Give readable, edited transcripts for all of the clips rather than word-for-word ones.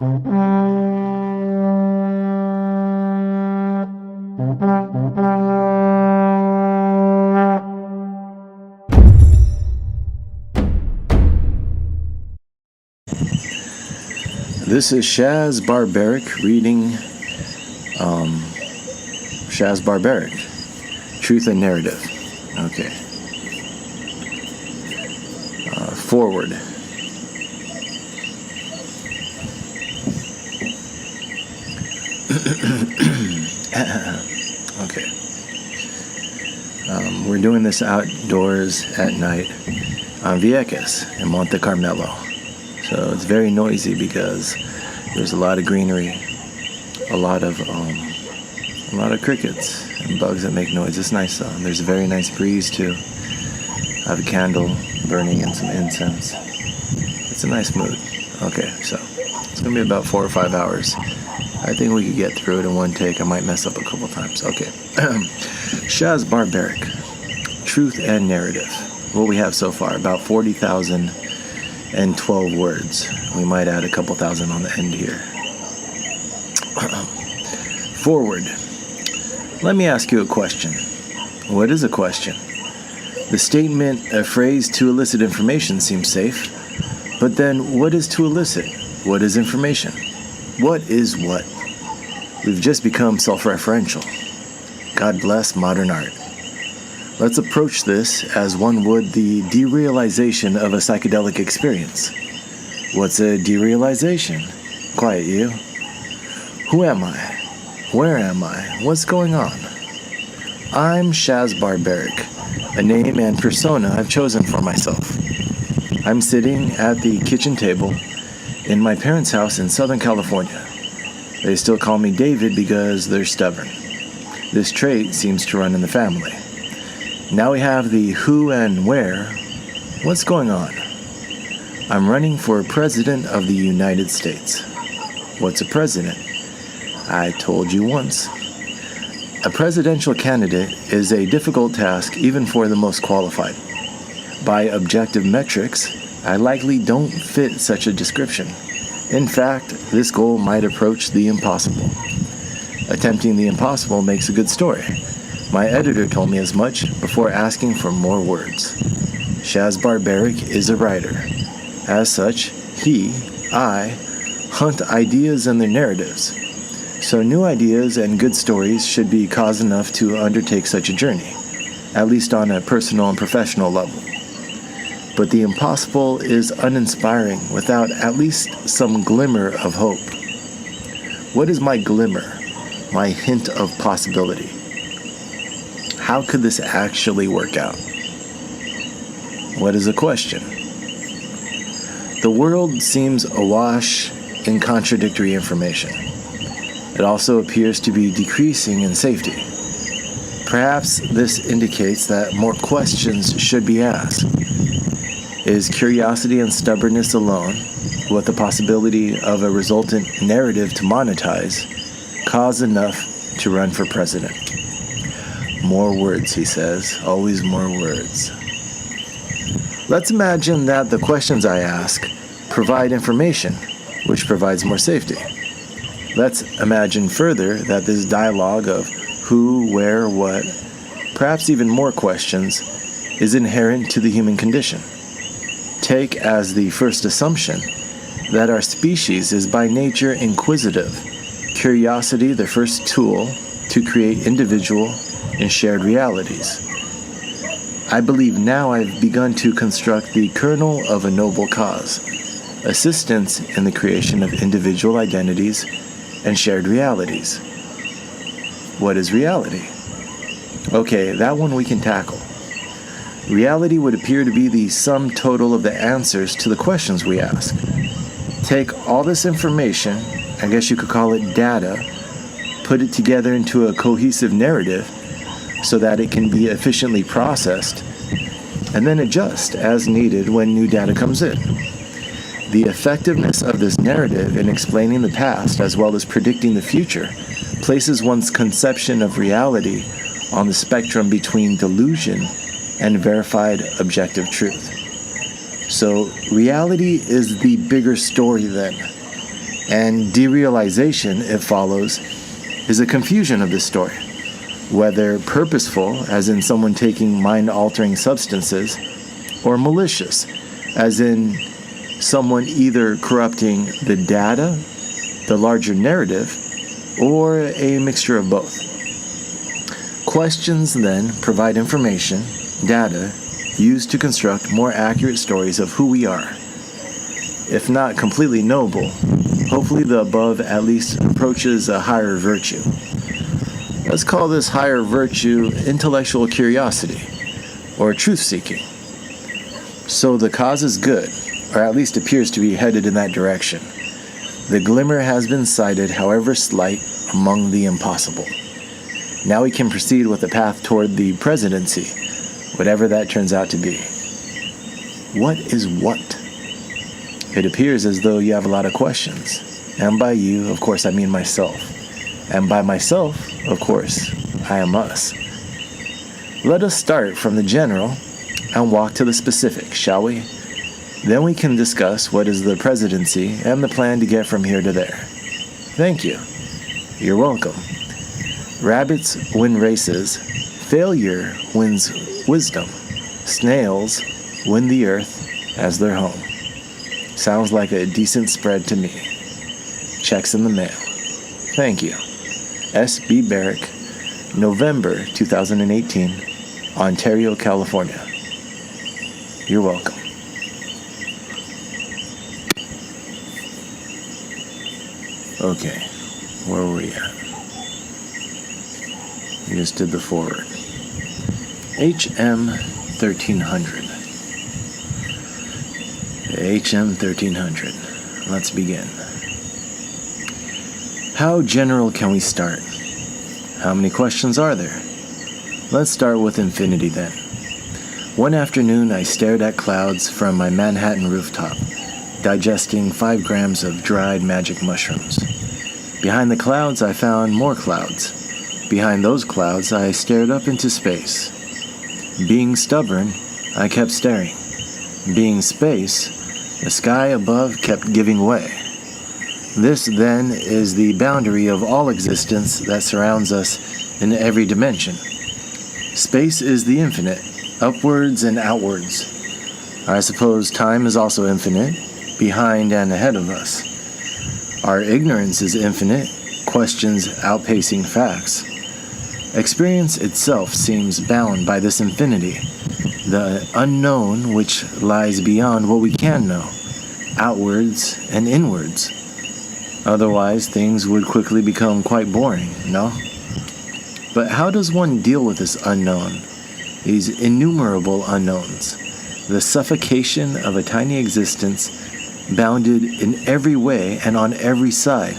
This is SHAZZBARBARIC reading SHAZZBARBARIC, Truth and Narrative. Okay. Forward. Okay. We're doing this outdoors at night on Vieques in Monte Carmelo. So it's very noisy because there's a lot of greenery, a lot of crickets and bugs that make noise. It's nice though. And there's a very nice breeze too. I have a candle burning and some incense. It's a nice mood. Okay, so it's gonna be about 4 or 5 hours. I think we could get through it in one take. I might mess up a couple times. Okay. SHAZZBARBARIC, Truth and Narrative. What we have so far, about 40,012 words. We might add a couple thousand on the end here. Forward. Let me ask you a question. What is a question? The statement, a phrase to elicit information seems safe. But then, what is to elicit? What is information? What is what? We've just become self-referential. God bless modern art. Let's approach this as one would the derealization of a psychedelic experience. What's a derealization? Quiet, you. Who am I? Where am I? What's going on? I'm SHAZZBARBARIC, a name and persona I've chosen for myself. I'm sitting at the kitchen table in my parents' house in Southern California. They still call me David because they're stubborn. This trait seems to run in the family. Now we have the who and where. What's going on? I'm running for President of the United States. What's a president? I told you once. A presidential candidate is a difficult task even for the most qualified. By objective metrics, I likely don't fit such a description. In fact, this goal might approach the impossible. Attempting the impossible makes a good story. My editor told me as much before asking for more words. SHAZZBARBARIC is a writer. As such, I hunt ideas and their narratives. So new ideas and good stories should be cause enough to undertake such a journey, at least on a personal and professional level. But the impossible is uninspiring without at least some glimmer of hope. What is my glimmer, my hint of possibility? How could this actually work out? What is a question? The world seems awash in contradictory information. It also appears to be decreasing in safety. Perhaps this indicates that more questions should be asked. Is curiosity and stubbornness alone, with the possibility of a resultant narrative to monetize, cause enough to run for president? More words, he says, always more words. Let's imagine that the questions I ask provide information, which provides more safety. Let's imagine further that this dialogue of who, where, what, perhaps even more questions, is inherent to the human condition. Take as the first assumption that our species is by nature inquisitive, curiosity the first tool to create individual and shared realities. I believe now I've begun to construct the kernel of a noble cause, assistance in the creation of individual identities and shared realities. What is reality? Okay, that one we can tackle. Reality would appear to be the sum total of the answers to the questions we ask. Take all this information, I guess you could call it data, put it together into a cohesive narrative so that it can be efficiently processed, and then adjust as needed when new data comes in. The effectiveness of this narrative in explaining the past as well as predicting the future places one's conception of reality on the spectrum between delusion and verified objective truth. So reality is the bigger story then. And derealization, it follows, is a confusion of this story, whether purposeful, as in someone taking mind-altering substances, or malicious, as in someone either corrupting the data, the larger narrative, or a mixture of both. Questions then provide information, data, used to construct more accurate stories of who we are. If not completely knowable, hopefully the above at least approaches a higher virtue. Let's call this higher virtue intellectual curiosity, or truth-seeking. So the cause is good, or at least appears to be headed in that direction. The glimmer has been sighted, however slight, among the impossible. Now we can proceed with the path toward the presidency, whatever that turns out to be. What is what? It appears as though you have a lot of questions. And by you, of course, I mean myself. And by myself, of course, I am us. Let us start from the general and walk to the specific, shall we? Then we can discuss what is the presidency and the plan to get from here to there. Thank you. You're welcome. Rabbits win races. Failure wins wisdom. Snails win the earth as their home. Sounds like a decent spread to me. Checks in the mail. Thank you. S.B. Barrick, November 2018, Ontario, California. You're welcome. Okay, where were we at? We just did the forward. HM 1300. HM 1300. Let's begin. How general can we start? How many questions are there? Let's start with infinity then. One afternoon I stared at clouds from my Manhattan rooftop, digesting 5 grams of dried magic mushrooms. Behind the clouds I found more clouds. Behind those clouds I stared up into space. Being stubborn, I kept staring. Being space, the sky above kept giving way. This, then, is the boundary of all existence that surrounds us in every dimension. Space is the infinite, upwards and outwards. I suppose time is also infinite, behind and ahead of us. Our ignorance is infinite, questions outpacing facts. Experience itself seems bound by this infinity, the unknown which lies beyond what we can know, outwards and inwards. Otherwise, things would quickly become quite boring, no? But how does one deal with this unknown, these innumerable unknowns, the suffocation of a tiny existence bounded in every way and on every side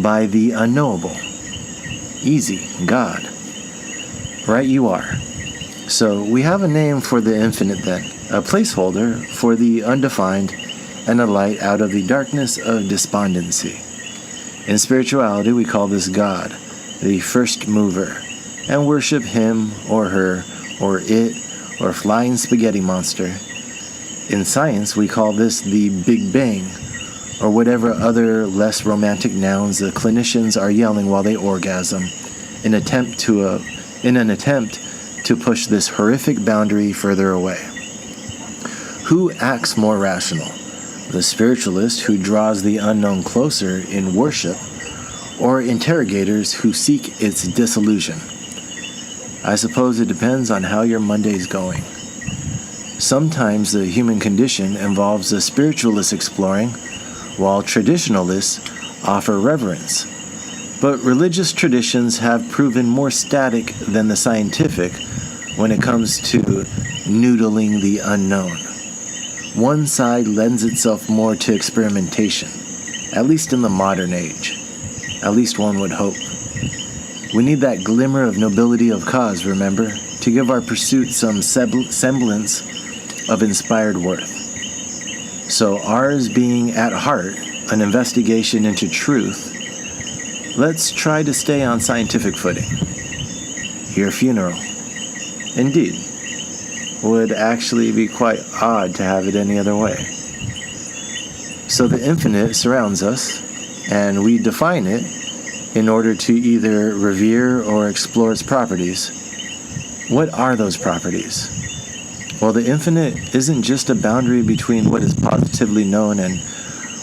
by the unknowable? Easy, God. Right you are. So we have a name for the infinite then, a placeholder for the undefined, and a light out of the darkness of despondency. In spirituality, we call this God, the first mover, and worship him or her or it or flying spaghetti monster. In science, we call this the Big Bang, or whatever other less romantic nouns the clinicians are yelling while they orgasm, in an attempt to push this horrific boundary further away. Who acts more rational? The spiritualist who draws the unknown closer in worship, or interrogators who seek its dissolution? I suppose it depends on how your Monday's going. Sometimes the human condition involves the spiritualist exploring, while traditionalists offer reverence. But religious traditions have proven more static than the scientific when it comes to noodling the unknown. One side lends itself more to experimentation, at least in the modern age. At least one would hope. We need that glimmer of nobility of cause, remember, to give our pursuit some semblance of inspired worth. So ours being at heart an investigation into truth, let's try to stay on scientific footing. Your funeral. Indeed. Would actually be quite odd to have it any other way. So the infinite surrounds us, and we define it in order to either revere or explore its properties. What are those properties? Well, the infinite isn't just a boundary between what is positively known and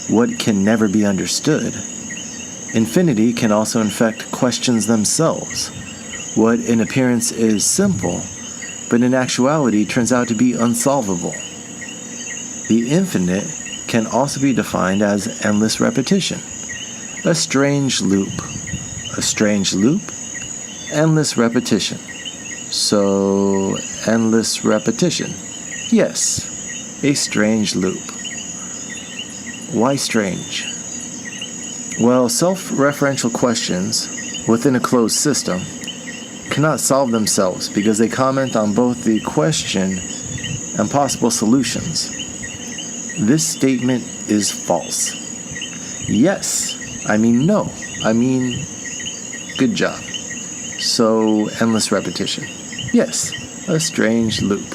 what can never be understood. Infinity can also infect questions themselves. What in appearance is simple, but in actuality turns out to be unsolvable. The infinite can also be defined as endless repetition, a strange loop. A strange loop, endless repetition. So, endless repetition. Yes, a strange loop. Why strange? Well, self-referential questions within a closed system cannot solve themselves because they comment on both the question and possible solutions. This statement is false. Yes, I mean no, I mean good job. So, endless repetition. Yes, a strange loop.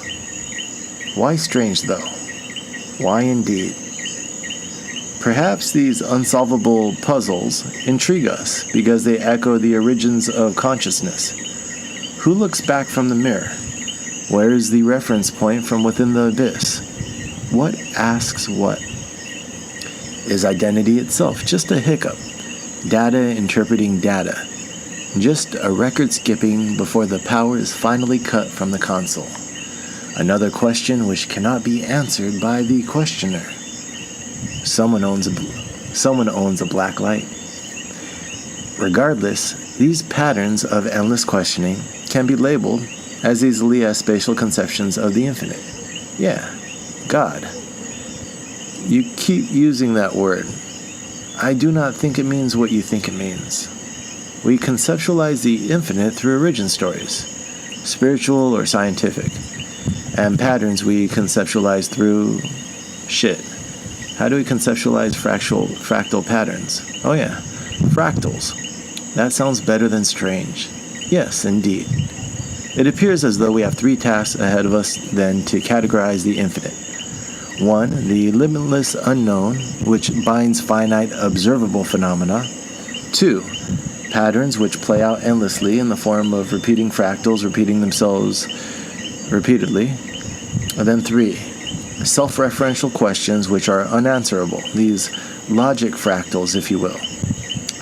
Why strange though? Why indeed? Perhaps these unsolvable puzzles intrigue us because they echo the origins of consciousness. Who looks back from the mirror? Where is the reference point from within the abyss? What asks what? Is identity itself just a hiccup? Data interpreting data? Just a record skipping before the power is finally cut from the console? Another question which cannot be answered by the questioner. Someone owns a black light. Regardless, these patterns of endless questioning can be labeled as easily as spatial conceptions of the infinite. Yeah, God. You keep using that word. I do not think it means what you think it means. We conceptualize the infinite through origin stories, spiritual or scientific, and patterns we conceptualize through shit. How do we conceptualize fractal patterns? Oh yeah, fractals. That sounds better than strange. Yes, indeed. It appears as though we have three tasks ahead of us then to categorize the infinite. 1. The limitless unknown, which binds finite observable phenomena. 2. Patterns which play out endlessly in the form of repeating fractals repeating themselves repeatedly. And then 3. Self-referential questions which are unanswerable, these logic fractals, if you will.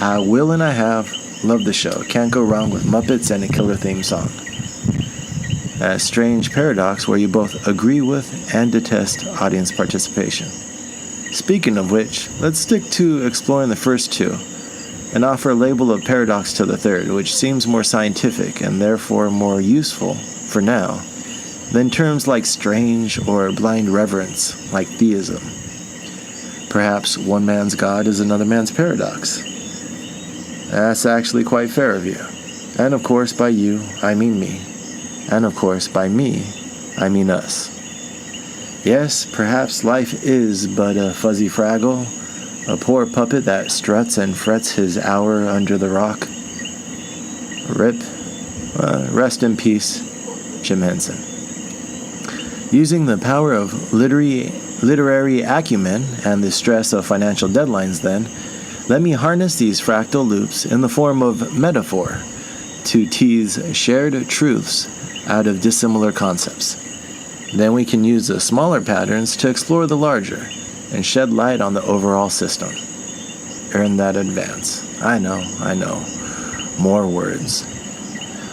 I will and I have. Love the show. Can't go wrong with Muppets and a killer theme song. A strange paradox where you both agree with and detest audience participation. Speaking of which, let's stick to exploring the first two and offer a label of paradox to the third, which seems more scientific and therefore more useful, for now, than terms like strange or blind reverence, like theism. Perhaps one man's God is another man's paradox. That's actually quite fair of you. And of course, by you, I mean me. And of course, by me, I mean us. Yes, perhaps life is but a fuzzy fraggle, a poor puppet that struts and frets his hour under the rock. Rip. Rest in peace, Jim Henson. Using the power of literary acumen and the stress of financial deadlines, then, let me harness these fractal loops in the form of metaphor to tease shared truths out of dissimilar concepts. Then we can use the smaller patterns to explore the larger and shed light on the overall system. Earn that advance. I know. More words.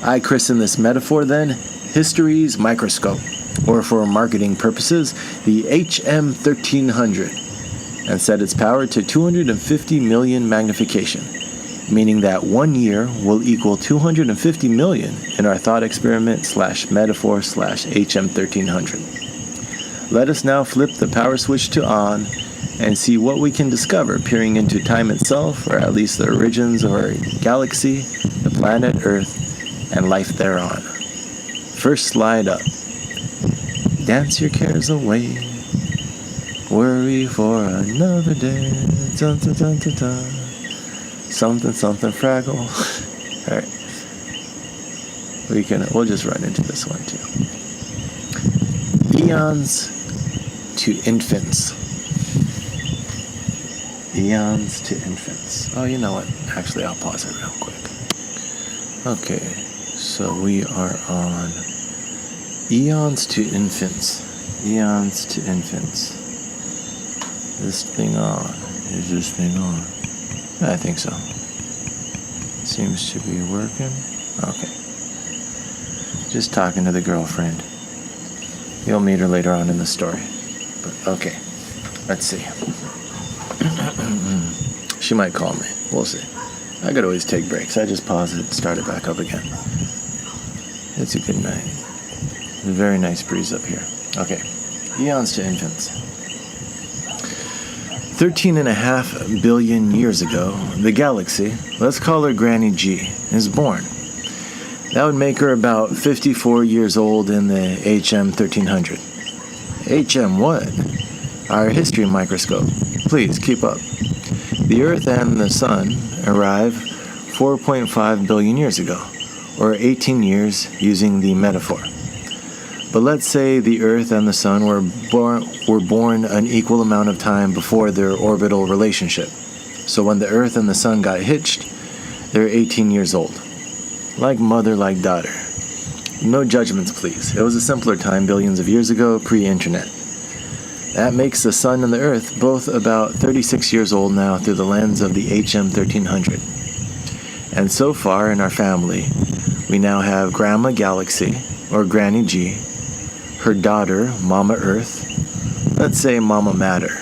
I christen this metaphor then, History's Microscope, or for marketing purposes, the HM1300, and set its power to 250 million magnification, meaning that 1 year will equal 250 million in our thought experiment /metaphor /HM1300. Let us now flip the power switch to on and see what we can discover peering into time itself, or at least the origins of our galaxy, the planet Earth, and life thereon. First slide up. Dance your cares away. Worry for another day. Dun, dun, dun, dun, dun. Something fraggle. Alright. We'll just run into this one too. Eons to infants. Eons to infants. Oh, you know what? Actually, I'll pause it real quick. Okay, so we are on eons to infants. Eons to infants. This thing on. Is this thing on? I think so. Seems to be working. Okay. Just talking to the girlfriend. You'll meet her later on in the story. But okay. Let's see. She might call me. We'll see. I could always take breaks. I just pause it, start it back up again. It's a good night. A very nice breeze up here. Okay. Eons to infants. 13.5 billion years ago, the galaxy, let's call her Granny G, is born. That would make her about 54 years old in the HM 1300. HM what? Our history microscope. Please, keep up. The Earth and the Sun arrived 4.5 billion years ago, or 18 years using the metaphor. But let's say the Earth and the Sun were born an equal amount of time before their orbital relationship. So when the Earth and the Sun got hitched, they're 18 years old. Like mother, like daughter. No judgments, please. It was a simpler time billions of years ago, pre-internet. That makes the Sun and the Earth both about 36 years old now through the lens of the HM 1300. And so far in our family, we now have Grandma Galaxy, or Granny G, her daughter, Mama Earth, let's say Mama Matter,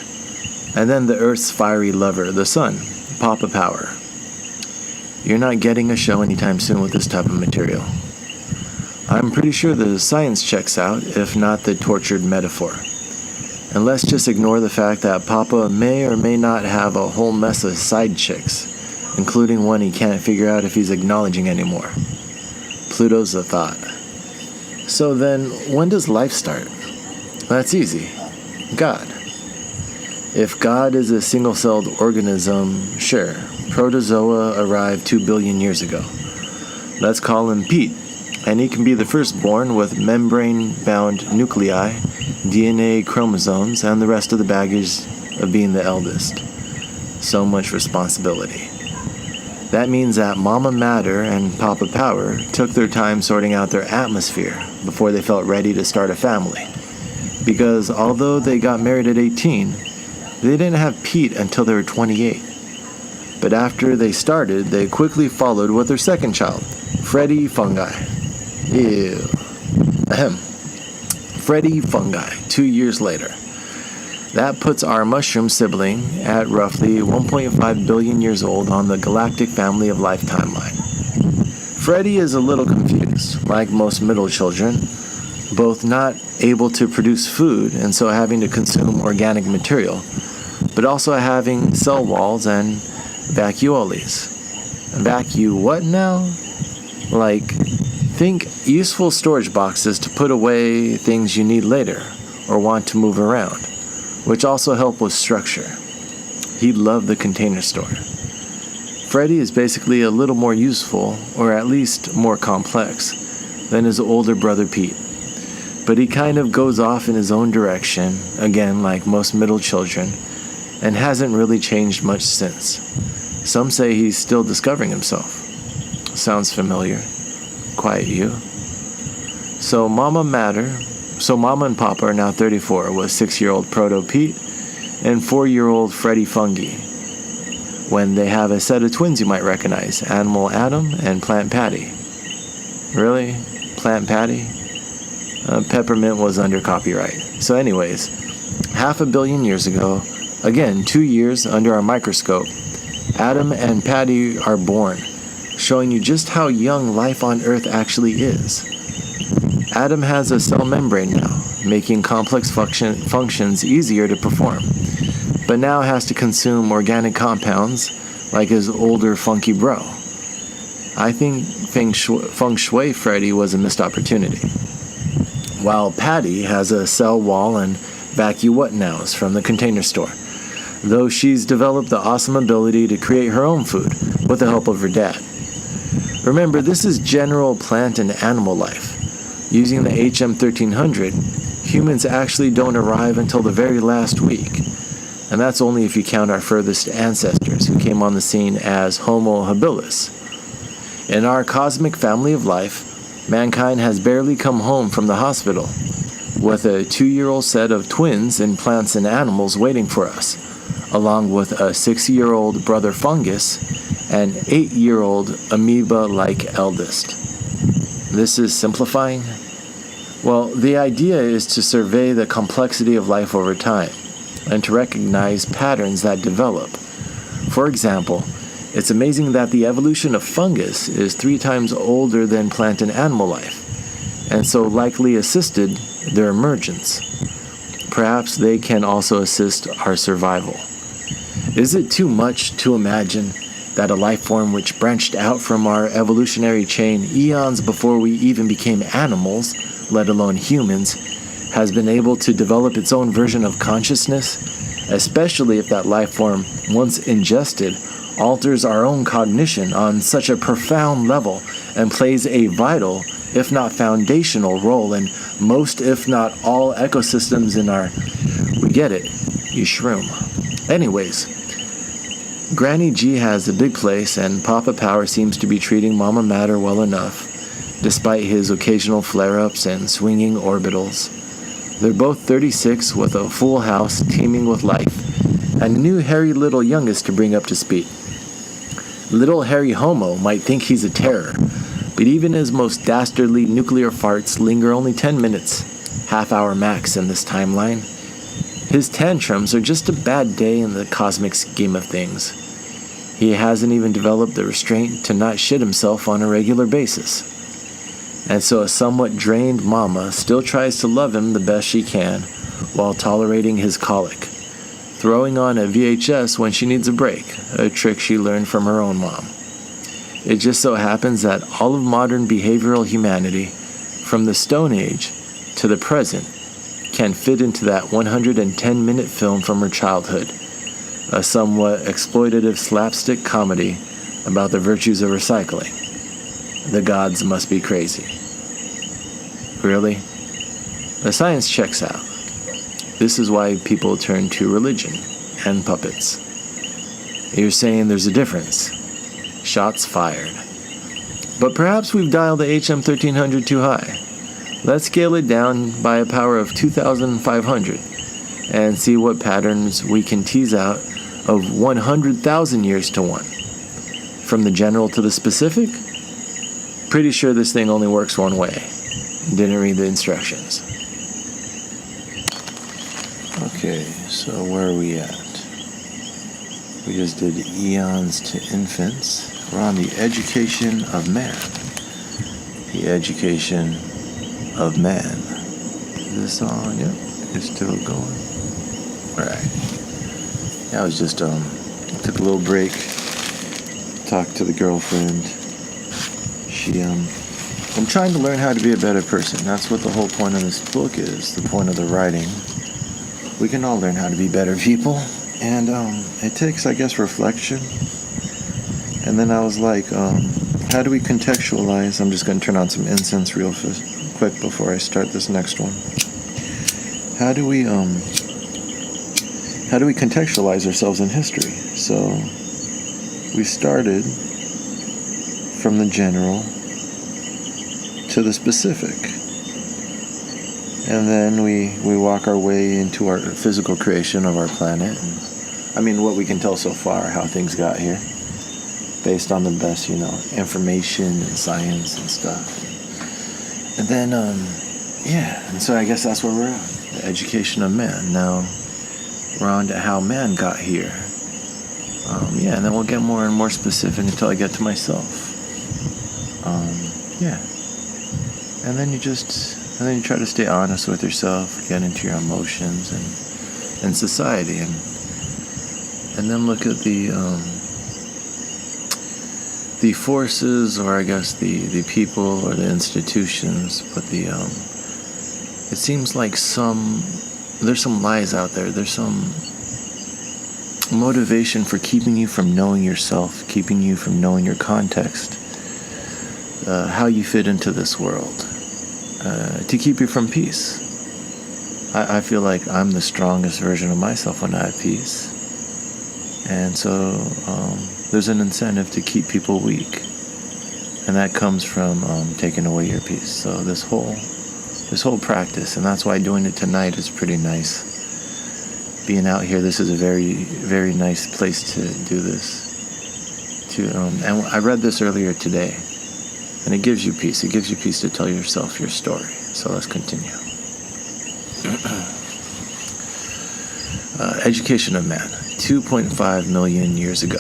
and then the Earth's fiery lover, the Sun, Papa Power. You're not getting a show anytime soon with this type of material. I'm pretty sure the science checks out, if not the tortured metaphor. And let's just ignore the fact that Papa may or may not have a whole mess of side chicks, including one he can't figure out if he's acknowledging anymore. Pluto's a thought. So then, when does life start? That's easy. God. If God is a single-celled organism, sure, protozoa arrived 2 billion years ago. Let's call him Pete, and he can be the firstborn with membrane-bound nuclei, DNA chromosomes, and the rest of the baggage of being the eldest. So much responsibility. That means that Mama Matter and Papa Power took their time sorting out their atmosphere before they felt ready to start a family. Because although they got married at 18, they didn't have Pete until they were 28. But after they started, they quickly followed with their second child, Freddy Fungi. Ew. Ahem. Freddy Fungi, 2 years later. That puts our mushroom sibling at roughly 1.5 billion years old on the galactic family of life timeline. Freddy is a little confused, like most middle children, both not able to produce food and so having to consume organic material, but also having cell walls and vacuoles. Vacu what now? Like, think useful storage boxes to put away things you need later or want to move around, which also help with structure. He loved the container store. Freddy is basically a little more useful, or at least more complex, than his older brother Pete. But he kind of goes off in his own direction, again like most middle children, and hasn't really changed much since. Some say he's still discovering himself. Sounds familiar. Quiet you. So Mama and Papa are now 34 with 6-year-old Proto Pete and 4-year-old Freddy Fungi, when they have a set of twins you might recognize, Animal Adam and Plant Patty. Really? Plant Patty? Peppermint was under copyright. So anyways, 500 million years ago, again 2 years under our microscope, Adam and Patty are born, showing you just how young life on Earth actually is. Adam has a cell membrane now, making complex functions easier to perform, but now has to consume organic compounds like his older funky bro. I think Feng Shui Freddy was a missed opportunity. While Patty has a cell wall and vacu-what-nows from the container store, though she's developed the awesome ability to create her own food with the help of her dad. Remember, this is general plant and animal life. Using the HM 1300, humans actually don't arrive until the very last week. And that's only if you count our furthest ancestors, who came on the scene as Homo habilis. In our cosmic family of life, mankind has barely come home from the hospital, with a 2-year-old set of twins in plants and animals waiting for us, along with a 6-year-old brother fungus and 8-year-old amoeba-like eldest. This is simplifying? Well, the idea is to survey the complexity of life over time, and to recognize patterns that develop. For example, it's amazing that the evolution of fungus is 3 times older than plant and animal life, and so likely assisted their emergence. Perhaps they can also assist our survival. Is it too much to imagine that a life form which branched out from our evolutionary chain eons before we even became animals, let alone humans, has been able to develop its own version of consciousness, especially if that life form, once ingested, alters our own cognition on such a profound level and plays a vital, if not foundational, role in most, if not all, ecosystems in our... We get it, you shroom. Anyways, Granny G has a big place, and Papa Power seems to be treating Mama Matter well enough, despite his occasional flare-ups and swinging orbitals. They're both 36 with a full house teeming with life, and a new hairy little youngest to bring up to speed. Little hairy Homo might think he's a terror, but even his most dastardly nuclear farts linger only 10 minutes, half-hour max in this timeline. His tantrums are just a bad day in the cosmic scheme of things. He hasn't even developed the restraint to not shit himself on a regular basis. And so a somewhat drained mama still tries to love him the best she can while tolerating his colic, throwing on a VHS when she needs a break, a trick she learned from her own mom. It just so happens that all of modern behavioral humanity, from the Stone Age to the present, can fit into that 110-minute film from her childhood, a somewhat exploitative slapstick comedy about the virtues of recycling. The gods must be crazy. Really? The science checks out. This is why people turn to religion and puppets. You're saying there's a difference. Shots fired. But perhaps we've dialed the HM1300 too high. Let's scale it down by a power of 2,500 and see what patterns we can tease out of 100,000 years to one. From the general to the specific? Pretty sure this thing only works one way. Didn't read the instructions. Okay, so where are we at? We just did eons to infants. We're on the education of man. The education of man. Is this on? Yep, it's still going. Alright. Yeah, I was just, took a little break. Talked to the girlfriend. I'm trying to learn how to be a better person. That's what the whole point of this book is, the point of the writing. We can all learn how to be better people, and it takes, I guess, reflection. And then I was like, how do we contextualize? I'm just going to turn on some incense real quick before I start this next one. How do we contextualize ourselves in history? So we started from the general to the specific, and then we walk our way into our physical creation of our planet. And, what we can tell so far, how things got here, based on the best, information and science and stuff. And then, and so I guess that's where we're at, the education of man. Now we're on to how man got here. And then we'll get more and more specific until I get to myself. And then you try to stay honest with yourself, get into your emotions and society, and then look at the forces, or I guess the people or the institutions. But it seems like there's some lies out there. There's some motivation for keeping you from knowing yourself, keeping you from knowing your context, how you fit into this world, to keep you from peace. I feel like I'm the strongest version of myself when I have peace. And so there's an incentive to keep people weak. And that comes from taking away your peace. So this whole practice, and that's why doing it tonight is pretty nice. Being out here, this is a very, very nice place to do this. And I read this earlier today, and it gives you peace. It gives you peace to tell yourself your story. So let's continue. Education of man, 2.5 million years ago.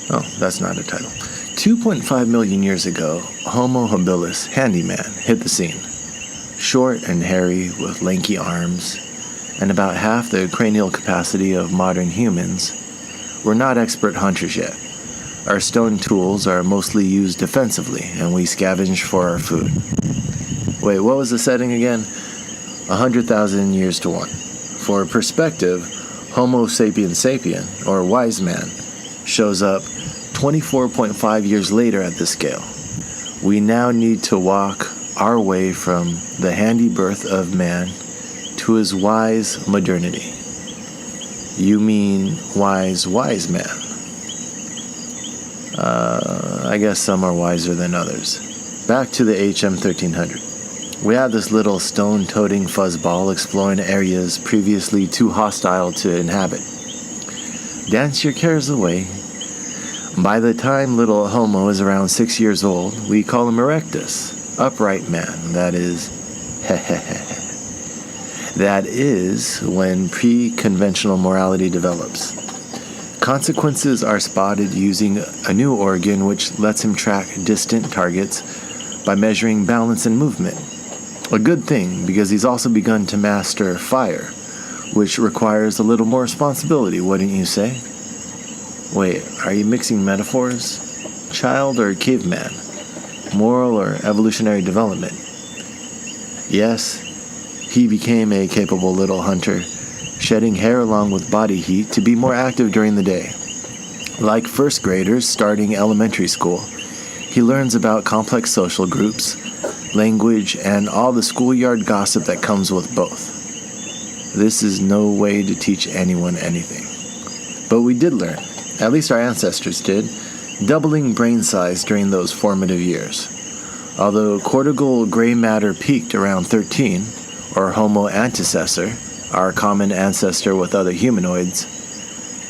Oh, that's not a title. 2.5 million years ago, Homo habilis, handyman, hit the scene. Short and hairy with lanky arms, and about half the cranial capacity of modern humans. We're not expert hunters yet. Our stone tools are mostly used defensively, and we scavenge for our food. Wait, what was the setting again? 100,000 years to one. For perspective, Homo sapiens sapien, or wise man, shows up 24.5 years later at this scale. We now need to walk our way from the handy birth of man to his wise modernity. You mean wise man? I guess some are wiser than others. Back to the HM 1300. We have this little stone-toting fuzzball exploring areas previously too hostile to inhabit. Dance your cares away. By the time little Homo is around 6 years old, we call him erectus, upright man, that is, That is when pre-conventional morality develops. Consequences are spotted using a new organ which lets him track distant targets by measuring balance and movement. A good thing, because he's also begun to master fire, which requires a little more responsibility, wouldn't you say? Wait, are you mixing metaphors? Child or caveman? Moral or evolutionary development? Yes, he became a capable little hunter, shedding hair along with body heat to be more active during the day. Like first graders starting elementary school, he learns about complex social groups, language, and all the schoolyard gossip that comes with both. This is no way to teach anyone anything. But we did learn, at least our ancestors did, doubling brain size during those formative years. Although cortical gray matter peaked around 13, or Homo antecessor, our common ancestor with other humanoids.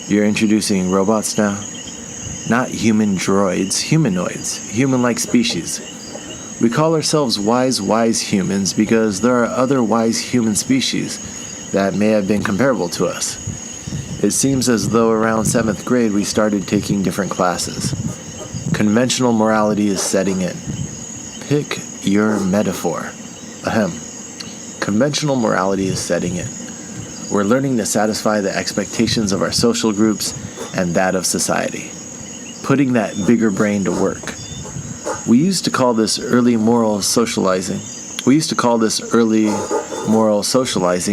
You're introducing robots now? Not human droids, humanoids, human-like species. We call ourselves wise humans because there are other wise human species that may have been comparable to us. It seems as though around 7th grade we started taking different classes. Conventional morality is setting in. Pick your metaphor. Ahem. Conventional morality is setting in. We're learning to satisfy the expectations of our social groups and that of society. Putting that bigger brain to work. We used to call this early moral socializing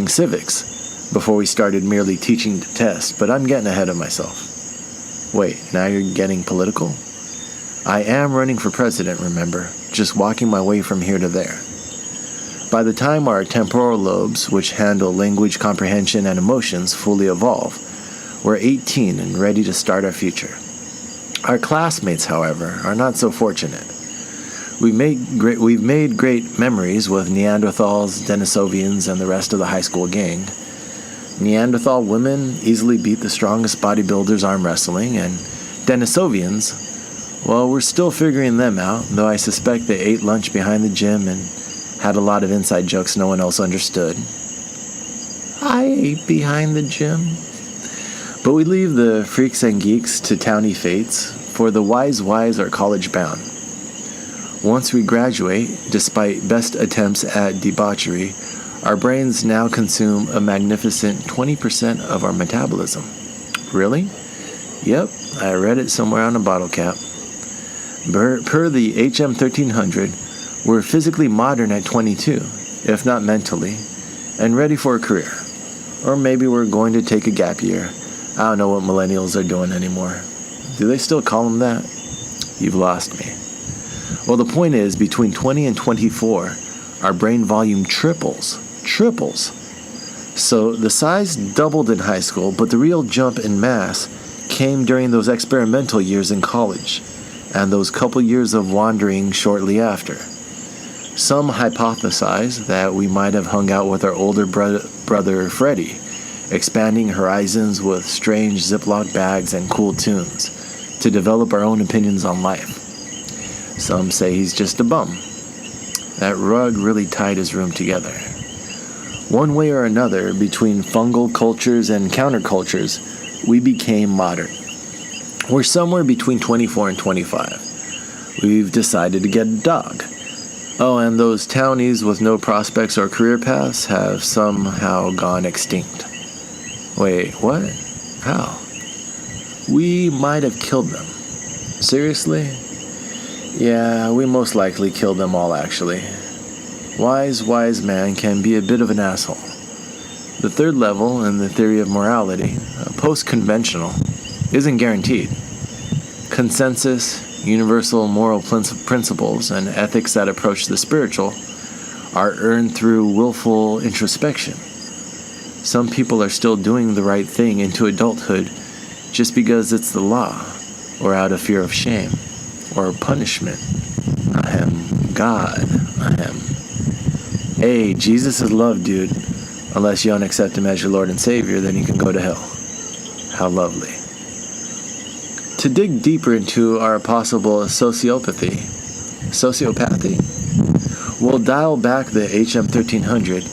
civics before we started merely teaching to test, but I'm getting ahead of myself. Wait, now you're getting political? I am running for president, remember, just walking my way from here to there. By the time our temporal lobes, which handle language comprehension and emotions, fully evolve, we're 18 and ready to start our future. Our classmates, however, are not so fortunate. We've made great memories with Neanderthals, Denisovians, and the rest of the high school gang. Neanderthal women easily beat the strongest bodybuilders arm wrestling, and Denisovians, well, we're still figuring them out, though I suspect they ate lunch behind the gym and had a lot of inside jokes no one else understood. I ate behind the gym. But we leave the freaks and geeks to towny fates, for the wise are college-bound. Once we graduate, despite best attempts at debauchery, our brains now consume a magnificent 20% of our metabolism. Really? Yep, I read it somewhere on a bottle cap. Per the HM 1300, we're physically modern at 22, if not mentally, and ready for a career. Or maybe we're going to take a gap year. I don't know what millennials are doing anymore. Do they still call them that? You've lost me. Well, the point is, between 20 and 24, our brain volume triples. triples. So the size doubled in high school, but the real jump in mass came during those experimental years in college, and those couple years of wandering shortly after. Some hypothesize that we might have hung out with our older brother Freddie, expanding horizons with strange Ziploc bags and cool tunes, to develop our own opinions on life. Some say he's just a bum. That rug really tied his room together. One way or another, between fungal cultures and countercultures, we became modern. We're somewhere between 24 and 25. We've decided to get a dog. Oh, and those townies with no prospects or career paths have somehow gone extinct. Wait, what? How? We might have killed them. Seriously? Yeah, we most likely killed them all, actually. Wise man can be a bit of an asshole. The third level in the theory of morality, post-conventional, isn't guaranteed. Consensus, universal moral principles, and ethics that approach the spiritual are earned through willful introspection. Some people are still doing the right thing into adulthood just because it's the law, or out of fear of shame, or punishment. God. Hey, Jesus is love, dude. Unless you don't accept him as your Lord and Savior, then you can go to hell. How lovely. To dig deeper into our possible sociopathy, we'll dial back the HM 1300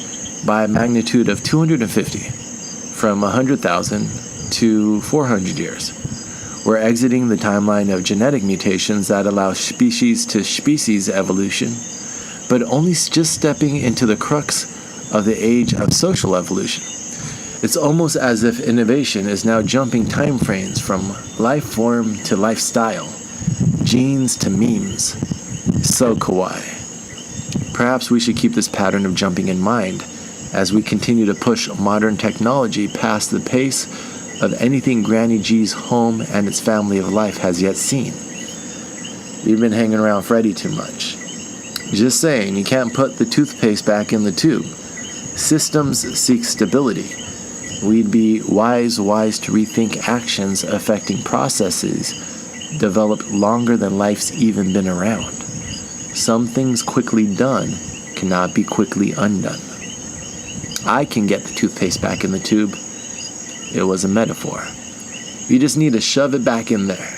by a magnitude of 250, from 100,000 to 400 years. We're exiting the timeline of genetic mutations that allow species-to-species evolution, but only just stepping into the crux of the age of social evolution. It's almost as if innovation is now jumping time frames from life form to lifestyle, genes to memes. So kawaii. Perhaps we should keep this pattern of jumping in mind as we continue to push modern technology past the pace of anything Granny G's home and its family of life has yet seen. We've been hanging around Freddy too much. Just saying, you can't put the toothpaste back in the tube. Systems seek stability. We'd be wise to rethink actions affecting processes developed longer than life's even been around. Some things quickly done cannot be quickly undone. I can get the toothpaste back in the tube. It was a metaphor. You just need to shove it back in there.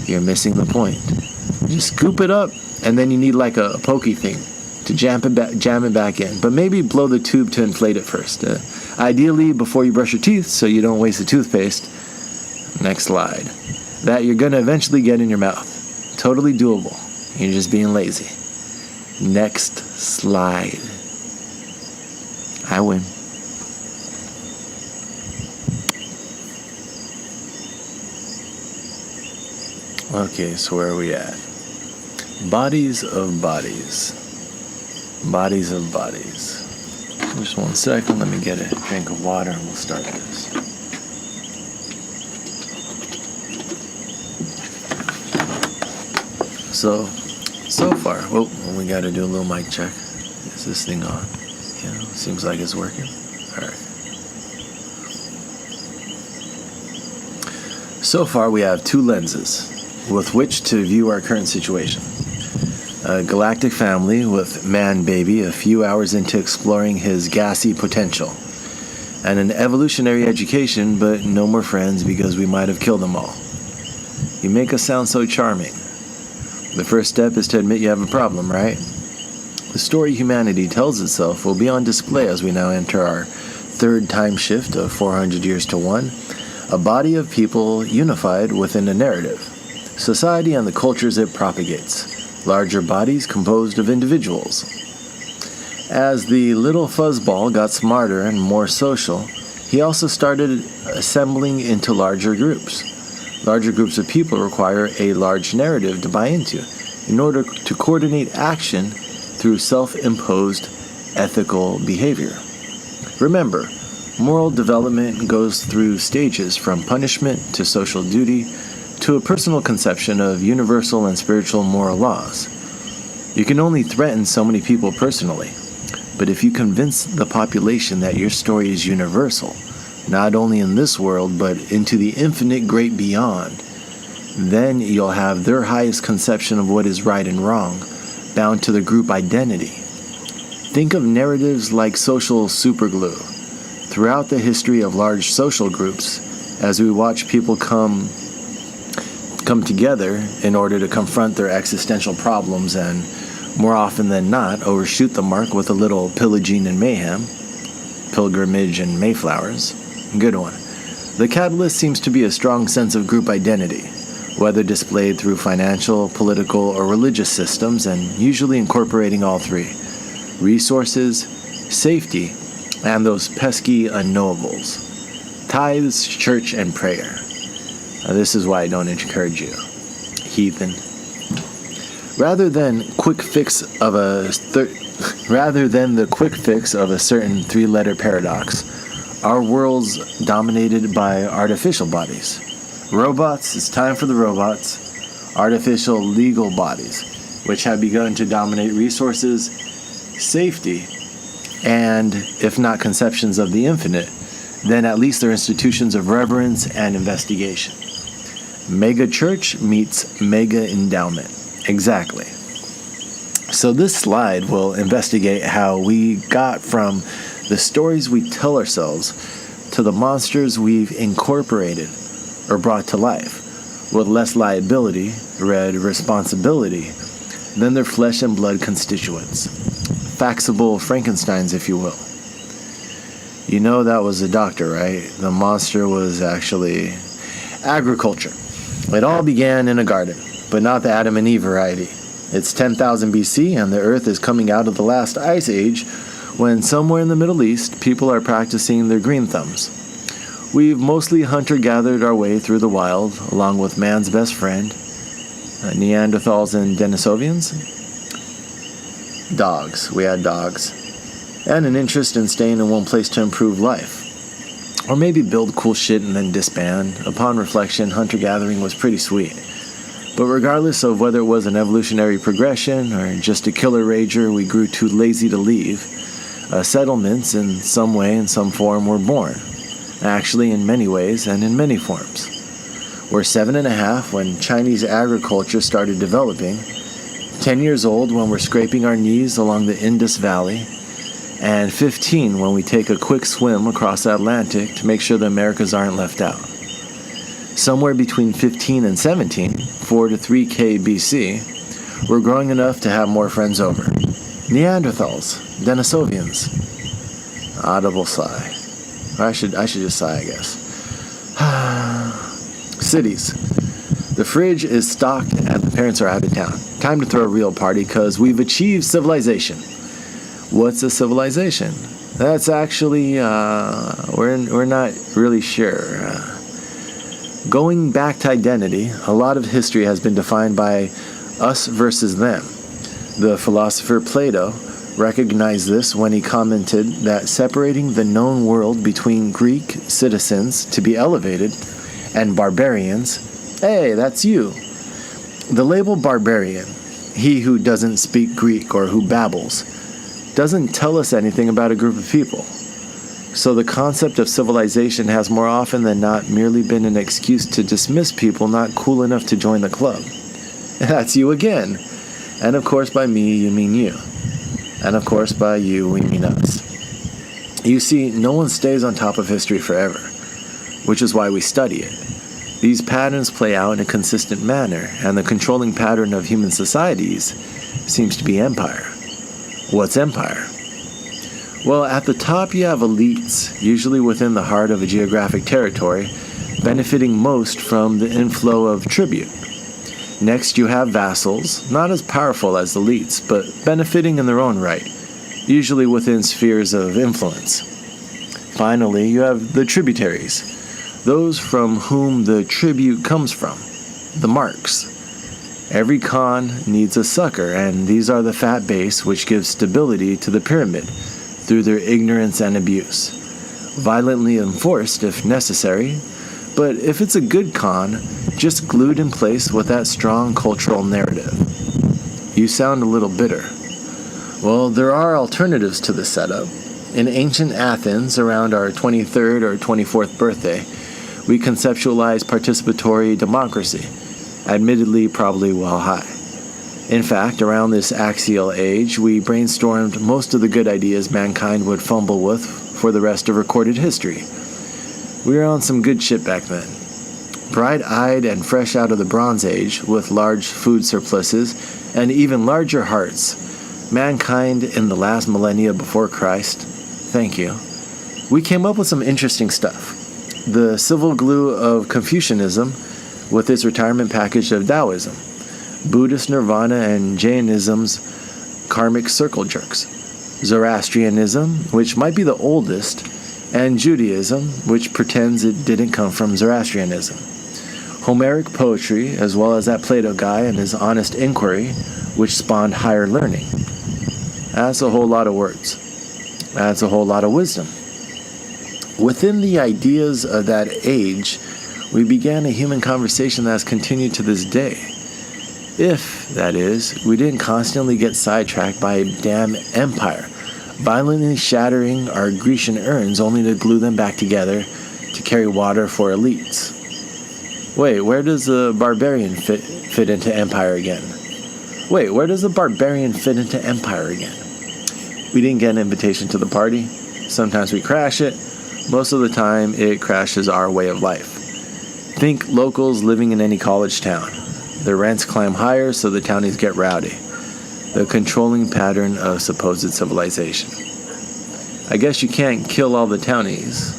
You're missing the point. Just scoop it up, and then you need like a pokey thing to jam it back in. But maybe blow the tube to inflate it first. Ideally, before you brush your teeth, so you don't waste the toothpaste. Next slide. That you're going to eventually get in your mouth. Totally doable. You're just being lazy. Next slide. I win. Okay, so where are we at? Bodies of bodies. Bodies of bodies. Just 1 second, let me get a drink of water and we'll start this. So far, we gotta do a little mic check. Is this thing on? Yeah, seems like it's working. Alright. So far, we have 2 lenses with which to view our current situation. A galactic family with man baby a few hours into exploring his gassy potential. And an evolutionary education, but no more friends because we might have killed them all. You make us sound so charming. The first step is to admit you have a problem, right? The story humanity tells itself will be on display as we now enter our third time shift of 400 years to 1. A body of people unified within a narrative. Society and the cultures it propagates. Larger bodies composed of individuals. As the little fuzzball got smarter and more social, he also started assembling into larger groups. Larger groups of people require a large narrative to buy into in order to coordinate action through self-imposed ethical behavior. Remember, moral development goes through stages from punishment to social duty to a personal conception of universal and spiritual moral laws. You can only threaten so many people personally. But if you convince the population that your story is universal, not only in this world, but into the infinite great beyond, then you'll have their highest conception of what is right and wrong, bound to the group identity. Think of narratives like social superglue. Throughout the history of large social groups, as we watch people come together in order to confront their existential problems and, more often than not, overshoot the mark with a little pillaging and mayhem, pilgrimage and mayflowers. Good one. The catalyst seems to be a strong sense of group identity, whether displayed through financial, political, or religious systems, and usually incorporating all three: resources, safety, and those pesky unknowables: tithes, church, and prayer. This is why I don't encourage you, heathen. Rather than the quick fix of a certain three-letter paradox, our world's dominated by artificial bodies. Robots, it's time for the robots. Artificial legal bodies, which have begun to dominate resources, safety, and, if not conceptions of the infinite, then at least their institutions of reverence and investigation. Mega church meets mega endowment. Exactly. So this slide will investigate how we got from the stories we tell ourselves to the monsters we've incorporated or brought to life, with less liability, read responsibility, than their flesh and blood constituents. Faxable Frankensteins, if you will. You know that was a doctor, right? The monster was actually agriculture. It all began in a garden, but not the Adam and Eve variety. It's 10,000 BC, and the Earth is coming out of the last ice age, when somewhere in the Middle East, people are practicing their green thumbs. We've mostly hunter-gathered our way through the wild, along with man's best friend, Neanderthals and Denisovians. Dogs. We had dogs. And an interest in staying in one place to improve life. Or maybe build cool shit and then disband. Upon reflection, hunter-gathering was pretty sweet. But regardless of whether it was an evolutionary progression or just a killer rager we grew too lazy to leave, settlements in some way, in some form, were born. Actually, in many ways and in many forms. We're 7.5 when Chinese agriculture started developing, 10 years old when we're scraping our knees along the Indus Valley, and 15 when we take a quick swim across the Atlantic to make sure the Americas aren't left out. Somewhere between 15 and 17, 4 to 3K BC, we're growing enough to have more friends over. Neanderthals, Denisovians. Audible sigh. Or I should just sigh, I guess. Cities. The fridge is stocked and the parents are out of town. Time to throw a real party because we've achieved civilization. What's a civilization? That's actually, we're not really sure. Going back to identity, a lot of history has been defined by us versus them. The philosopher Plato recognized this when he commented that separating the known world between Greek citizens to be elevated and barbarians, hey, that's you. The label barbarian, he who doesn't speak Greek or who babbles, doesn't tell us anything about a group of people. So the concept of civilization has more often than not merely been an excuse to dismiss people not cool enough to join the club. That's you again. And of course by me, you mean you. And of course by you, we mean us. You see, no one stays on top of history forever, which is why we study it. These patterns play out in a consistent manner, and the controlling pattern of human societies seems to be empire. What's empire? Well, at the top you have elites, usually within the heart of a geographic territory, benefiting most from the inflow of tribute. Next you have vassals, not as powerful as elites, but benefiting in their own right, usually within spheres of influence. Finally, you have the tributaries, those from whom the tribute comes from, the marks. Every Khan needs a sucker, and these are the fat base which gives stability to the pyramid through their ignorance and abuse. Violently enforced if necessary, but if it's a good Khan, just glued in place with that strong cultural narrative. You sound a little bitter. Well, there are alternatives to this setup. In ancient Athens, around our 23rd or 24th birthday, we conceptualized participatory democracy, admittedly probably well high. In fact, around this axial age, we brainstormed most of the good ideas mankind would fumble with for the rest of recorded history. We were on some good shit back then. Bright-eyed and fresh out of the Bronze Age, with large food surpluses and even larger hearts, mankind in the last millennia before Christ, thank you, we came up with some interesting stuff. The civil glue of Confucianism with its retirement package of Taoism, Buddhist nirvana and Jainism's karmic circle jerks, Zoroastrianism, which might be the oldest, and Judaism, which pretends it didn't come from Zoroastrianism. Homeric poetry, as well as that Plato guy and his honest inquiry, which spawned higher learning. That's a whole lot of words. That's a whole lot of wisdom. Within the ideas of that age, we began a human conversation that has continued to this day. If, that is, we didn't constantly get sidetracked by a damn empire, violently shattering our Grecian urns only to glue them back together to carry water for elites. Wait, where does the barbarian fit into empire again? Wait, where does the barbarian fit into empire again? We didn't get an invitation to the party. Sometimes we crash it. Most of the time, it crashes our way of life. Think locals living in any college town. The rents climb higher, so the townies get rowdy. The controlling pattern of supposed civilization. I guess you can't kill all the townies.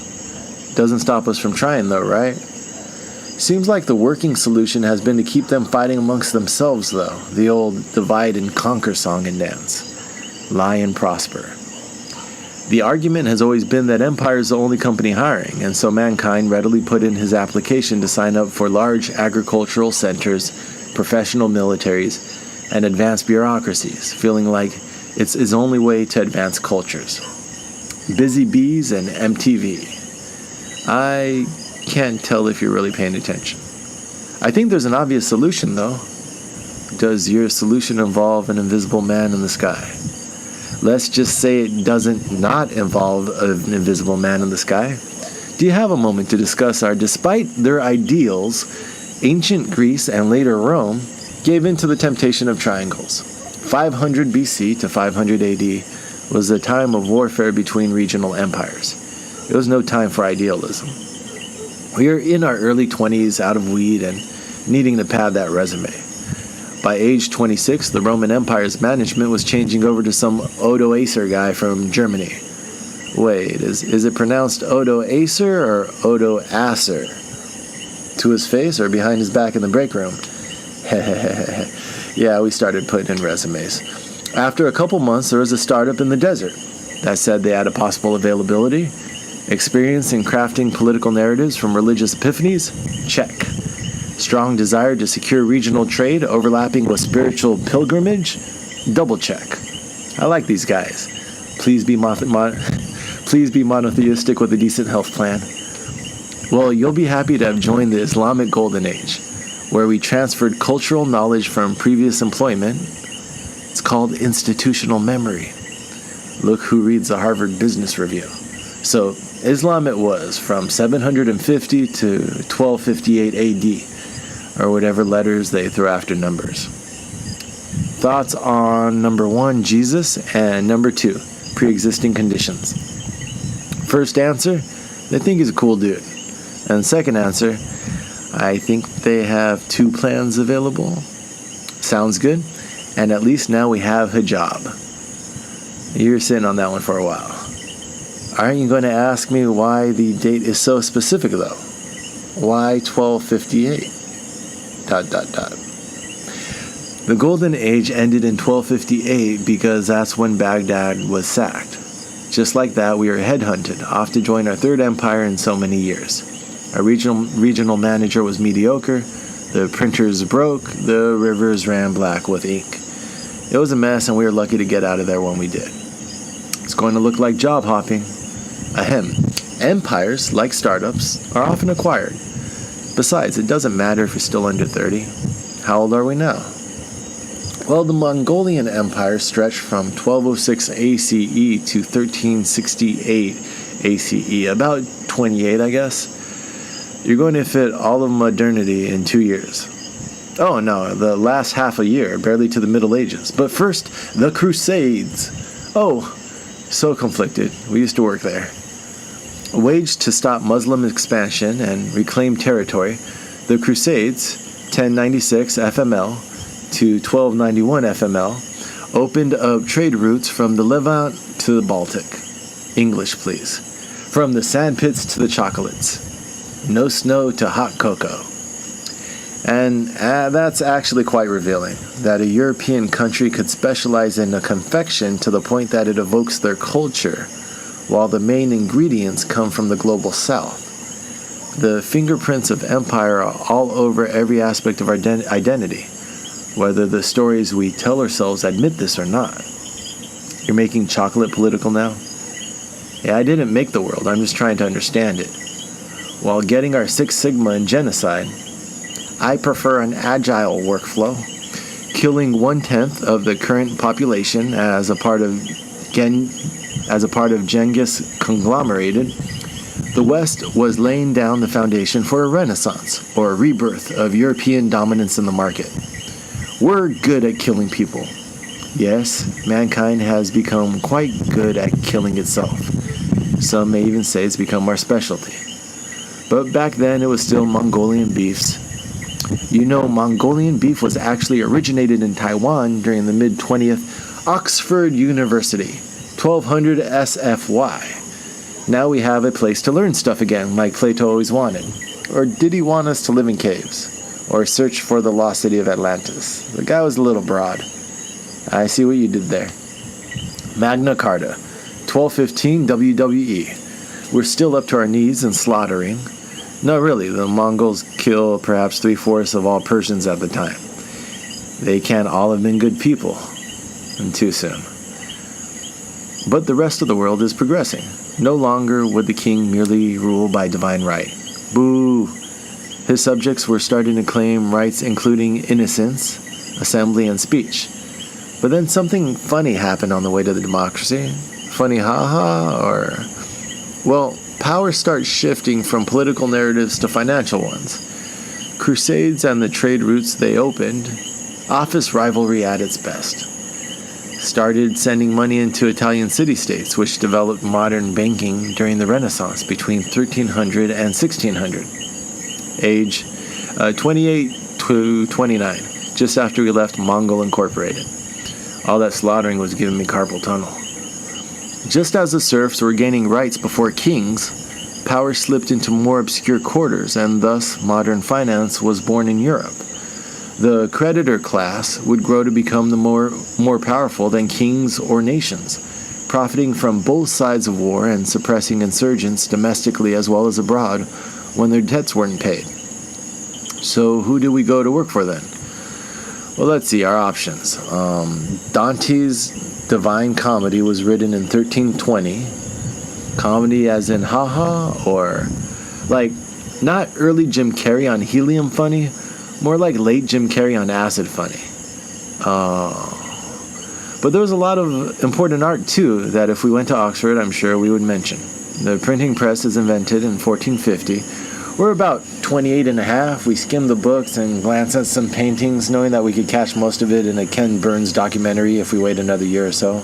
Doesn't stop us from trying, though, right? Seems like the working solution has been to keep them fighting amongst themselves, though. The old divide and conquer song and dance. Lie and prosper. The argument has always been that empire is the only company hiring, and so mankind readily put in his application to sign up for large agricultural centers, professional militaries, and advanced bureaucracies, feeling like it's his only way to advance cultures. Busy bees and MTV. I can't tell if you're really paying attention. I think there's an obvious solution, though. Does your solution involve an invisible man in the sky? Let's just say it doesn't not involve an invisible man in the sky. Do you have a moment to discuss our, despite their ideals, ancient Greece and later Rome gave in to the temptation of triangles. 500 BC to 500 AD was the time of warfare between regional empires. It was no time for idealism. We are in our early 20s, out of weed, and needing to pad that resume. By age 26, the Roman Empire's management was changing over to some Odo Acer guy from Germany. Wait, is it pronounced Odo Acer or Odo Acer? To his face or behind his back in the break room? Yeah, we started putting in resumes. After a couple months, there was a startup in the desert that said they had a possible availability. Experience in crafting political narratives from religious epiphanies? Check. Strong desire to secure regional trade overlapping with spiritual pilgrimage? Double check. I like these guys. Please be monotheistic with a decent health plan. Well, you'll be happy to have joined the Islamic Golden Age, where we transferred cultural knowledge from previous employment. It's called institutional memory. Look who reads the Harvard Business Review. So, Islam it was from 750 to 1258 AD, or whatever letters they throw after numbers. Thoughts on number 1, Jesus, and number 2, pre-existing conditions? First answer, they think he's a cool dude. And second answer, I think they have 2 plans available. Sounds good. And at least now we have hijab. You're sitting on that one for a while. Aren't you going to ask me why the date is so specific, though? Why 1258? ... The Golden Age ended in 1258 because that's when Baghdad was sacked. Just like that, we were headhunted, off to join our third empire in so many years. Our regional manager was mediocre, the printers broke, the rivers ran black with ink. It was a mess, and we were lucky to get out of there when we did. It's going to look like job hopping. Ahem. Empires, like startups, are often acquired. Besides, it doesn't matter if you're still under 30. How old are we now? Well, the Mongolian Empire stretched from 1206 ACE to 1368 ACE, about 28, I guess. You're going to fit all of modernity in 2 years. Oh no, the last half a year, barely to the Middle Ages. But first, the Crusades. Oh, so conflicted. We used to work there. Waged to stop Muslim expansion and reclaim territory, the Crusades, 1096 FML to 1291 FML, opened up trade routes from the Levant to the Baltic. English, please. From the sandpits to the chocolates. No snow to hot cocoa. And that's actually quite revealing, that a European country could specialize in a confection to the point that it evokes their culture, while the main ingredients come from the global south. The fingerprints of empire are all over every aspect of our identity, whether the stories we tell ourselves admit this or not. You're making chocolate political now? Yeah, I didn't make the world, I'm just trying to understand it. While getting our Six Sigma in genocide, I prefer an agile workflow, killing 1/10 of the current population as a part of Genghis conglomerated. The West was laying down the foundation for a renaissance, or a rebirth of European dominance in the market. We're good at killing people. Yes, mankind has become quite good at killing itself. Some may even say it's become our specialty. But back then it was still Mongolian beefs. You know, Mongolian beef was actually originated in Taiwan during the mid-20th Oxford University, 1200 SFY. Now we have a place to learn stuff again, like Plato always wanted. Or did he want us to live in caves? Or search for the lost city of Atlantis? The guy was a little broad. I see what you did there. Magna Carta, 1215 WWE. We're still up to our knees in slaughtering. No, really, the Mongols kill perhaps 3/4 of all Persians at the time. They can't all have been good people. And too soon. But the rest of the world is progressing. No longer would the king merely rule by divine right. Boo! His subjects were starting to claim rights including innocence, assembly, and speech. But then something funny happened on the way to the democracy. Funny haha, or... Well, power starts shifting from political narratives to financial ones. Crusades and the trade routes they opened, office rivalry at its best. Started sending money into Italian city-states, which developed modern banking during the Renaissance between 1300 and 1600. Age 28 to 29, just after we left Mongol Incorporated. All that slaughtering was giving me carpal tunnel. Just as the serfs were gaining rights before kings, power slipped into more obscure quarters, and thus modern finance was born in Europe. The creditor class would grow to become the more powerful than kings or nations, profiting from both sides of war and suppressing insurgents domestically as well as abroad when their debts weren't paid. So who do we go to work for then? Well, let's see our options. Dante's Divine Comedy was written in 1320. Comedy as in haha, or like not early Jim Carrey on helium funny, more like late Jim Carrey on acid funny. But there was a lot of important art too that if we went to Oxford, I'm sure we would mention. The printing press is invented in 1450. We're about 28 and a half. We skimmed the books and glanced at some paintings, knowing that we could catch most of it in a Ken Burns documentary if we wait another year or so.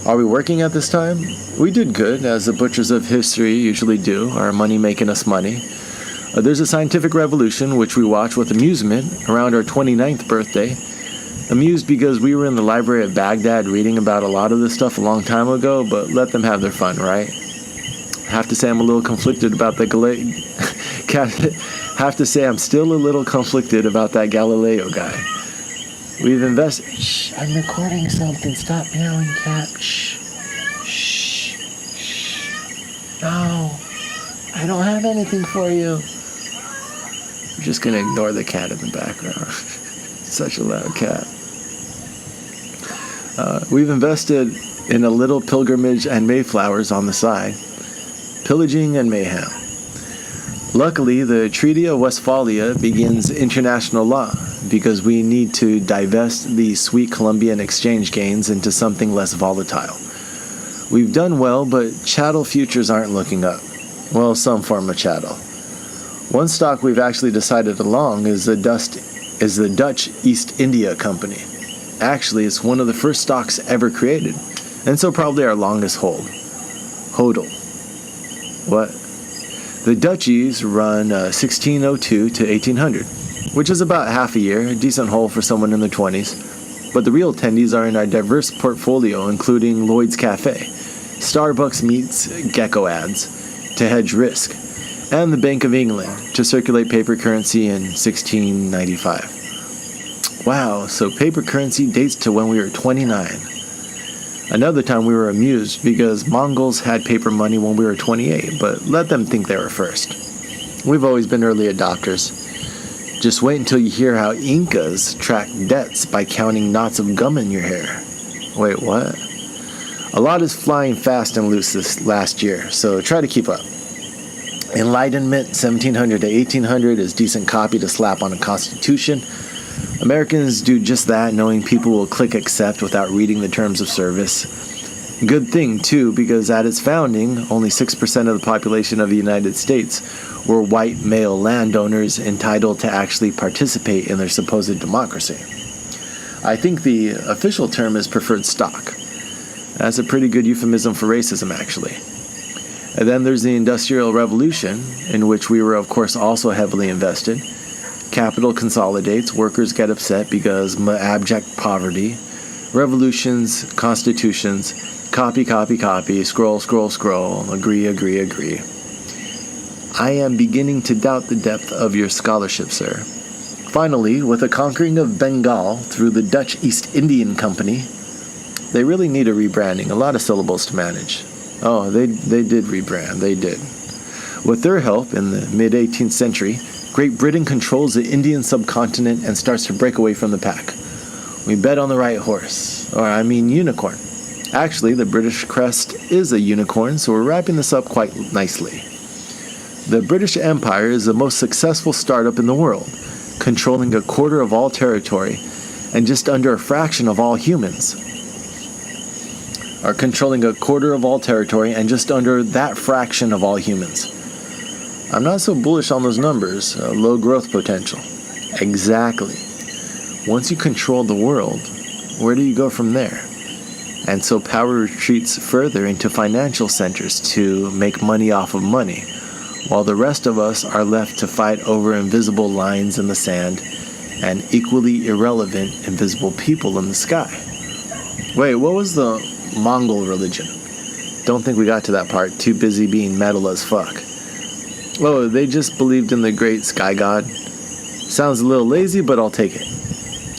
Are we working at this time? We did good, as the butchers of history usually do, our money making us money. There's a scientific revolution, which we watch with amusement around our 29th birthday. Amused because we were in the library of Baghdad reading about a lot of this stuff a long time ago, but let them have their fun, right? Have to say I'm a little conflicted about the have to say I'm still a little conflicted about that Galileo guy. We've invested... Shh, I'm recording something. Stop meowing, cat. Shh. Shh. Shh. No. I don't have anything for you. I'm just going to ignore the cat in the background. Such a loud cat. We've invested in a little pilgrimage and Mayflowers on the side. Pillaging and mayhem. Luckily, the Treaty of Westphalia begins international law because we need to divest the sweet Columbian exchange gains into something less volatile. We've done well, but chattel futures aren't looking up. Well, some form of chattel. One stock we've actually decided to long is the Dutch East India Company. Actually, it's one of the first stocks ever created, and so probably our longest hold. Hodl. What? The Dutchies run 1602 to 1800, which is about half a year, a decent hold for someone in their 20s. But the real attendees are in our diverse portfolio, including Lloyd's Cafe, Starbucks meets Gecko ads to hedge risk, and the Bank of England to circulate paper currency in 1695. Wow, so paper currency dates to when we were 29. Another time we were amused because Mongols had paper money when we were 28, but let them think they were first. We've always been early adopters. Just wait until you hear how Incas tracked debts by counting knots of gum in your hair. Wait, what? A lot is flying fast and loose this last year, so try to keep up. Enlightenment 1700 to 1800 is decent copy to slap on a constitution. Americans do just that, knowing people will click accept without reading the terms of service. Good thing, too, because at its founding, only 6% of the population of the United States were white male landowners entitled to actually participate in their supposed democracy. I think the official term is preferred stock. That's a pretty good euphemism for racism, actually. And then there's the Industrial Revolution, in which we were, of course, also heavily invested. Capital consolidates, workers get upset because abject poverty. Revolutions, constitutions, copy, scroll, agree. I am beginning to doubt the depth of your scholarship, sir. Finally, with the conquering of Bengal through the Dutch East Indian Company, they really need a rebranding, a lot of syllables to manage. Oh, they did rebrand, they did. With their help, in the mid-18th century, Great Britain controls the Indian subcontinent and starts to break away from the pack. We bet on the right horse, unicorn. Actually, the British crest is a unicorn, so we're wrapping this up quite nicely. The British Empire is the most successful startup in the world, controlling a quarter of all territory and just under a fraction of all humans. Are controlling a quarter of all territory and just under that fraction of all humans. I'm not so bullish on those numbers, low growth potential. Exactly. Once you control the world, where do you go from there? And so power retreats further into financial centers to make money off of money, while the rest of us are left to fight over invisible lines in the sand and equally irrelevant invisible people in the sky. Wait, what was the Mongol religion? Don't think we got to that part, too busy being metal as fuck. Oh, they just believed in the great sky god. Sounds a little lazy, but I'll take it.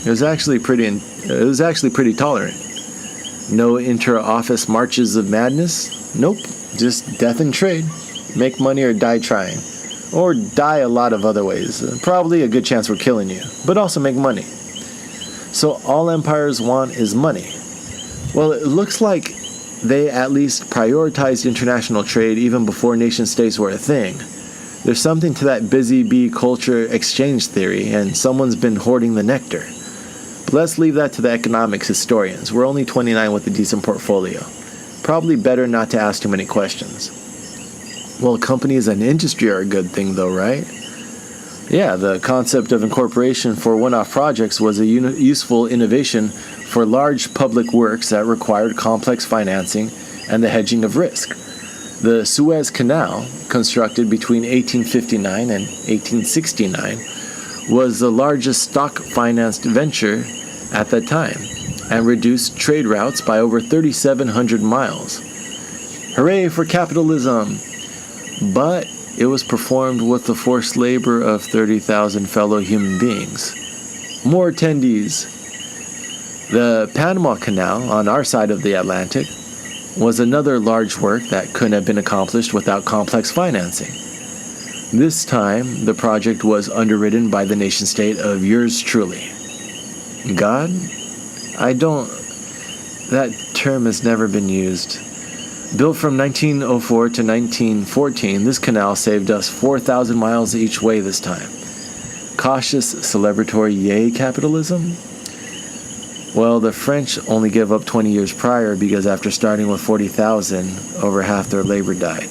It was actually pretty tolerant. No inter-office marches of madness. Nope, just death and trade. Make money or die trying. Or die a lot of other ways. Probably a good chance we're killing you, but also make money. So all empires want is money. Well, it looks like they at least prioritized international trade even before nation-states were a thing. There's something to that busy bee culture exchange theory, and someone's been hoarding the nectar. But let's leave that to the economics historians. We're only 29 with a decent portfolio. Probably better not to ask too many questions. Well, companies and industry are a good thing though, right? Yeah, the concept of incorporation for one-off projects was a useful innovation for large public works that required complex financing and the hedging of risk. The Suez Canal, constructed between 1859 and 1869, was the largest stock-financed venture at that time and reduced trade routes by over 3,700 miles. Hooray for capitalism! But it was performed with the forced labor of 30,000 fellow human beings. More attendees. The Panama Canal, on our side of the Atlantic, was another large work that couldn't have been accomplished without complex financing. This time, the project was underwritten by the nation-state of yours truly. God? That term has never been used. Built from 1904 to 1914, this canal saved us 4,000 miles each way this time. Cautious celebratory yay capitalism? Well, the French only gave up 20 years prior because after starting with 40,000, over half their labor died.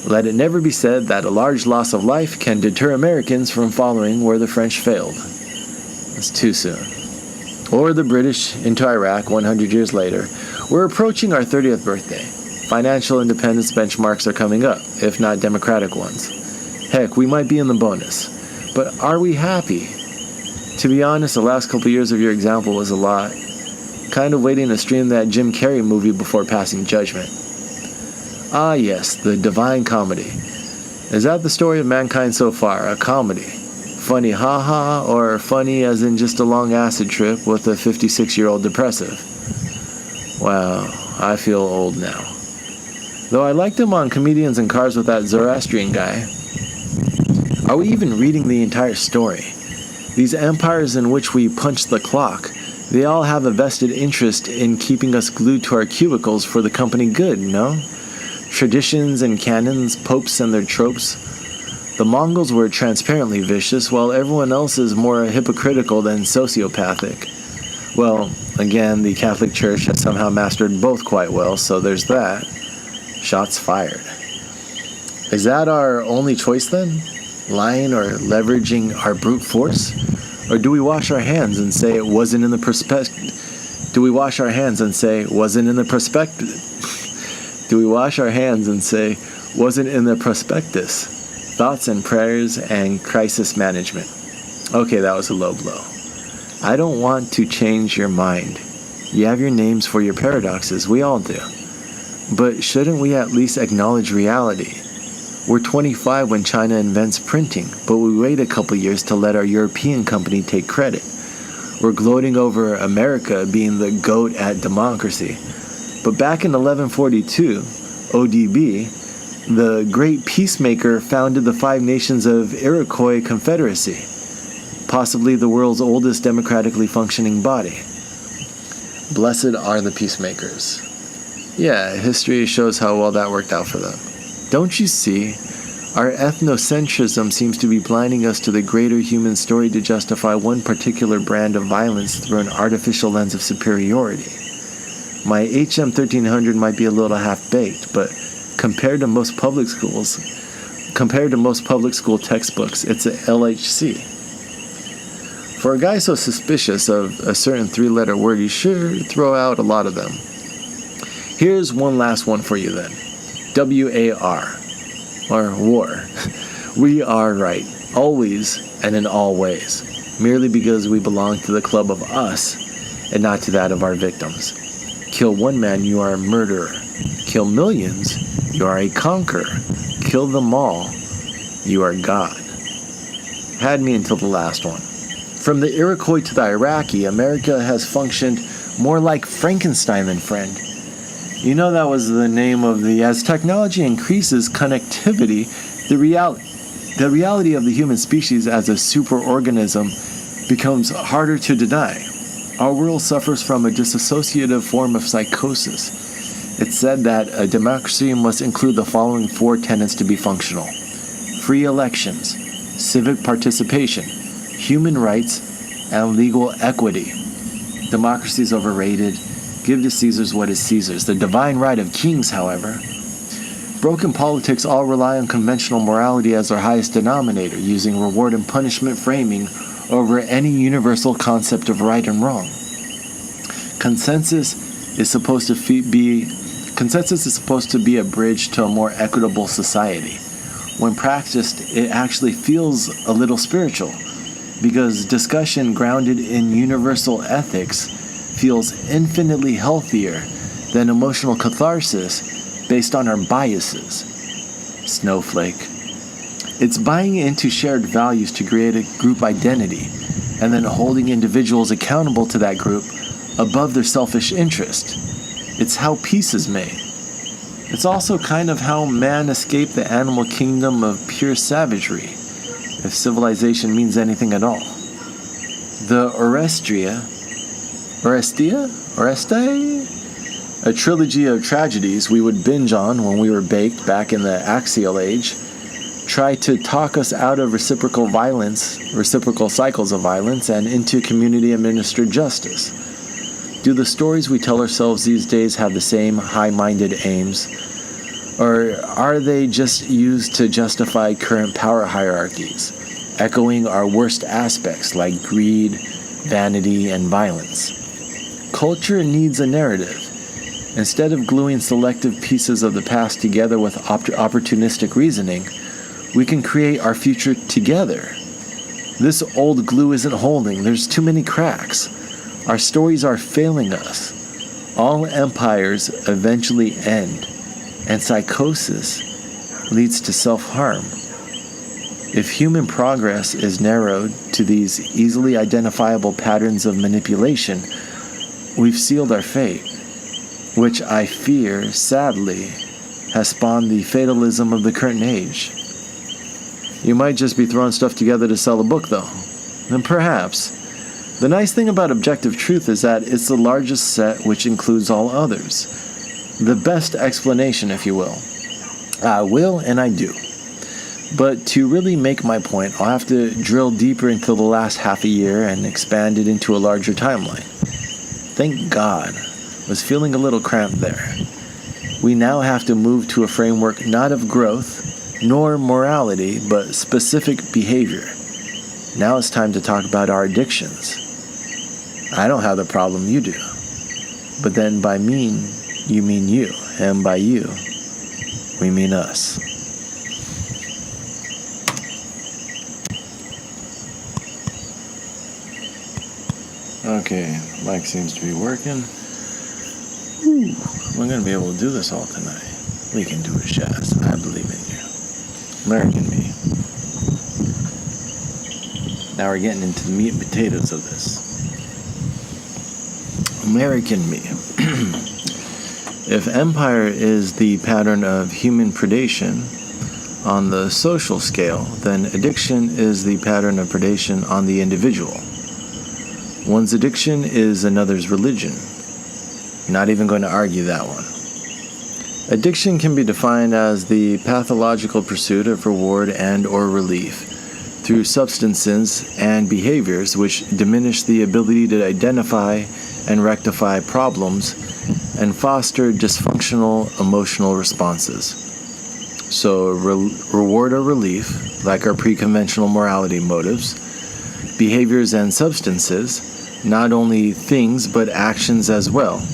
Let it never be said that a large loss of life can deter Americans from following where the French failed. It's too soon. Or the British into Iraq 100 years later. We're approaching our 30th birthday. Financial independence benchmarks are coming up, if not democratic ones. Heck, we might be in the bonus. But are we happy? To be honest, the last couple years of your example was a lot. Kind of waiting to stream that Jim Carrey movie before passing judgment. Ah yes, the Divine Comedy. Is that the story of mankind so far, a comedy? Funny haha, or funny as in just a long acid trip with a 56-year-old depressive? Wow, I feel old now. Though I liked him on Comedians in Cars with that Zoroastrian guy. Are we even reading the entire story? These empires in which we punch the clock, they all have a vested interest in keeping us glued to our cubicles for the company good, no? Traditions and canons, popes and their tropes. The Mongols were transparently vicious, while everyone else is more hypocritical than sociopathic. Well, again, the Catholic Church has somehow mastered both quite well, so there's that. Shots fired. Is that our only choice then? Lying or leveraging our brute force? Or do we wash our hands and say it wasn't in the prospectus? Do we wash our hands and say wasn't in the prospectus? Do we wash our hands and say wasn't in the prospectus? Thoughts and prayers and crisis management. Okay, that was a low blow. I don't want to change your mind. You have your names for your paradoxes, we all do. But shouldn't we at least acknowledge reality? We're 25 when China invents printing, but we wait a couple years to let our European company take credit. We're gloating over America being the goat at democracy. But back in 1142, ODB, the great peacemaker founded the Five Nations of Iroquois Confederacy, possibly the world's oldest democratically functioning body. Blessed are the peacemakers. Yeah, history shows how well that worked out for them. Don't you see? Our ethnocentrism seems to be blinding us to the greater human story to justify one particular brand of violence through an artificial lens of superiority. My HM 1300 might be a little half-baked, but compared to most public school textbooks, it's a LHC. For a guy so suspicious of a certain three-letter word, you sure throw out a lot of them. Here's one last one for you then. WAR, or war. We are right, always and in all ways, merely because we belong to the club of us and not to that of our victims. Kill one man, you are a murderer. Kill millions, you are a conqueror. Kill them all, you are God. Had me until the last one. From the Iroquois to the Iraqi, America has functioned more like Frankenstein than friend. You know that was the name of as technology increases connectivity, the reality of the human species as a superorganism becomes harder to deny. Our world suffers from a dissociative form of psychosis. It's said that a democracy must include the following four tenets to be functional: free elections, civic participation, human rights, and legal equity. Democracy is overrated. Give to Caesar's what is Caesar's. The divine right of kings, however. Broken politics all rely on conventional morality as their highest denominator, using reward and punishment framing over any universal concept of right and wrong. Consensus is supposed to be a bridge to a more equitable society. When practiced, it actually feels a little spiritual, because discussion grounded in universal ethics feels infinitely healthier than emotional catharsis based on our biases. Snowflake. It's buying into shared values to create a group identity, and then holding individuals accountable to that group above their selfish interest. It's how peace is made. It's also kind of how man escaped the animal kingdom of pure savagery, if civilization means anything at all. The Oreste, A trilogy of tragedies we would binge on when we were baked back in the Axial Age try to talk us out of reciprocal cycles of violence, and into community-administered justice. Do the stories we tell ourselves these days have the same high-minded aims, or are they just used to justify current power hierarchies, echoing our worst aspects like greed, vanity, and violence? Culture needs a narrative. Instead of gluing selective pieces of the past together with opportunistic reasoning, we can create our future together. This old glue isn't holding. There's too many cracks. Our stories are failing us. All empires eventually end, and psychosis leads to self-harm. If human progress is narrowed to these easily identifiable patterns of manipulation, we've sealed our fate, which I fear, sadly, has spawned the fatalism of the current age. You might just be throwing stuff together to sell a book, though. And perhaps. The nice thing about objective truth is that it's the largest set which includes all others. The best explanation, if you will. I will and I do. But to really make my point, I'll have to drill deeper into the last half a year and expand it into a larger timeline. Thank God. Was feeling a little cramped there. We now have to move to a framework not of growth, nor morality, but specific behavior. Now it's time to talk about our addictions. I don't have the problem, you do. But then by mean, you mean you, and by you, we mean us. Okay, mic seems to be working. We're going to be able to do this all tonight. We can do it, Shaz. I believe in you. American me. Now we're getting into the meat and potatoes of this. American me. If empire is the pattern of human predation on the social scale, then addiction is the pattern of predation on the individual. One's addiction is another's religion. Not even going to argue that one. Addiction can be defined as the pathological pursuit of reward and or relief through substances and behaviors which diminish the ability to identify and rectify problems and foster dysfunctional emotional responses. So reward or relief, like our pre-conventional morality motives, behaviors and substances, not only things but actions as well.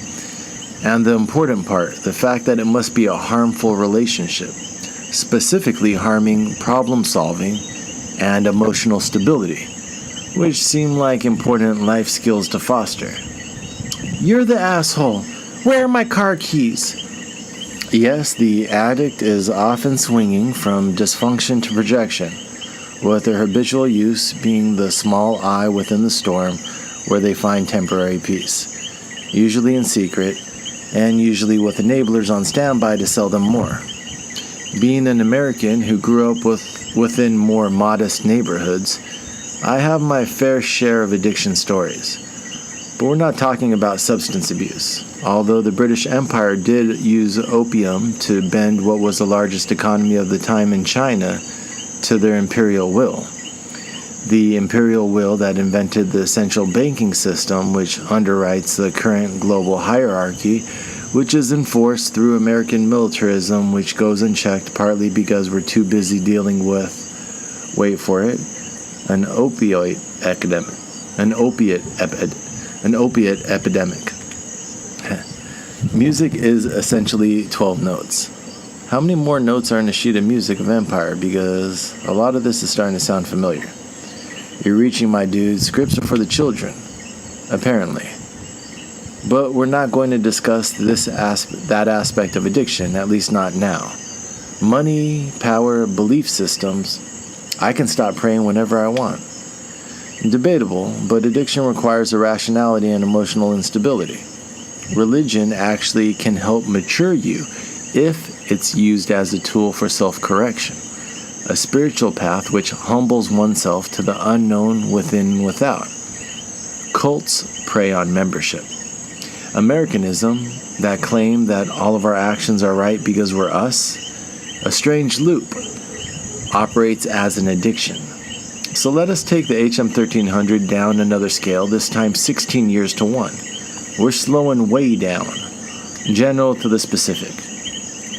And the important part, the fact that it must be a harmful relationship, specifically harming problem solving and emotional stability, which seem like important life skills to foster. You're the asshole. Where are my car keys? Yes, the addict is often swinging from dysfunction to projection, with their habitual use being the small eye within the storm where they find temporary peace, usually in secret, and usually with enablers on standby to sell them more. Being an American who grew up within more modest neighborhoods, I have my fair share of addiction stories. But we're not talking about substance abuse, although the British Empire did use opium to bend what was the largest economy of the time in China to their imperial will. The imperial will that invented the central banking system, which underwrites the current global hierarchy, which is enforced through American militarism, which goes unchecked partly because we're too busy dealing with, wait for it, an opiate epidemic. Music is essentially 12 notes. How many more notes are in a sheet of music of Empire? Because a lot of this is starting to sound familiar. You're reaching, my dude. Scripts are for the children, apparently. But we're not going to discuss that aspect of addiction, at least not now. Money, power, belief systems. I can stop praying whenever I want. Debatable, but addiction requires irrationality and emotional instability. Religion actually can help mature you if it's used as a tool for self-correction. A spiritual path which humbles oneself to the unknown within and without. Cults prey on membership. Americanism that claim that all of our actions are right because we're us, a strange loop, operates as an addiction. So let us take the HM1300 down another scale, this time 16 years to 1. We're slowing way down, general to the specific.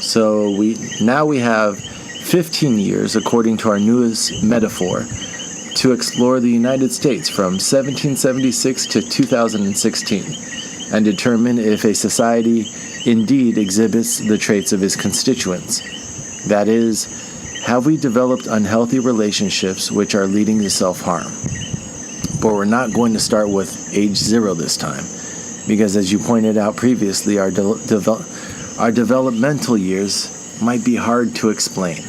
So we have 15 years, according to our newest metaphor, to explore the United States from 1776 to 2016 and determine if a society indeed exhibits the traits of its constituents. That is, have we developed unhealthy relationships which are leading to self-harm? But we're not going to start with age 0 this time, because as you pointed out previously, our developmental years might be hard to explain.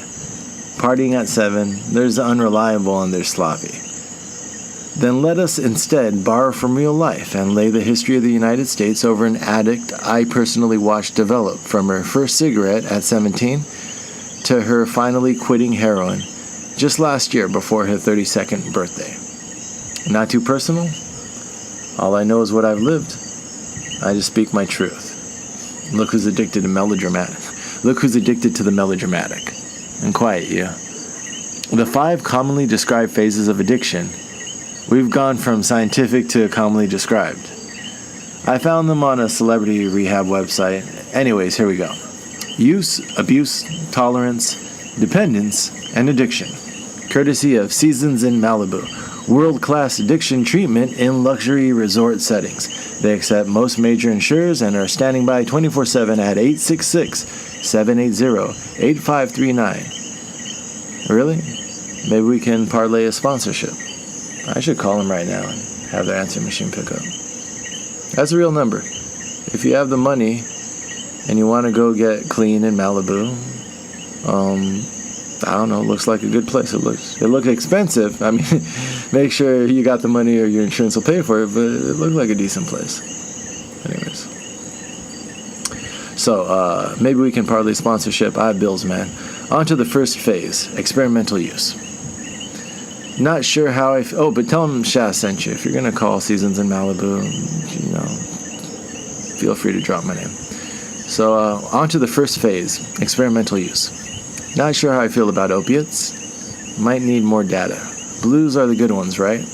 Partying at 7, there's the unreliable and there's sloppy. Then let us instead borrow from real life and lay the history of the United States over an addict I personally watched develop from her first cigarette at 17 to her finally quitting heroin just last year before her 32nd birthday. Not too personal? All I know is what I've lived. I just speak my truth. Look who's addicted to melodramatic. Look who's addicted to the melodramatic. And quiet you. The 5 commonly described phases of addiction. We've gone from scientific to commonly described. I found them on a celebrity rehab website. Anyways, here we go. Use, abuse, tolerance, dependence, and addiction. Courtesy of Seasons in Malibu. World-class addiction treatment in luxury resort settings. They accept most major insurers and are standing by 24/7 at 866-780-8539. Really? Maybe we can parlay a sponsorship. I should call them right now and have their answer machine pick up. That's a real number. If you have the money and you want to go get clean in Malibu, I don't know, looks like a good place. It looks expensive. I mean, make sure you got the money or your insurance will pay for it, but it looked like a decent place. Anyways. So, maybe we can parlay sponsorship. I have bills, man. On to the first phase, experimental use. Not sure how but tell them Shaz sent you. If you're going to call Seasons in Malibu, feel free to drop my name. So, on to the first phase, experimental use. Not sure how I feel about opiates. Might need more data. Blues are the good ones, right?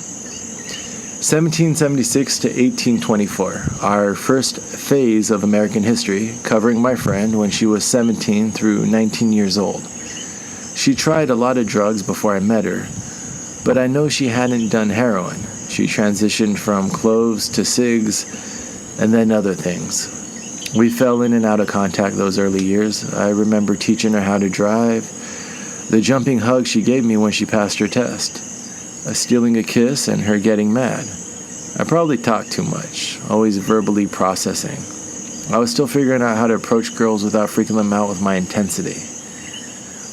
1776 to 1824, our first phase of American history, covering my friend when she was 17 through 19 years old. She tried a lot of drugs before I met her, but I know she hadn't done heroin. She transitioned from cloves to cigs, and then other things. We fell in and out of contact those early years. I remember teaching her how to drive, the jumping hug she gave me when she passed her test, stealing a kiss and her getting mad. I probably talked too much, always verbally processing. I was still figuring out how to approach girls without freaking them out with my intensity.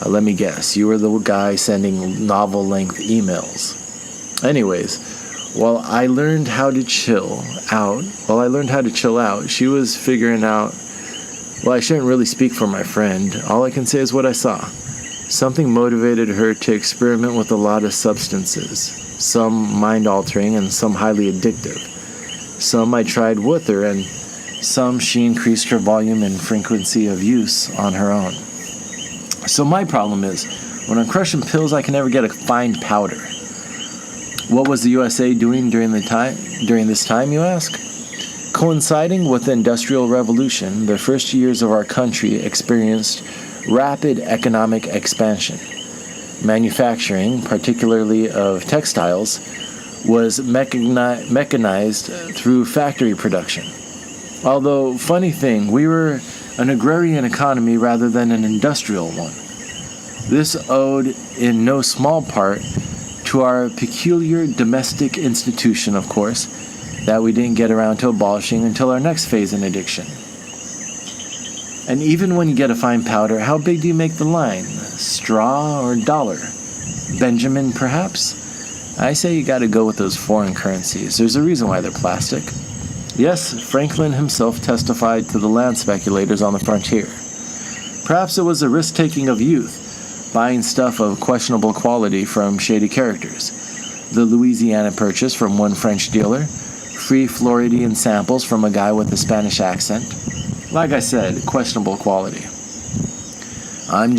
Let me guess, you were the guy sending novel-length emails. Anyways, while I learned how to chill out, she was figuring out, I shouldn't really speak for my friend. All I can say is what I saw. Something motivated her to experiment with a lot of substances, some mind-altering and some highly addictive. Some I tried with her, and some she increased her volume and frequency of use on her own. So my problem is, when I'm crushing pills, I can never get a fine powder. What was the USA doing during this time, you ask? Coinciding with the Industrial Revolution, the first years of our country experienced rapid economic expansion. Manufacturing, particularly of textiles, was mechanized through factory production. Although, funny thing, we were an agrarian economy rather than an industrial one. This owed in no small part to our peculiar domestic institution, of course, that we didn't get around to abolishing until our next phase in addiction. And even when you get a fine powder, how big do you make the line? Straw or dollar? Benjamin, perhaps? I say you gotta go with those foreign currencies. There's a reason why they're plastic. Yes, Franklin himself testified to the land speculators on the frontier. Perhaps it was a risk-taking of youth, buying stuff of questionable quality from shady characters. The Louisiana Purchase from one French dealer, free Floridian samples from a guy with a Spanish accent, Like I said, questionable quality. I'm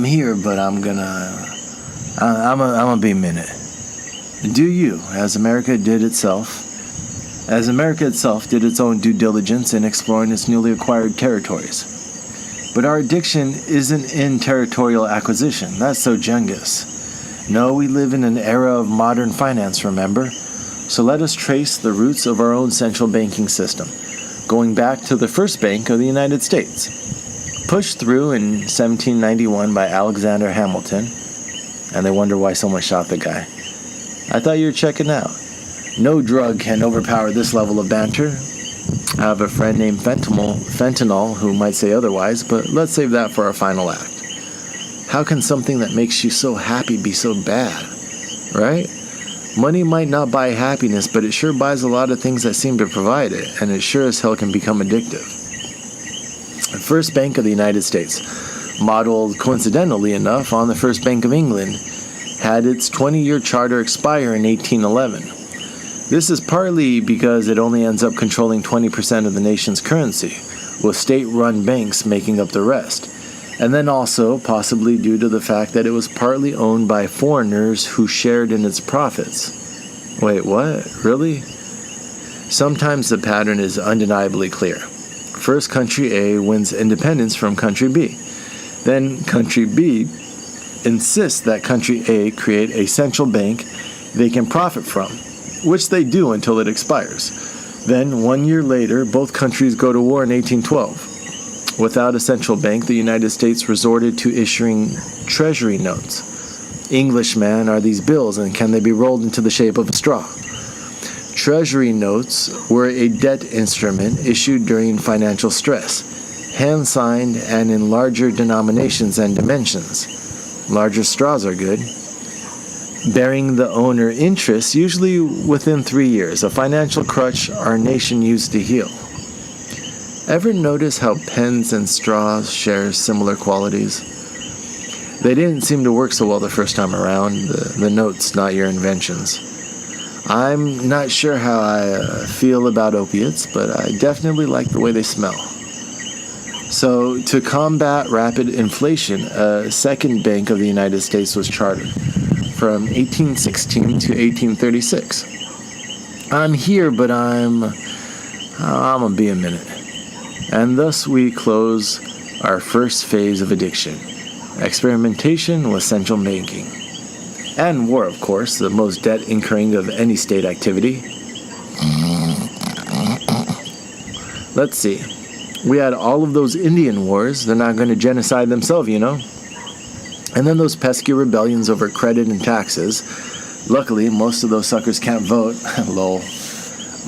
here, but I'm gonna be a minute. Do you, as America itself did its own due diligence in exploring its newly acquired territories. But our addiction isn't in territorial acquisition. That's so Genghis. No, we live in an era of modern finance, remember? So let us trace the roots of our own central banking system, going back to the first bank of the United States. Pushed through in 1791 by Alexander Hamilton, and they wonder why someone shot the guy. I thought you were checking out. No drug can overpower this level of banter. I have a friend named Fentanyl who might say otherwise, but let's save that for our final act. How can something that makes you so happy be so bad, right? Money might not buy happiness, but it sure buys a lot of things that seem to provide it, and it sure as hell can become addictive. The First Bank of the United States, modeled coincidentally enough on the First Bank of England, had its 20-year charter expire in 1811. This is partly because it only ends up controlling 20% of the nation's currency, with state-run banks making up the rest. And then also possibly due to the fact that it was partly owned by foreigners who shared in its profits. Wait, what? Really? Sometimes the pattern is undeniably clear. First, country A wins independence from country B. Then country B insists that country A create a central bank they can profit from, which they do until it expires. Then, 1 year later, both countries go to war in 1812. Without a central bank, the United States resorted to issuing treasury notes. English, man, are these bills, and can they be rolled into the shape of a straw? Treasury notes were a debt instrument issued during financial stress, hand-signed and in larger denominations and dimensions. Larger straws are good. Bearing the owner interest, usually within 3 years, a financial crutch our nation used to heal. Ever notice how pens and straws share similar qualities? They didn't seem to work so well the first time around, the notes, not your inventions. I'm not sure how I feel about opiates, but I definitely like the way they smell. So, to combat rapid inflation, a second Bank of the United States was chartered from 1816 to 1836. I'm here, but I'm gonna be a minute. And thus we close our first phase of addiction, experimentation with central banking. And war, of course, the most debt-incurring of any state activity. Let's see. We had all of those Indian wars. They're not going to genocide themselves, you know. And then those pesky rebellions over credit and taxes. Luckily, most of those suckers can't vote. Lol.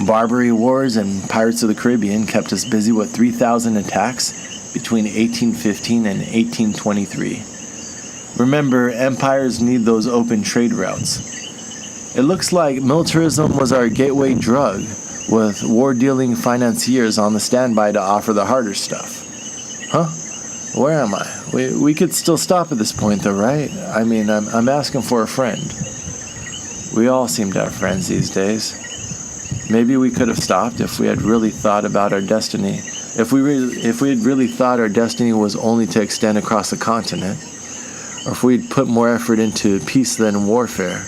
Barbary wars and Pirates of the Caribbean kept us busy with 3,000 attacks between 1815 and 1823. Remember, empires need those open trade routes. It looks like militarism was our gateway drug, with war-dealing financiers on the standby to offer the harder stuff. Huh? Where am I? We could still stop at this point, though, right? I mean, I'm asking for a friend. We all seem to have friends these days. Maybe we could have stopped if we had really thought about our destiny. If we had really thought our destiny was only to extend across the continent, or if we'd put more effort into peace than warfare,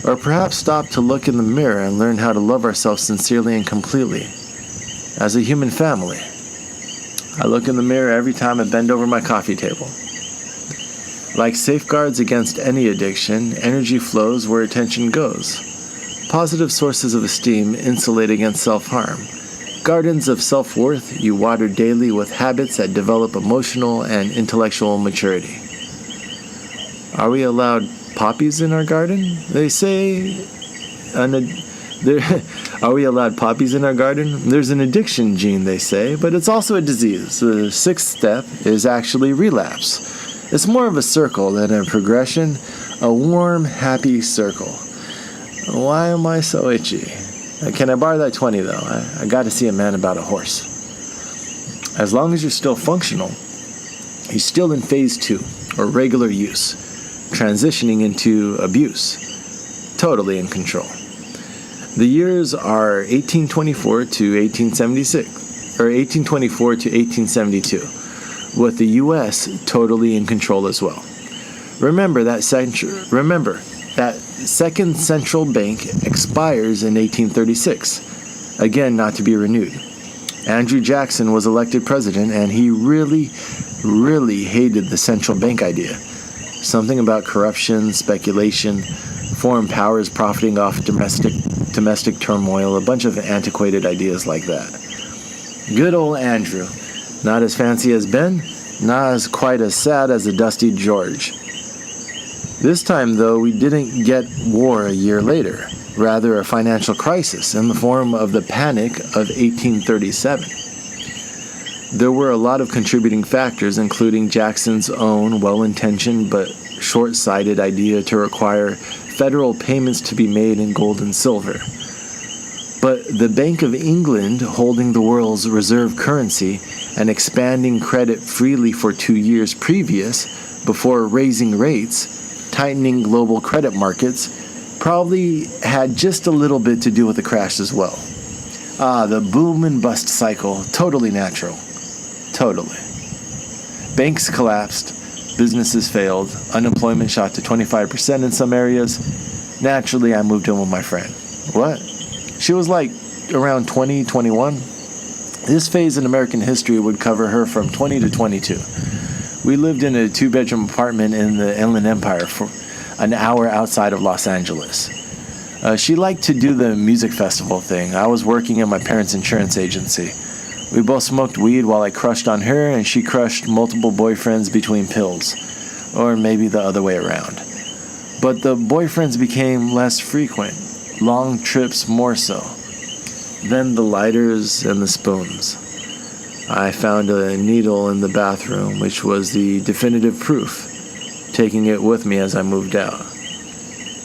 or perhaps stop to look in the mirror and learn how to love ourselves sincerely and completely, as a human family. I look in the mirror every time I bend over my coffee table. Like safeguards against any addiction, energy flows where attention goes. Positive sources of esteem insulate against self-harm. Gardens of self-worth you water daily with habits that develop emotional and intellectual maturity. Are we allowed poppies in our garden? They say... Are we allowed poppies in our garden? There's an addiction gene, they say, but it's also a disease. The sixth step is actually relapse. It's more of a circle than a progression, a warm, happy circle. Why am I so itchy? Can I borrow that 20, though? I got to see a man about a horse. As long as you're still functional, you're still in phase 2, or regular use, transitioning into abuse. Totally in control. The years are 1824 to 1876. 1824 to 1872, with the U.S. totally in control as well. Remember that second central bank expires in 1836, again not to be renewed. Andrew Jackson was elected president, and he really hated the central bank idea. Something about corruption, speculation, foreign powers profiting off domestic turmoil, a bunch of antiquated ideas like that. Good old Andrew. Not as fancy as Ben, not as quite as sad as a dusty George. This time, though, we didn't get war a year later, rather a financial crisis in the form of the Panic of 1837. There were a lot of contributing factors, including Jackson's own well-intentioned but short-sighted idea to require federal payments to be made in gold and silver. But the Bank of England, holding the world's reserve currency and expanding credit freely for 2 years previous, before raising rates, tightening global credit markets, probably had just a little bit to do with the crash as well. The boom and bust cycle, totally natural. Totally. Banks collapsed, businesses failed, unemployment shot to 25% in some areas. Naturally, I moved in with my friend. What? She was like around 20, 21. This phase in American history would cover her from 20 to 22. We lived in a 2-bedroom apartment in the Inland Empire for an hour outside of Los Angeles. She liked to do the music festival thing. I was working at my parents' insurance agency. We both smoked weed while I crushed on her, and she crushed multiple boyfriends between pills. Or maybe the other way around. But the boyfriends became less frequent. Long trips more so. Then the lighters and the spoons. I found a needle in the bathroom, which was the definitive proof, taking it with me as I moved out.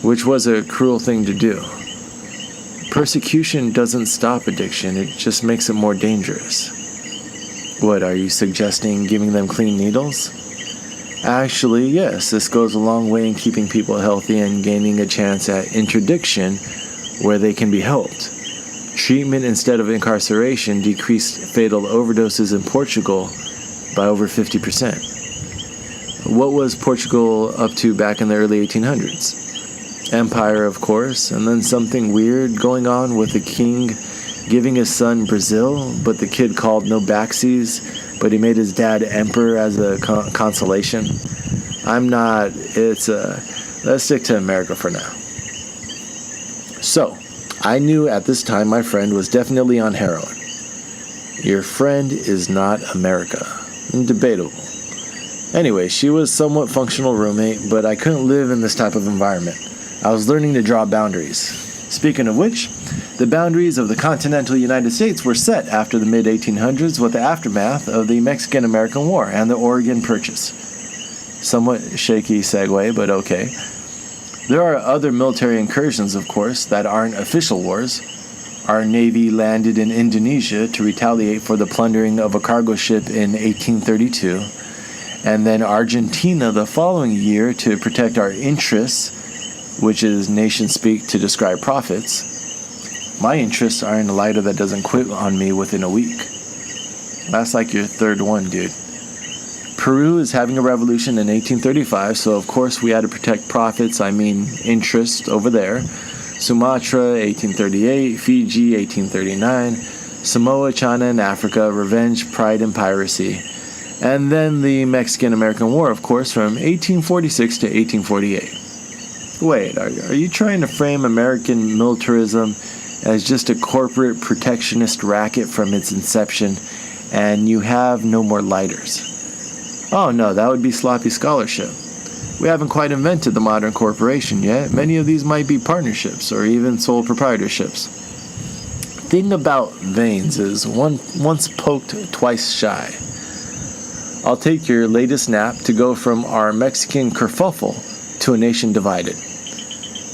Which was a cruel thing to do. Persecution doesn't stop addiction, it just makes it more dangerous. What, are you suggesting giving them clean needles? Actually, yes, this goes a long way in keeping people healthy and gaining a chance at interdiction where they can be helped. Treatment instead of incarceration decreased fatal overdoses in Portugal by over 50%. What was Portugal up to back in the early 1800s? Empire, of course, and then something weird going on with the king giving his son Brazil, but the kid called no backsies, but he made his dad emperor as a consolation. Let's stick to America for now. So, I knew at this time my friend was definitely on heroin. Your friend is not America. Debatable. Anyway, she was somewhat functional roommate, but I couldn't live in this type of environment. I was learning to draw boundaries. Speaking of which, the boundaries of the continental United States were set after the mid-1800s with the aftermath of the Mexican-American War and the Oregon Purchase. Somewhat shaky segue, but okay. There are other military incursions, of course, that aren't official wars. Our Navy landed in Indonesia to retaliate for the plundering of a cargo ship in 1832, and then Argentina the following year to protect our interests, which is nation speak to describe profits. My interests are in a lighter that doesn't quit on me within a week. That's like your third one, dude. Peru is having a revolution in 1835, so of course we had to protect profits, interest over there. Sumatra, 1838, Fiji, 1839, Samoa, China, and Africa, revenge, pride, and piracy. And then the Mexican-American War, of course, from 1846 to 1848. Wait, are you trying to frame American militarism as just a corporate protectionist racket from its inception, and you have no more lighters? Oh no, that would be sloppy scholarship. We haven't quite invented the modern corporation yet. Many of these might be partnerships or even sole proprietorships. Thing about veins is once poked, twice shy. I'll take your latest nap to go from our Mexican kerfuffle to a nation divided.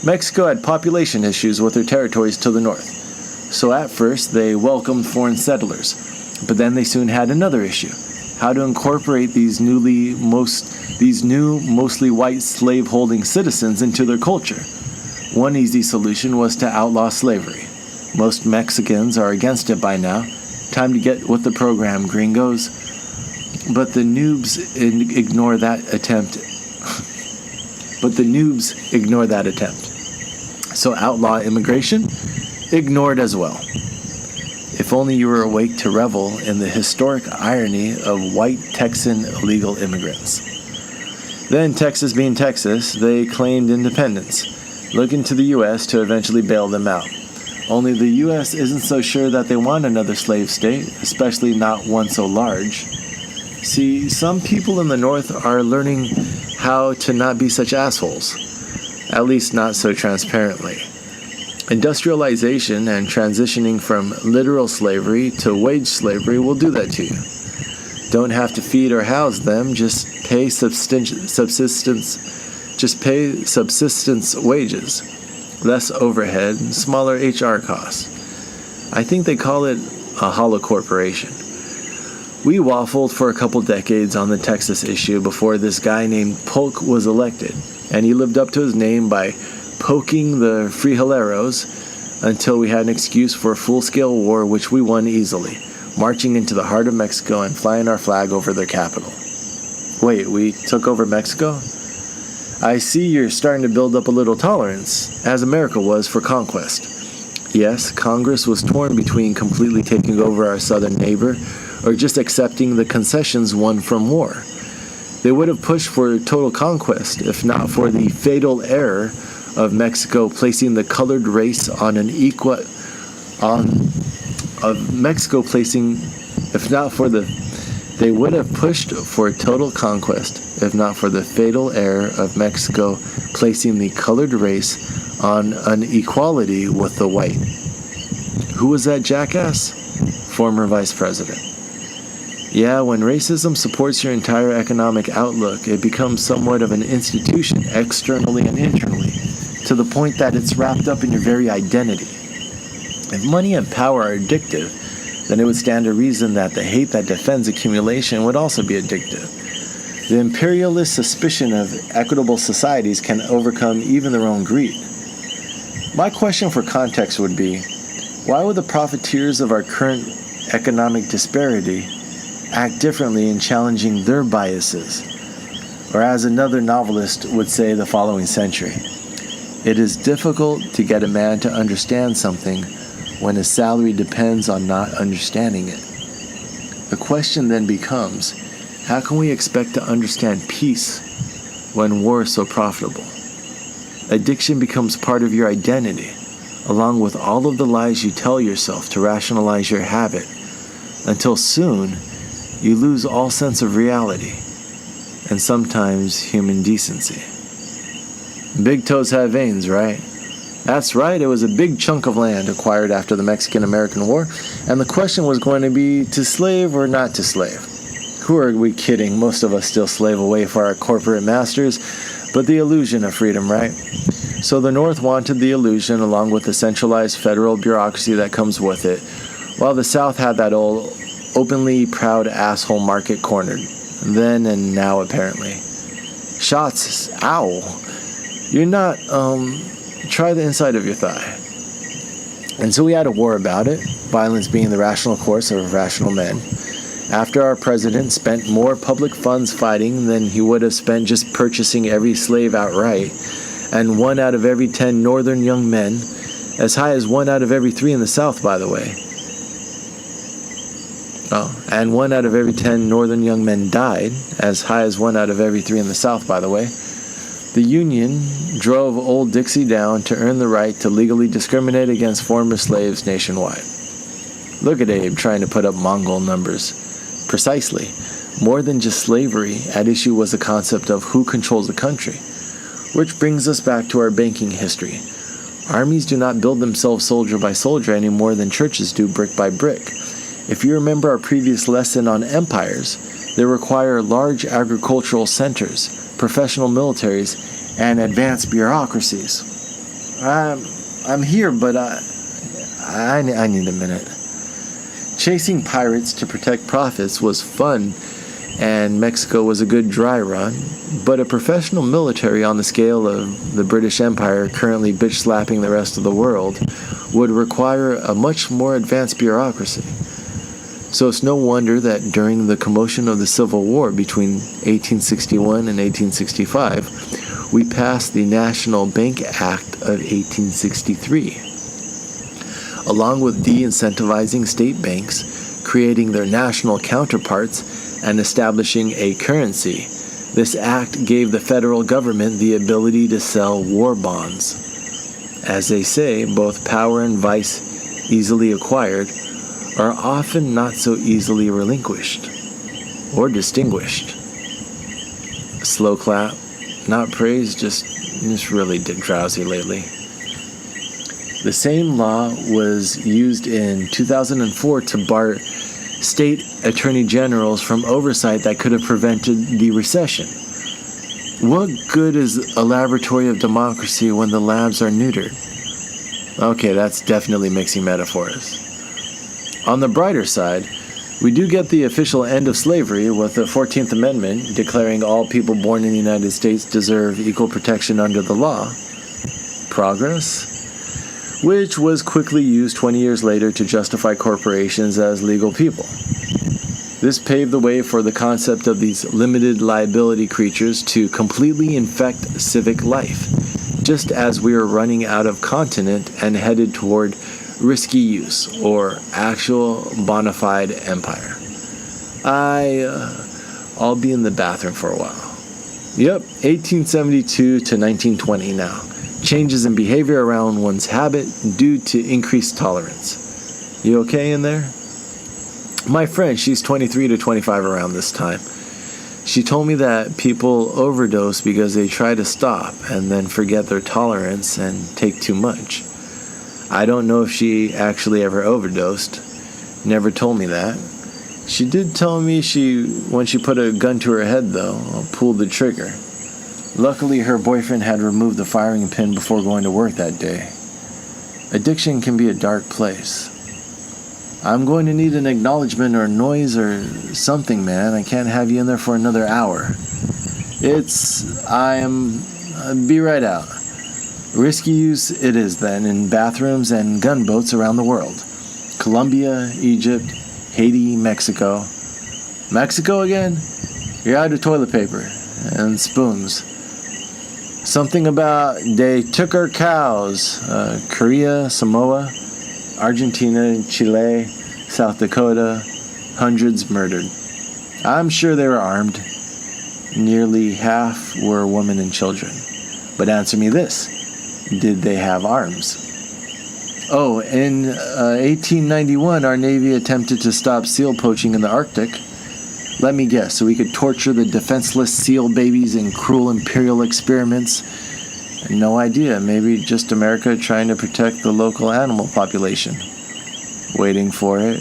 Mexico had population issues with their territories to the north. So at first they welcomed foreign settlers, but then they soon had another issue. How to incorporate these new, mostly white slave-holding citizens into their culture. One easy solution was to outlaw slavery. Most Mexicans are against it by now, Time to get with the program, gringos. But the noobs ignore that attempt. So outlaw immigration? Ignored as well. If only you were awake to revel in the historic irony of white Texan illegal immigrants. Then, Texas being Texas, they claimed independence, looking to the U.S. to eventually bail them out. Only the U.S. isn't so sure that they want another slave state, especially not one so large. See, some people in the North are learning how to not be such assholes, at least not so transparently. Industrialization and transitioning from literal slavery to wage slavery will do that to you. Don't have to feed or house them, just pay subsistence wages, less overhead, smaller HR costs. I think they call it a hollow corporation. We waffled for a couple decades on the Texas issue before this guy named Polk was elected, and he lived up to his name by poking the frijoleros until we had an excuse for a full-scale war, which we won easily, marching into the heart of Mexico and flying our flag over their capital. Wait, we took over Mexico? I see you're starting to build up a little tolerance, as America was for conquest. Yes, Congress was torn between completely taking over our southern neighbor or just accepting the concessions won from war. They would have pushed for total conquest if not for the fatal error of Mexico placing the colored race on an they would have pushed for total conquest if not for the fatal error of Mexico placing the colored race on an equality with the white. Who was that jackass? Former vice president. Yeah, when racism supports your entire economic outlook, it becomes somewhat of an institution externally and internally, to the point that it's wrapped up in your very identity. If money and power are addictive, then it would stand to reason that the hate that defends accumulation would also be addictive. The imperialist suspicion of equitable societies can overcome even their own greed. My question for context would be, why would the profiteers of our current economic disparity act differently in challenging their biases? Or as another novelist would say the following century, it is difficult to get a man to understand something when his salary depends on not understanding it. The question then becomes, how can we expect to understand peace when war is so profitable? Addiction becomes part of your identity, along with all of the lies you tell yourself to rationalize your habit, until soon you lose all sense of reality, and sometimes human decency. Big toes have veins, right? That's right, it was a big chunk of land acquired after the Mexican-American War, and the question was going to be to slave or not to slave. Who are we kidding? Most of us still slave away for our corporate masters, but the illusion of freedom, right? So the North wanted the illusion along with the centralized federal bureaucracy that comes with it, while the South had that old openly proud asshole market cornered. Then and now, apparently. Shots. Ow. You're not, try the inside of your thigh. And so we had a war about it, violence being the rational course of rational men. After our president spent more public funds fighting than he would have spent just purchasing every slave outright, and 1 out of every 10 northern young men, as high as 1 out of every 3 in the South, by the way. And 1 out of every 10 northern young men died, as high as 1 out of every 3 in the South, by the way. The Union drove Old Dixie down to earn the right to legally discriminate against former slaves nationwide. Look at Abe trying to put up Mongol numbers. Precisely. More than just slavery, at issue was the concept of who controls the country. Which brings us back to our banking history. Armies do not build themselves soldier by soldier any more than churches do brick by brick. If you remember our previous lesson on empires, they require large agricultural centers, professional militaries, and advanced bureaucracies. I'm here, but I need a minute. Chasing pirates to protect profits was fun, and Mexico was a good dry run, but a professional military on the scale of the British Empire currently bitch-slapping the rest of the world would require a much more advanced bureaucracy. So it's no wonder that during the commotion of the Civil War between 1861 and 1865, we passed the National Bank Act of 1863. Along with de-incentivizing state banks, creating their national counterparts, and establishing a currency, this act gave the federal government the ability to sell war bonds. As they say, both power and vice, easily acquired, are often not so easily relinquished or distinguished. Slow clap, not praise, just really drowsy lately. The same law was used in 2004 to bar state attorney generals from oversight that could have prevented the recession. What good is a laboratory of democracy when the labs are neutered? Okay, that's definitely mixing metaphors. On the brighter side, we do get the official end of slavery with the 14th Amendment declaring all people born in the United States deserve equal protection under the law. Progress, which was quickly used 20 years later to justify corporations as legal people. This paved the way for the concept of these limited liability creatures to completely infect civic life, just as we are running out of continent and headed toward risky use, or actual bona fide empire. I'll be in the bathroom for a while. Yep, 1872 to 1920 now. Changes in behavior around one's habit due to increased tolerance. You okay in there? My friend, she's 23 to 25 around this time. She told me that people overdose because they try to stop and then forget their tolerance and take too much. I don't know if she actually ever overdosed. Never told me that. She did tell me when she put a gun to her head, though, pulled the trigger. Luckily, her boyfriend had removed the firing pin before going to work that day. Addiction can be a dark place. I'm going to need an acknowledgement or noise or something, man. I can't have you in there for another hour. Be right out. Risky use it is then in bathrooms and gunboats around the world. Colombia, Egypt, Haiti, Mexico. Mexico again? You're out of toilet paper and spoons. Something about they took our cows. Korea, Samoa, Argentina, Chile, South Dakota, hundreds murdered. I'm sure they were armed. Nearly half were women and children. But answer me this. Did they have arms? Oh, in 1891, our Navy attempted to stop seal poaching in the Arctic. Let me guess, so we could torture the defenseless seal babies in cruel imperial experiments? No idea, maybe just America trying to protect the local animal population. Waiting for it.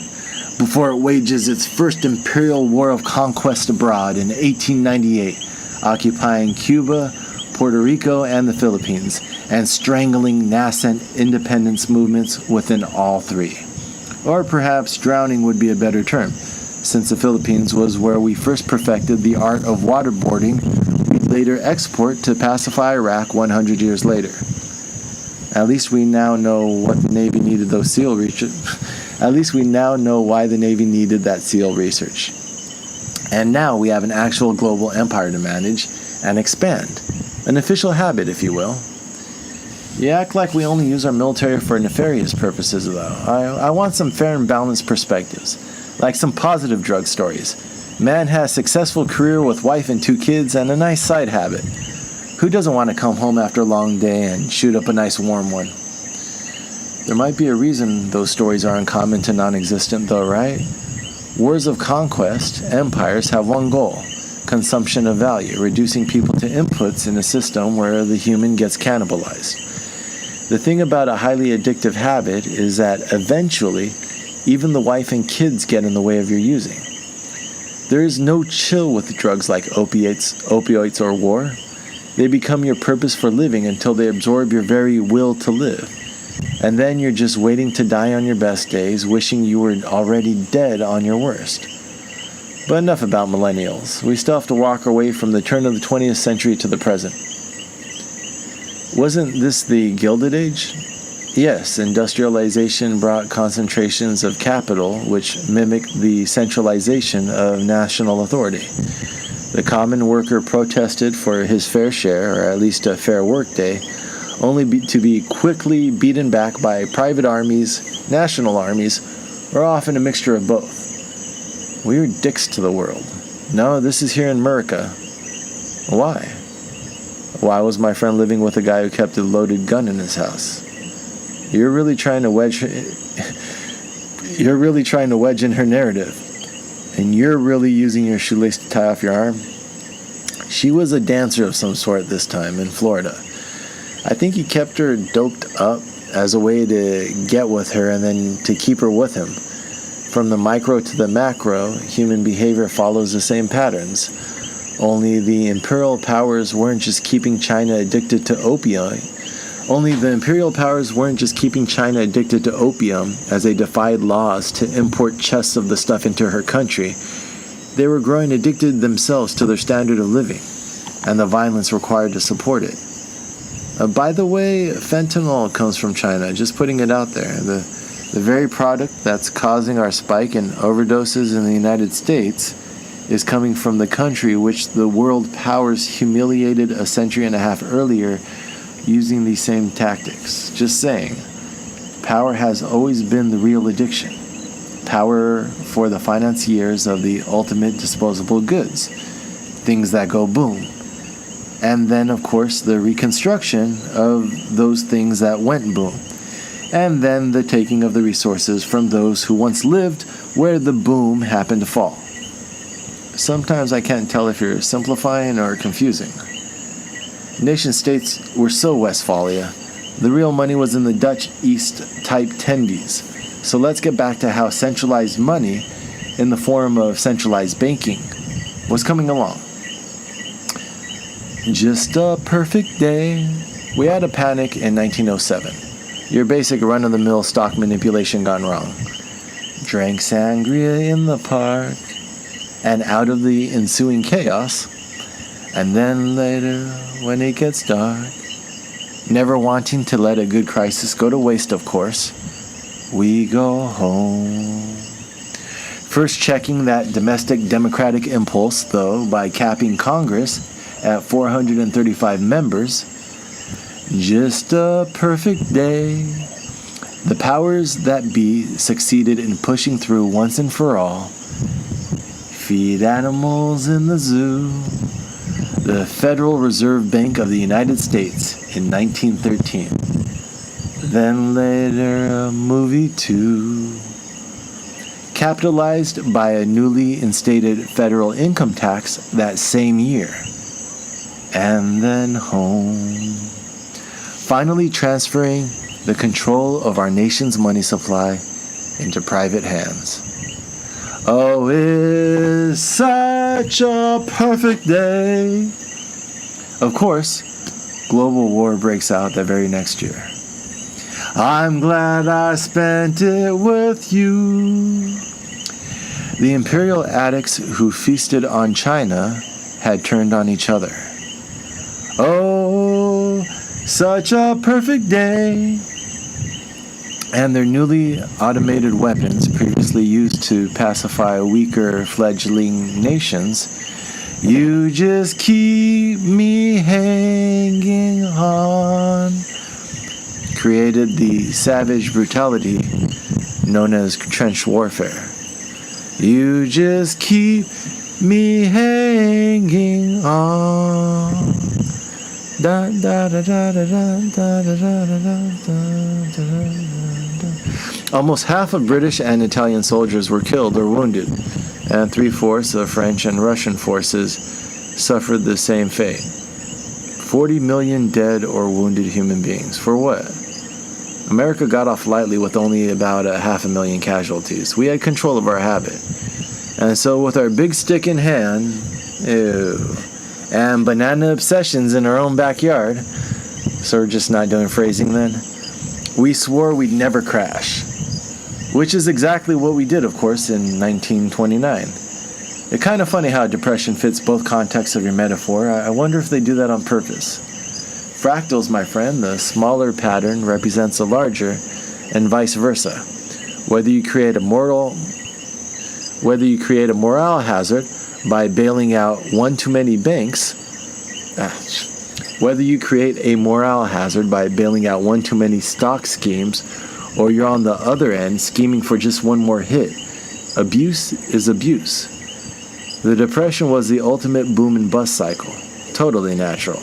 Before it wages its first imperial war of conquest abroad in 1898, occupying Cuba, Puerto Rico, and the Philippines, and strangling nascent independence movements within all three. Or perhaps drowning would be a better term, since the Philippines was where we first perfected the art of waterboarding we'd later export to pacify Iraq 100 years later. At least we now know what the Navy needed those SEAL research. At least we now know why the Navy needed that SEAL research. And now we have an actual global empire to manage and expand. An official habit, if you will. You act like we only use our military for nefarious purposes, though. I want some fair and balanced perspectives, like some positive drug stories. Man has successful career with wife and 2 kids and a nice side habit. Who doesn't want to come home after a long day and shoot up a nice warm one? There might be a reason those stories are uncommon to non-existent, though, right? Wars of conquest, empires have one goal: consumption of value, reducing people to inputs in a system where the human gets cannibalized. The thing about a highly addictive habit is that eventually, even the wife and kids get in the way of your using. There is no chill with drugs like opioids or war. They become your purpose for living until they absorb your very will to live. And then you're just waiting to die on your best days, wishing you were already dead on your worst. But enough about millennials. We still have to walk our way from the turn of the 20th century to the present. Wasn't this the Gilded Age? Yes, industrialization brought concentrations of capital, which mimicked the centralization of national authority. The common worker protested for his fair share, or at least a fair workday, only to be quickly beaten back by private armies, national armies, or often a mixture of both. We are dicks to the world. No, this is here in America. Why? Why was my friend living with a guy who kept a loaded gun in his house? You're really trying to wedge in her narrative. And you're really using your shoelace to tie off your arm? She was a dancer of some sort this time in Florida. I think he kept her doped up as a way to get with her and then to keep her with him. From the micro to the macro, human behavior follows the same patterns. Only the imperial powers weren't just keeping China addicted to opium as they defied laws to import chests of the stuff into her country. They were growing addicted themselves to their standard of living and the violence required to support it. By the way, fentanyl comes from China, just putting it out there. The very product that's causing our spike in overdoses in the United States is coming from the country which the world powers humiliated a century and a half earlier using these same tactics. Just saying, power has always been the real addiction. Power for the financiers of the ultimate disposable goods, things that go boom. And then, of course, the reconstruction of those things that went boom. And then the taking of the resources from those who once lived where the boom happened to fall. Sometimes I can't tell if you're simplifying or confusing. Nation-states were so Westphalia. The real money was in the Dutch East type tendies. So let's get back to how centralized money, in the form of centralized banking, was coming along. Just a perfect day. We had a panic in 1907. Your basic run-of-the-mill stock manipulation gone wrong. Drank sangria in the park. And out of the ensuing chaos, and then later, when it gets dark, never wanting to let a good crisis go to waste, of course, we go home. First checking that domestic democratic impulse, though, by capping Congress at 435 members. Just a perfect day. The powers that be succeeded in pushing through once and for all. Feed animals in the zoo. The Federal Reserve Bank of the United States in 1913. Then later a movie too. Capitalized by a newly instated federal income tax that same year. And then home. Finally transferring the control of our nation's money supply into private hands. Oh, it's such a perfect day. Of course, global war breaks out that very next year. I'm glad I spent it with you. The imperial addicts who feasted on China had turned on each other. Oh, such a perfect day. And their newly automated weapons, previously used to pacify weaker fledgling nations, you just keep me hanging on, created the savage brutality known as trench warfare. You just keep me hanging on. Da, da, da, da, da, da, da, da, da, da, da. Almost half of British and Italian soldiers were killed or wounded, and 3/4 of French and Russian forces suffered the same fate. 40 million dead or wounded human beings. For what? America got off lightly with only about 500,000 casualties. We had control of our habit. And so with our big stick in hand, and banana obsessions in our own backyard, so we're just not doing phrasing then, we swore we'd never crash. Which is exactly what we did, of course, in 1929. It's kind of funny how depression fits both contexts of your metaphor. I wonder if they do that on purpose. Fractals, my friend, the smaller pattern represents a larger, and vice versa. Whether you create a moral hazard by bailing out one too many banks, whether you create a moral hazard by bailing out one too many stock schemes, or you're on the other end scheming for just one more hit, abuse is abuse. The Depression was the ultimate boom and bust cycle, totally natural.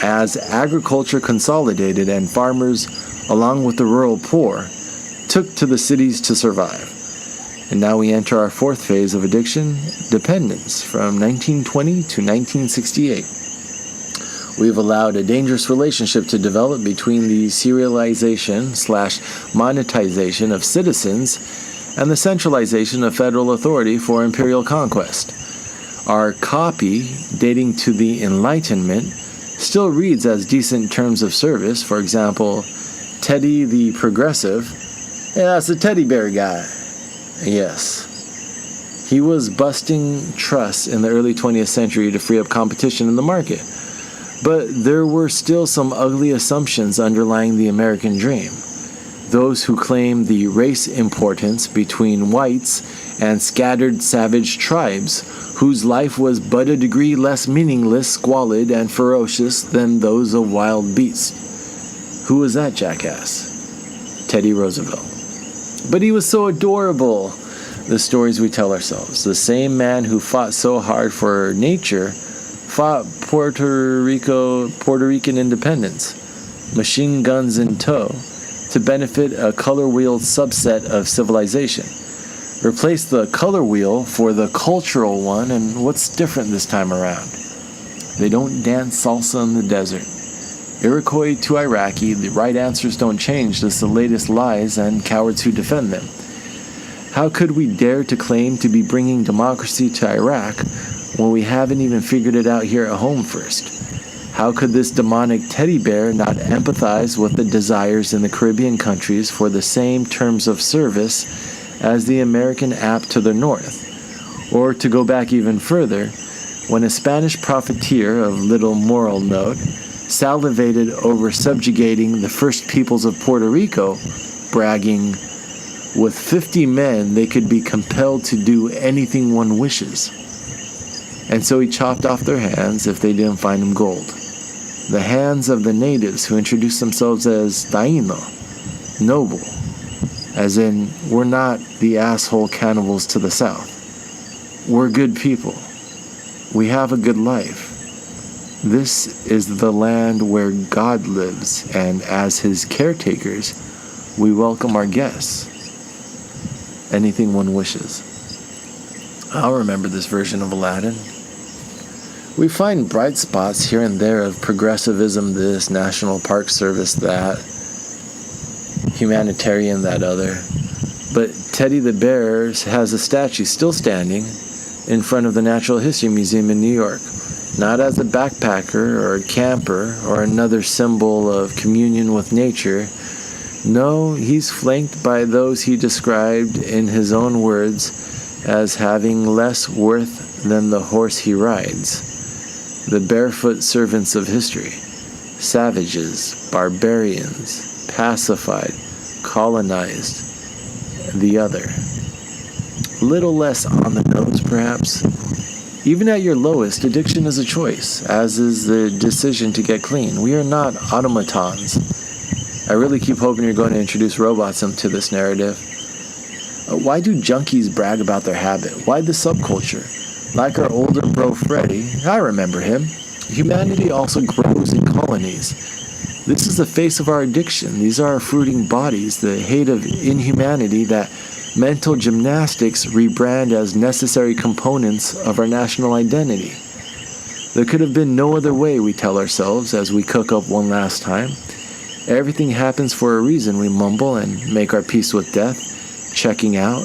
As agriculture consolidated and farmers, along with the rural poor, took to the cities to survive. And now we enter our fourth phase of addiction, dependence, from 1920 to 1968. We've allowed a dangerous relationship to develop between the serialization/monetization of citizens and the centralization of federal authority for imperial conquest. Our copy, dating to the Enlightenment, still reads as decent terms of service. For example, Teddy the Progressive. Yeah, that's the teddy bear guy. Yes. He was busting trusts in the early 20th century to free up competition in the market. But there were still some ugly assumptions underlying the American dream. Those who claimed the race importance between whites and scattered savage tribes, whose life was but a degree less meaningless, squalid, and ferocious than those of wild beasts. Who was that jackass? Teddy Roosevelt. But he was so adorable. The stories we tell ourselves. The same man who fought so hard for nature fought Puerto Rican independence, machine guns in tow, to benefit a color wheel subset of civilization. Replace the color wheel for the cultural one, and what's different this time around? They don't dance salsa in the desert. Iroquois to Iraqi, the right answers don't change, just the latest lies and cowards who defend them. How could we dare to claim to be bringing democracy to Iraq when we haven't even figured it out here at home first? How could this demonic teddy bear not empathize with the desires in the Caribbean countries for the same terms of service as the American app to the north? Or to go back even further, when a Spanish profiteer of little moral note salivated over subjugating the first peoples of Puerto Rico, bragging, with 50 men they could be compelled to do anything one wishes. And so he chopped off their hands if they didn't find him gold. The hands of the natives who introduced themselves as Taino, noble, as in, we're not the asshole cannibals to the south. We're good people. We have a good life. This is the land where God lives, and as his caretakers, we welcome our guests. Anything one wishes. I'll remember this version of Aladdin. We find bright spots here and there of progressivism this, National Park Service that, humanitarian that other. But Teddy the Bear has a statue still standing in front of the Natural History Museum in New York. Not as a backpacker or a camper or another symbol of communion with nature. No, he's flanked by those he described in his own words as having less worth than the horse he rides. The barefoot servants of history, savages, barbarians, pacified, colonized, the other. Little less on the nose, perhaps. Even at your lowest, addiction is a choice, as is the decision to get clean. We are not automatons. I really keep hoping you're going to introduce robots into this narrative. Why do junkies brag about their habit? Why the subculture? Like our older bro Freddy, I remember him. Humanity also grows in colonies. This is the face of our addiction. These are our fruiting bodies, the hate of inhumanity that mental gymnastics rebrand as necessary components of our national identity. There could have been no other way, we tell ourselves as we cook up one last time. Everything happens for a reason, we mumble and make our peace with death, checking out,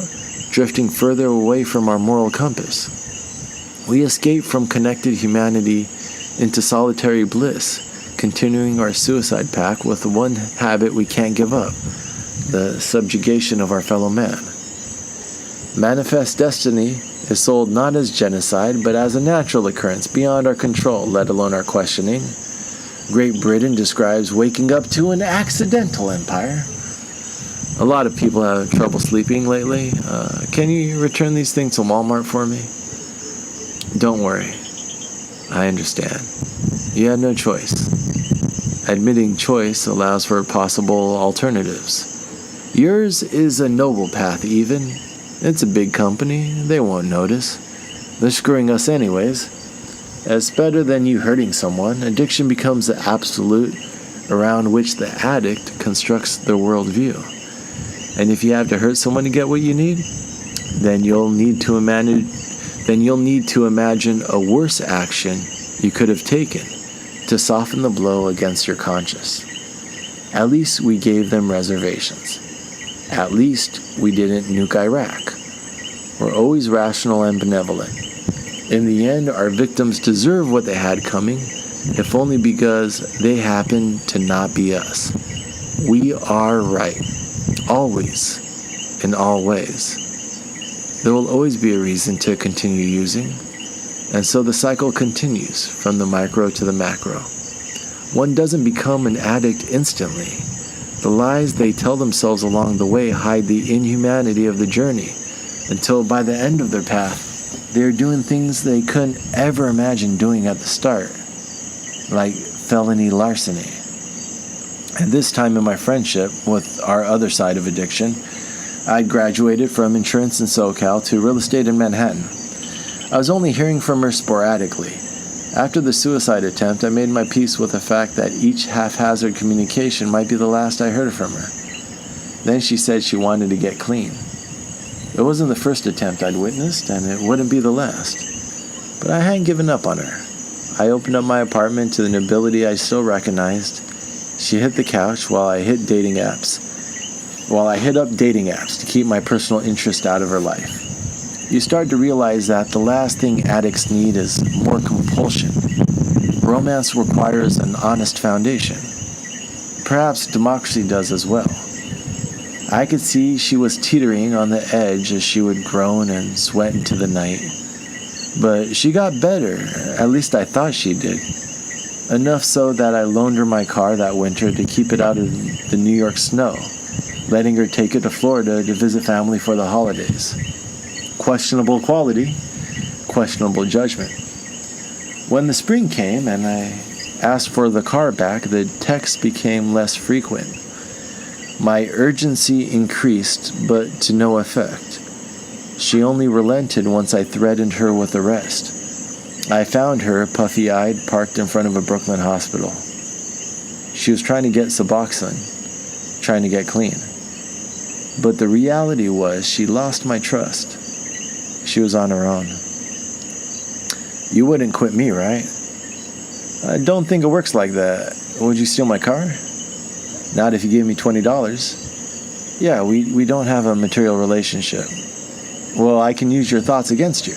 drifting further away from our moral compass. We escape from connected humanity into solitary bliss, continuing our suicide pact with one habit we can't give up, the subjugation of our fellow man. Manifest destiny is sold not as genocide, but as a natural occurrence beyond our control, let alone our questioning. Great Britain describes waking up to an accidental empire. A lot of people have trouble sleeping lately. Can you return these things to Walmart for me? Don't worry. I understand. You had no choice. Admitting choice allows for possible alternatives. Yours is a noble path, even. It's a big company. They won't notice. They're screwing us anyways. It's better than you hurting someone. Addiction becomes the absolute around which the addict constructs their worldview. And if you have to hurt someone to get what you need, then you'll need to imagine a worse action you could have taken to soften the blow against your conscience. At least we gave them reservations. At least we didn't nuke Iraq. We're always rational and benevolent. In the end, our victims deserve what they had coming, if only because they happen to not be us. We are right. Always. In all ways. There will always be a reason to continue using, and so the cycle continues from the micro to the macro. One doesn't become an addict instantly. The lies they tell themselves along the way hide the inhumanity of the journey, until by the end of their path, they're doing things they couldn't ever imagine doing at the start, like felony larceny. At this time in my friendship with our other side of addiction, I'd graduated from insurance in SoCal to real estate in Manhattan. I was only hearing from her sporadically. After the suicide attempt, I made my peace with the fact that each haphazard communication might be the last I heard from her. Then she said she wanted to get clean. It wasn't the first attempt I'd witnessed, and it wouldn't be the last. But I hadn't given up on her. I opened up my apartment to the nobility I still recognized. She hit the couch while I hit up dating apps to keep my personal interest out of her life. You start to realize that the last thing addicts need is more compulsion. Romance requires an honest foundation. Perhaps democracy does as well. I could see she was teetering on the edge as she would groan and sweat into the night. But she got better, at least I thought she did. Enough so that I loaned her my car that winter to keep it out of the New York snow, letting her take it to Florida to visit family for the holidays. Questionable quality, questionable judgment. When the spring came and I asked for the car back, the texts became less frequent. My urgency increased, but to no effect. She only relented once I threatened her with arrest. I found her, puffy-eyed, parked in front of a Brooklyn hospital. She was trying to get Suboxone, trying to get clean. But the reality was she lost my trust. She was on her own. You wouldn't quit me, right? I don't think it works like that. Would you steal my car? Not if you gave me $20. Yeah, we don't have a material relationship. Well, I can use your thoughts against you.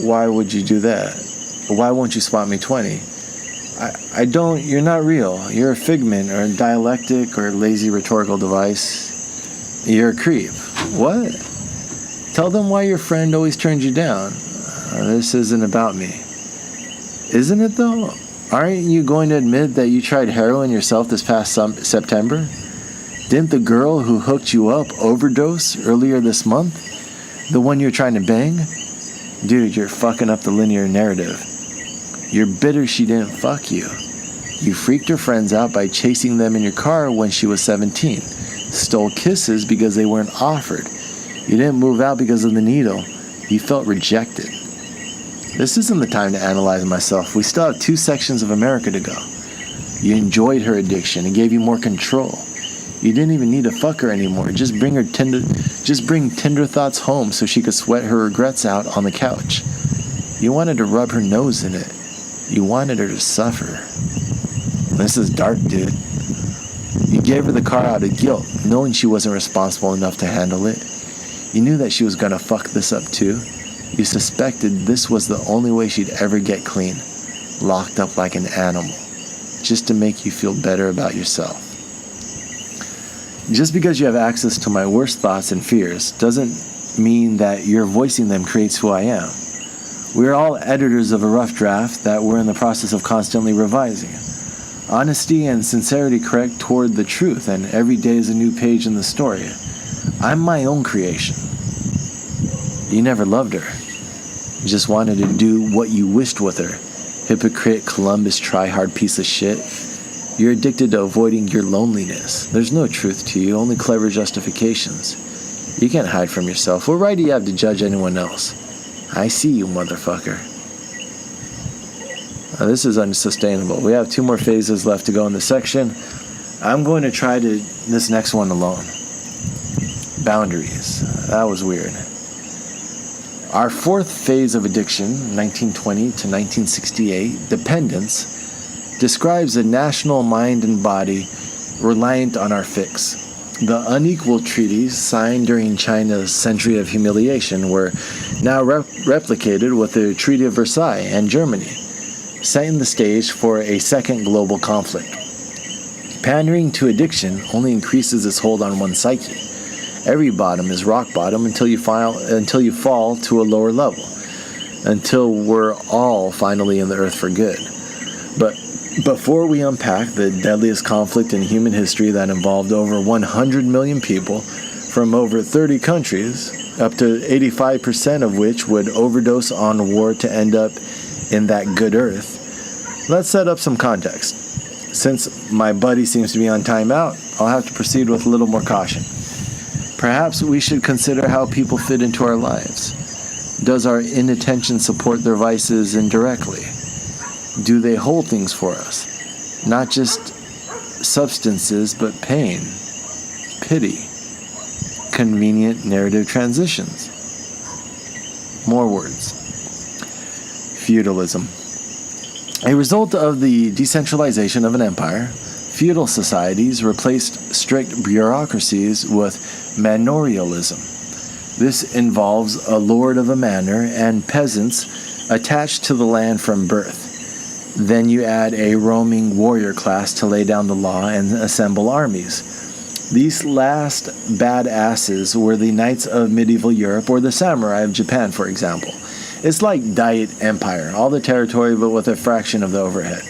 Why would you do that? Why won't you spot me 20? You're not real. You're a figment or a dialectic or lazy rhetorical device. You're a creep. What? Tell them why your friend always turns you down. This isn't about me. Isn't it though? Aren't you going to admit that you tried heroin yourself this past September? Didn't the girl who hooked you up overdose earlier this month? The one you're trying to bang? Dude, you're fucking up the linear narrative. You're bitter she didn't fuck you. You freaked her friends out by chasing them in your car when she was 17. Stole kisses because they weren't offered. You didn't move out because of the needle. You felt rejected. This isn't the time to analyze myself. We still have 2 sections of America to go. You enjoyed her addiction and gave you more control. You didn't even need to fuck her anymore. Just bring tender thoughts home so she could sweat her regrets out on the couch. You wanted to rub her nose in it. You wanted her to suffer. This is dark, dude. You gave her the car out of guilt, knowing she wasn't responsible enough to handle it. You knew that she was gonna fuck this up too. You suspected this was the only way she'd ever get clean, locked up like an animal, just to make you feel better about yourself. Just because you have access to my worst thoughts and fears doesn't mean that your voicing them creates who I am. We're all editors of a rough draft that we're in the process of constantly revising. Honesty and sincerity correct toward the truth, and every day is a new page in the story. I'm my own creation. You never loved her. You just wanted to do what you wished with her. Hypocrite, Columbus, try-hard piece of shit. You're addicted to avoiding your loneliness. There's no truth to you, only clever justifications. You can't hide from yourself. What right do you have to judge anyone else? I see you, motherfucker. This is unsustainable. We have 2 more phases left to go in this section. I'm going to try this next one alone. Boundaries. That was weird. Our 4th phase of addiction, 1920 to 1968, dependence, describes a national mind and body reliant on our fix. The unequal treaties signed during China's century of humiliation were now replicated with the Treaty of Versailles and Germany, setting the stage for a second global conflict. Pandering to addiction only increases its hold on one's psyche. Every bottom is rock bottom until you fall to a lower level, until we're all finally in the earth for good. But before we unpack the deadliest conflict in human history that involved over 100 million people from over 30 countries, up to 85% of which would overdose on war to end up in that good earth, let's set up some context. Since my buddy seems to be on timeout, I'll have to proceed with a little more caution. Perhaps we should consider how people fit into our lives. Does our inattention support their vices indirectly? Do they hold things for us? Not just substances, but pain, pity, convenient narrative transitions. More words. Feudalism. A result of the decentralization of an empire, feudal societies replaced strict bureaucracies with manorialism. This involves a lord of a manor and peasants attached to the land from birth. Then you add a roaming warrior class to lay down the law and assemble armies. These last badasses were the knights of medieval Europe or the samurai of Japan, for example. It's like Diet Empire, all the territory but with a fraction of the overhead.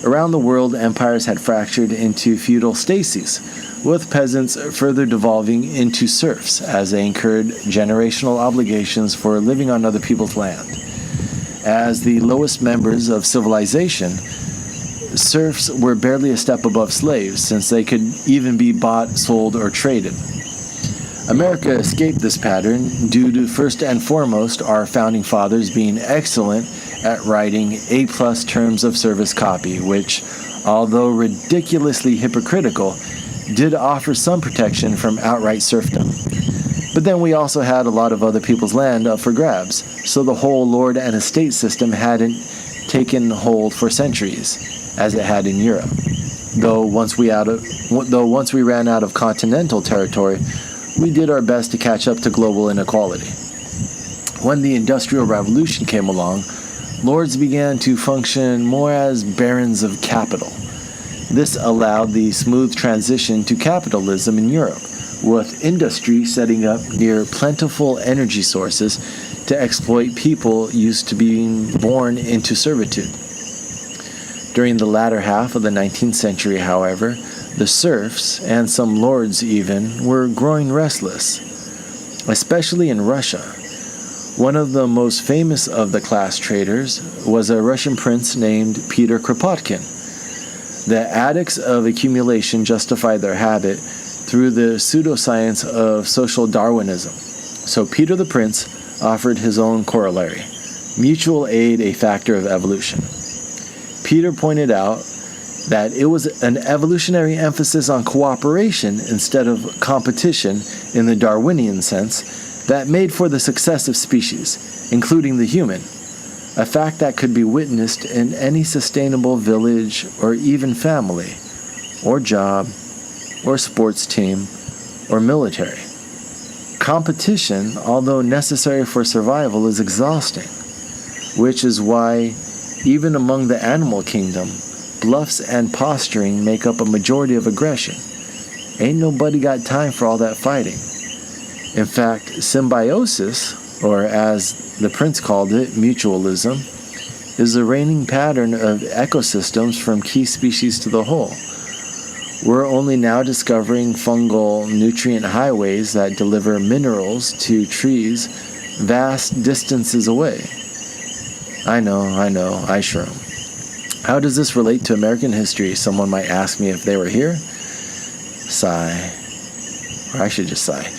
Around the world, empires had fractured into feudal stases, with peasants further devolving into serfs as they incurred generational obligations for living on other people's land. As the lowest members of civilization, serfs were barely a step above slaves, since they could even be bought, sold, or traded. America escaped this pattern due to, first and foremost, our founding fathers being excellent at writing A-plus terms of service copy, which, although ridiculously hypocritical, did offer some protection from outright serfdom. But then we also had a lot of other people's land up for grabs, so the whole lord and estate system hadn't taken hold for centuries, as it had in Europe. Though once we ran out of continental territory, we did our best to catch up to global inequality. When the Industrial Revolution came along, lords began to function more as barons of capital. This allowed the smooth transition to capitalism in Europe, with industry setting up near plentiful energy sources to exploit people used to being born into servitude. During the latter half of the 19th century, however, the serfs, and some lords even, were growing restless, especially in Russia. One of the most famous of the class traders was a Russian prince named Peter Kropotkin. The addicts of accumulation justified their habit through the pseudoscience of social Darwinism. So Peter the Prince offered his own corollary: mutual aid, a factor of evolution. Peter pointed out that it was an evolutionary emphasis on cooperation instead of competition in the Darwinian sense that made for the success of species, including the human, a fact that could be witnessed in any sustainable village or even family, or job, or sports team, or military. Competition, although necessary for survival, is exhausting, which is why, even among the animal kingdom, bluffs and posturing make up a majority of aggression. Ain't nobody got time for all that fighting. In fact, symbiosis, or as the prince called it, mutualism, is the reigning pattern of ecosystems from key species to the whole. We're only now discovering fungal nutrient highways that deliver minerals to trees vast distances away. I know, I shroom. How does this relate to American history? Someone might ask me if they were here. Sigh. Or I should just sigh.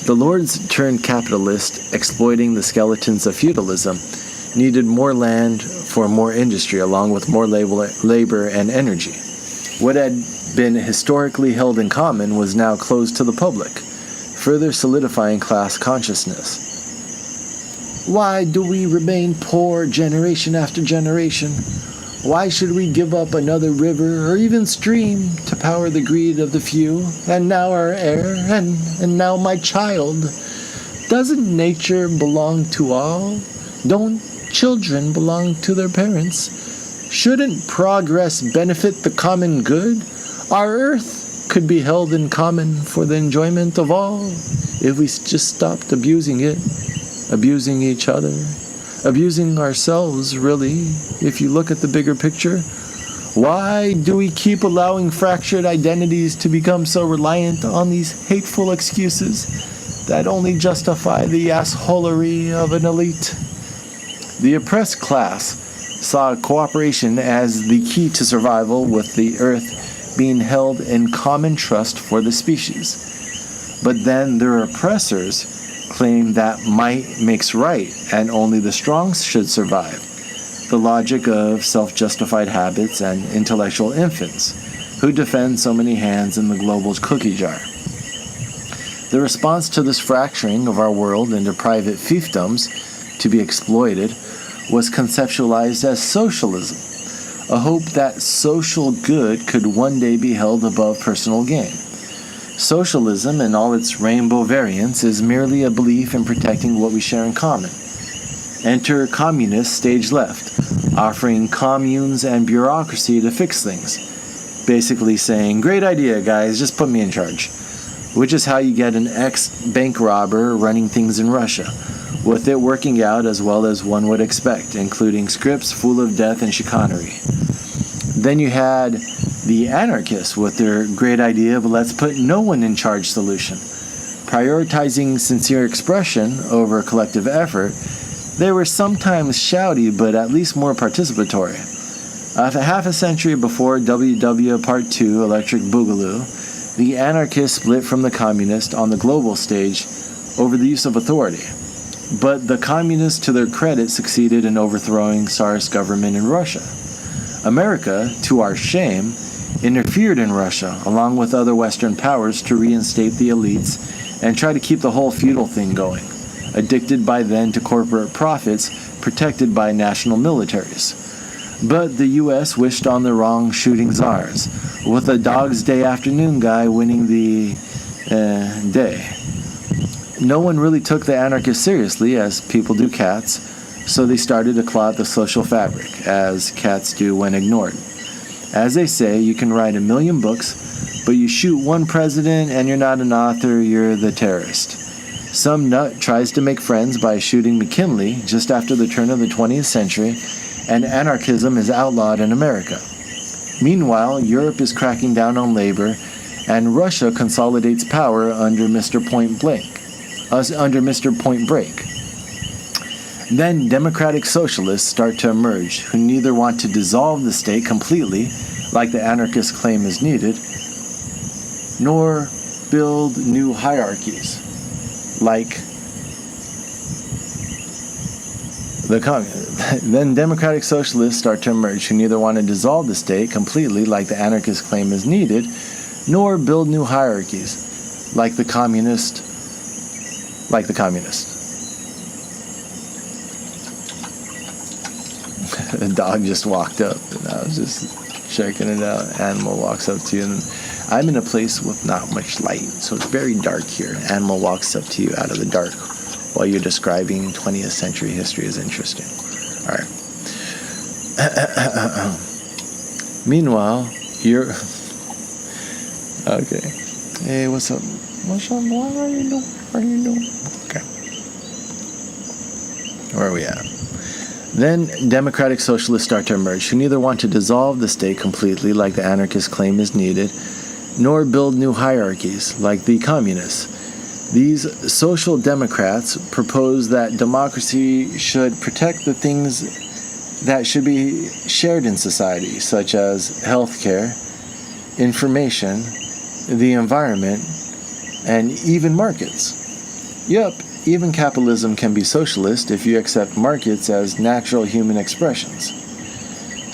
The lords turned capitalist, exploiting the skeletons of feudalism, needed more land for more industry, along with more labor and energy. What had been historically held in common was now closed to the public, further solidifying class consciousness. Why do we remain poor generation after generation? Why should we give up another river or even stream to power the greed of the few? And now our heir, and now my child. Doesn't nature belong to all? Don't children belong to their parents? Shouldn't progress benefit the common good? Our earth could be held in common for the enjoyment of all if we just stopped abusing it, abusing each other, abusing ourselves, really, if you look at the bigger picture. Why do we keep allowing fractured identities to become so reliant on these hateful excuses that only justify the assholery of an elite? The oppressed class saw cooperation as the key to survival, with the earth being held in common trust for the species. But then their oppressors claim that might makes right, and only the strong should survive. The logic of self-justified habits and intellectual infants, who defend so many hands in the global cookie jar. The response to this fracturing of our world into private fiefdoms to be exploited was conceptualized as socialism, a hope that social good could one day be held above personal gain. Socialism, in all its rainbow variants, is merely a belief in protecting what we share in common. Enter communists, stage left, offering communes and bureaucracy to fix things, basically saying, great idea, guys, just put me in charge. Which is how you get an ex-bank robber running things in Russia, with it working out as well as one would expect, including scripts full of death and chicanery. Then you had the anarchists with their great idea of let's put no one in charge solution. Prioritizing sincere expression over collective effort, they were sometimes shouty but at least more participatory. Half a century before WW Part 2 Electric Boogaloo, the anarchists split from the communists on the global stage over the use of authority. But the communists, to their credit, succeeded in overthrowing Tsarist government in Russia. America, to our shame, interfered in Russia, along with other Western powers, to reinstate the elites and try to keep the whole feudal thing going, addicted by then to corporate profits, protected by national militaries. But the U.S. wished on the wrong shooting czars, with a Dog's Day afternoon guy winning the day. No one really took the anarchists seriously, as people do cats, so they started to claw at the social fabric, as cats do when ignored. As they say, you can write 1,000,000 books, but you shoot one president and you're not an author, you're the terrorist. Some nut tries to make friends by shooting McKinley just after the turn of the 20th century, and anarchism is outlawed in America. Meanwhile, Europe is cracking down on labor, and Russia consolidates power under Mr. Point Break. Then democratic socialists start to emerge, who neither want to dissolve the state completely, like the anarchists claim is needed, nor build new hierarchies, like the communists. Then democratic socialists start to emerge, who neither want to dissolve the state completely, like the anarchists claim is needed, nor build new hierarchies, like the communists. The dog just walked up, and I was just checking it out. Animal walks up to you, and I'm in a place with not much light, so it's very dark here. Animal walks up to you out of the dark while you're describing 20th century history. Is interesting. All right. Meanwhile, you're... Okay. Hey, what's up? What's up? What are you doing? What are you doing? Okay. Where are we at? Then democratic socialists start to emerge, who neither want to dissolve the state completely, like the anarchists claim is needed, nor build new hierarchies, like the communists. These social democrats propose that democracy should protect the things that should be shared in society, such as healthcare, information, the environment, and even markets. Yup, even capitalism can be socialist if you accept markets as natural human expressions.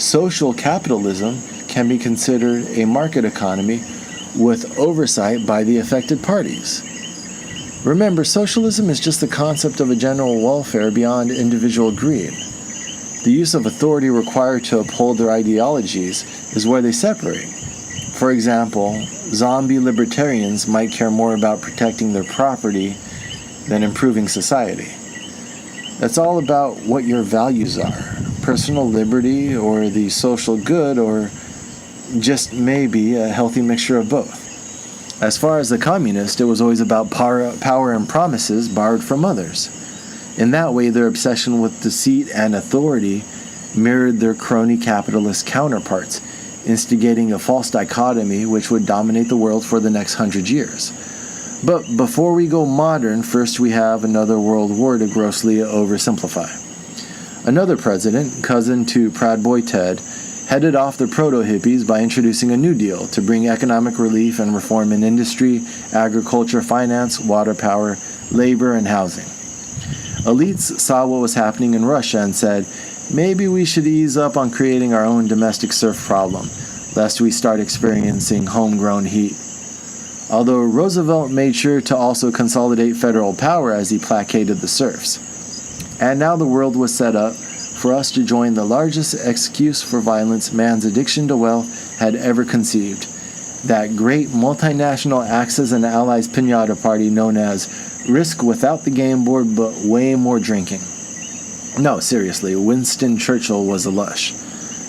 Social capitalism can be considered a market economy with oversight by the affected parties. Remember, socialism is just the concept of a general welfare beyond individual greed. The use of authority required to uphold their ideologies is where they separate. For example, zombie libertarians might care more about protecting their property than improving society. That's all about what your values are. Personal liberty or the social good, or just maybe a healthy mixture of both. As far as the communist, it was always about power and promises borrowed from others. In that way, their obsession with deceit and authority mirrored their crony capitalist counterparts, instigating a false dichotomy which would dominate the world for the next 100 years. But before we go modern, first we have another world war to grossly oversimplify. Another president, cousin to Proud Boy Ted, headed off the proto-hippies by introducing a New Deal to bring economic relief and reform in industry, agriculture, finance, water power, labor, and housing. Elites saw what was happening in Russia and said, maybe we should ease up on creating our own domestic serf problem, lest we start experiencing homegrown heat. Although Roosevelt made sure to also consolidate federal power as he placated the serfs. And now the world was set up for us to join the largest excuse for violence man's addiction to wealth had ever conceived, that great multinational Axis and Allies piñata party known as Risk Without the Game Board but way more drinking. No, seriously, Winston Churchill was a lush.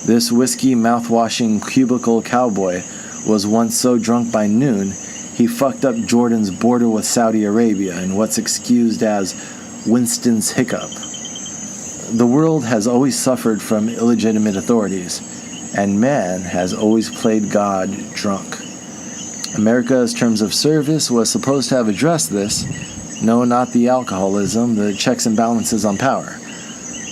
This whiskey mouth-washing cubicle cowboy was once so drunk by noon he fucked up Jordan's border with Saudi Arabia in what's excused as Winston's hiccup. The world has always suffered from illegitimate authorities, and man has always played God drunk. America's terms of service was supposed to have addressed this. No, not the alcoholism, the checks and balances on power.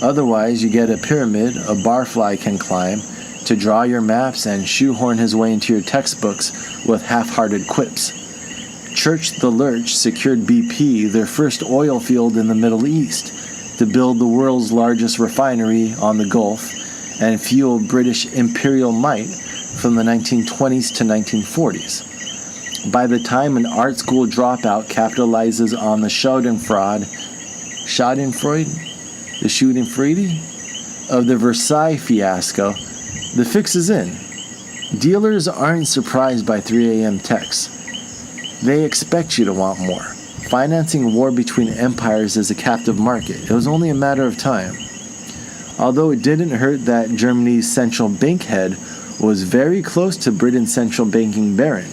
Otherwise, you get a pyramid a barfly can climb to draw your maps and shoehorn his way into your textbooks with half-hearted quips. Church the Lurch secured BP their first oil field in the Middle East to build the world's largest refinery on the Gulf and fuel British imperial might from the 1920s to 1940s. By the time an art school dropout capitalizes on the Schadenfreude of the Versailles fiasco, the fix is in. Dealers aren't surprised by 3 a.m. texts. They expect you to want more. Financing war between empires is a captive market. It was only a matter of time. Although it didn't hurt that Germany's central bank head was very close to Britain's central banking baron.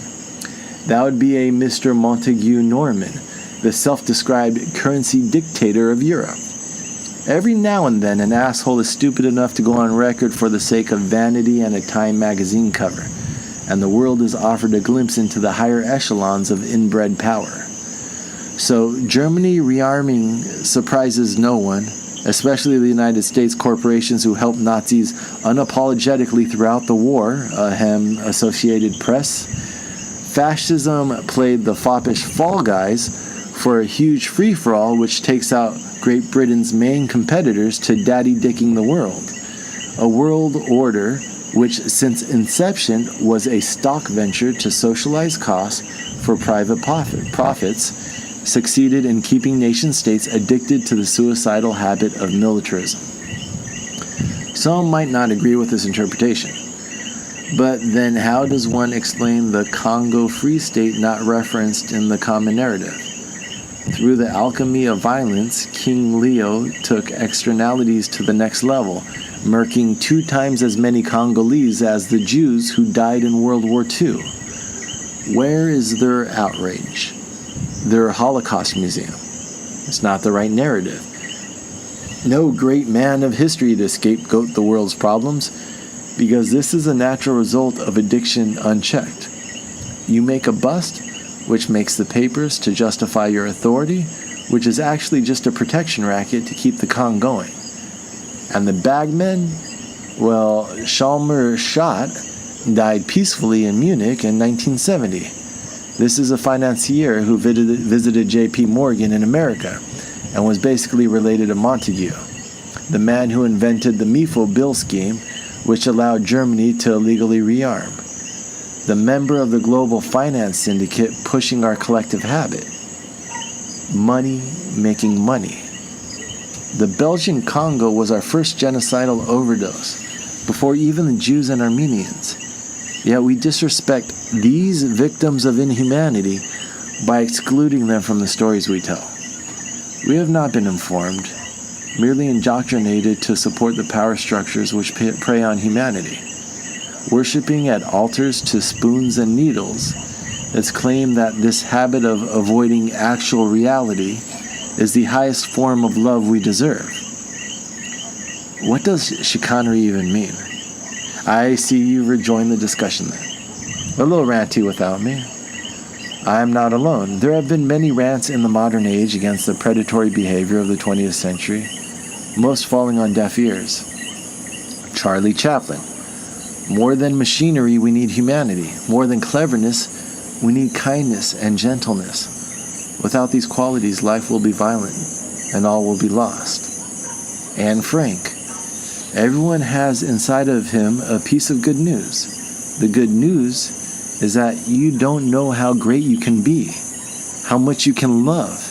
That would be a Mr. Montague Norman, the self-described currency dictator of Europe. Every now and then, an asshole is stupid enough to go on record for the sake of vanity and a Time magazine cover, and the world is offered a glimpse into the higher echelons of inbred power. So, Germany rearming surprises no one, especially the United States corporations who helped Nazis unapologetically throughout the war, Associated Press. Fascism played the foppish Fall Guys for a huge free-for-all which takes out Great Britain's main competitors to daddy-dicking the world. A world order which since inception was a stock venture to socialize costs for private profits, succeeded in keeping nation-states addicted to the suicidal habit of militarism. Some might not agree with this interpretation. But then how does one explain the Congo Free State not referenced in the common narrative? Through the alchemy of violence, King Leo took externalities to the next level, murking 2 times as many Congolese as the Jews who died in World War II. Where is their outrage? Their Holocaust museum. It's not the right narrative. No great man of history to scapegoat the world's problems, because this is a natural result of addiction unchecked. You make a bust, which makes the papers to justify your authority, which is actually just a protection racket to keep the con going. And the bagmen, well, Schalmer Schott died peacefully in Munich in 1970. This is a financier who visited J.P. Morgan in America and was basically related to Montague, the man who invented the MIFO bill scheme, which allowed Germany to illegally rearm. The member of the global finance syndicate pushing our collective habit. Money making money. The Belgian Congo was our first genocidal overdose, before even the Jews and Armenians. Yet we disrespect these victims of inhumanity by excluding them from the stories we tell. We have not been informed, merely indoctrinated to support the power structures which prey on humanity. Worshipping at altars to spoons and needles, it's claimed that this habit of avoiding actual reality is the highest form of love we deserve. What does chicanery even mean? I see you rejoin the discussion then. A little ranty without me. I am not alone. There have been many rants in the modern age against the predatory behavior of the 20th century, most falling on deaf ears. Charlie Chaplin. More than machinery, we need humanity. More than cleverness, we need kindness and gentleness. Without these qualities, life will be violent, and all will be lost. Anne Frank. Everyone has inside of him a piece of good news. The good news is that you don't know how great you can be, how much you can love,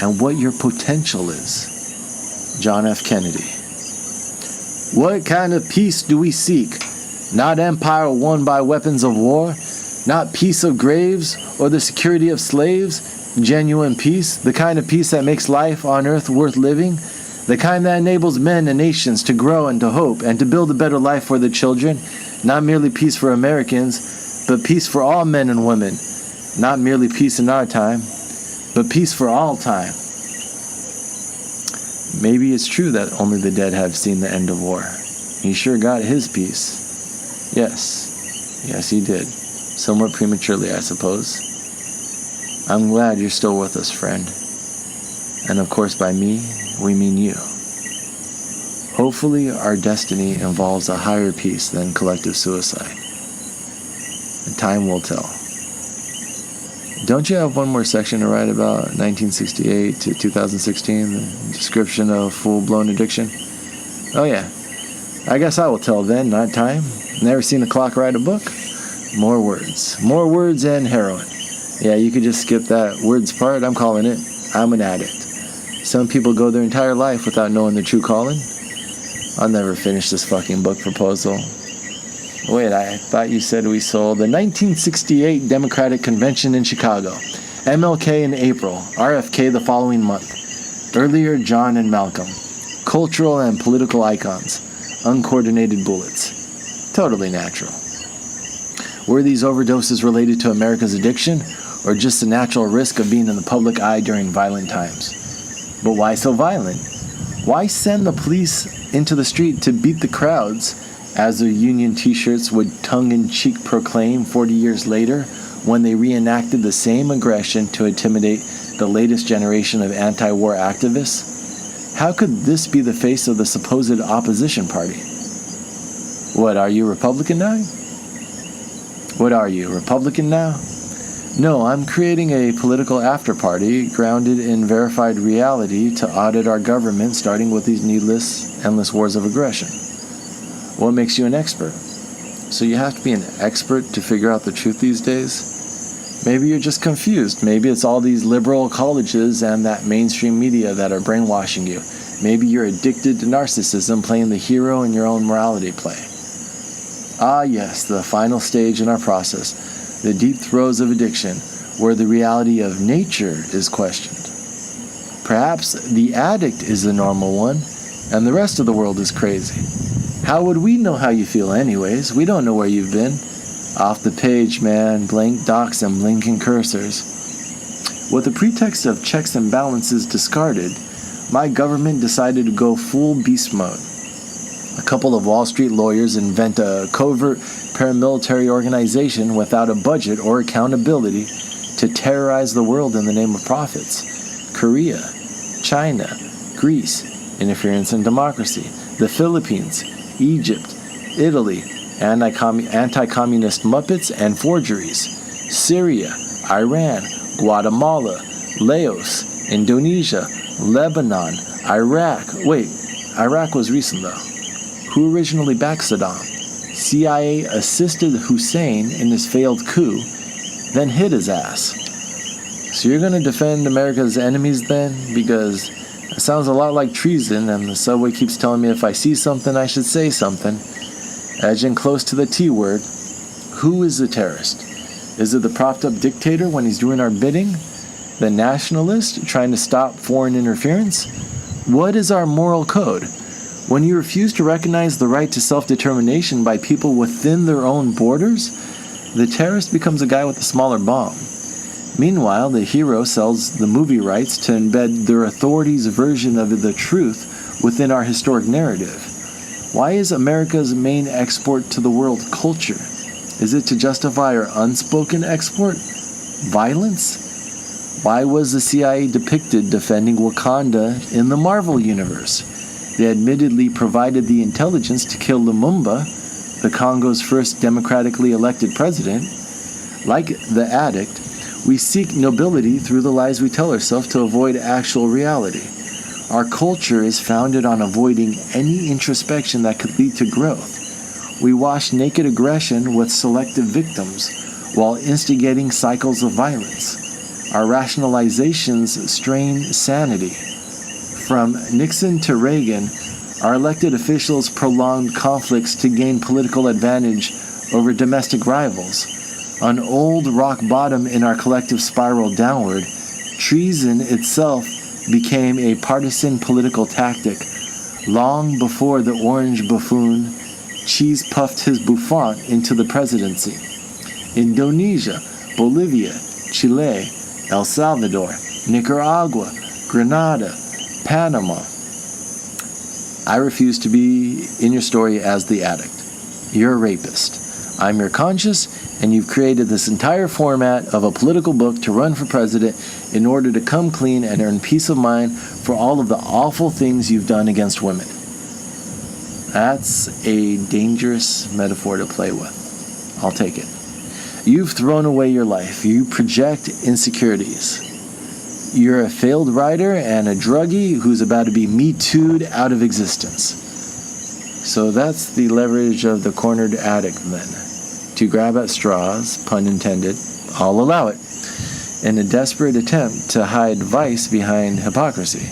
and what your potential is. John F. Kennedy. What kind of peace do we seek? Not empire won by weapons of war, not peace of graves or the security of slaves, genuine peace, the kind of peace that makes life on earth worth living, the kind that enables men and nations to grow and to hope and to build a better life for their children, not merely peace for Americans, but peace for all men and women, not merely peace in our time, but peace for all time. Maybe it's true that only the dead have seen the end of war. He sure got his peace. Yes, he did. Somewhat prematurely, I suppose. I'm glad you're still with us, friend. And of course, by me, we mean you. Hopefully, our destiny involves a higher peace than collective suicide. And time will tell. Don't you have one more section to write about 1968 to 2016, the description of full-blown addiction? Oh yeah, I guess I will tell then, not time. Never seen a clock write a book? More words and heroin. Yeah, you could just skip that words part. I'm calling it, I'm an addict. Some people go their entire life without knowing their true calling. I'll never finish this fucking book proposal. Wait, I thought you said we sold the 1968 Democratic Convention in Chicago. MLK in April, RFK the following month. Earlier, John and Malcolm. Cultural and political icons. Uncoordinated bullets. Totally natural. Were these overdoses related to America's addiction, or just the natural risk of being in the public eye during violent times? But why so violent? Why send the police into the street to beat the crowds, as their union t-shirts would tongue-in-cheek proclaim 40 years later, when they reenacted the same aggression to intimidate the latest generation of anti-war activists? How could this be the face of the supposed opposition party? What, are you Republican now? What are you, Republican now? No, I'm creating a political after-party grounded in verified reality to audit our government, starting with these needless, endless wars of aggression. What makes you an expert? So you have to be an expert to figure out the truth these days? Maybe you're just confused. Maybe it's all these liberal colleges and that mainstream media that are brainwashing you. Maybe you're addicted to narcissism, playing the hero in your own morality play. Ah yes, the final stage in our process, the deep throes of addiction, where the reality of nature is questioned. Perhaps the addict is the normal one, and the rest of the world is crazy. How would we know how you feel anyways? We don't know where you've been. Off the page, man. Blank docs and blinking cursors. With the pretext of checks and balances discarded, my government decided to go full beast mode. A couple of Wall Street lawyers invent a covert paramilitary organization without a budget or accountability to terrorize the world in the name of profits. Korea, China, Greece, interference in democracy, the Philippines, Egypt, Italy, anti-communist Muppets and forgeries, Syria, Iran, Guatemala, Laos, Indonesia, Lebanon, Iraq. Wait, Iraq was recent though. Who originally backed Saddam? CIA assisted Hussein in his failed coup, then hit his ass. So you're going to defend America's enemies then? Because it sounds a lot like treason, and the subway keeps telling me if I see something, I should say something. Edging close to the T word. Who is the terrorist? Is it the propped-up dictator when he's doing our bidding? The nationalist trying to stop foreign interference? What is our moral code? When you refuse to recognize the right to self-determination by people within their own borders, the terrorist becomes a guy with a smaller bomb. Meanwhile, the hero sells the movie rights to embed their authority's version of the truth within our historic narrative. Why is America's main export to the world culture? Is it to justify our unspoken export? Violence? Why was the CIA depicted defending Wakanda in the Marvel Universe? They admittedly provided the intelligence to kill Lumumba, the Congo's first democratically elected president. Like the addict, we seek nobility through the lies we tell ourselves to avoid actual reality. Our culture is founded on avoiding any introspection that could lead to growth. We wash naked aggression with selective victims while instigating cycles of violence. Our rationalizations strain sanity. From Nixon to Reagan, our elected officials prolonged conflicts to gain political advantage over domestic rivals. An old rock bottom in our collective spiral downward, treason itself became a partisan political tactic long before the orange buffoon cheese-puffed his bouffant into the presidency. Indonesia, Bolivia, Chile, El Salvador, Nicaragua, Grenada, Panama. I refuse to be in your story as the addict. You're a rapist. I'm your conscience, and you've created this entire format of a political book to run for president in order to come clean and earn peace of mind for all of the awful things you've done against women. That's a dangerous metaphor to play with. I'll take it. You've thrown away your life. You project insecurities. You're a failed writer and a druggie who's about to be Me Too'd out of existence. So that's the leverage of the cornered addict then. To grab at straws, pun intended, I'll allow it, in a desperate attempt to hide vice behind hypocrisy.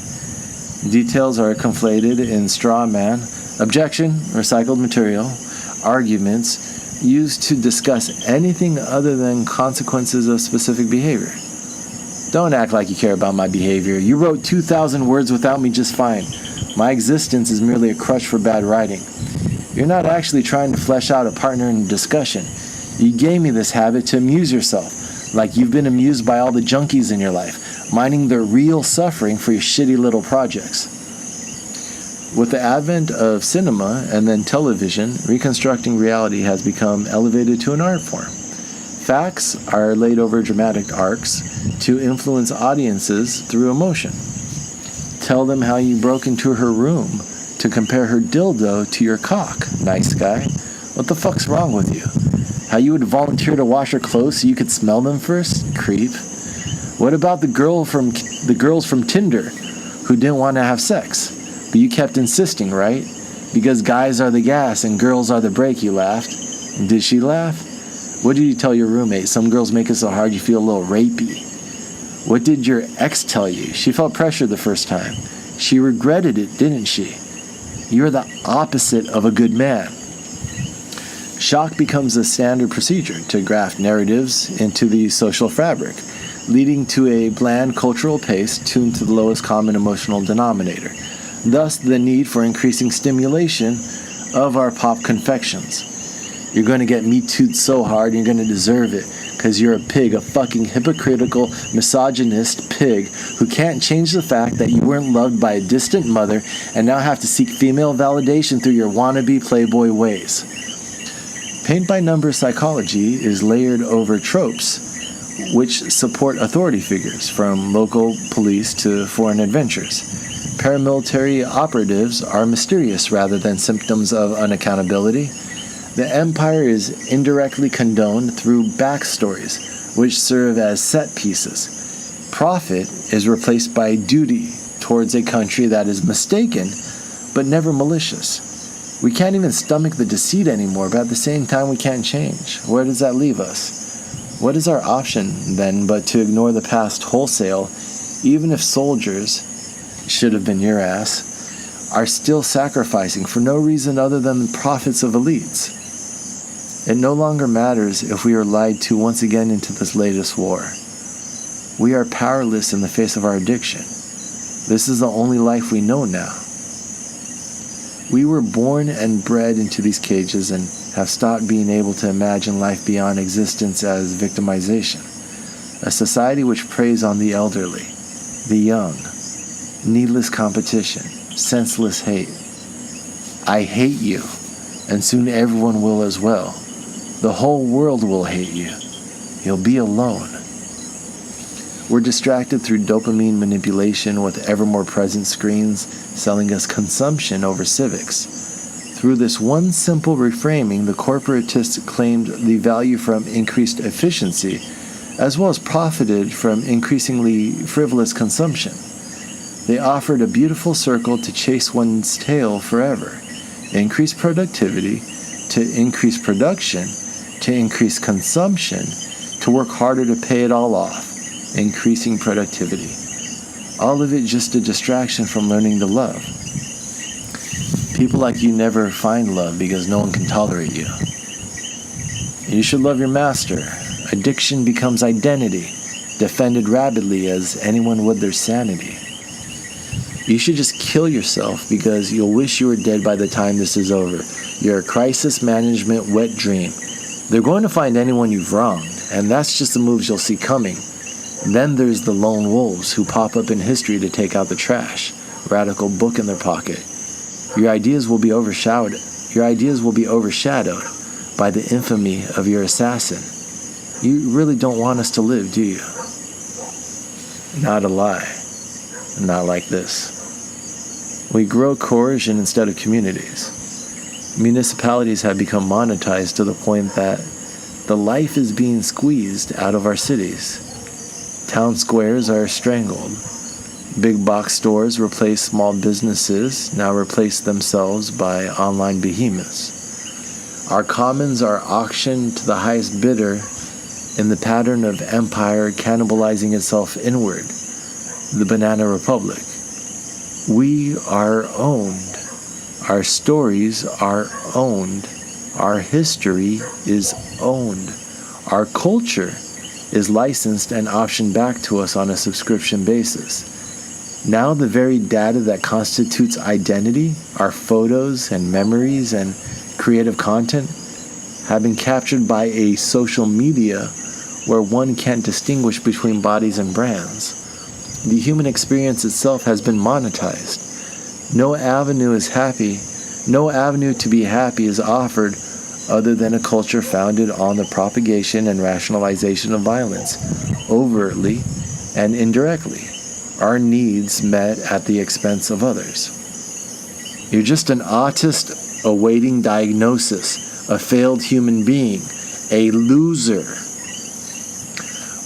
Details are conflated in straw man, objection, recycled material, arguments used to discuss anything other than consequences of specific behavior. Don't act like you care about my behavior. You wrote 2,000 words without me just fine. My existence is merely a crutch for bad writing. You're not actually trying to flesh out a partner in a discussion. You gave me this habit to amuse yourself, like you've been amused by all the junkies in your life, minding their real suffering for your shitty little projects. With the advent of cinema and then television, reconstructing reality has become elevated to an art form. Facts are laid over dramatic arcs to influence audiences through emotion. Tell them how you broke into her room to compare her dildo to your cock, nice guy. What the fuck's wrong with you? How you would volunteer to wash her clothes so you could smell them first, creep. What about the girls from Tinder who didn't want to have sex, but you kept insisting, right? Because guys are the gas and girls are the brake, you laughed. Did she laugh? What did you tell your roommate? Some girls make it so hard you feel a little rapey. What did your ex tell you? She felt pressure the first time. She regretted it, didn't she? You're the opposite of a good man. Shock becomes a standard procedure to graft narratives into the social fabric, leading to a bland cultural pace tuned to the lowest common emotional denominator. Thus, the need for increasing stimulation of our pop confections. You're going to get Me Too'd so hard, you're going to deserve it. Because you're a pig, a fucking hypocritical, misogynist pig who can't change the fact that you weren't loved by a distant mother and now have to seek female validation through your wannabe playboy ways. Paint-by-number psychology is layered over tropes, which support authority figures, from local police to foreign adventures. Paramilitary operatives are mysterious rather than symptoms of unaccountability. The empire is indirectly condoned through backstories, which serve as set pieces. Profit is replaced by duty towards a country that is mistaken, but never malicious. We can't even stomach the deceit anymore, but at the same time we can't change. Where does that leave us? What is our option, then, but to ignore the past wholesale, even if soldiers, should have been your ass, are still sacrificing for no reason other than the profits of elites? It no longer matters if we are lied to once again into this latest war. We are powerless in the face of our addiction. This is the only life we know now. We were born and bred into these cages and have stopped being able to imagine life beyond existence as victimization. A society which preys on the elderly, the young, needless competition, senseless hate. I hate you, and soon everyone will as well. The whole world will hate you. You'll be alone. We're distracted through dopamine manipulation with ever more present screens selling us consumption over civics. Through this one simple reframing, the corporatists claimed the value from increased efficiency, as well as profited from increasingly frivolous consumption. They offered a beautiful circle to chase one's tail forever. Increase productivity, to increase production, to increase consumption, to work harder to pay it all off, increasing productivity. All of it just a distraction from learning to love. People like you never find love because no one can tolerate you. You should love your master. Addiction becomes identity, defended rabidly as anyone would their sanity. You should just kill yourself because you'll wish you were dead by the time this is over. You're a crisis management wet dream. They're going to find anyone you've wronged, and that's just the moves you'll see coming. Then there's the lone wolves who pop up in history to take out the trash, radical book in their pocket. Your ideas will be overshadowed by the infamy of your assassin. You really don't want us to live, do you? Not a lie. Not like this. We grow coercion instead of communities. Municipalities have become monetized to the point that the life is being squeezed out of our cities. Town squares are strangled. Big box stores replace small businesses, now replace themselves by online behemoths. Our commons are auctioned to the highest bidder in the pattern of empire cannibalizing itself inward. The Banana Republic. We are owned. Our stories are owned. Our history is owned. Our culture is licensed and optioned back to us on a subscription basis. Now the very data that constitutes identity, our photos and memories and creative content, have been captured by a social media where one can't distinguish between bodies and brands. The human experience itself has been monetized. No avenue to be happy is offered other than a culture founded on the propagation and rationalization of violence, overtly and indirectly, our needs met at the expense of others. You're just an autist awaiting diagnosis, a failed human being, a loser.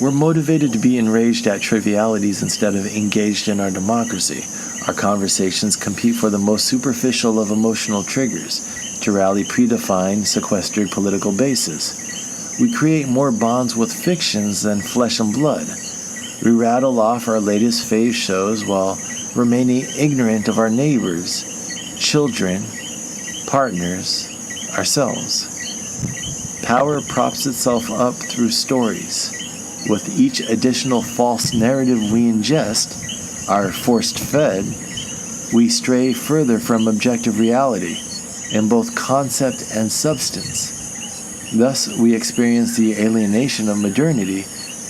We're motivated to be enraged at trivialities instead of engaged in our democracy. Our conversations compete for the most superficial of emotional triggers to rally predefined, sequestered political bases. We create more bonds with fictions than flesh and blood. We rattle off our latest fave shows while remaining ignorant of our neighbors, children, partners, ourselves. Power props itself up through stories. With each additional false narrative we ingest, our forced fed, we stray further from objective reality in both concept and substance. Thus, we experience the alienation of modernity,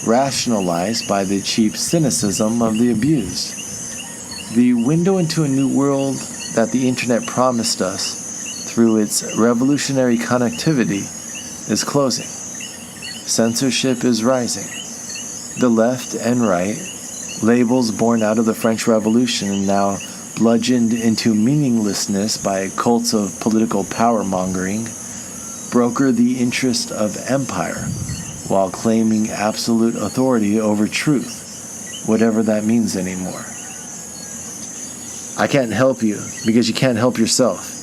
rationalized by the cheap cynicism of the abused. The window into a new world that the internet promised us through its revolutionary connectivity is closing. Censorship is rising. The left and right, labels born out of the French Revolution and now bludgeoned into meaninglessness by cults of political power-mongering, broker the interest of empire while claiming absolute authority over truth, whatever that means anymore. I can't help you because you can't help yourself.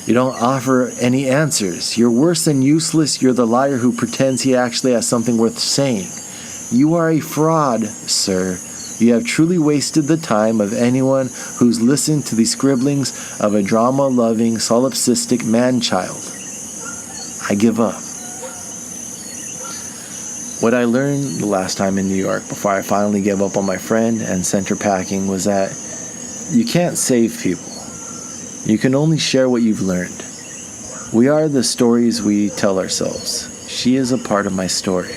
You don't offer any answers. You're worse than useless. You're the liar who pretends he actually has something worth saying. You are a fraud, sir. You have truly wasted the time of anyone who's listened to the scribblings of a drama-loving, solipsistic man-child. I give up. What I learned the last time in New York, before I finally gave up on my friend and sent her packing, was that you can't save people. You can only share what you've learned. We are the stories we tell ourselves. She is a part of my story.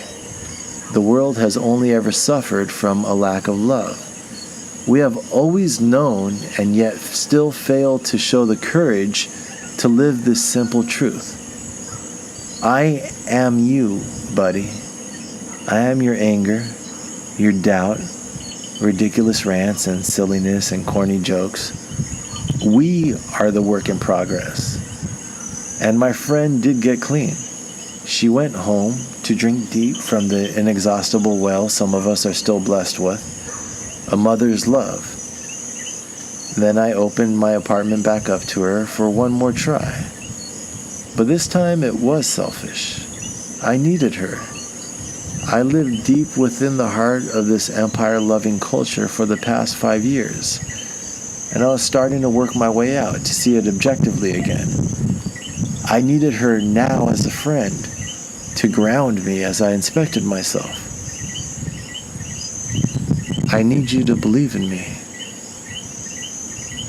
The world has only ever suffered from a lack of love. We have always known and yet still fail to show the courage to live this simple truth. I am you, buddy. I am your anger, your doubt, ridiculous rants and silliness and corny jokes. We are the work in progress. And my friend did get clean. She went home to drink deep from the inexhaustible well some of us are still blessed with, a mother's love. Then I opened my apartment back up to her for one more try. But this time it was selfish. I needed her. I lived deep within the heart of this empire-loving culture for the past 5 years, and I was starting to work my way out to see it objectively again. I needed her now as a friend, to ground me as I inspected myself. I need you to believe in me.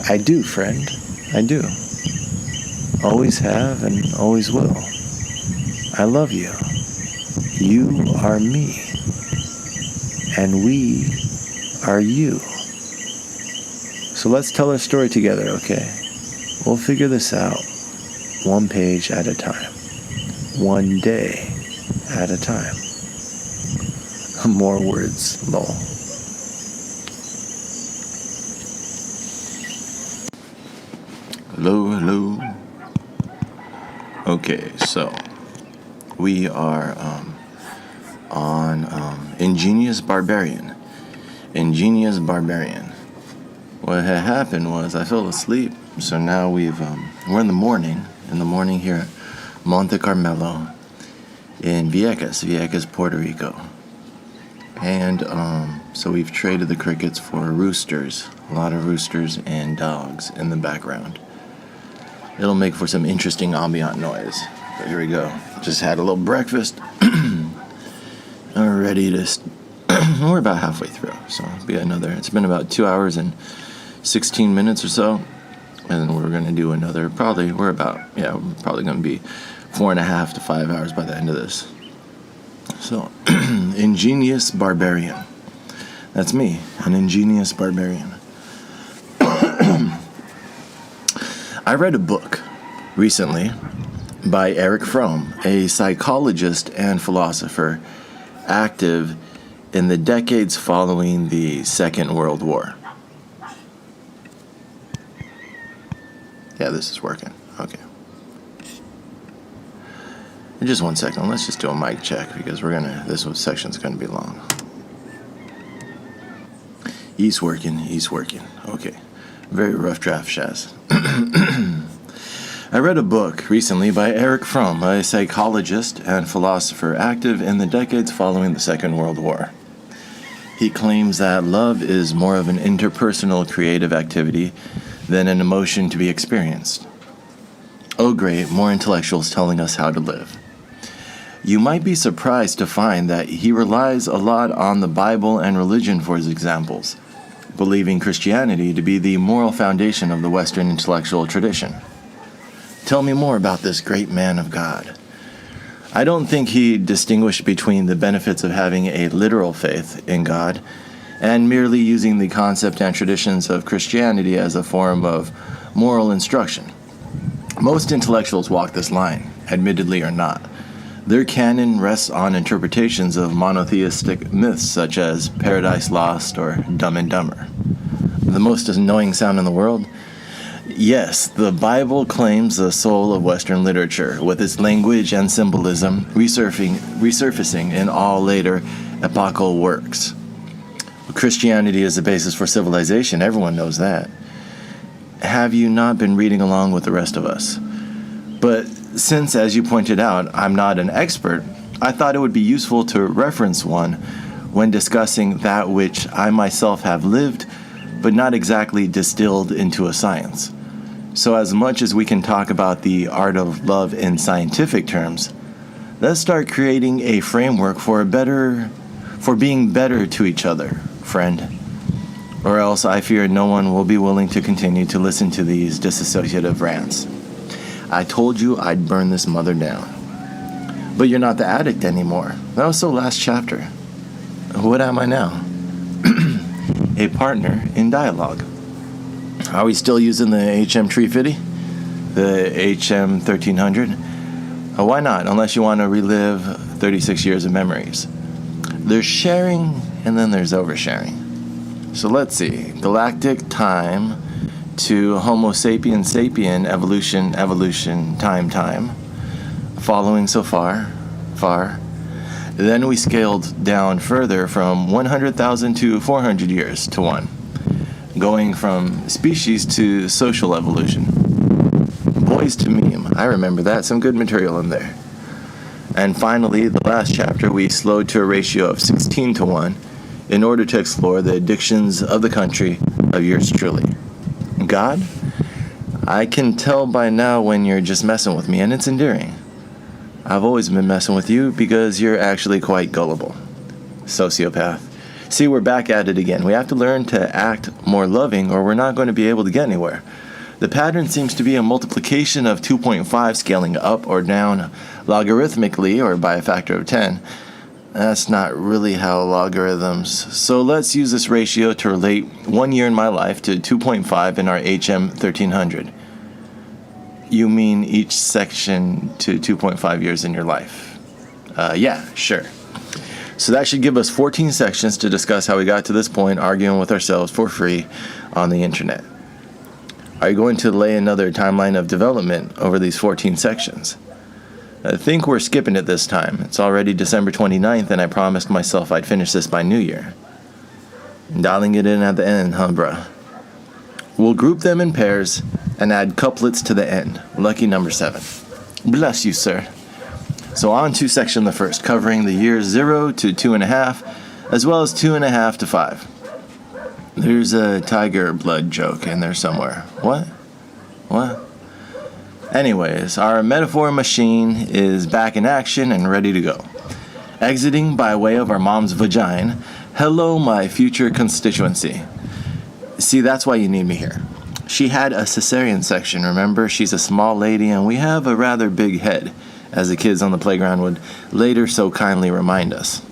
I do, friend. I do. Always have and always will. I love you. You are me. And we are you. So let's tell our story together, okay? We'll figure this out, one page at a time, one day at a time. More words, lol. Hello. Okay, so we are on Ingenious Barbarian. What had happened was I fell asleep, so now we're in the morning here at Monte Carmelo in Vieques, Puerto Rico. And so we've traded the crickets for roosters, a lot of roosters and dogs in the background. It'll make for some interesting ambient noise. But here we go. Just had a little breakfast. We're ready to... we're about halfway through, so it'll be another... It's been about 2 hours and 16 minutes or so. And we're going to do another... We're probably going to be 4.5 to 5 hours by the end of this. So, Ingenious Barbarian. That's me, an ingenious barbarian. I read a book recently by Erich Fromm, a psychologist and philosopher active in the decades following the Second World War. Yeah, this is working. Okay. Just 1 second. Let's just do a mic check because this section's gonna be long. He's working. Okay. Very rough draft, Shaz. I read a book recently by Erich Fromm, a psychologist and philosopher active in the decades following the Second World War. He claims that love is more of an interpersonal creative activity than an emotion to be experienced. Oh great, more intellectuals telling us how to live. You might be surprised to find that he relies a lot on the Bible and religion for his examples, believing Christianity to be the moral foundation of the Western intellectual tradition. Tell me more about this great man of God. I don't think he distinguished between the benefits of having a literal faith in God and merely using the concept and traditions of Christianity as a form of moral instruction. Most intellectuals walk this line, admittedly or not. Their canon rests on interpretations of monotheistic myths such as Paradise Lost or Dumb and Dumber. The most annoying sound in the world? Yes, the Bible claims the soul of Western literature, with its language and symbolism resurfacing in all later epochal works. Christianity is the basis for civilization, everyone knows that. Have you not been reading along with the rest of us? But since, as you pointed out, I'm not an expert, I thought it would be useful to reference one when discussing that which I myself have lived, but not exactly distilled into a science. So as much as we can talk about the art of love in scientific terms, let's start creating a framework for being better to each other, friend. Or else I fear no one will be willing to continue to listen to these disassociative rants. I told you I'd burn this mother down. But you're not the addict anymore. That was so last chapter. What am I now? A partner in dialogue. Are we still using the HM350? The HM1300? Why not, unless you want to relive 36 years of memories. There's sharing, and then there's oversharing. So let's see. Galactic time to Homo sapien sapien evolution time. Following so far. Then we scaled down further from 100,000 to 400 years to 1. Going from species to social evolution. Boys to meme. I remember that. Some good material in there. And finally, the last chapter, we slowed to a ratio of 16 to 1 in order to explore the addictions of the country of yours truly. God, I can tell by now when you're just messing with me, and it's endearing. I've always been messing with you because you're actually quite gullible. Sociopath. See, we're back at it again. We have to learn to act more loving or we're not going to be able to get anywhere. The pattern seems to be a multiplication of 2.5 scaling up or down logarithmically or by a factor of 10. That's not really how logarithms. So let's use this ratio to relate 1 year in my life to 2.5 in our HM1300. You mean each section to 2.5 years in your life? Yeah, sure. So that should give us 14 sections to discuss how we got to this point, arguing with ourselves for free on the internet. Are you going to lay another timeline of development over these 14 sections? I think we're skipping it this time. It's already December 29th, and I promised myself I'd finish this by New Year. Dialing it in at the end, huh, bruh? We'll group them in pairs and add couplets to the end. Lucky number 7. Bless you, sir. So on to section the first, covering the years 0 to 2.5, as well as 2.5 to 5. There's a tiger blood joke in there somewhere. What? Anyways, our metaphor machine is back in action and ready to go. Exiting by way of our mom's vagina. Hello, my future constituency. See, that's why you need me here. She had a cesarean section, remember? She's a small lady and we have a rather big head, as the kids on the playground would later so kindly remind us.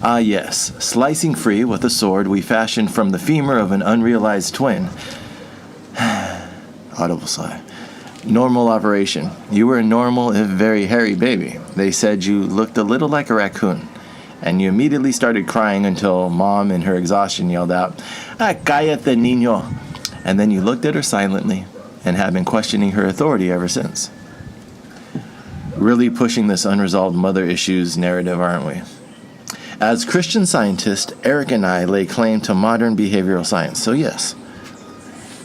Ah yes, slicing free with a sword we fashioned from the femur of an unrealized twin. Audible sigh. Normal operation. You were a normal, if very hairy baby. They said you looked a little like a raccoon. And you immediately started crying until Mom, in her exhaustion, yelled out, "Cállate, niño!" And then you looked at her silently and have been questioning her authority ever since. Really pushing this unresolved mother issues narrative, aren't we? As Christian scientists, Eric and I lay claim to modern behavioral science. So yes,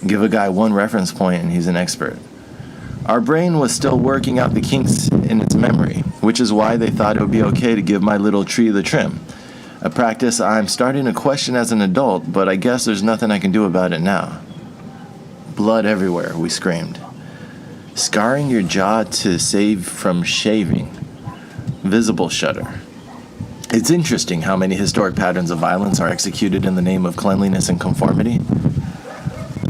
give a guy one reference point and he's an expert. Our brain was still working out the kinks in its memory, which is why they thought it would be okay to give my little tree the trim. A practice I'm starting to question as an adult, but I guess there's nothing I can do about it now. Blood everywhere, we screamed. Scarring your jaw to save from shaving. Visible shudder. It's interesting how many historic patterns of violence are executed in the name of cleanliness and conformity.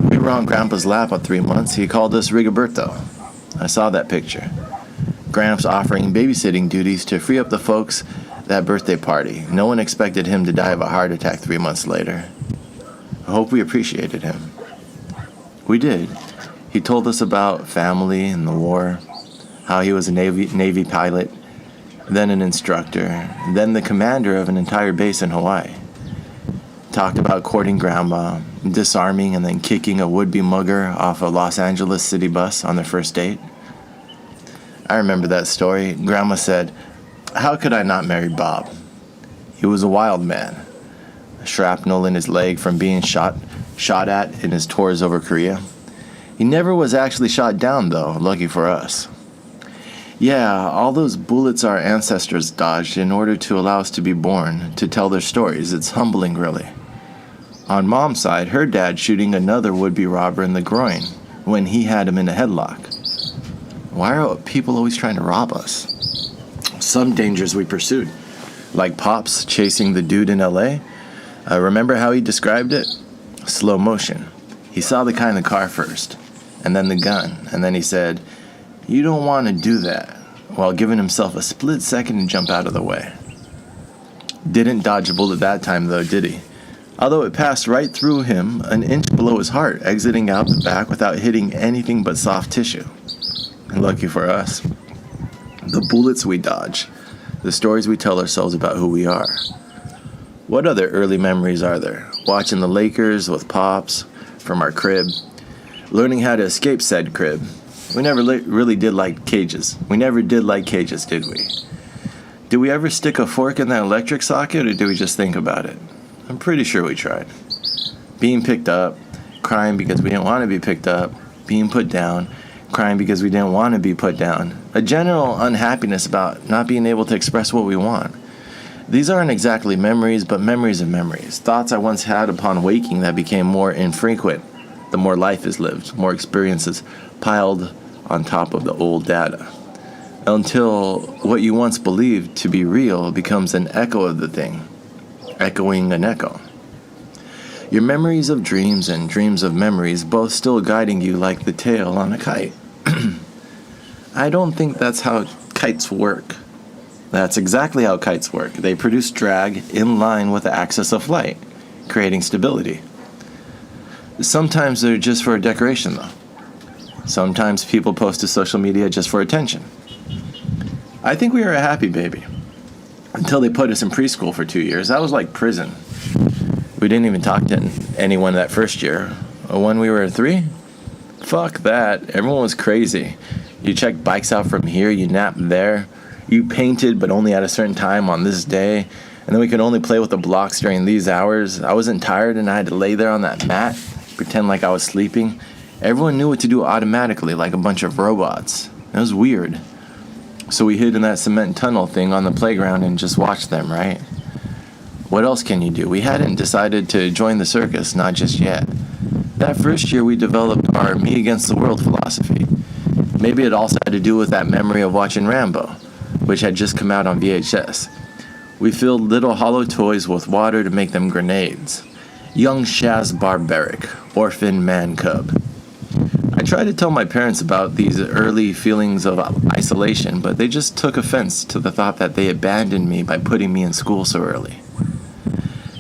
We were on Grandpa's lap at 3 months. He called us Rigoberto. I saw that picture. Gramps offering babysitting duties to free up the folks that birthday party. No one expected him to die of a heart attack 3 months later. I hope we appreciated him. We did. He told us about family and the war, how he was a Navy pilot, then an instructor, then the commander of an entire base in Hawaii. Talked about courting grandma, disarming and then kicking a would-be mugger off a Los Angeles city bus on their first date. I remember that story. Grandma said, "How could I not marry Bob? He was a wild man. A shrapnel in his leg from being shot at in his tours over Korea. He never was actually shot down, though, lucky for us. Yeah, all those bullets our ancestors dodged in order to allow us to be born, to tell their stories. It's humbling, really." On Mom's side, her dad shooting another would-be robber in the groin when he had him in a headlock. Why are people always trying to rob us? Some dangers we pursued, like Pops chasing the dude in LA. Remember how he described it? Slow motion. He saw the kind of car first, and then the gun, and then he said, "You don't want to do that," while giving himself a split second to jump out of the way. Didn't dodge a bullet that time, though, did he? Although it passed right through him, an inch below his heart, exiting out the back without hitting anything but soft tissue. And lucky for us. The bullets we dodge, the stories we tell ourselves about who we are. What other early memories are there? Watching the Lakers with Pops from our crib, learning how to escape said crib. We never really did like cages. We never did like cages, did we? Did we ever stick a fork in that electric socket, or did we just think about it? I'm pretty sure we tried. Being picked up, crying because we didn't want to be picked up, being put down, crying because we didn't want to be put down. A general unhappiness about not being able to express what we want. These aren't exactly memories, but memories of memories. Thoughts I once had upon waking that became more infrequent the more life is lived, more experiences piled on top of the old data. Until what you once believed to be real becomes an echo of the thing, echoing an echo. Your memories of dreams and dreams of memories both still guiding you like the tail on a kite. I don't think that's how kites work. That's exactly how kites work. They produce drag in line with the axis of flight, creating stability. Sometimes they're just for decoration, though. Sometimes people post to social media just for attention. I think we were a happy baby. Until they put us in preschool for 2 years. That was like prison. We didn't even talk to anyone that first year. When we were 3? Fuck that. Everyone was crazy. You checked bikes out from here, you napped there. You painted, but only at a certain time on this day. And then we could only play with the blocks during these hours. I wasn't tired and I had to lay there on that mat, pretend like I was sleeping. Everyone knew what to do automatically, like a bunch of robots. It was weird. So we hid in that cement tunnel thing on the playground and just watched them, right? What else can you do? We hadn't decided to join the circus, not just yet. That first year we developed our me against the world philosophy. Maybe it also had to do with that memory of watching Rambo, which had just come out on VHS. We filled little hollow toys with water to make them grenades. Young SHAZZBARBARIC, orphan man cub. I tried to tell my parents about these early feelings of isolation, but they just took offense to the thought that they abandoned me by putting me in school so early.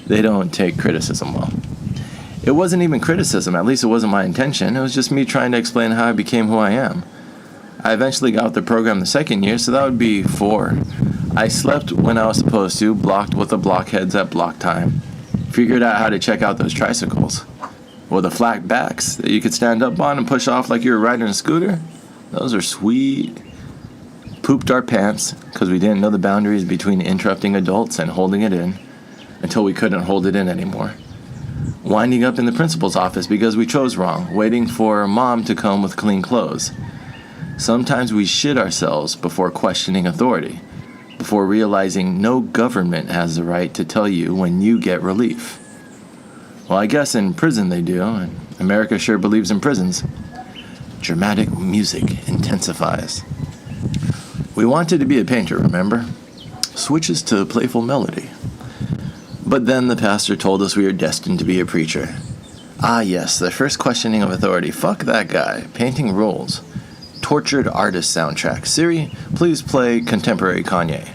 They don't take criticism well. It wasn't even criticism, at least it wasn't my intention. It was just me trying to explain how I became who I am. I eventually got the program the second year, so that would be 4. I slept when I was supposed to, blocked with the blockheads at block time. Figured out how to check out those tricycles. Or the flat backs that you could stand up on and push off like you were riding a scooter. Those are sweet. Pooped our pants because we didn't know the boundaries between interrupting adults and holding it in until we couldn't hold it in anymore. Winding up in the principal's office because we chose wrong, waiting for mom to come with clean clothes. Sometimes we shit ourselves before questioning authority, before realizing no government has the right to tell you when you get relief. Well, I guess in prison they do, and America sure believes in prisons. Dramatic music intensifies. We wanted to be a painter, remember? Switches to playful melody. But then the pastor told us we were destined to be a preacher. Ah yes, the first questioning of authority. Fuck that guy. Painting rules. tortured artist soundtrack. Siri, please play contemporary Kanye.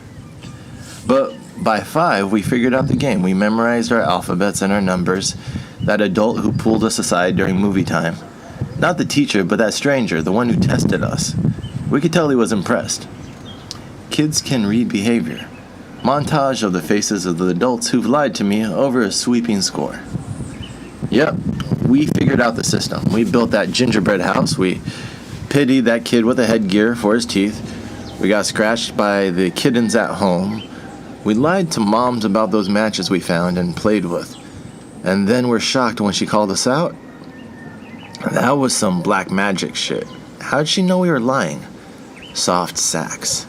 But by 5, we figured out the game. We memorized our alphabets and our numbers. That adult who pulled us aside during movie time. Not the teacher, but that stranger, the one who tested us. We could tell he was impressed. Kids can read behavior. Montage of the faces of the adults who've lied to me over a sweeping score. Yep, we figured out the system. We built that gingerbread house. We pitied that kid with a headgear for his teeth. We got scratched by the kittens at home. We lied to moms about those matches we found and played with. And then we're shocked when she called us out. That was some black magic shit. How'd she know we were lying? Soft sacks.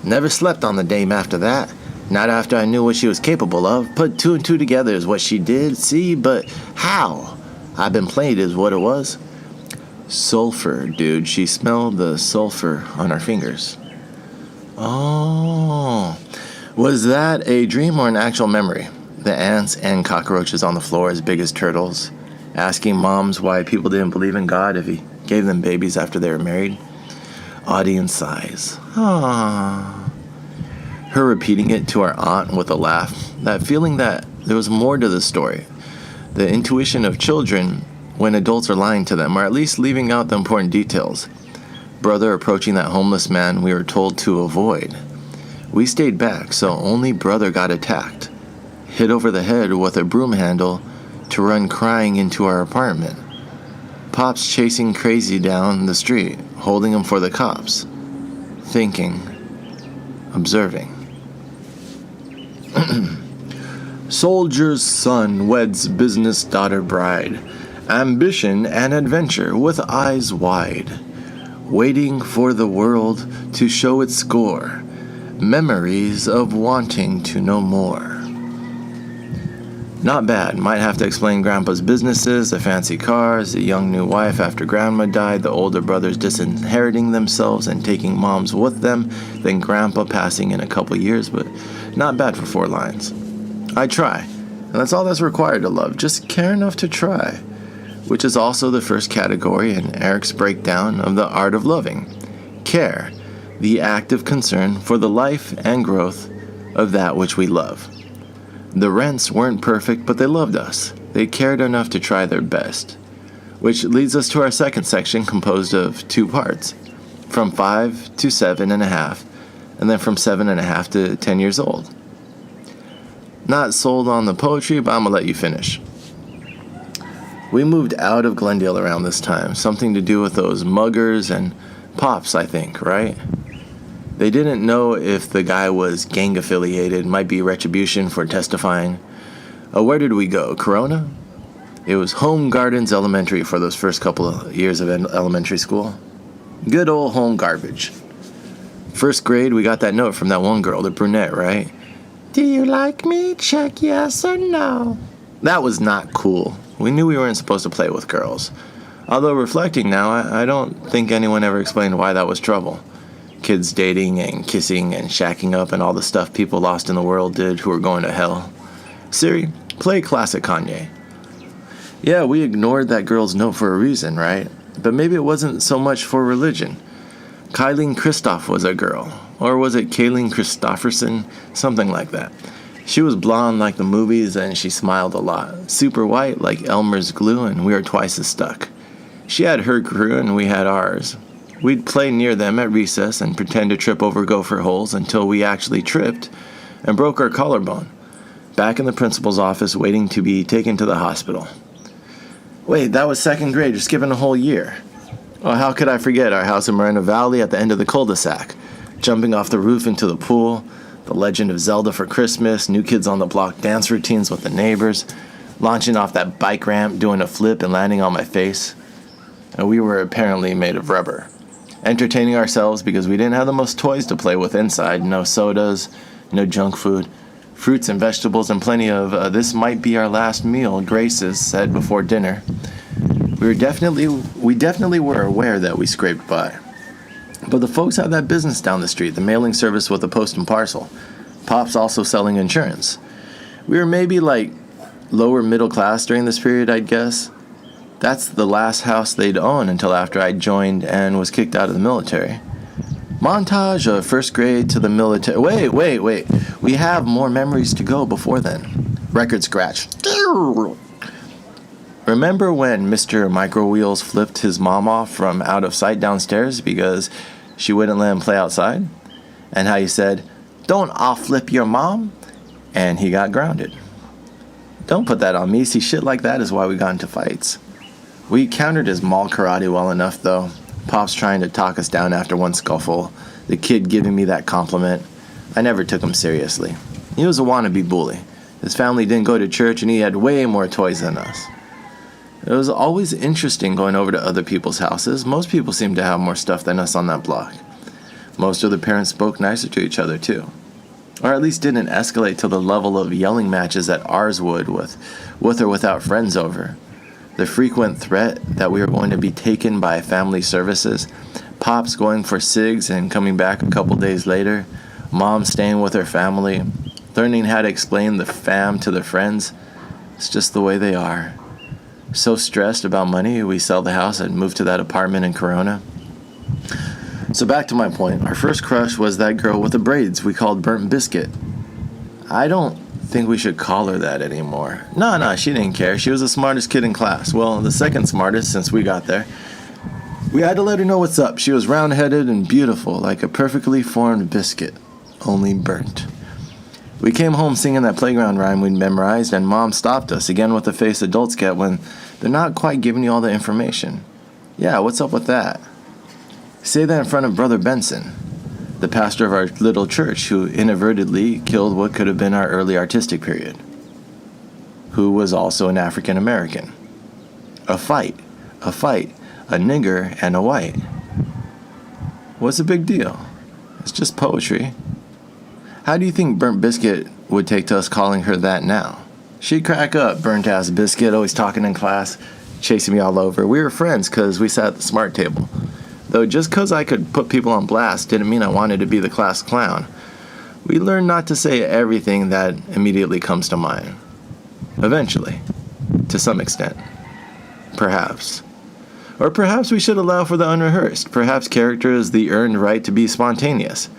Never slept on the dame after that. Not after I knew what she was capable of. Put 2 and 2 together is what she did, see, but how? I've been played is what it was. Sulfur, dude. She smelled the sulfur on our fingers. Oh. Was that a dream or an actual memory? The ants and cockroaches on the floor as big as turtles. Asking moms why people didn't believe in God if he gave them babies after they were married. Audience sighs. Ah. Her repeating it to our aunt with a laugh. That feeling that there was more to the story. The intuition of children when adults are lying to them, or at least leaving out the important details. Brother approaching that homeless man we were told to avoid. We stayed back, so only brother got attacked. Hit over the head with a broom handle to run crying into our apartment. Pops chasing crazy down the street, holding him for the cops. Thinking. Observing. Soldier's son weds business daughter bride. Ambition and adventure with eyes wide. Waiting for the world to show its score. Memories of wanting to know more. Not bad. Might have to explain Grandpa's businesses, the fancy cars, the young new wife after Grandma died, the older brothers disinheriting themselves and taking moms with them, then Grandpa passing in a couple years, but not bad for 4 lines. I try, and that's all that's required to love. Just care enough to try, which is also the first category in Eric's breakdown of the art of loving. Care, the act of concern for the life and growth of that which we love. The Rents weren't perfect, but they loved us. They cared enough to try their best. Which leads us to our second section, composed of 2 parts. From 5 to 7.5, and then from 7.5 to 10 years old. Not sold on the poetry, but I'm gonna let you finish. We moved out of Glendale around this time. Something to do with those muggers and pops, I think, right? They didn't know if the guy was gang affiliated, might be retribution for testifying. Where did we go? Corona? It was Home Gardens Elementary for those first couple of years of elementary school. Good old home garbage. First grade, we got that note from that one girl, the brunette, right? Do you like me? Check yes or no. That was not cool. We knew we weren't supposed to play with girls. Although reflecting now, I don't think anyone ever explained why that was trouble. Kids dating and kissing and shacking up and all the stuff people lost in the world did who were going to hell. Siri, play classic Kanye. Yeah, we ignored that girl's note for a reason, right? But maybe it wasn't so much for religion. Kylene Christoph was a girl. Or was it Kayleen Christofferson? Something like that. She was blonde like the movies and she smiled a lot. Super white like Elmer's glue and we were twice as stuck. She had her crew and we had ours. We'd play near them at recess and pretend to trip over gopher holes until we actually tripped and broke our collarbone. Back in the principal's office waiting to be taken to the hospital. Wait, that was 2nd grade, you're skipping a whole year. Oh, how could I forget our house in Moreno Valley at the end of the cul-de-sac? Jumping off the roof into the pool, The Legend of Zelda for Christmas, New Kids on the Block dance routines with the neighbors, launching off that bike ramp, doing a flip and landing on my face. And we were apparently made of rubber. Entertaining ourselves because we didn't have the most toys to play with inside. No sodas, no junk food, fruits and vegetables, and plenty of this might be our last meal, Graces said before dinner. We definitely were aware that we scraped by. But the folks had that business down the street, the mailing service with the post and parcel. Pops also selling insurance. We were maybe like lower middle class during this period, I'd guess. That's the last house they'd own until after I joined and was kicked out of the military. Montage of first grade to the military. Wait. We have more memories to go before then. Record scratch. Remember when Mr. Microwheels flipped his mom off from out of sight downstairs because she wouldn't let him play outside? And how he said, "Don't I'll flip your mom?" And he got grounded. Don't put that on me. See, shit like that is why we got into fights. We countered his mall karate well enough, though. Pop's trying to talk us down after one scuffle. The kid giving me that compliment. I never took him seriously. He was a wannabe bully. His family didn't go to church, and he had way more toys than us. It was always interesting going over to other people's houses. Most people seemed to have more stuff than us on that block. Most of the parents spoke nicer to each other, too. Or at least didn't escalate to the level of yelling matches that ours would with or without friends over. The frequent threat that we were going to be taken by family services, Pops going for cigs and coming back a couple days later, Mom staying with her family, learning how to explain the fam to their friends. It's just the way they are. So stressed about money, we sell the house and move to that apartment in Corona. So back to my point, our first crush was that girl with the braids we called Burnt Biscuit. I don't think we should call her that anymore. No, she didn't care. She was the smartest kid in class. Well, the second smartest since we got there. We had to let her know what's up. She was round-headed and beautiful, like a perfectly formed biscuit, only burnt. We came home singing that playground rhyme we'd memorized, and Mom stopped us, again with the face adults get when they're not quite giving you all the information. Yeah, what's up with that? Say that in front of Brother Benson, the pastor of our little church who inadvertently killed what could have been our early artistic period, who was also an African American. A fight, a nigger and a white. What's the big deal? It's just poetry. How do you think Burnt Biscuit would take to us calling her that now? She'd crack up, burnt-ass biscuit, always talking in class, chasing me all over. We were friends because we sat at the smart table. Though just because I could put people on blast didn't mean I wanted to be the class clown. We learned not to say everything that immediately comes to mind. Eventually. To some extent. Perhaps. Or perhaps we should allow for the unrehearsed. Perhaps character is the earned right to be spontaneous.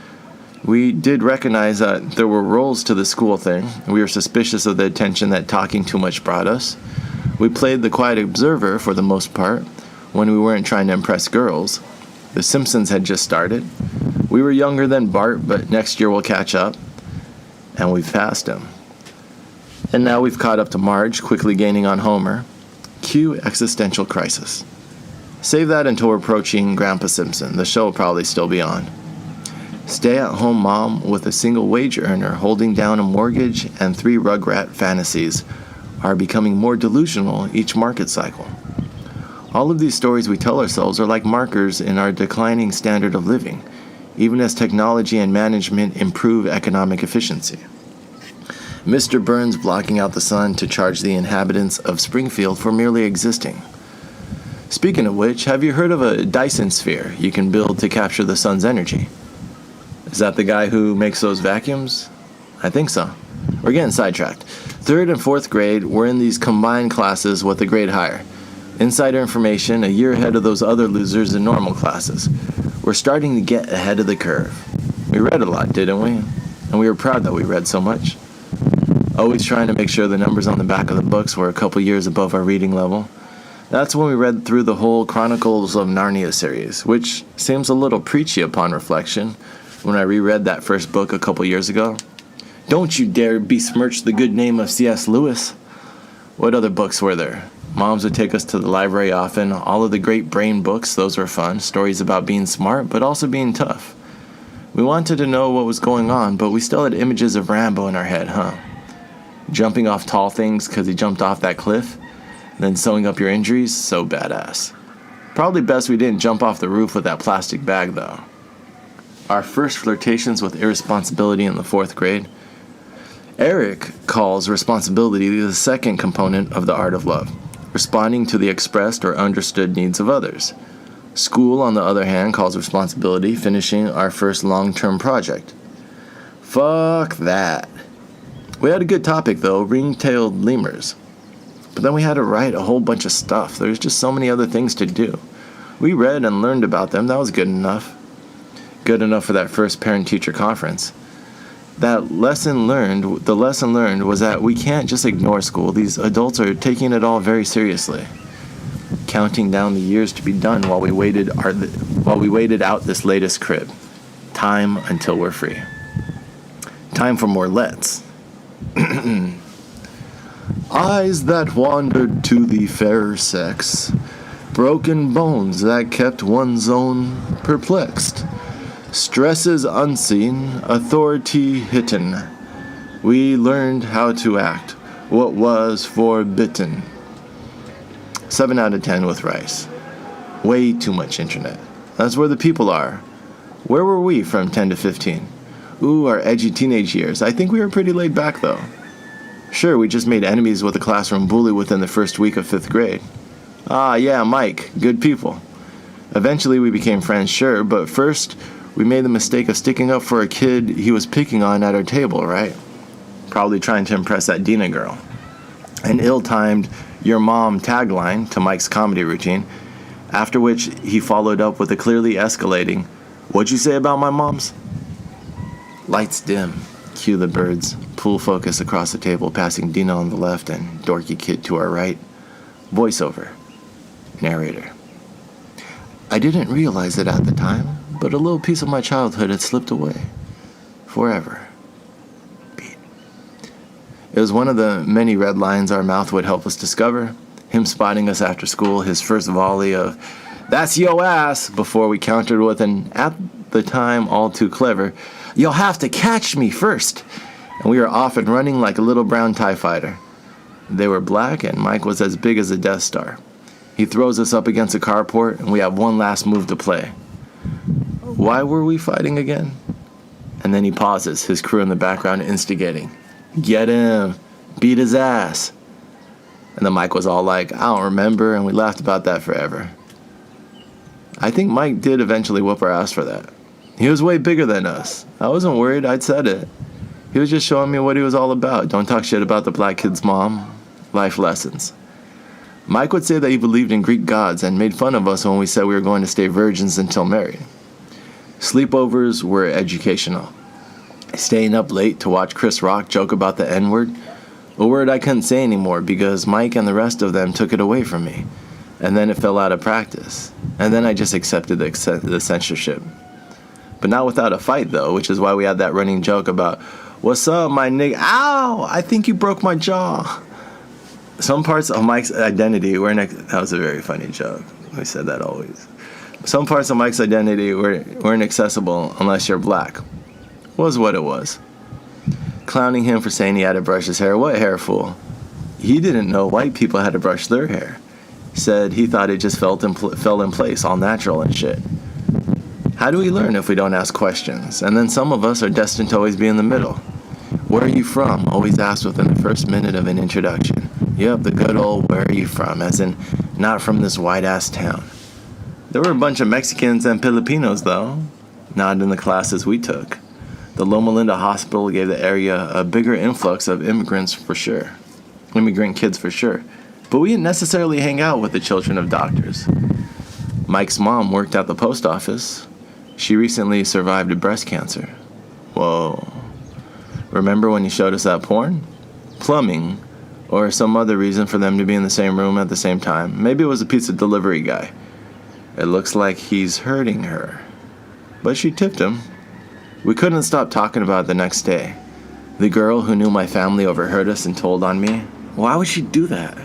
We did recognize that there were rules to the school thing. We were suspicious of the attention that talking too much brought us. We played the quiet observer for the most part, when we weren't trying to impress girls. The Simpsons had just started. We were younger than Bart, but next year we'll catch up. And we've passed him. And now we've caught up to Marge, quickly gaining on Homer. Cue existential crisis. Save that until we're approaching Grandpa Simpson. The show will probably still be on. Stay-at-home mom with a single wage earner holding down a mortgage and 3 Rugrat fantasies are becoming more delusional each market cycle. All of these stories we tell ourselves are like markers in our declining standard of living, even as technology and management improve economic efficiency. Mr. Burns blocking out the sun to charge the inhabitants of Springfield for merely existing. Speaking of which, have you heard of a Dyson sphere you can build to capture the sun's energy? Is that the guy who makes those vacuums? I think so. We're getting sidetracked. 3rd and 4th grade, we're in these combined classes with a grade higher. Insider information, a year ahead of those other losers in normal classes. We're starting to get ahead of the curve. We read a lot, didn't we? And we were proud that we read so much. Always trying to make sure the numbers on the back of the books were a couple years above our reading level. That's when we read through the whole Chronicles of Narnia series, which seems a little preachy upon reflection when I reread that first book a couple years ago. Don't you dare besmirch the good name of C.S. Lewis. What other books were there? Moms would take us to the library often. All of the great brain books, those were fun. Stories about being smart, but also being tough. We wanted to know what was going on, but we still had images of Rambo in our head, huh? Jumping off tall things because he jumped off that cliff, then sewing up your injuries, so badass. Probably best we didn't jump off the roof with that plastic bag, though. Our first flirtations with irresponsibility in the 4th grade. Eric calls responsibility the second component of the art of love, responding to the expressed or understood needs of others. School, on the other hand, calls responsibility finishing our first long-term project. Fuck that. We had a good topic, though, ring-tailed lemurs. But then we had to write a whole bunch of stuff. There's just so many other things to do. We read and learned about them. That was good enough. Good enough for that first parent-teacher conference. The lesson learned was that we can't just ignore school. These adults are taking it all very seriously. Counting down the years to be done while we waited out this latest crib. Time until we're free. Time for more let's. Eyes that wandered to the fairer sex, broken bones that kept one's own perplexed, stresses unseen, authority hidden. We learned how to act what was forbidden. 7 out of 10 with rice. Way too much internet. That's where the people are. Where were we from 10 to 15? Ooh, our edgy teenage years. I think we were pretty laid back though. Sure, we just made enemies with a classroom bully within the first week of 5th grade. Ah, yeah, Mike. Good people. Eventually we became friends, sure, but first we made the mistake of sticking up for a kid he was picking on at our table, right? Probably trying to impress that Dina girl. An ill-timed "your mom" tagline to Mike's comedy routine, after which he followed up with a clearly escalating, "What'd you say about my moms?" Lights dim. Cue the birds. Pull focus across the table, passing Dina on the left and dorky kid to our right. Voiceover. Narrator. I didn't realize it at the time, but a little piece of my childhood had slipped away. Forever. Beat. It was one of the many red lines our mouth would help us discover. Him spotting us after school, his first volley of, "That's yo ass," before we countered with an, at the time all too clever, "You'll have to catch me first." And we were off and running like a little brown TIE fighter. They were black, and Mike was as big as a Death Star. He throws us up against a carport, and we have one last move to play. Why were we fighting again? And then he pauses, his crew in the background instigating. "Get him! Beat his ass!" And the Mike was all like, "I don't remember," and we laughed about that forever. I think Mike did eventually whoop our ass for that. He was way bigger than us. I wasn't worried, I'd said it. He was just showing me what he was all about. Don't talk shit about the black kid's mom. Life lessons. Mike would say that he believed in Greek gods and made fun of us when we said we were going to stay virgins until married. Sleepovers were educational. Staying up late to watch Chris Rock joke about the N-word, a word I couldn't say anymore because Mike and the rest of them took it away from me. And then it fell out of practice. And then I just accepted the censorship. But not without a fight, though, which is why we had that running joke about, "What's up, my nigga? Ow! I think you broke my jaw." Some parts of Mike's identity were that was a very funny joke. We said that always. Some parts of Mike's identity weren't accessible unless you're black. Was what it was. Clowning him for saying he had to brush his hair. What hair, fool? He didn't know white people had to brush their hair. Said he thought it just fell in place, all natural and shit. How do we learn if we don't ask questions? And then some of us are destined to always be in the middle. Where are you from? Always asked within the first minute of an introduction. Yep, the good old "where are you from?" as in, not from this white-ass town. There were a bunch of Mexicans and Filipinos, though. Not in the classes we took. The Loma Linda Hospital gave the area a bigger influx of immigrant kids for sure. But we didn't necessarily hang out with the children of doctors. Mike's mom worked at the post office. She recently survived breast cancer. Whoa. Remember when you showed us that porn? Plumbing, or some other reason for them to be in the same room at the same time. Maybe it was a pizza delivery guy. It looks like he's hurting her. But she tipped him. We couldn't stop talking about it the next day. The girl who knew my family overheard us and told on me. Why would she do that?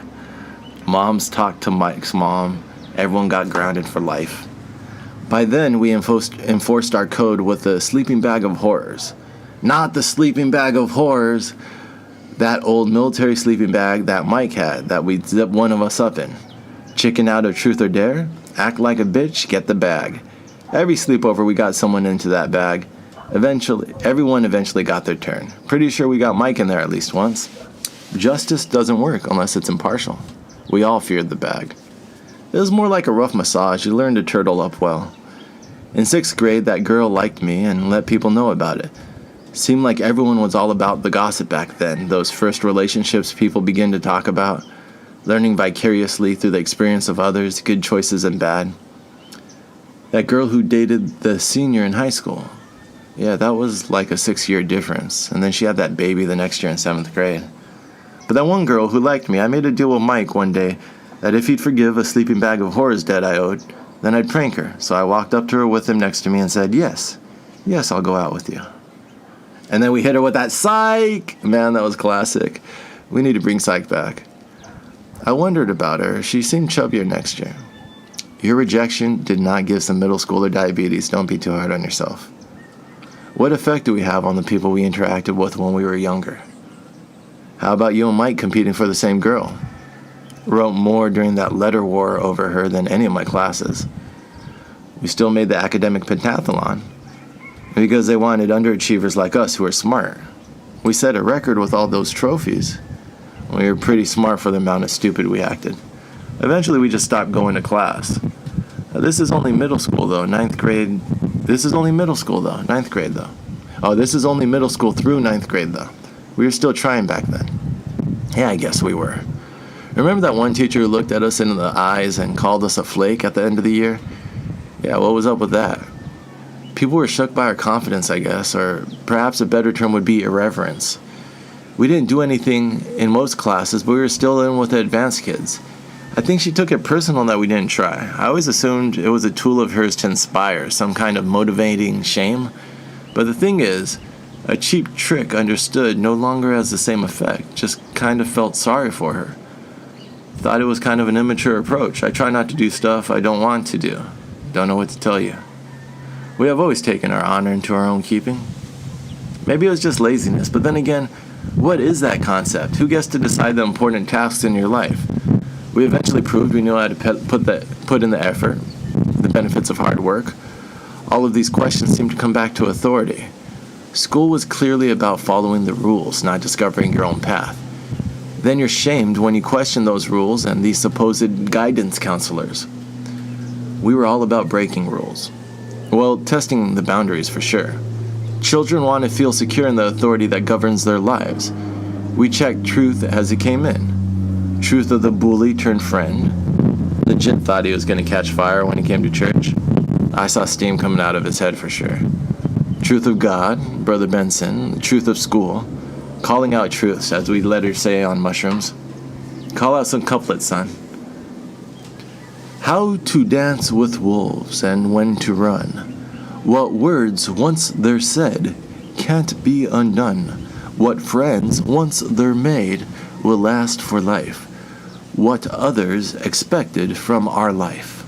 Moms talked to Mike's mom. Everyone got grounded for life. By then, we enforced our code with the sleeping bag of horrors. Not the sleeping bag of horrors. That old military sleeping bag that Mike had that we'd zip one of us up in. Chicken out of truth or dare? Act like a bitch, get the bag. Every sleepover we got someone into that bag. Everyone eventually got their turn. Pretty sure we got Mike in there at least once. Justice doesn't work unless it's impartial. We all feared the bag. It was more like a rough massage. You learned to turtle up well. In 6th grade, that girl liked me and let people know about it. Seemed like everyone was all about the gossip back then, those first relationships people begin to talk about. learning vicariously through the experience of others, good choices and bad. That girl who dated the senior in high school, yeah, that was like a 6-year difference. And then she had that baby the next year in 7th grade. But that one girl who liked me, I made a deal with Mike one day that if he'd forgive a sleeping bag of horrors debt I owed, then I'd prank her. So I walked up to her with him next to me and said, yes, I'll go out with you. And then we hit her with that psych. Man, that was classic. We need to bring psych back. I wondered about her. She seemed chubbier next year. Your rejection did not give some middle schooler diabetes. Don't be too hard on yourself. What effect do we have on the people we interacted with when we were younger? How about you and Mike competing for the same girl? Wrote more during that letter war over her than any of my classes. We still made the academic pentathlon because they wanted underachievers like us who are smart. We set a record with all those trophies. We were pretty smart for the amount of stupid we acted. Eventually we just stopped going to class. This is only middle school though, 9th grade. This is only middle school though, 9th grade though. Oh, this is only middle school through 9th grade though. We were still trying back then. Yeah, I guess we were. Remember that one teacher who looked at us into the eyes and called us a flake at the end of the year? Yeah, what was up with that? People were shook by our confidence, I guess, or perhaps a better term would be irreverence. We didn't do anything in most classes, but we were still in with the advanced kids. I think she took it personal that we didn't try. I always assumed it was a tool of hers to inspire, some kind of motivating shame. But the thing is, a cheap trick understood no longer has the same effect, just kind of felt sorry for her. Thought it was kind of an immature approach. I try not to do stuff I don't want to do. Don't know what to tell you. We have always taken our honor into our own keeping. Maybe it was just laziness, but then again, what is that concept? Who gets to decide the important tasks in your life? We eventually proved we knew how to put in the effort, the benefits of hard work. All of these questions seem to come back to authority. School was clearly about following the rules, not discovering your own path. Then you're shamed when you question those rules and these supposed guidance counselors. We were all about breaking rules. Well, testing the boundaries for sure. Children want to feel secure in the authority that governs their lives. We checked truth as it came in. Truth of the bully turned friend. Legit thought he was going to catch fire when he came to church. I saw steam coming out of his head for sure. Truth of God, Brother Benson. The truth of school. Calling out truths, as we let her say on mushrooms. Call out some couplets, son. How to dance with wolves and when to run. What words once they're said can't be undone. What friends once they're made will last for life. What others expected from our life.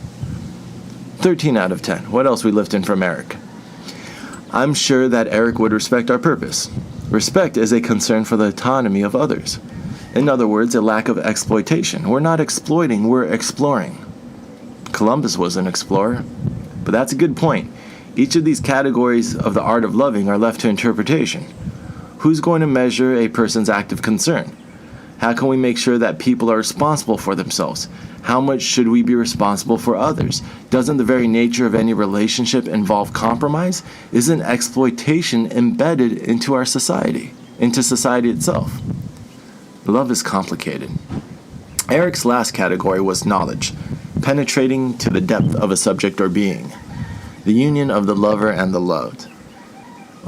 13 out of 10. What else we lifting from Eric? I'm sure that Eric would respect our purpose. Respect is a concern for the autonomy of others. In other words, a lack of exploitation. We're not exploiting, we're exploring. Columbus was an explorer. But that's a good point. Each of these categories of the art of loving are left to interpretation. Who's going to measure a person's act of concern? How can we make sure that people are responsible for themselves? How much should we be responsible for others? Doesn't the very nature of any relationship involve compromise? Isn't exploitation embedded into our society, into society itself? Love is complicated. Eric's last category was knowledge, penetrating to the depth of a subject or being, the union of the lover and the loved.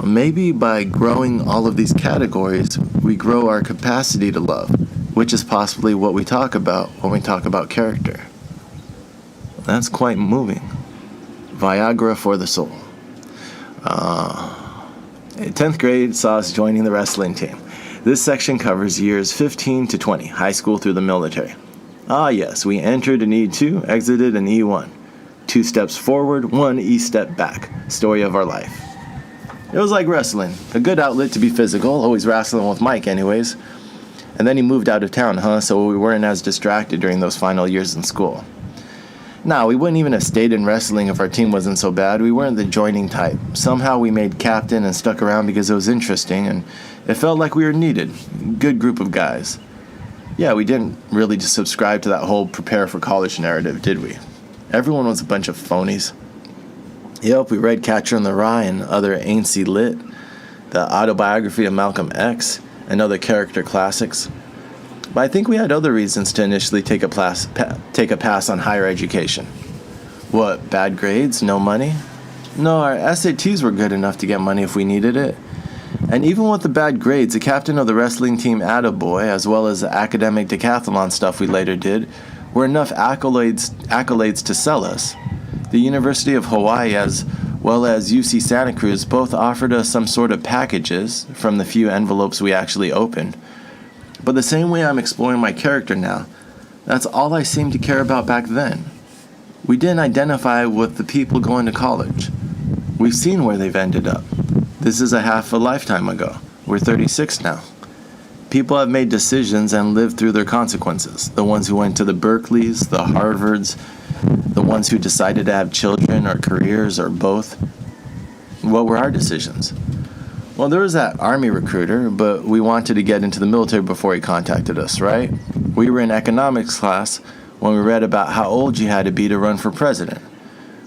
Maybe by growing all of these categories, we grow our capacity to love, which is possibly what we talk about when we talk about character. That's quite moving. Viagra for the soul. 10th grade saw us joining the wrestling team. This section covers years 15 to 20, high school through the military. Ah yes, we entered in E2, exited in E1. 2 steps forward, 1 E-step back. Story of our life. It was like wrestling. A good outlet to be physical, always wrestling with Mike anyways. And then he moved out of town, so we weren't as distracted during those final years in school. Nah, we wouldn't even have stayed in wrestling if our team wasn't so bad. We weren't the joining type. Somehow we made captain and stuck around because it was interesting, and it felt like we were needed. Good group of guys. Yeah, we didn't really just subscribe to that whole prepare for college narrative, did we? Everyone was a bunch of phonies. Yep, we read Catcher in the Rye and other ain't-y lit, the autobiography of Malcolm X, and other character classics. But I think we had other reasons to initially take a pass on higher education. What, bad grades? No money? No, our SATs were good enough to get money if we needed it. And even with the bad grades, the captain of the wrestling team Attaboy, as well as the academic decathlon stuff we later did, were enough accolades to sell us. The University of Hawaii, as well as UC Santa Cruz, both offered us some sort of packages from the few envelopes we actually opened. But the same way I'm exploring my character now, that's all I seemed to care about back then. We didn't identify with the people going to college. We've seen where they've ended up. This is a half a lifetime ago. We're 36 now. People have made decisions and lived through their consequences. The ones who went to the Berkeleys, the Harvards, the ones who decided to have children or careers or both. What were our decisions? Well, there was that Army recruiter, but we wanted to get into the military before he contacted us, right? We were in economics class when we read about how old you had to be to run for president.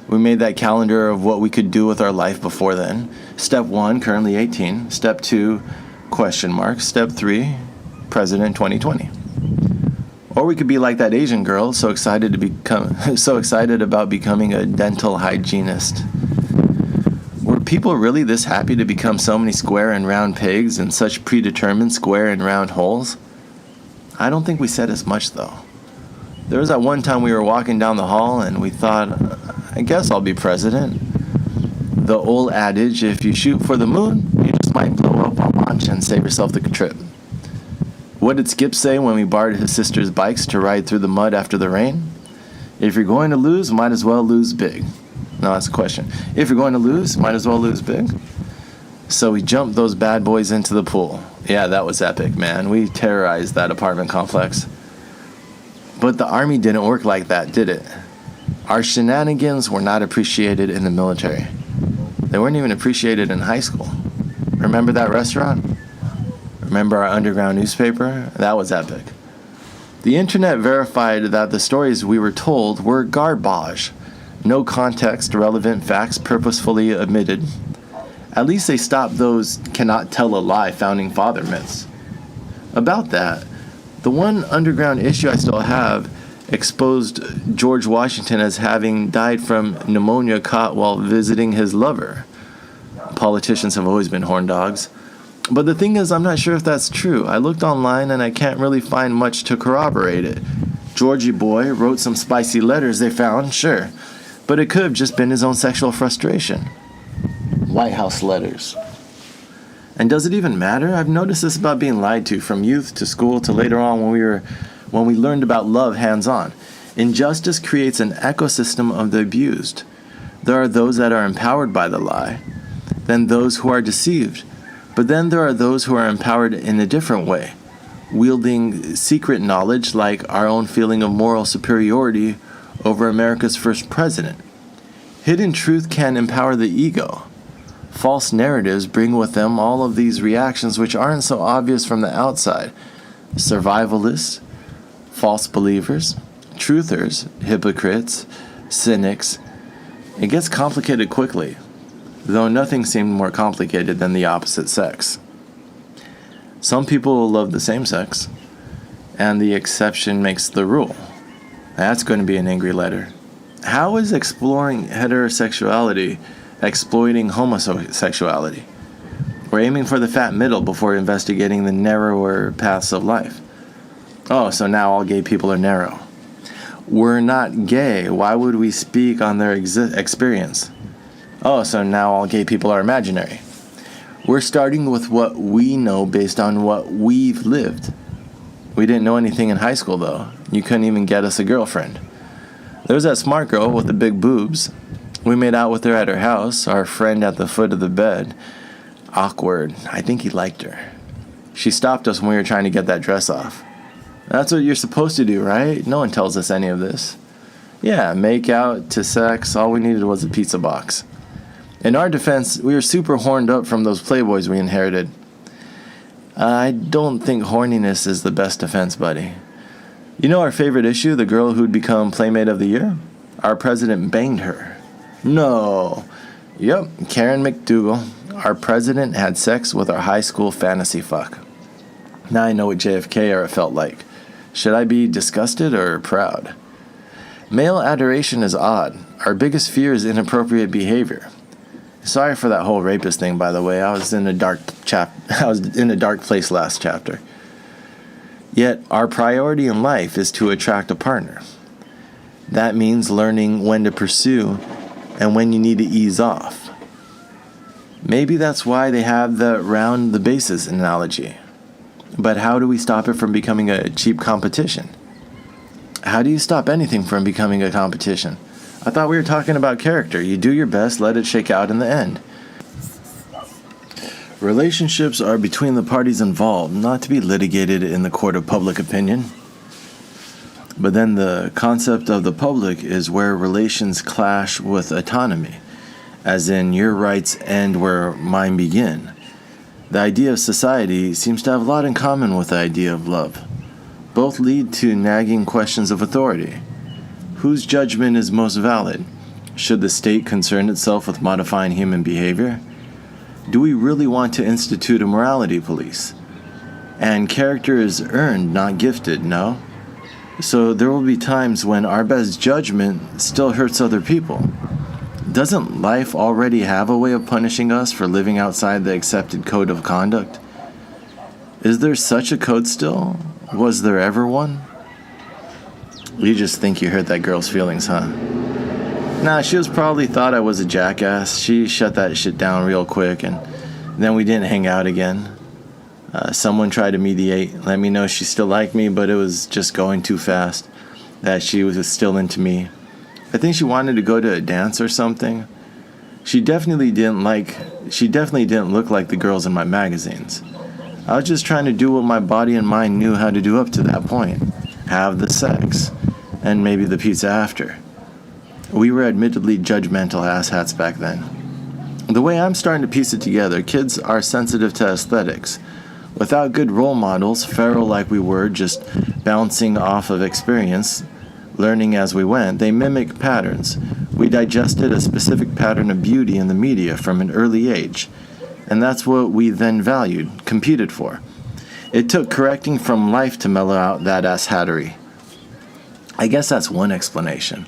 We made that calendar of what we could do with our life before then. Step 1, currently 18. Step 2, question mark. Step 3, president 2020. Or we could be like that Asian girl, so excited about becoming a dental hygienist. Were people really this happy to become so many square and round pegs in such predetermined square and round holes? I don't think we said as much, though. There was that one time we were walking down the hall and we thought, I guess I'll be president. The old adage, if you shoot for the moon, you just might blow up on launch and save yourself the trip. What did Skip say when we borrowed his sister's bikes to ride through the mud after the rain? If you're going to lose, might as well lose big. No, that's a question. If you're going to lose, might as well lose big. So we jumped those bad boys into the pool. Yeah, that was epic, man. We terrorized that apartment complex. But the Army didn't work like that, did it? Our shenanigans were not appreciated in the military. They weren't even appreciated in high school. Remember that restaurant? Remember our underground newspaper? That was epic. The internet verified that the stories we were told were garbage. No context, relevant facts purposefully omitted. At least they stopped those cannot tell a lie founding father myths. About that, the one underground issue I still have exposed George Washington as having died from pneumonia caught while visiting his lover. Politicians have always been horn dogs. But the thing is, I'm not sure if that's true. I looked online and I can't really find much to corroborate it. Georgie boy wrote some spicy letters they found, sure. But it could have just been his own sexual frustration. White House letters. And does it even matter? I've noticed this about being lied to from youth to school to later on when we learned about love hands-on. Injustice creates an ecosystem of the abused. There are those that are empowered by the lie, then those who are deceived. But then there are those who are empowered in a different way, wielding secret knowledge like our own feeling of moral superiority over America's first president. Hidden truth can empower the ego. False narratives bring with them all of these reactions which aren't so obvious from the outside. Survivalists, false believers, truthers, hypocrites, cynics. It gets complicated quickly, though nothing seemed more complicated than the opposite sex. Some people will love the same sex, and the exception makes the rule. That's going to be an angry letter. How is exploring heterosexuality exploiting homosexuality? We're aiming for the fat middle before investigating the narrower paths of life. Oh, so now all gay people are narrow. We're not gay. Why would we speak on their experience? Oh, so now all gay people are imaginary. We're starting with what we know based on what we've lived. We didn't know anything in high school, though. You couldn't even get us a girlfriend. There was that smart girl with the big boobs. We made out with her at her house, our friend at the foot of the bed. Awkward. I think he liked her. She stopped us when we were trying to get that dress off. That's what you're supposed to do, right? No one tells us any of this. Yeah, make out to sex, all we needed was a pizza box. In our defense, we were super horned up from those playboys we inherited. I don't think horniness is the best defense, buddy. You know our favorite issue, the girl who'd become Playmate of the Year? Our president banged her. No. Yep, Karen McDougal. Our president had sex with our high school fantasy fuck. Now I know what JFK era felt like. Should I be disgusted or proud? Male adoration is odd. Our biggest fear is inappropriate behavior. Sorry for that whole rapist thing, by the way. I was in a dark place last chapter. Yet, our priority in life is to attract a partner. That means learning when to pursue and when you need to ease off. Maybe that's why they have the round the bases analogy. But how do we stop it from becoming a cheap competition? How do you stop anything from becoming a competition? I thought we were talking about character. You do your best, let it shake out in the end. Relationships are between the parties involved, not to be litigated in the court of public opinion. But then the concept of the public is where relations clash with autonomy, as in your rights end where mine begin. The idea of society seems to have a lot in common with the idea of love. Both lead to nagging questions of authority. Whose judgment is most valid? Should the state concern itself with modifying human behavior? Do we really want to institute a morality police? And character is earned, not gifted, no? So there will be times when our best judgment still hurts other people. Doesn't life already have a way of punishing us for living outside the accepted code of conduct? Is there such a code still? Was there ever one? You just think you hurt that girl's feelings, huh? Nah, she was probably thought I was a jackass. She shut that shit down real quick, and then we didn't hang out again. Someone tried to mediate, let me know she still liked me, but it was just going too fast, that she was still into me. I think she wanted to go to a dance or something. She definitely didn't look like the girls in my magazines. I was just trying to do what my body and mind knew how to do up to that point. Have the sex. And maybe the pizza after. We were admittedly judgmental asshats back then. The way I'm starting to piece it together, kids are sensitive to aesthetics. Without good role models, feral like we were, just bouncing off of experience, learning as we went, they mimic patterns. We digested a specific pattern of beauty in the media from an early age, and that's what we then valued, competed for. It took correcting from life to mellow out that asshattery. I guess that's one explanation.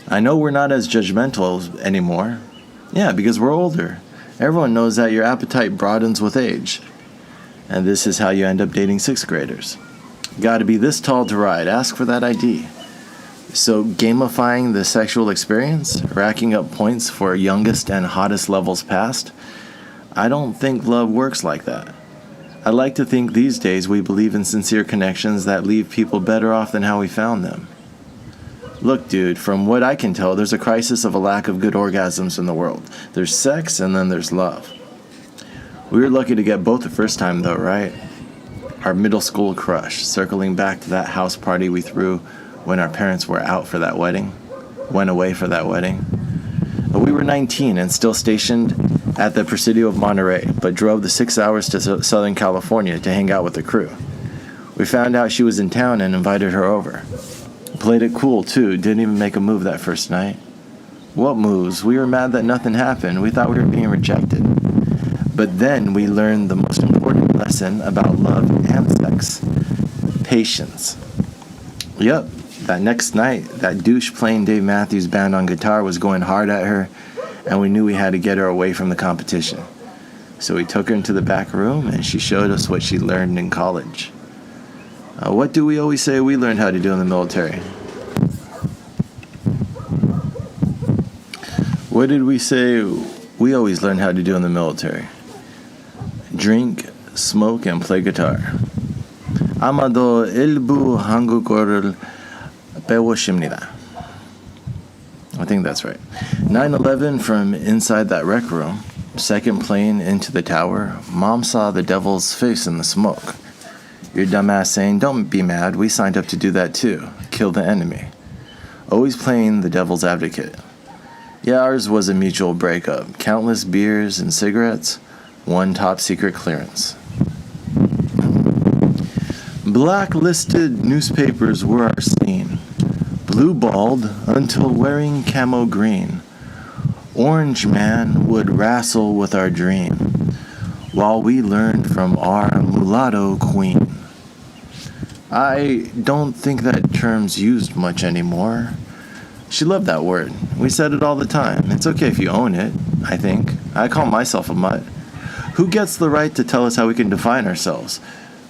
I know we're not as judgmental anymore. Yeah, because we're older. Everyone knows that your appetite broadens with age. And this is how you end up dating 6th graders. Gotta be this tall to ride. Ask for that ID. So gamifying the sexual experience, racking up points for youngest and hottest levels passed, I don't think love works like that. I like to think these days we believe in sincere connections that leave people better off than how we found them. Look, dude, from what I can tell, there's a crisis of a lack of good orgasms in the world. There's sex, and then there's love. We were lucky to get both the first time, though, right? Our middle school crush, circling back to that house party we threw when our parents were out for that wedding, went away for that wedding. We were 19 and still stationed at the Presidio of Monterey, but drove the 6 hours to Southern California to hang out with the crew. We found out she was in town and invited her over. Played it cool, too. Didn't even make a move that first night. What moves? We were mad that nothing happened. We thought we were being rejected. But then we learned the most important lesson about love and sex. Patience. Yep, that next night, that douche playing Dave Matthews Band on guitar was going hard at her, and we knew we had to get her away from the competition. So we took her into the back room, and she showed us what she learned in college. What do we always say we learned how to do in the military? What did we say we always learned how to do in the military? Drink, smoke, and play guitar. 아마도 일부 한국어를 배웠습니다. I think that's right. 9/11 from inside that rec room. Second plane into the tower. Mom saw the devil's face in the smoke. Your dumbass saying, "Don't be mad, we signed up to do that too. Kill the enemy." Always playing the devil's advocate. Yeah, ours was a mutual breakup. Countless beers and cigarettes. One top secret clearance. Blacklisted newspapers were our scene. Blue-balled until wearing camo green. Orange man would wrestle with our dream, while we learned from our mulatto queen. I don't think that term's used much anymore. She loved that word. We said it all the time. It's okay if you own it, I think. I call myself a mutt. Who gets the right to tell us how we can define ourselves?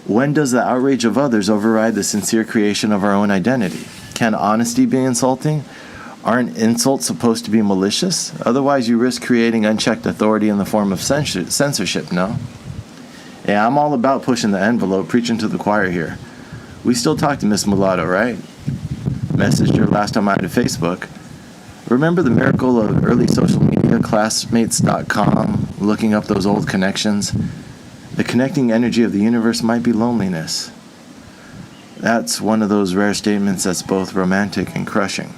When does the outrage of others override the sincere creation of our own identity? Can honesty be insulting? Aren't insults supposed to be malicious? Otherwise, you risk creating unchecked authority in the form of censorship, no? Yeah, I'm all about pushing the envelope, preaching to the choir here. We still talk to Miss Mulatto, right? Messaged her last time I had a Facebook. Remember the miracle of early social media, classmates.com, looking up those old connections? The connecting energy of the universe might be loneliness. That's one of those rare statements that's both romantic and crushing.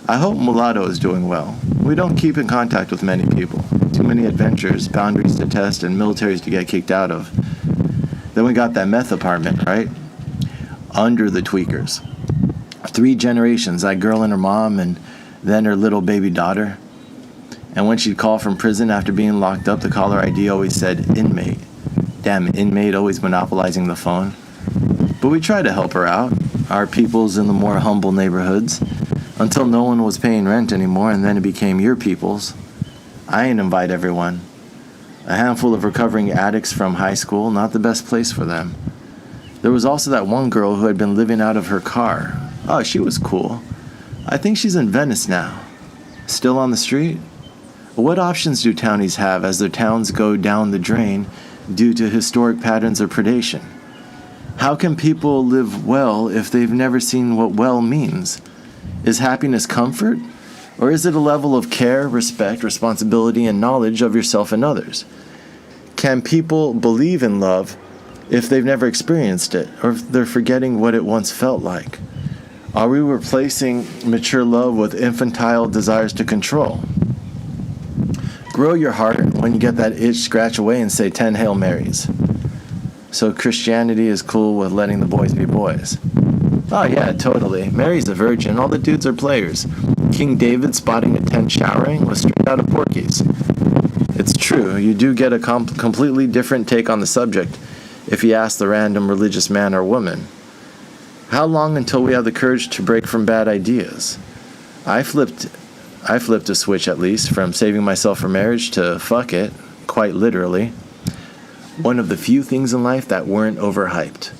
I hope Mulatto is doing well. We don't keep in contact with many people. Too many adventures, boundaries to test, and militaries to get kicked out of. Then we got that meth apartment, right? Under the tweakers. 3 generations, that girl and her mom, and then her little baby daughter. And when she'd call from prison after being locked up, the caller ID always said inmate. Damn inmate, always monopolizing the phone. But we tried to help her out, our peoples in the more humble neighborhoods, until no one was paying rent anymore, and then it became your peoples. I ain't invite everyone. A handful of recovering addicts from high school, not the best place for them. There was also that one girl who had been living out of her car. Oh, she was cool. I think she's in Venice now. Still on the street? What options do townies have as their towns go down the drain due to historic patterns of predation? How can people live well if they've never seen what well means? Is happiness comfort? Or is it a level of care, respect, responsibility, and knowledge of yourself and others? Can people believe in love if they've never experienced it, or if they're forgetting what it once felt like? Are we replacing mature love with infantile desires to control? Grow your heart when you get that itch, scratch away and say 10 Hail Marys. So Christianity is cool with letting the boys be boys. Oh yeah, totally. Mary's a virgin, all the dudes are players. King David spotting a tent showering was straight out of Porky's. It's true, you do get a completely different take on the subject if you ask the random religious man or woman. How long until we have the courage to break from bad ideas? I flipped a switch, at least, from saving myself for marriage to fuck it, quite literally. One of the few things in life that weren't overhyped.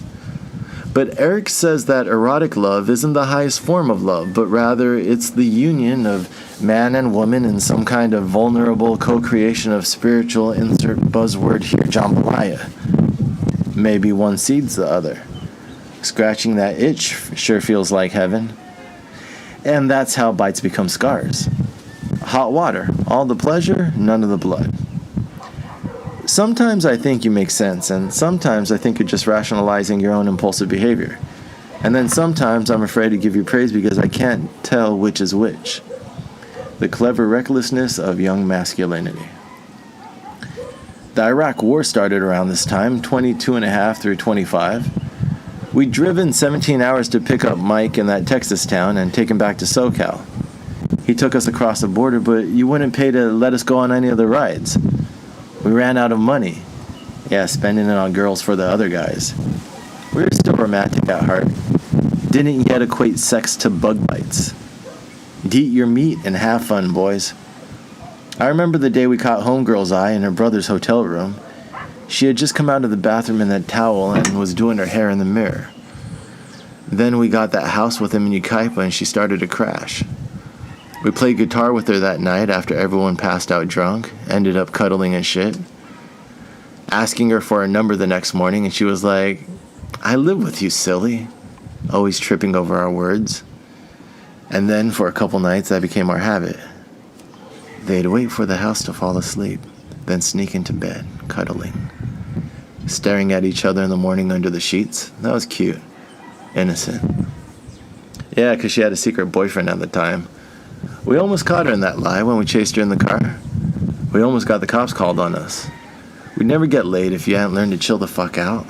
But Eric says that erotic love isn't the highest form of love, but rather it's the union of man and woman in some kind of vulnerable co-creation of spiritual, insert buzzword here, jambalaya. Maybe one seeds the other. Scratching that itch sure feels like heaven. And that's how bites become scars. Hot water, all the pleasure, none of the blood. Sometimes I think you make sense, and sometimes I think you're just rationalizing your own impulsive behavior. And then sometimes I'm afraid to give you praise because I can't tell which is which. The clever recklessness of young masculinity. The Iraq War started around this time, 22 and a half through 25. We'd driven 17 hours to pick up Mike in that Texas town and take him back to SoCal. He took us across the border, but you wouldn't pay to let us go on any of the rides. We ran out of money. Yeah, spending it on girls for the other guys. We were still romantic at heart. Didn't yet equate sex to bug bites. Eat your meat and have fun, boys. I remember the day we caught homegirl's eye in her brother's hotel room. She had just come out of the bathroom in that towel and was doing her hair in the mirror. Then we got that house with him in Ukaipa and she started to crash. We played guitar with her that night after everyone passed out drunk, ended up cuddling and shit. Asking her for a number the next morning and she was like, I live with you, silly. Always tripping over our words. And then for a couple nights that became our habit. They'd wait for the house to fall asleep, then sneak into bed, cuddling. Staring at each other in the morning under the sheets. That was cute. Innocent. Yeah, because she had a secret boyfriend at the time. We almost caught her in that lie when we chased her in the car. We almost got the cops called on us. We'd never get laid if you hadn't learned to chill the fuck out.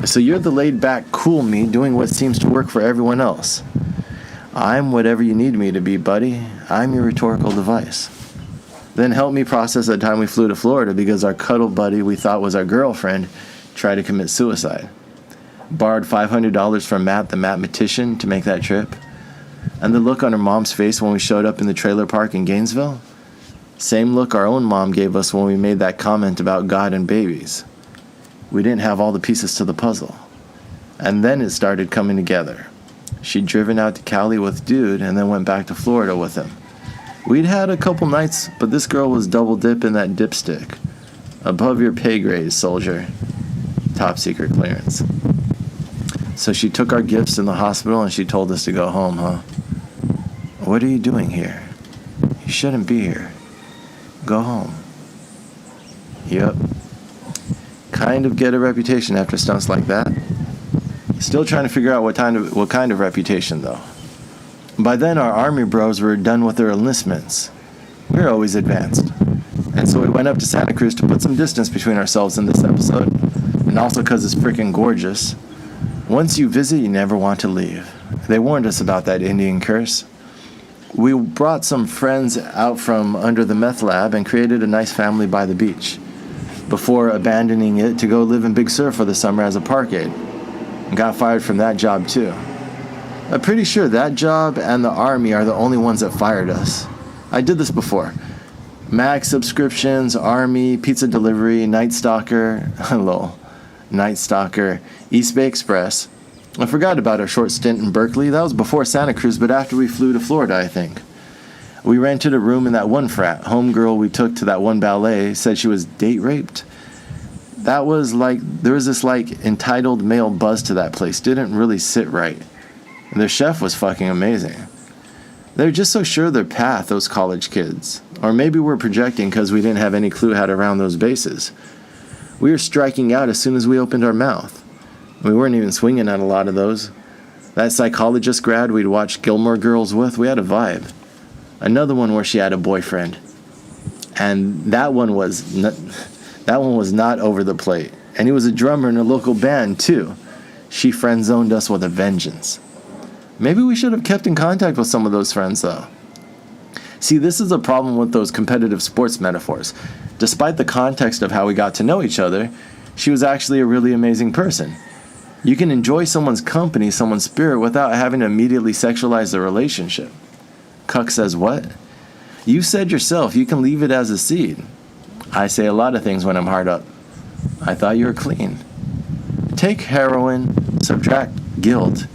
So you're the laid-back, cool me doing what seems to work for everyone else. I'm whatever you need me to be, buddy. I'm your rhetorical device. Then help me process the time we flew to Florida because our cuddle buddy we thought was our girlfriend tried to commit suicide. Borrowed $500 from Matt, the mathematician, to make that trip. And the look on her mom's face when we showed up in the trailer park in Gainesville? Same look our own mom gave us when we made that comment about God and babies. We didn't have all the pieces to the puzzle. And then it started coming together. She'd driven out to Cali with Dude and then went back to Florida with him. We'd had a couple nights, but this girl was double dipping that dipstick. Above your pay grade, soldier. Top secret clearance. So she took our gifts in the hospital and she told us to go home, huh? What are you doing here? You shouldn't be here. Go home. Yep. Kind of get a reputation after stunts like that. Still trying to figure out what kind of reputation, though. By then, our army bros were done with their enlistments. We were always advanced. And so we went up to Santa Cruz to put some distance between ourselves in this episode. And also because it's freaking gorgeous. Once you visit, you never want to leave. They warned us about that Indian curse. We brought some friends out from under the meth lab and created a nice family by the beach, before abandoning it to go live in Big Sur for the summer as a park aide. And got fired from that job too. I'm pretty sure that job and the army are the only ones that fired us. I did this before. Mac subscriptions, army, pizza delivery, Night Stalker, lol, Night Stalker, East Bay Express. I forgot about our short stint in Berkeley. That was before Santa Cruz, but after we flew to Florida, I think. We rented a room in that one frat. Homegirl we took to that one ballet said she was date raped. That was like, there was this like entitled male buzz to that place. Didn't really sit right. And their chef was fucking amazing. They're just so sure of their path, those college kids. Or maybe we're projecting because we didn't have any clue how to round those bases. We were striking out as soon as we opened our mouth. We weren't even swinging at a lot of those. That psychologist grad we'd watched Gilmore Girls with, we had a vibe. Another one where she had a boyfriend. And that one was not over the plate. And he was a drummer in a local band, too. She friend-zoned us with a vengeance. Maybe we should have kept in contact with some of those friends, though. See, this is a problem with those competitive sports metaphors. Despite the context of how we got to know each other, she was actually a really amazing person. You can enjoy someone's company, someone's spirit, without having to immediately sexualize the relationship. Cuck says what? You said yourself you can leave it as a seed. I say a lot of things when I'm hard up. I thought you were clean. Take heroin, subtract guilt,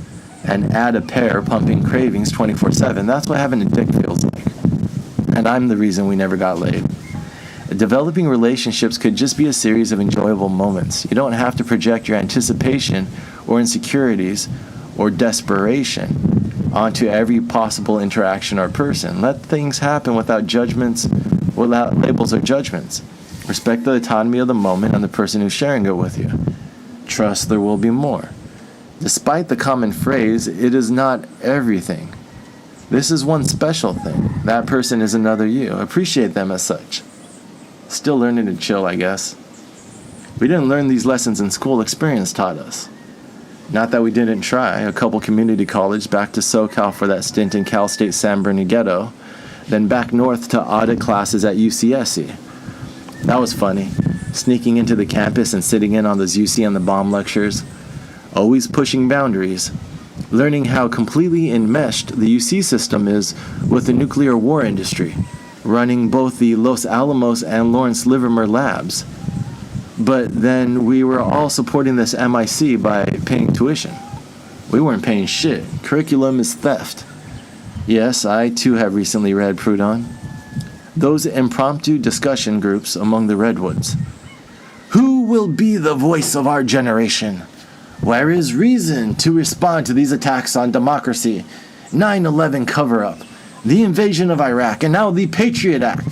and add a pair pumping cravings 24/7. That's what having a dick feels like. And I'm the reason we never got laid. Developing relationships could just be a series of enjoyable moments. You don't have to project your anticipation or insecurities or desperation onto every possible interaction or person. Let things happen without judgments, without labels or judgments. Respect the autonomy of the moment and the person who's sharing it with you. Trust there will be more. Despite the common phrase, it is not everything. This is one special thing. That person is another you. Appreciate them as such. Still learning to chill, I guess. We didn't learn these lessons in school. Experience taught us. Not that we didn't try. A couple community college, back to SoCal for that stint in Cal State San Bernardino, then back north to audit classes at UCSC. That was funny. Sneaking into the campus and sitting in on those UC and the bomb lectures. Always pushing boundaries. Learning how completely enmeshed the UC system is with the nuclear war industry, running both the Los Alamos and Lawrence Livermore labs. But then we were all supporting this MIC by paying tuition. We weren't paying shit. Curriculum is theft. Yes, I too have recently read Proudhon. Those impromptu discussion groups among the redwoods. Who will be the voice of our generation? Where is reason to respond to these attacks on democracy? 9/11 cover-up, the invasion of Iraq, and now the Patriot Act.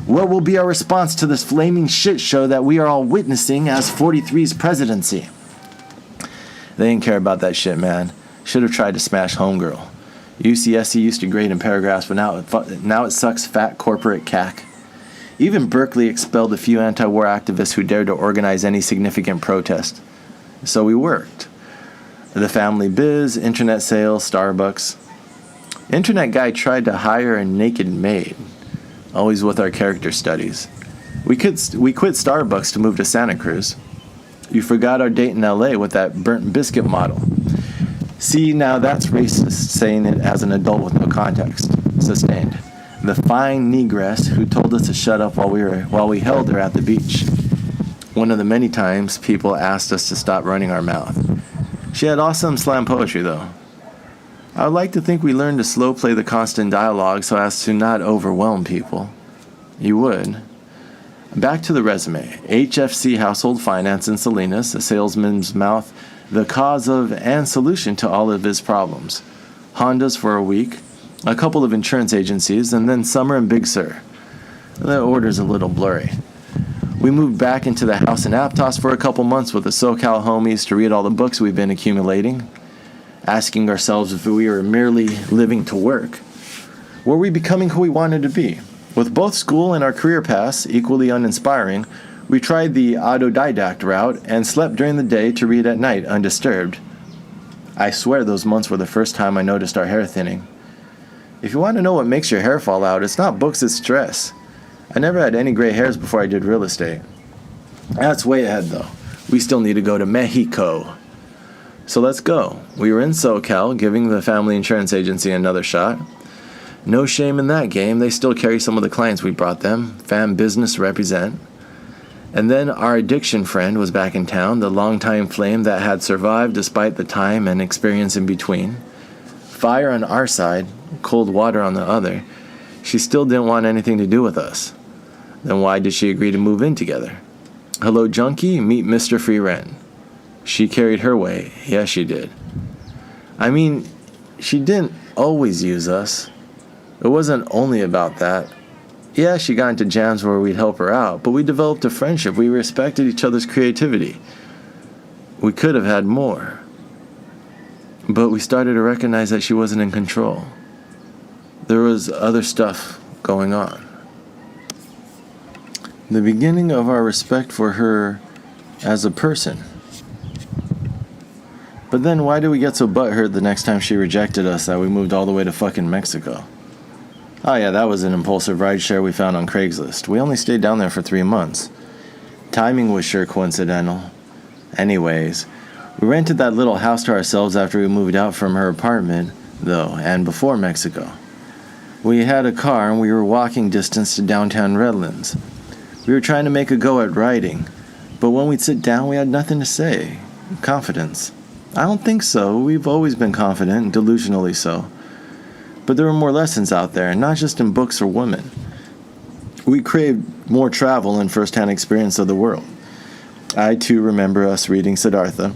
What will be our response to this flaming shit show that we are all witnessing as 43's presidency? They didn't care about that shit, man. Should have tried to smash Homegirl. UCSC used to grade in paragraphs, but now it sucks fat corporate cack. Even Berkeley expelled a few anti-war activists who dared to organize any significant protest. So we worked. The family biz, internet sales, Starbucks. Internet guy tried to hire a naked maid. Always with our character studies. We quit Starbucks to move to Santa Cruz. You forgot our date in LA with that burnt biscuit model. See, now that's racist, saying it as an adult with no context. Sustained. The fine negress who told us to shut up while we held her at the beach. One of the many times people asked us to stop running our mouth. She had awesome slam poetry, though. I would like to think we learned to slow play the constant dialogue so as to not overwhelm people. You would. Back to the resume. HFC Household Finance in Salinas, a salesman's mouth, the cause of and solution to all of his problems. Hondas for a week, a couple of insurance agencies, and then Summer and Big Sur. The order's a little blurry. We moved back into the house in Aptos for a couple months with the SoCal homies to read all the books we've been accumulating, asking ourselves if we were merely living to work. Were we becoming who we wanted to be? With both school and our career paths equally uninspiring, we tried the autodidact route and slept during the day to read at night undisturbed. I swear those months were the first time I noticed our hair thinning. If you want to know what makes your hair fall out, it's not books, it's stress. I never had any gray hairs before I did real estate. That's way ahead though. We still need to go to Mexico. So let's go. We were in SoCal, giving the family insurance agency another shot. No shame in that game, they still carry some of the clients we brought them. Fam business represent. And then our addiction friend was back in town, the longtime flame that had survived despite the time and experience in between. Fire on our side, cold water on the other. She still didn't want anything to do with us. Then why did she agree to move in together? Hello, junkie, meet Mr. Free Rent. She carried her way. Yes, she did. I mean, she didn't always use us. It wasn't only about that. Yeah, she got into jams where we'd help her out, but we developed a friendship. We respected each other's creativity. We could have had more. But we started to recognize that she wasn't in control. There was other stuff going on. The beginning of our respect for her as a person. But then why did we get so butthurt the next time she rejected us that we moved all the way to fucking Mexico? Oh yeah, that was an impulsive rideshare we found on Craigslist. We only stayed down there for 3 months. Timing was sure coincidental. Anyways, we rented that little house to ourselves after we moved out from her apartment, though, and before Mexico. We had a car and we were walking distance to downtown Redlands. We were trying to make a go at writing, but when we'd sit down we had nothing to say. Confidence. I don't think so. We've always been confident, delusionally so. But there were more lessons out there, not just in books or women. We craved more travel and first-hand experience of the world. I, too, remember us reading Siddhartha,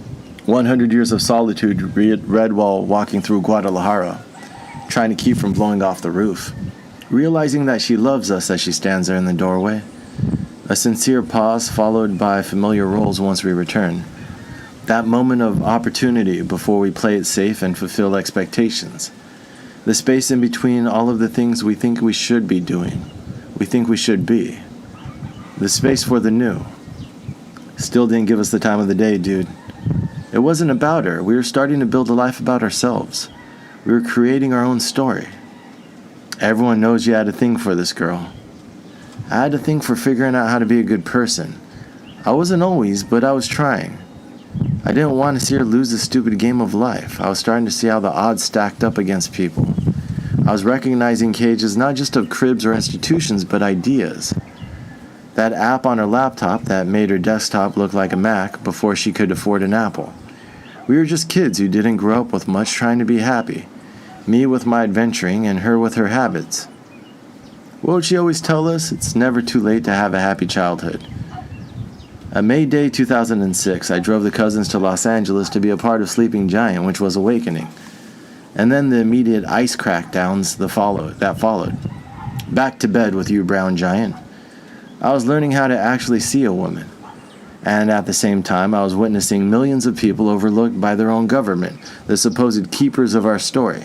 100 Years of Solitude read while walking through Guadalajara, trying to keep from blowing off the roof, realizing that she loves us as she stands there in the doorway. A sincere pause followed by familiar roles once we return. That moment of opportunity before we play it safe and fulfill expectations. The space in between all of the things we think we should be doing, we think we should be. The space for the new. Still didn't give us the time of the day, dude. It wasn't about her. We were starting to build a life about ourselves. We were creating our own story. Everyone knows you had a thing for this girl. I had a thing for figuring out how to be a good person. I wasn't always, but I was trying. I didn't want to see her lose the stupid game of life. I was starting to see how the odds stacked up against people. I was recognizing cages not just of cribs or institutions, but ideas. That app on her laptop that made her desktop look like a Mac before she could afford an Apple. We were just kids who didn't grow up with much, trying to be happy. Me with my adventuring and her with her habits. What would she always tell us? It's never too late to have a happy childhood. On May Day 2006, I drove the cousins to Los Angeles to be a part of Sleeping Giant, which was awakening. And then the immediate ice crackdowns that followed. Back to bed with you, brown giant. I was learning how to actually see a woman. And at the same time, I was witnessing millions of people overlooked by their own government, the supposed keepers of our story.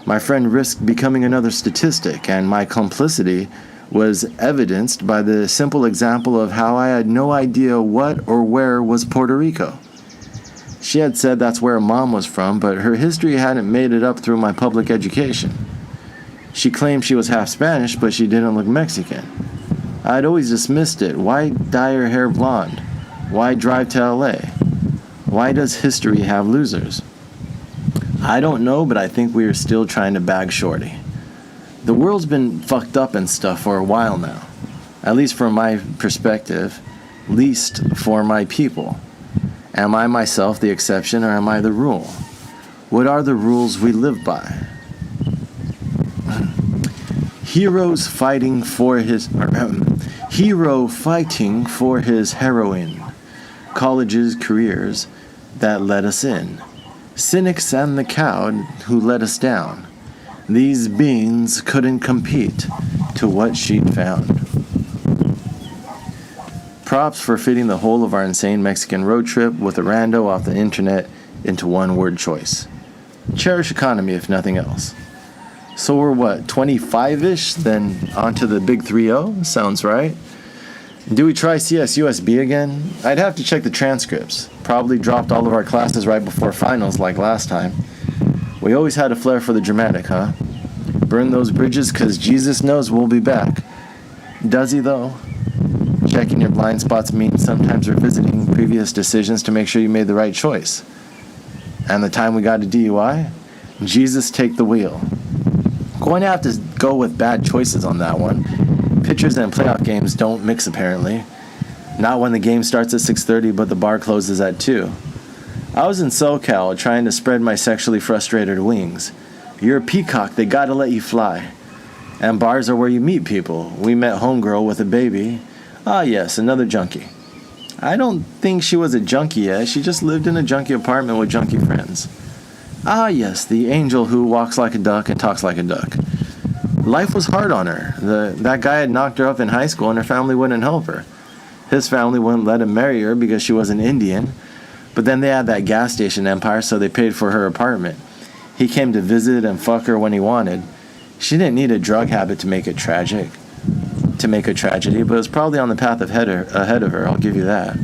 My friend risked becoming another statistic, and my complicity was evidenced by the simple example of how I had no idea what or where was Puerto Rico. She had said that's where her mom was from, but her history hadn't made it up through my public education. She claimed she was half Spanish, but she didn't look Mexican. I'd always dismissed it. Why dye her hair blonde? Why drive to LA? Why does history have losers? I don't know, but I think we are still trying to bag Shorty. The world's been fucked up and stuff for a while now. At least from my perspective. Least for my people. Am I myself the exception or am I the rule? What are the rules we live by? Hero fighting for his heroine. Colleges, careers that let us in. Cynics and the cowed who let us down. These beings couldn't compete to what she'd found. Props for fitting the whole of our insane Mexican road trip with a rando off the internet into one word choice. Cherish economy if nothing else. So we're what, 25-ish? Then on to the big 3-0? Sounds right. Do we try CSUSB again? I'd have to check the transcripts. Probably dropped all of our classes right before finals like last time. We always had a flair for the dramatic, huh? Burn those bridges because Jesus knows we'll be back. Does he, though? Checking your blind spots means sometimes revisiting previous decisions to make sure you made the right choice. And the time we got a DUI? Jesus, take the wheel. Going to have to go with bad choices on that one. Pitchers and playoff games don't mix, apparently. Not when the game starts at 6:30, but the bar closes at 2. I was in SoCal trying to spread my sexually frustrated wings. You're a peacock, they gotta let you fly. And bars are where you meet people. We met homegirl with a baby. Ah yes, another junkie. I don't think she was a junkie yet, she just lived in a junkie apartment with junkie friends. Ah yes, the angel who walks like a duck and talks like a duck. Life was hard on her. That guy had knocked her up in high school and her family wouldn't help her. His family wouldn't let him marry her because she was an Indian. But then they had that gas station empire, so they paid for her apartment. He came to visit and fuck her when he wanted. She didn't need a drug habit to make it tragic. To make a tragedy, but it was probably on the path ahead of her, I'll give you that.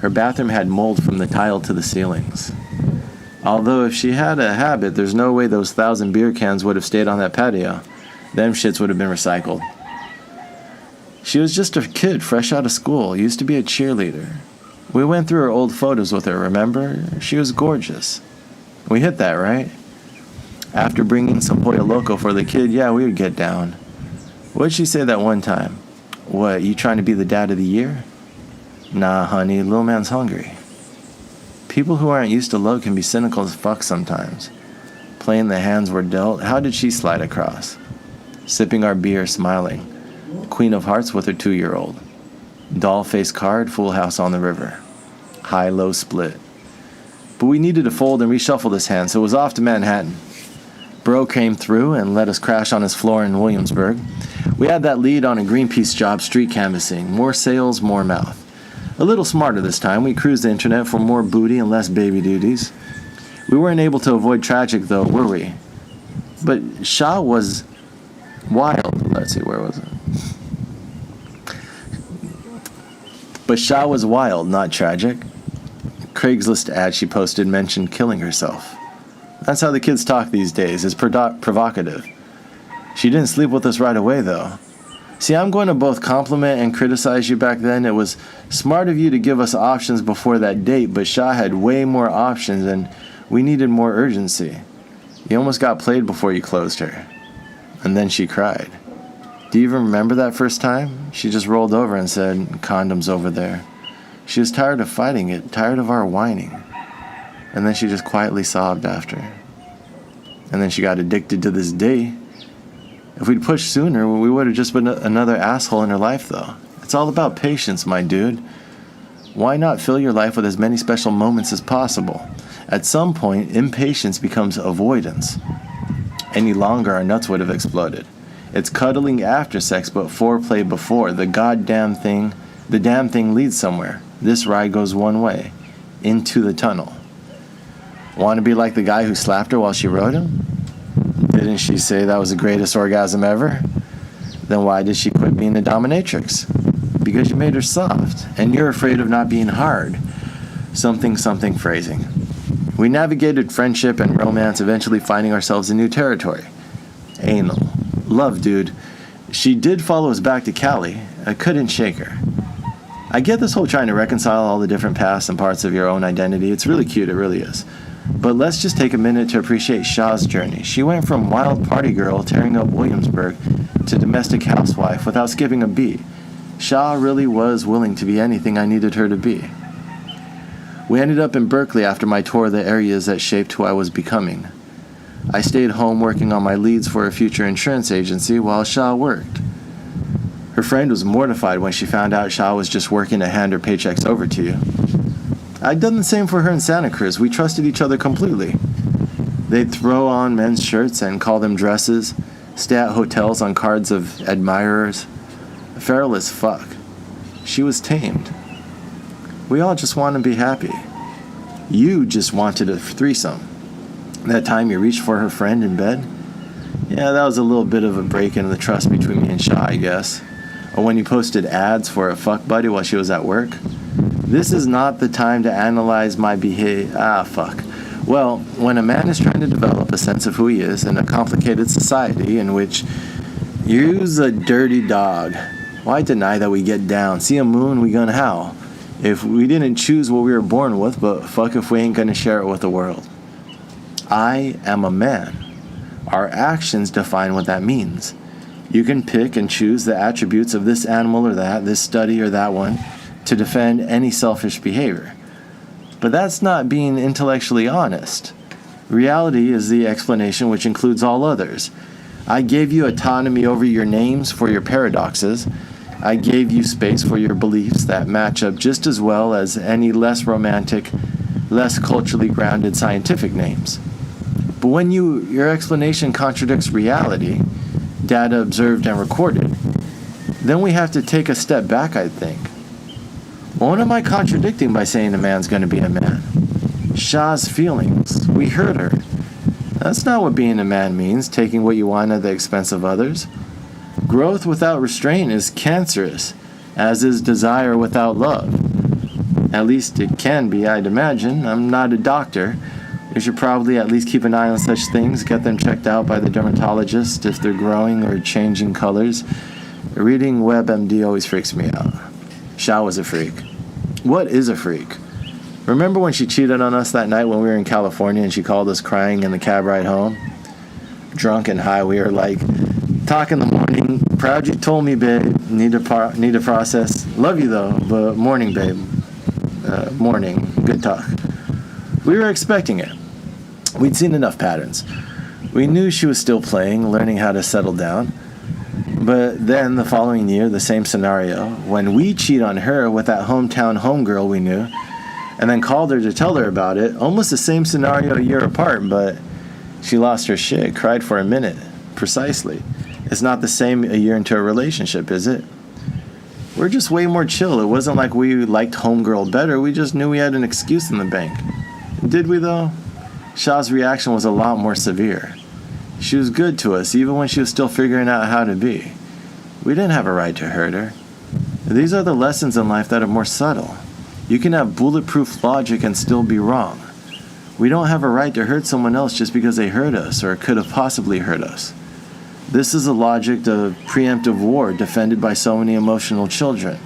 Her bathroom had mold from the tile to the ceilings. Although if she had a habit, there's no way those 1,000 beer cans would have stayed on that patio. Them shits would have been recycled. She was just a kid fresh out of school, used to be a cheerleader. We went through her old photos with her, remember? She was gorgeous. We hit that, right? After bringing some Pollo Loco for the kid, yeah, we would get down. What'd she say that one time? What, you trying to be the dad of the year? Nah, honey, little man's hungry. People who aren't used to love can be cynical as fuck sometimes. Playing the hands we're dealt, how did she slide across? Sipping our beer, smiling. Queen of Hearts with her 2-year-old. Doll-faced card, full house on the river. High-low split. But we needed to fold and reshuffle this hand, so it was off to Manhattan. Bro came through and let us crash on his floor in Williamsburg. We had that lead on a Greenpeace job, street canvassing. More sales, more mouth. A little smarter this time. We cruised the internet for more booty and less baby duties. We weren't able to avoid tragic, though, were we? But Shaw was wild. Let's see, where was it? But Shaw was wild, not tragic. Craigslist ad she posted mentioned killing herself. That's how the kids talk these days. It's provocative. She didn't sleep with us right away, though. See, I'm going to both compliment and criticize you back then. It was smart of you to give us options before that date, but Shaw had way more options, and we needed more urgency. You almost got played before you closed her. And then she cried. Do you even remember that first time? She just rolled over and said, "Condoms over there." She was tired of fighting it, tired of our whining. And then she just quietly sobbed after. And then she got addicted to this day. If we'd pushed sooner, we would have just been another asshole in her life, though. It's all about patience, my dude. Why not fill your life with as many special moments as possible? At some point, impatience becomes avoidance. Any longer, our nuts would have exploded. It's cuddling after sex, but foreplay before. The damn thing leads somewhere. This ride goes one way, into the tunnel. Want to be like the guy who slapped her while she rode him? Didn't she say that was the greatest orgasm ever? Then why did she quit being a dominatrix? Because you made her soft, and you're afraid of not being hard. Something phrasing. We navigated friendship and romance, eventually finding ourselves in new territory. Anal. Love, dude. She did follow us back to Cali. I couldn't shake her. I get this whole trying to reconcile all the different paths and parts of your own identity. It's really cute, it really is. But let's just take a minute to appreciate Shah's journey. She went from wild party girl tearing up Williamsburg to domestic housewife without skipping a beat. Shah really was willing to be anything I needed her to be. We ended up in Berkeley after my tour of the areas that shaped who I was becoming. I stayed home working on my leads for a future insurance agency while Shah worked. Her friend was mortified when she found out Shah was just working to hand her paychecks over to you. I'd done the same for her in Santa Cruz. We trusted each other completely. They'd throw on men's shirts and call them dresses, stay at hotels on cards of admirers. Feral as fuck. She was tamed. We all just want to be happy. You just wanted a threesome. That time you reached for her friend in bed? Yeah, that was a little bit of a break in the trust between me and Shah, I guess. Or when you posted ads for a fuck buddy while she was at work? This is not the time to analyze my behavior. Well, when a man is trying to develop a sense of who he is in a complicated society in which you's a dirty dog, why deny that we get down? See a moon, we gonna howl. If we didn't choose what we were born with, but fuck if we ain't gonna share it with the world. I am a man. Our actions define what that means. You can pick and choose the attributes of this animal or that, this study or that one, to defend any selfish behavior. But that's not being intellectually honest. Reality is the explanation which includes all others. I gave you autonomy over your names for your paradoxes. I gave you space for your beliefs that match up just as well as any less romantic, less culturally grounded scientific names. But when your explanation contradicts reality, data observed and recorded, then we have to take a step back, I think. What am I contradicting by saying a man's going to be a man? Shah's feelings. We hurt her. That's not what being a man means, taking what you want at the expense of others. Growth without restraint is cancerous, as is desire without love. At least it can be, I'd imagine. I'm not a doctor. You should probably at least keep an eye on such things, get them checked out by the dermatologist if they're growing or changing colors. Reading WebMD always freaks me out. Shah was a freak. What is a freak? Remember when she cheated on us that night when we were in California and she called us crying in the cab ride home? Drunk and high, we were like, talk in the morning. Proud you told me, babe. Need to process. Love you though, but morning, babe. Morning. Good talk. We were expecting it. We'd seen enough patterns. We knew she was still playing, learning how to settle down. But then the following year, the same scenario, when we cheat on her with that hometown homegirl we knew, and then called her to tell her about it, almost the same scenario a year apart, but she lost her shit, cried for a minute. Precisely. It's not the same a year into a relationship, is it? We're just way more chill. It wasn't like we liked homegirl better, we just knew we had an excuse in the bank. Did we though? Shah's reaction was a lot more severe. She was good to us, even when she was still figuring out how to be. We didn't have a right to hurt her. These are the lessons in life that are more subtle. You can have bulletproof logic and still be wrong. We don't have a right to hurt someone else just because they hurt us or could have possibly hurt us. This is the logic of preemptive war defended by so many emotional children.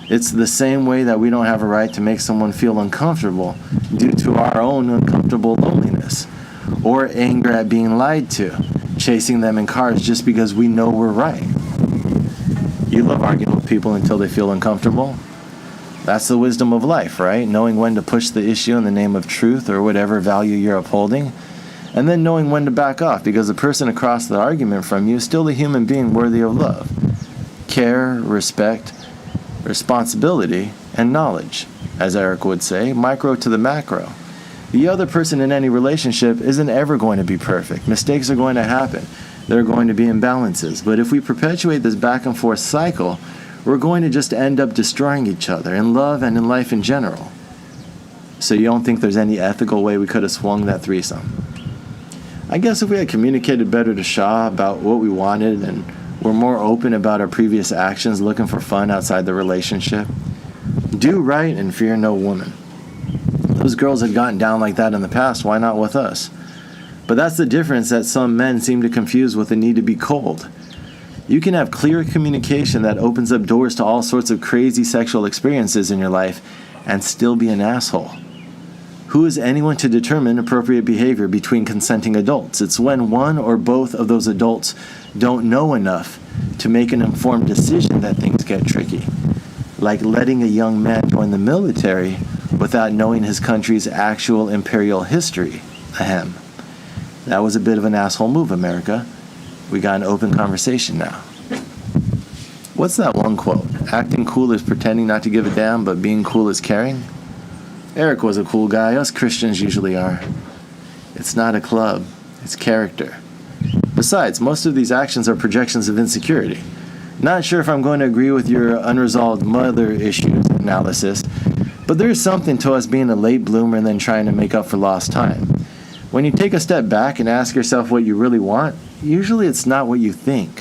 It's the same way that we don't have a right to make someone feel uncomfortable due to our own uncomfortable loneliness, or anger at being lied to, chasing them in cars just because we know we're right. You love arguing with people until they feel uncomfortable. That's the wisdom of life, right? Knowing when to push the issue in the name of truth or whatever value you're upholding, and then knowing when to back off because the person across the argument from you is still a human being worthy of love, care, respect, responsibility, and knowledge. As Eric would say, micro to the macro. The other person in any relationship isn't ever going to be perfect. Mistakes are going to happen. There are going to be imbalances. But if we perpetuate this back and forth cycle, we're going to just end up destroying each other in love and in life in general. So you don't think there's any ethical way we could have swung that threesome? I guess if we had communicated better to Shah about what we wanted and were more open about our previous actions looking for fun outside the relationship, do right and fear no woman. Those girls had gotten down like that in the past, why not with us? But that's the difference that some men seem to confuse with the need to be cold. You can have clear communication that opens up doors to all sorts of crazy sexual experiences in your life and still be an asshole. Who is anyone to determine appropriate behavior between consenting adults? It's when one or both of those adults don't know enough to make an informed decision that things get tricky. Like letting a young man join the military without knowing his country's actual imperial history. Ahem. That was a bit of an asshole move, America. We got an open conversation now. What's that one quote? Acting cool is pretending not to give a damn, but being cool is caring? Eric was a cool guy. Us Christians usually are. It's not a club. It's character. Besides, most of these actions are projections of insecurity. Not sure if I'm going to agree with your unresolved mother issues analysis, but there's something to us being a late bloomer and then trying to make up for lost time. When you take a step back and ask yourself what you really want, usually it's not what you think.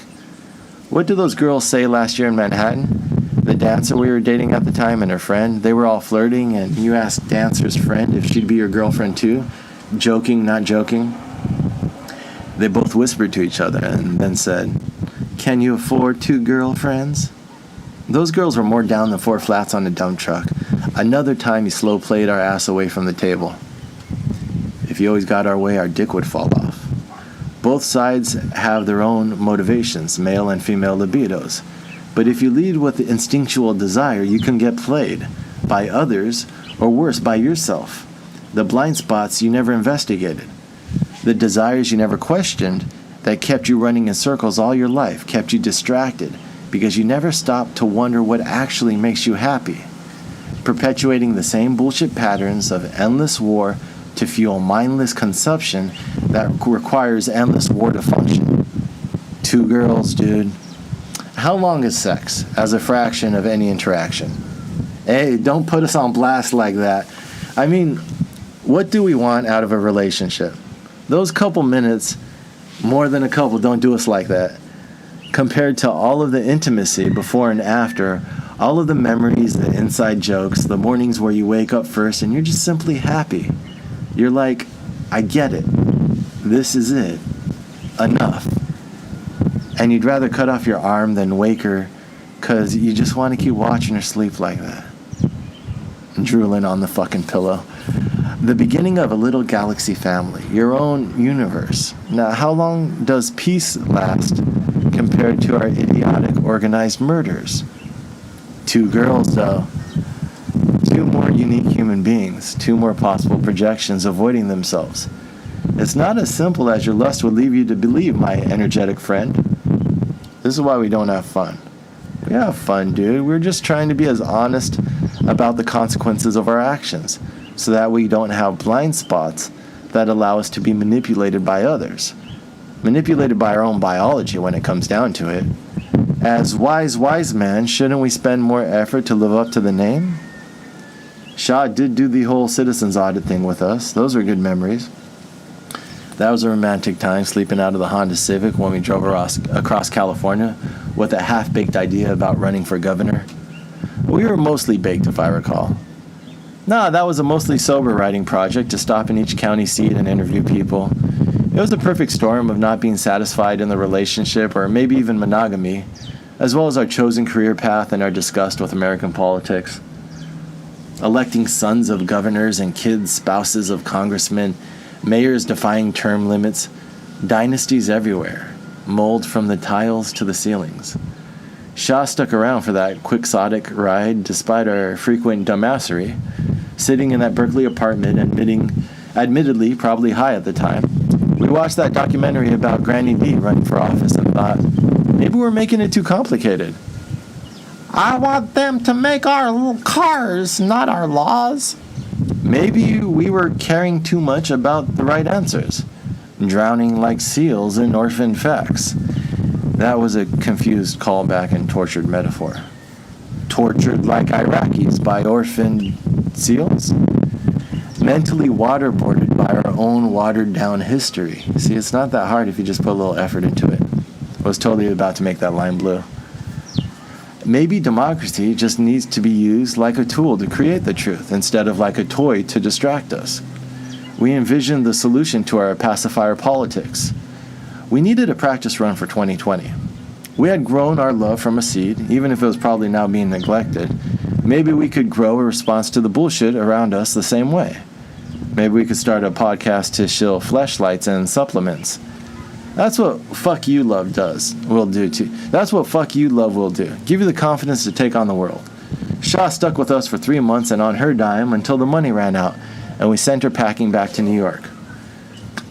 What did those girls say last year in Manhattan? The dancer we were dating at the time and her friend, they were all flirting, and you asked dancer's friend if she'd be your girlfriend too, joking, not joking. They both whispered to each other and then said, "Can you afford 2 girlfriends?" Those girls were more down than 4 flats on a dump truck. Another time you slow played our ass away from the table. If you always got our way, our dick would fall off. Both sides have their own motivations, male and female libidos. But if you lead with the instinctual desire, you can get played by others, or worse, by yourself. The blind spots you never investigated. The desires you never questioned that kept you running in circles all your life, kept you distracted, because you never stopped to wonder what actually makes you happy. Perpetuating the same bullshit patterns of endless war to fuel mindless consumption that requires endless war to function. 2 girls, dude. How long is sex as a fraction of any interaction? Hey, don't put us on blast like that. I mean, what do we want out of a relationship? Those couple minutes, more than a couple, don't do us like that. Compared to all of the intimacy before and after, all of the memories, the inside jokes, the mornings where you wake up first and you're just simply happy. You're like, I get it. This is it. Enough. And you'd rather cut off your arm than wake her because you just want to keep watching her sleep like that. Drooling on the fucking pillow. The beginning of a little galaxy family. Your own universe. Now, how long does peace last compared to our idiotic organized murders? 2 girls, though. 2 more unique human beings. 2 more possible projections avoiding themselves. It's not as simple as your lust would leave you to believe, my energetic friend. This is why we don't have fun. We have fun, dude. We're just trying to be as honest about the consequences of our actions so that we don't have blind spots that allow us to be manipulated by others. Manipulated by our own biology when it comes down to it. As wise man, shouldn't we spend more effort to live up to the name? Shah did do the whole citizens audit thing with us. Those were good memories. That was a romantic time, sleeping out of the Honda Civic when we drove across California with a half-baked idea about running for governor. We were mostly baked, if I recall. Nah, that was a mostly sober writing project to stop in each county seat and interview people. It was the perfect storm of not being satisfied in the relationship or maybe even monogamy, as well as our chosen career path and our disgust with American politics. Electing sons of governors and kids, spouses of congressmen, mayors defying term limits, dynasties everywhere, mold from the tiles to the ceilings. Shah stuck around for that quixotic ride despite our frequent dumbassery, sitting in that Berkeley apartment, admittedly probably high at the time. We watched that documentary about Granny D running for office and thought, maybe we're making it too complicated. I want them to make our little cars, not our laws. Maybe we were caring too much about the right answers, drowning like seals in orphan facts. That was a confused callback and tortured metaphor. Tortured like Iraqis by orphaned seals? Mentally waterboarded by our own watered-down history. See, it's not that hard if you just put a little effort into it. I was totally about to make that line blue. Maybe democracy just needs to be used like a tool to create the truth instead of like a toy to distract us. We envisioned the solution to our pacifier politics. We needed a practice run for 2020. We had grown our love from a seed, even if it was probably now being neglected. Maybe we could grow a response to the bullshit around us the same way. Maybe we could start a podcast to shill fleshlights and supplements. That's what fuck you love will do too. That's what fuck you love will do. Give you the confidence to take on the world. Shaw stuck with us for 3 months and on her dime until the money ran out, and we sent her packing back to New York.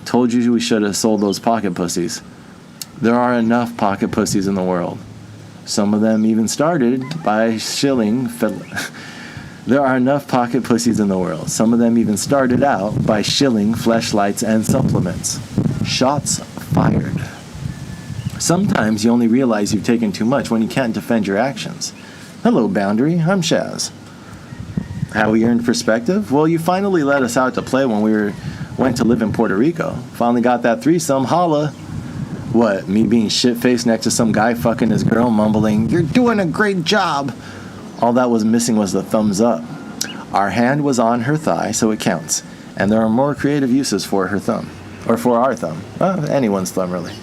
Told you we should have sold those pocket pussies. There are enough pocket pussies in the world. Some of them even started by shilling... There are enough pocket pussies in the world. Some of them even started out by shilling fleshlights and supplements. Shots fired. Sometimes you only realize you've taken too much when you can't defend your actions. Hello, Boundary. I'm Shaz. How we earned perspective? Well, you finally let us out to play when we went to live in Puerto Rico. Finally got that threesome. Holla. What, me being shit-faced next to some guy fucking his girl mumbling, "You're doing a great job." All that was missing was the thumbs up. Our hand was on her thigh, so it counts. And there are more creative uses for her thumb. Or for our thumb. Anyone's thumb, really.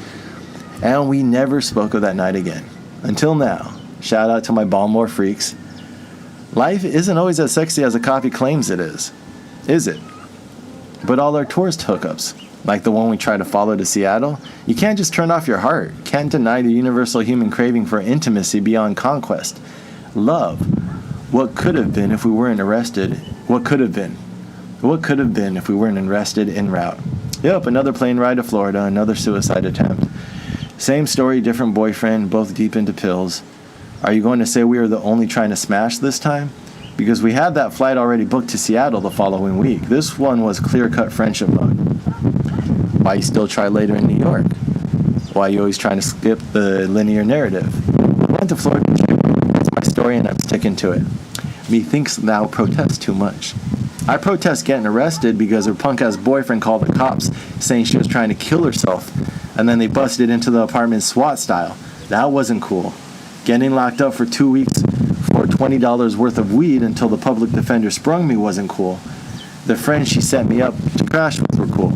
And we never spoke of that night again. Until now. Shout out to my Baltimore freaks. Life isn't always as sexy as a copy claims it is it? But all our tourist hookups, like the one we tried to follow to Seattle, you can't just turn off your heart. Can't deny the universal human craving for intimacy beyond conquest. Love. What could have been if we weren't arrested? What could have been? What could have been if we weren't arrested en route? Yep, another plane ride to Florida, another suicide attempt. Same story, different boyfriend, both deep into pills. Are you going to say we were the only trying to smash this time? Because we had that flight already booked to Seattle the following week. This one was clear-cut friendship mode. Why you still try later in New York? Why you always trying to skip the linear narrative? I went to Florida. That's my story and I'm sticking to it. Methinks thou protest too much. I protest getting arrested because her punk-ass boyfriend called the cops saying she was trying to kill herself, and then they busted into the apartment SWAT style. That wasn't cool. Getting locked up for 2 weeks for $20 worth of weed until the public defender sprung me wasn't cool. The friends she set me up to crash with were cool.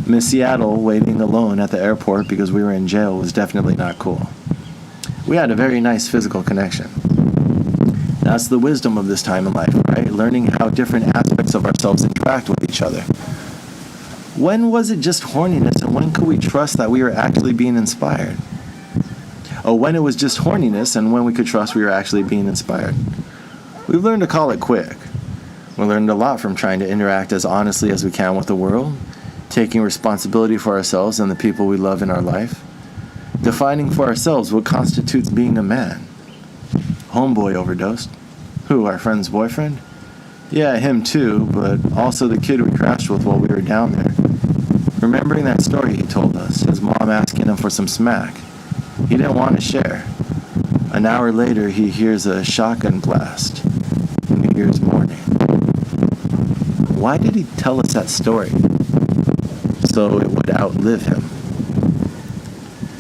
Miss Seattle waiting alone at the airport because we were in jail was definitely not cool. We had a very nice physical connection. That's the wisdom of this time in life, right? Learning how different aspects of ourselves interact with each other. When was it just horniness, and when could we trust that we were actually being inspired? Oh, when it was just horniness, and when we could trust we were actually being inspired. We've learned to call it quick. We learned a lot from trying to interact as honestly as we can with the world, taking responsibility for ourselves and the people we love in our life, defining for ourselves what constitutes being a man. Homeboy overdosed. Who, our friend's boyfriend? Yeah, him too, but also the kid we crashed with while we were down there. Remembering that story he told us, his mom asking him for some smack. He didn't want to share. An hour later, he hears a shotgun blast. New Year's morning. Why did he tell us that story? So it would outlive him.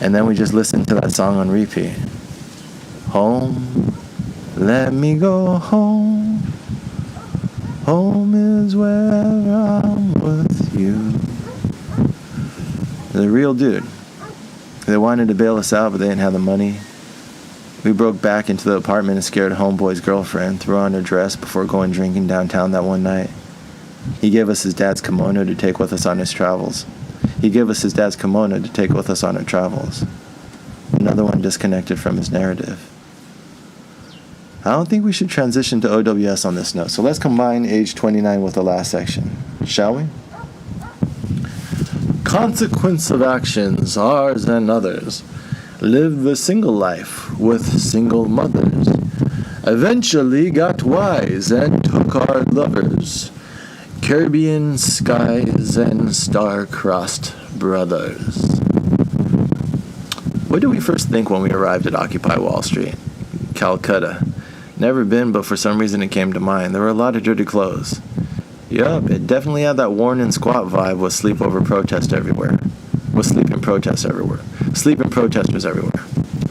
And then we just listened to that song on repeat. Home. Let me go home. Home is where I'm with you. The real dude. They wanted to bail us out, but they didn't have the money. We broke back into the apartment and scared homeboy's girlfriend, threw on her dress before going drinking downtown that one night. He gave us his dad's kimono to take with us on his travels. Another one disconnected from his narrative. I don't think we should transition to OWS on this note, so let's combine age 29 with the last section, shall we? Consequence of actions, ours and others. Live the single life with single mothers. Eventually got wise and took our lovers. Caribbean skies and star-crossed brothers. What did we first think when we arrived at Occupy Wall Street? Calcutta. Never been, but for some reason it came to mind. There were a lot of dirty clothes. Yup, it definitely had that worn and squat vibe with sleeping protesters everywhere.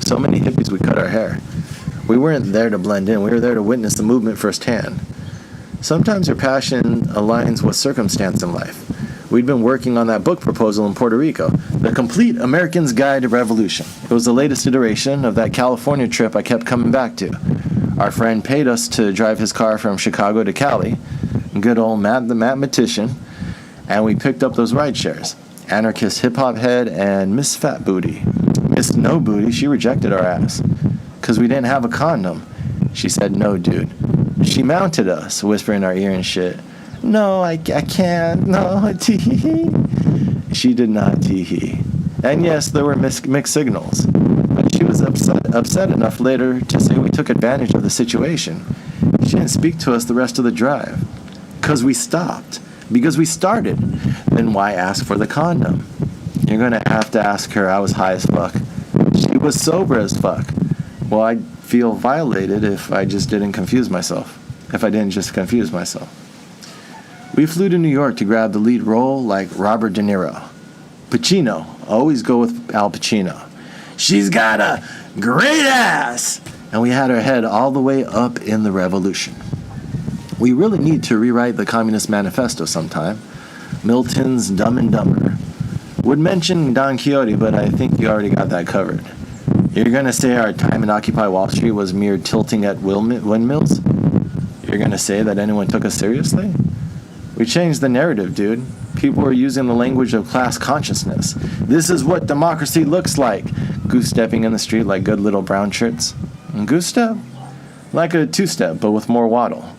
So many hippies we cut our hair. We weren't there to blend in, we were there to witness the movement firsthand. Sometimes your passion aligns with circumstance in life. We'd been working on that book proposal in Puerto Rico, The Complete American's Guide to Revolution. It was the latest iteration of that California trip I kept coming back to. Our friend paid us to drive his car from Chicago to Cali, good old Matt the mathematician, and we picked up those ride shares. Anarchist hip-hop head and Miss Fat Booty. Miss No Booty, she rejected our ass, because we didn't have a condom. She said, no, dude. She mounted us, whispering in our ear and shit. No, I can't. No, tee-hee. She did not tee-hee. And yes, there were mixed signals. But she was upset enough later to say we took advantage of the situation. She didn't speak to us the rest of the drive. Because we stopped. Because we started. Then why ask for the condom? You're going to have to ask her. I was high as fuck. She was sober as fuck. Well, I'd feel violated if I just didn't confuse myself. We flew to New York to grab the lead role like Robert De Niro. Pacino. Always go with Al Pacino. She's got a great ass! And we had her head all the way up in the revolution. We really need to rewrite the Communist Manifesto sometime. Milton's Dumb and Dumber. Would mention Don Quixote, but I think you already got that covered. You're going to say our time in Occupy Wall Street was mere tilting at windmills? You're going to say that anyone took us seriously? We changed the narrative, dude. People were using the language of class consciousness. This is what democracy looks like. Goose-stepping in the street like good little brown shirts. And goose-step? Like a two-step, but with more waddle.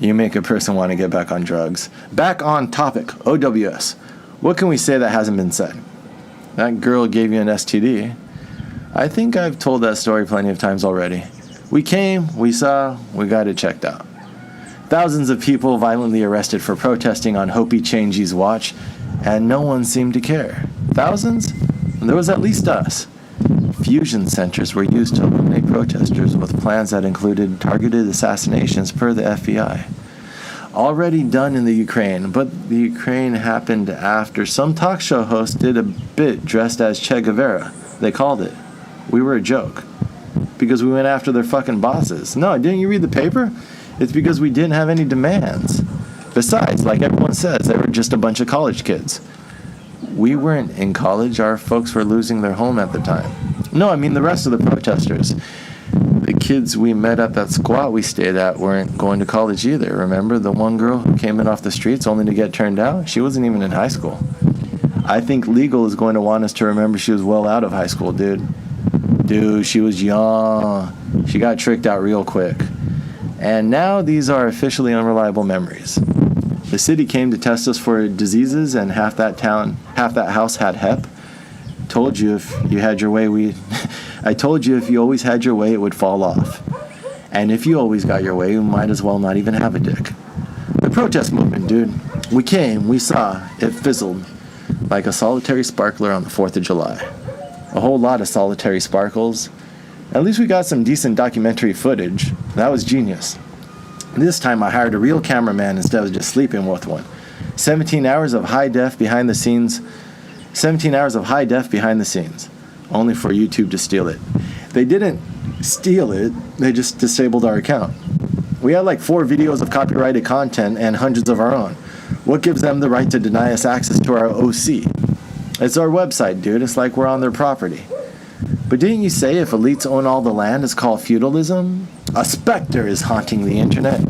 You make a person want to get back on drugs. Back on topic, OWS. What can we say that hasn't been said? That girl gave you an STD. I think I've told that story plenty of times already. We came, we saw, we got it checked out. Thousands of people violently arrested for protesting on Hopi Changey's watch, and no one seemed to care. Thousands? There was at least us. Fusion centers were used to eliminate protesters with plans that included targeted assassinations per the FBI. Already done in the Ukraine, but the Ukraine happened after some talk show host did a bit dressed as Che Guevara. They called it. We were a joke. Because we went after their fucking bosses. No, didn't you read the paper? It's because we didn't have any demands. Besides, like everyone says, they were just a bunch of college kids. We weren't in college. Our folks were losing their home at the time. No, I mean the rest of the protesters. The kids we met at that squat we stayed at weren't going to college either. Remember the one girl who came in off the streets only to get turned out? She wasn't even in high school. I think legal is going to want us to remember she was well out of high school, dude. Dude, she was young. She got tricked out real quick. And now these are officially unreliable memories. The city came to test us for diseases, and half that house had hep. Told you if you had your way, I told you if you always had your way, it would fall off. And if you always got your way, you might as well not even have a dick. The protest movement, dude. We came, we saw, it fizzled like a solitary sparkler on the 4th of July. A whole lot of solitary sparkles. At least we got some decent documentary footage. That was genius. This time I hired a real cameraman instead of just sleeping with one. 17 hours of high def behind the scenes. 17 hours of high def behind the scenes. Only for YouTube to steal it. They didn't steal it, they just disabled our account. We had like 4 videos of copyrighted content and hundreds of our own. What gives them the right to deny us access to our OC? It's our website, dude. It's like we're on their property. But didn't you say if elites own all the land, it's called feudalism? A specter is haunting the internet.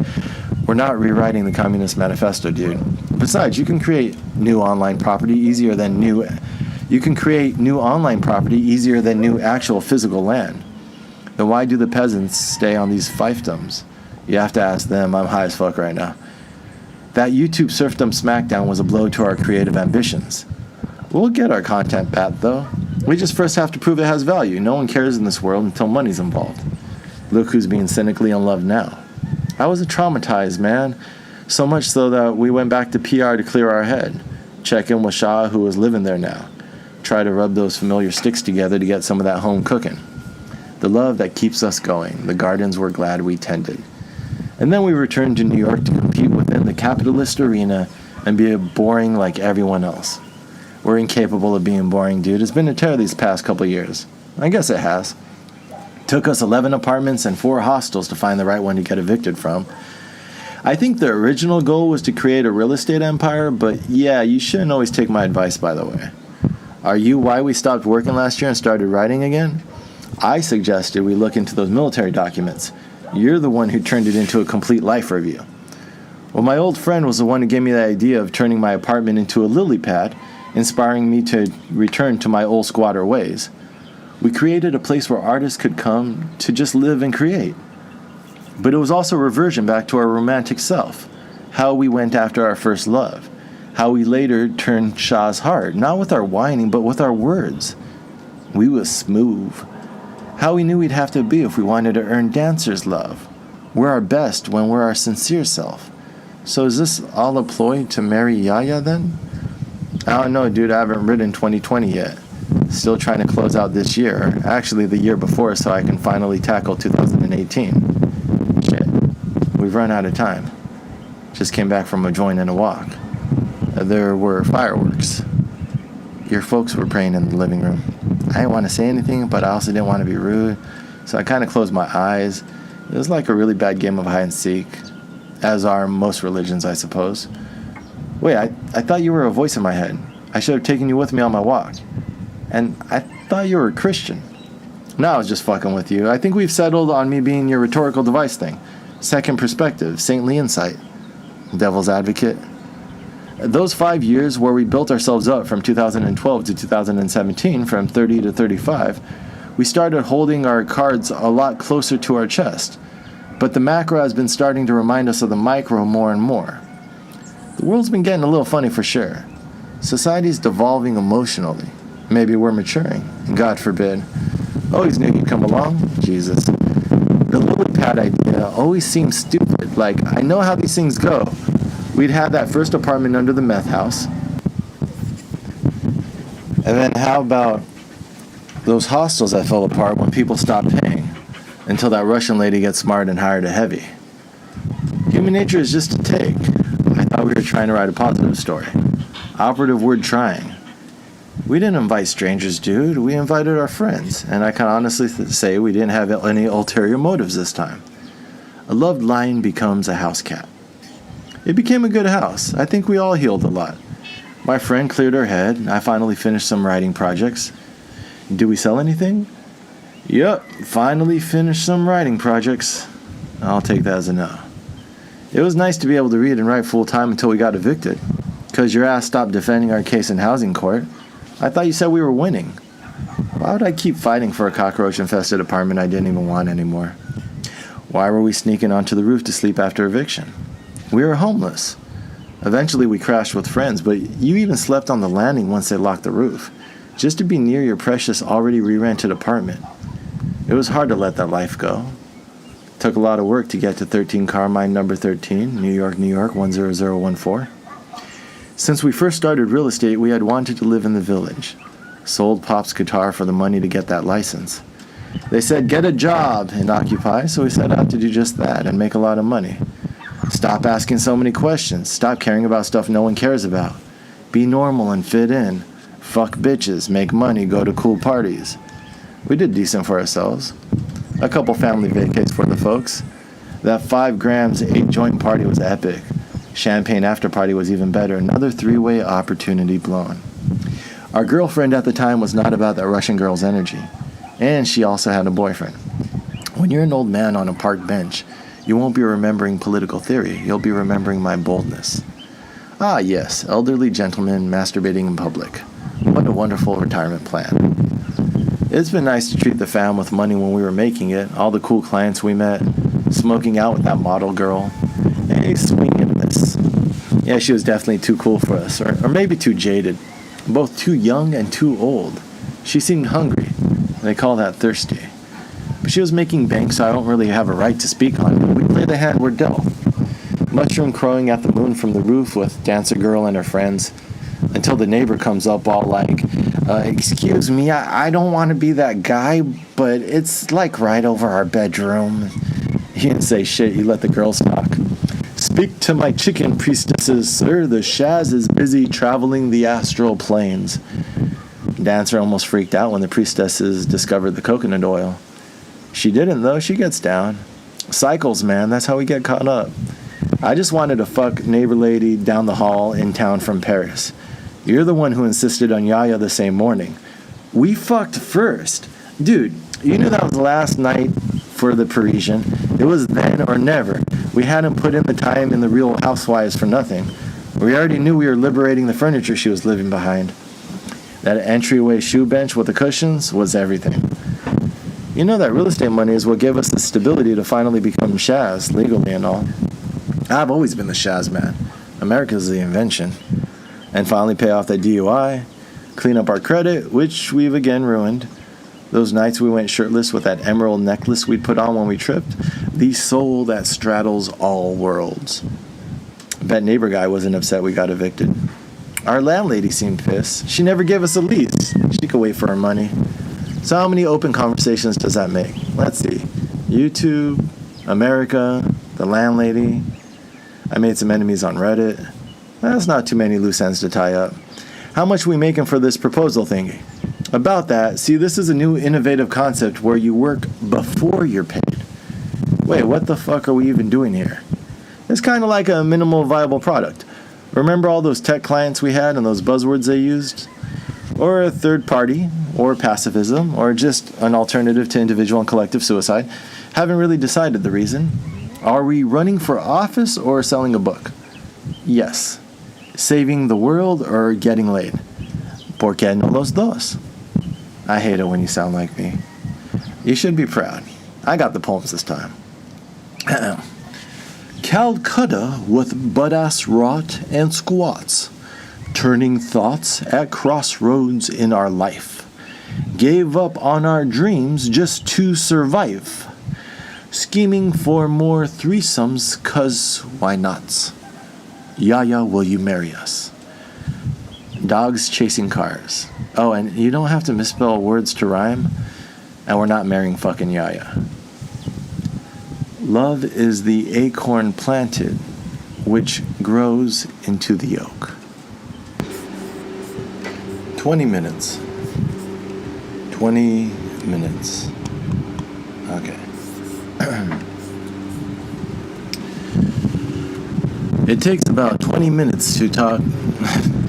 We're not rewriting the Communist Manifesto, dude. Besides, you can create new online property easier than new actual physical land. Then why do the peasants stay on these fiefdoms? You have to ask them. I'm high as fuck right now. That YouTube serfdom smackdown was a blow to our creative ambitions. We'll get our content back, though. We just first have to prove it has value. No one cares in this world until money's involved. Look who's being cynically unloved now. I was traumatized, man. So much so that we went back to PR to clear our head. Check in with Shah, who was living there now. Try to rub those familiar sticks together to get some of that home cooking. The love that keeps us going. The gardens we're glad we tended. And then we returned to New York to compete within the capitalist arena and be boring like everyone else. We're incapable of being boring, dude. It's been a tear these past couple years. I guess it has. Took us 11 apartments and 4 hostels to find the right one to get evicted from. I think the original goal was to create a real estate empire, but yeah, you shouldn't always take my advice, by the way. Are you why we stopped working last year and started writing again? I suggested we look into those military documents. You're the one who turned it into a complete life review. Well, my old friend was the one who gave me the idea of turning my apartment into a lily pad, inspiring me to return to my old squatter ways. We created a place where artists could come to just live and create. But it was also a reversion back to our romantic self, how we went after our first love, how we later turned Shah's heart, not with our whining, but with our words. We was smooth. How we knew we'd have to be if we wanted to earn dancers' love. We're our best when we're our sincere self. So is this all a ploy to marry Yaya then? I don't know, dude. I haven't written 2020 yet. Still trying to close out this year. Actually, the year before, so I can finally tackle 2018. Shit. We've run out of time. Just came back from a joint and a walk. There were fireworks. Your folks were praying in the living room. I didn't want to say anything, but I also didn't want to be rude. So I kind of closed my eyes. It was like a really bad game of hide and seek. As are most religions, I suppose. Wait, I thought you were a voice in my head. I should have taken you with me on my walk. And I thought you were a Christian. No, I was just fucking with you. I think we've settled on me being your rhetorical device thing. Second perspective, saintly insight. Devil's advocate. Those 5 years where we built ourselves up from 2012 to 2017, from 30 to 35, we started holding our cards a lot closer to our chest. But the macro has been starting to remind us of the micro more and more. The world's been getting a little funny for sure. Society's devolving emotionally. Maybe we're maturing. God forbid. Always knew you'd come along. Jesus. The lily pad idea always seems stupid. Like, I know how these things go. We'd had that first apartment under the meth house. And then how about those hostels that fell apart when people stopped paying? Until that Russian lady gets smart and hired a heavy. Human nature is just a take. I thought we were trying to write a positive story. Operative word trying. We didn't invite strangers, dude. We invited our friends. And I can honestly say we didn't have any ulterior motives this time. A loved lion becomes a house cat. It became a good house. I think we all healed a lot. My friend cleared her head. I finally finished some writing projects. Did we sell anything? Yep, finally finished some writing projects. I'll take that as a no. It was nice to be able to read and write full time until we got evicted. Because your ass stopped defending our case in housing court. I thought you said we were winning. Why would I keep fighting for a cockroach-infested apartment I didn't even want anymore? Why were we sneaking onto the roof to sleep after eviction? We were homeless. Eventually we crashed with friends, but you even slept on the landing once they locked the roof, just to be near your precious already re-rented apartment. It was hard to let that life go. Took a lot of work to get to 13 Carmine number 13, New York, 10014. Since we first started real estate, we had wanted to live in the village. Sold Pop's guitar for the money to get that license. They said, get a job and occupy, so we set out to do just that and make a lot of money. Stop asking so many questions. Stop caring about stuff no one cares about. Be normal and fit in. Fuck bitches, make money, go to cool parties. We did decent for ourselves. A couple family vacays for the folks. That 5 grams 8 joint party was epic. Champagne after party was even better. Another 3-way opportunity blown. Our girlfriend at the time was not about that Russian girl's energy. And she also had a boyfriend. When you're an old man on a park bench, you won't be remembering political theory. You'll be remembering my boldness. Ah, yes, elderly gentlemen masturbating in public. What a wonderful retirement plan. It's been nice to treat the fam with money when we were making it. All the cool clients we met. Smoking out with that model girl. Hey, swing and miss. Yeah, she was definitely too cool for us. Or maybe too jaded. Both too young and too old. She seemed hungry. They call that thirsty. But she was making bank, so I don't really have a right to speak on it. We play the hand we're dealt. Mushroom crowing at the moon from the roof with dancer girl and her friends. Until the neighbor comes up all like, excuse me, I don't want to be that guy, but it's like right over our bedroom. He didn't say shit, he let the girls talk. Speak to my chicken priestesses, sir. The Shaz is busy traveling the astral planes. Dancer almost freaked out when the priestesses discovered the coconut oil. She didn't, though. She gets down. Cycles, man. That's how we get caught up. I just wanted to fuck neighbor lady down the hall in town from Paris. You're the one who insisted on Yaya the same morning. We fucked first. Dude, you knew that was the last night for the Parisian. It was then or never. We hadn't put in the time in the Real Housewives for nothing. We already knew we were liberating the furniture she was leaving behind. That entryway shoe bench with the cushions was everything. You know that real estate money is what gave us the stability to finally become Shaz, legally and all. I've always been the Shaz man. America's the invention. And finally pay off that DUI, clean up our credit, which we've again ruined. Those nights we went shirtless with that emerald necklace we'd put on when we tripped. The soul that straddles all worlds. Bet neighbor guy wasn't upset we got evicted. Our landlady seemed pissed. She never gave us a lease. She could wait for her money. So how many open conversations does that make? Let's see. YouTube, America, the landlady. I made some enemies on Reddit. That's not too many loose ends to tie up. How much we making for this proposal thingy? About that, see, this is a new innovative concept where you work before you're paid. Wait, what the fuck are we even doing here? It's kind of like a minimal viable product. Remember all those tech clients we had and those buzzwords they used? Or a third party, or pacifism, or just an alternative to individual and collective suicide. Haven't really decided the reason. Are we running for office or selling a book? Yes. Saving the world or getting laid? ¿Por qué no los dos? I hate it when you sound like me. You should be proud. I got the poems this time. Calcutta with butt-ass rot and squats. Turning thoughts at crossroads in our life. Gave up on our dreams just to survive. Scheming for more threesomes, 'cause why not? Yaya, will you marry us? Dogs chasing cars. Oh, and you don't have to misspell words to rhyme. And we're not marrying fucking Yaya. Love is the acorn planted, which grows into the oak. 20 minutes. 20 minutes. Okay. It takes about 20 minutes to talk.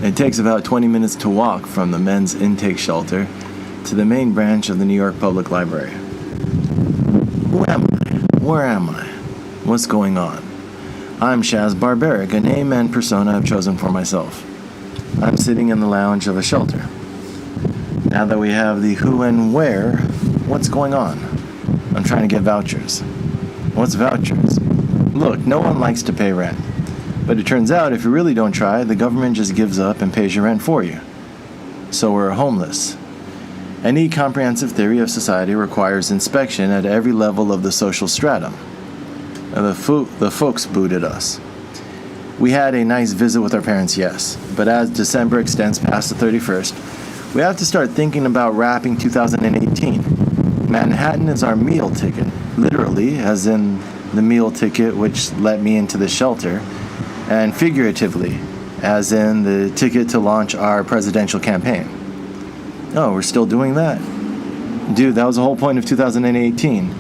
It takes about 20 minutes to walk from the men's intake shelter to the main branch of the New York Public Library. Who am I? Where am I? What's going on? I'm SHAZZBARBARIC, a name and persona I've chosen for myself. I'm sitting in the lounge of a shelter. Now that we have the who and where, what's going on? I'm trying to get vouchers. What's vouchers? Look, no one likes to pay rent. But it turns out if you really don't try, the government just gives up and pays your rent for you. So we're homeless. Any comprehensive theory of society requires inspection at every level of the social stratum. The folks booted us. We had a nice visit with our parents, yes. But as December extends past the 31st, we have to start thinking about wrapping 2018. Manhattan is our meal ticket. Literally, as in the meal ticket which let me into the shelter. And figuratively, as in the ticket to launch our presidential campaign. Oh, we're still doing that? Dude, that was the whole point of 2018.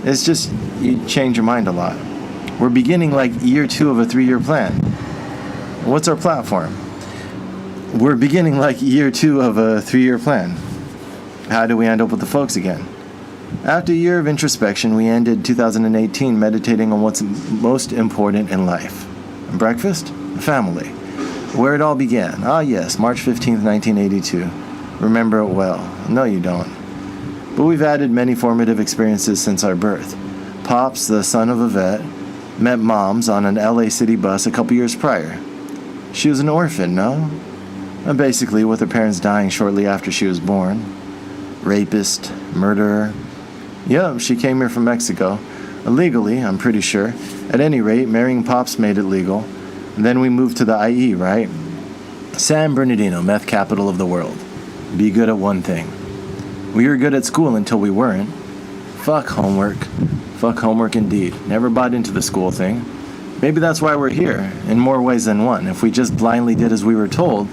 It's just, you change your mind a lot. We're beginning like year 2 of a 3-year plan. What's our platform? We're beginning like year 2 of a 3-year plan. How do we end up with the folks again? After a year of introspection, we ended 2018 meditating on what's most important in life. Breakfast? Family. Where it all began. Ah yes, March 15th, 1982. Remember it well. No, you don't. But we've added many formative experiences since our birth. Pops, the son of a vet, met Moms on an LA city bus a couple years prior. She was an orphan, no? And basically, with her parents dying shortly after she was born. Rapist, murderer. Yep, she came here from Mexico. Illegally, I'm pretty sure. At any rate, marrying Pops made it legal. And then we moved to the IE, right? San Bernardino, meth capital of the world. Be good at one thing. We were good at school until we weren't. Fuck homework. Fuck homework indeed. Never bought into the school thing. Maybe that's why we're here, in more ways than one. If we just blindly did as we were told,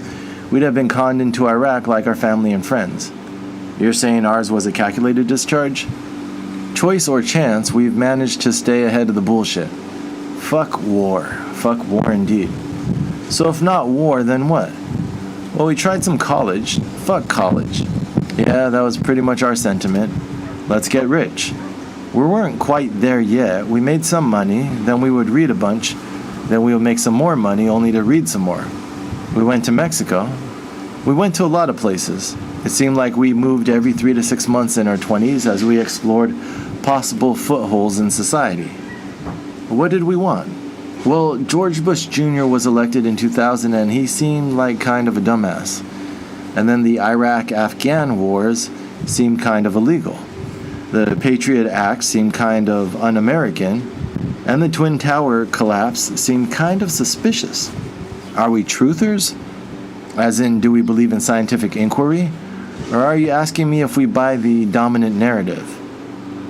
we'd have been conned into Iraq like our family and friends. You're saying ours was a calculated discharge? Choice or chance, we've managed to stay ahead of the bullshit. Fuck war. Fuck war indeed. So if not war, then what? Well, we tried some college. Fuck college. Yeah, that was pretty much our sentiment. Let's get rich. We weren't quite there yet. We made some money, then we would read a bunch, then we would make some more money only to read some more. We went to Mexico. We went to a lot of places. It seemed like we moved every 3 to 6 months in our 20s as we explored possible footholds in society. What did we want? Well, George Bush Jr. was elected in 2000 and he seemed like kind of a dumbass. And then the Iraq-Afghan wars seemed kind of illegal. The Patriot Act seemed kind of un-American, and the Twin Tower collapse seemed kind of suspicious. Are we truthers? As in, do we believe in scientific inquiry? Or are you asking me if we buy the dominant narrative?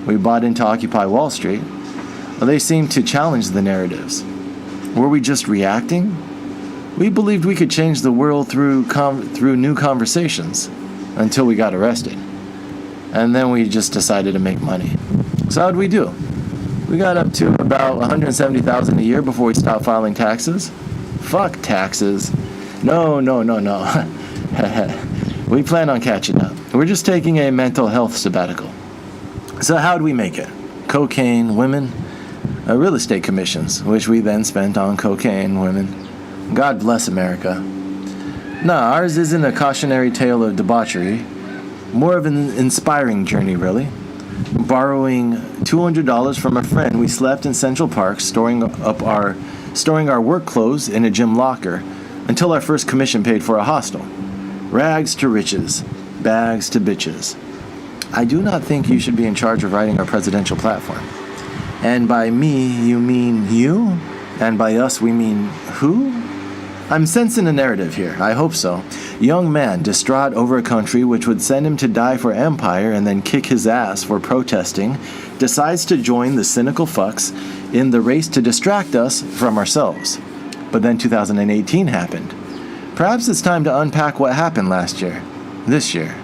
We bought into Occupy Wall Street. Well, they seemed to challenge the narratives. Were we just reacting? We believed we could change the world through new conversations until we got arrested. And then we just decided to make money. So how'd we do? We got up to about $170,000 a year before we stopped filing taxes. Fuck taxes. No. We plan on catching up. We're just taking a mental health sabbatical. So how'd we make it? Cocaine, women, real estate commissions, which we then spent on cocaine, women. God bless America. Nah, ours isn't a cautionary tale of debauchery. More of an inspiring journey, really. Borrowing $200 from a friend, we slept in Central Park, storing our work clothes in a gym locker until our first commission paid for a hostel. Rags to riches, bags to bitches. I do not think you should be in charge of writing our presidential platform. And by me, you mean you? And by us, we mean who? I'm sensing a narrative here. I hope so. Young man distraught over a country which would send him to die for empire and then kick his ass for protesting, decides to join the cynical fucks in the race to distract us from ourselves. But then 2018 happened. Perhaps it's time to unpack what happened last year, this year,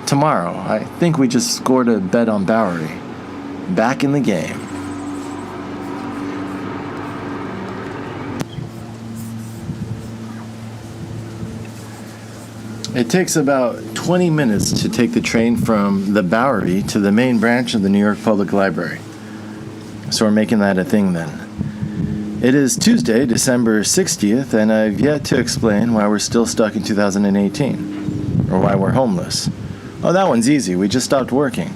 tomorrow. I think we just scored a bet on Bowery. Back in the game. It takes about 20 minutes to take the train from the Bowery to the main branch of the New York Public Library. So we're making that a thing then. It is Tuesday, December 60th, and I've yet to explain why we're still stuck in 2018, or why we're homeless. Oh, that one's easy. We just stopped working.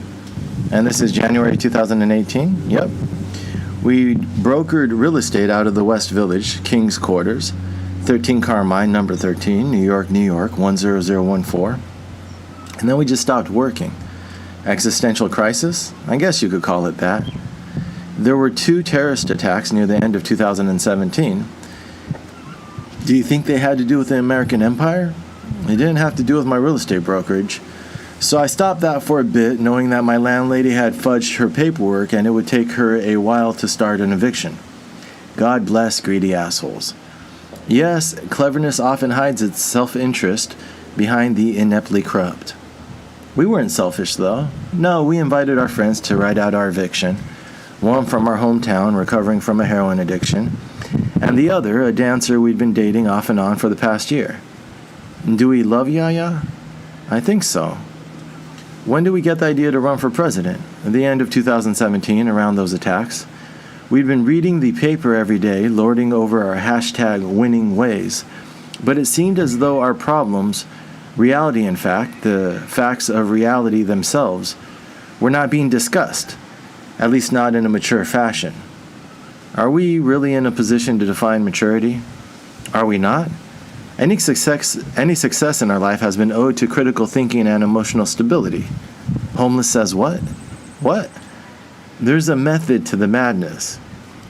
And this is January 2018? Yep. We brokered real estate out of the West Village, King's Quarters, 13 Carmine, number 13, New York, 10014. And then we just stopped working. Existential crisis? I guess you could call it that. There were 2 terrorist attacks near the end of 2017. Do you think they had to do with the American Empire? They didn't have to do with my real estate brokerage. So I stopped that for a bit, knowing that my landlady had fudged her paperwork and it would take her a while to start an eviction. God bless greedy assholes. Yes, cleverness often hides its self-interest behind the ineptly corrupt. We weren't selfish, though. No, we invited our friends to ride out our eviction, one from our hometown recovering from a heroin addiction, and the other a dancer we'd been dating off and on for the past year. Do we love Yaya? I think so. When did we get the idea to run for president? At the end of 2017, around those attacks. We'd been reading the paper every day, lording over our hashtag winning ways, but it seemed as though our problems, reality in fact, the facts of reality themselves, were not being discussed, at least not in a mature fashion. Are we really in a position to define maturity? Are we not? Any success in our life has been owed to critical thinking and emotional stability. Homeless says what? What? There's a method to the madness.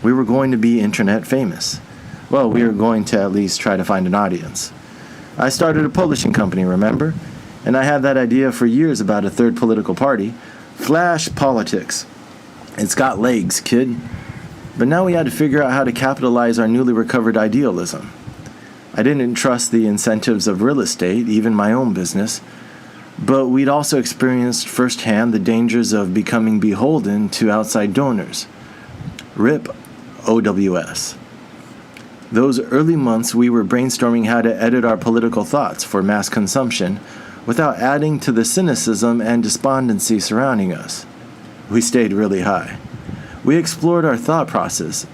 We were going to be internet famous. Well, we were going to at least try to find an audience. I started a publishing company, remember? And I had that idea for years about a third political party. Flash politics. It's got legs, kid. But now we had to figure out how to capitalize our newly recovered idealism. I didn't trust the incentives of real estate, even my own business, but we'd also experienced firsthand the dangers of becoming beholden to outside donors. RIP OWS. Those early months we were brainstorming how to edit our political thoughts for mass consumption without adding to the cynicism and despondency surrounding us. We stayed really high. We explored our thought processes.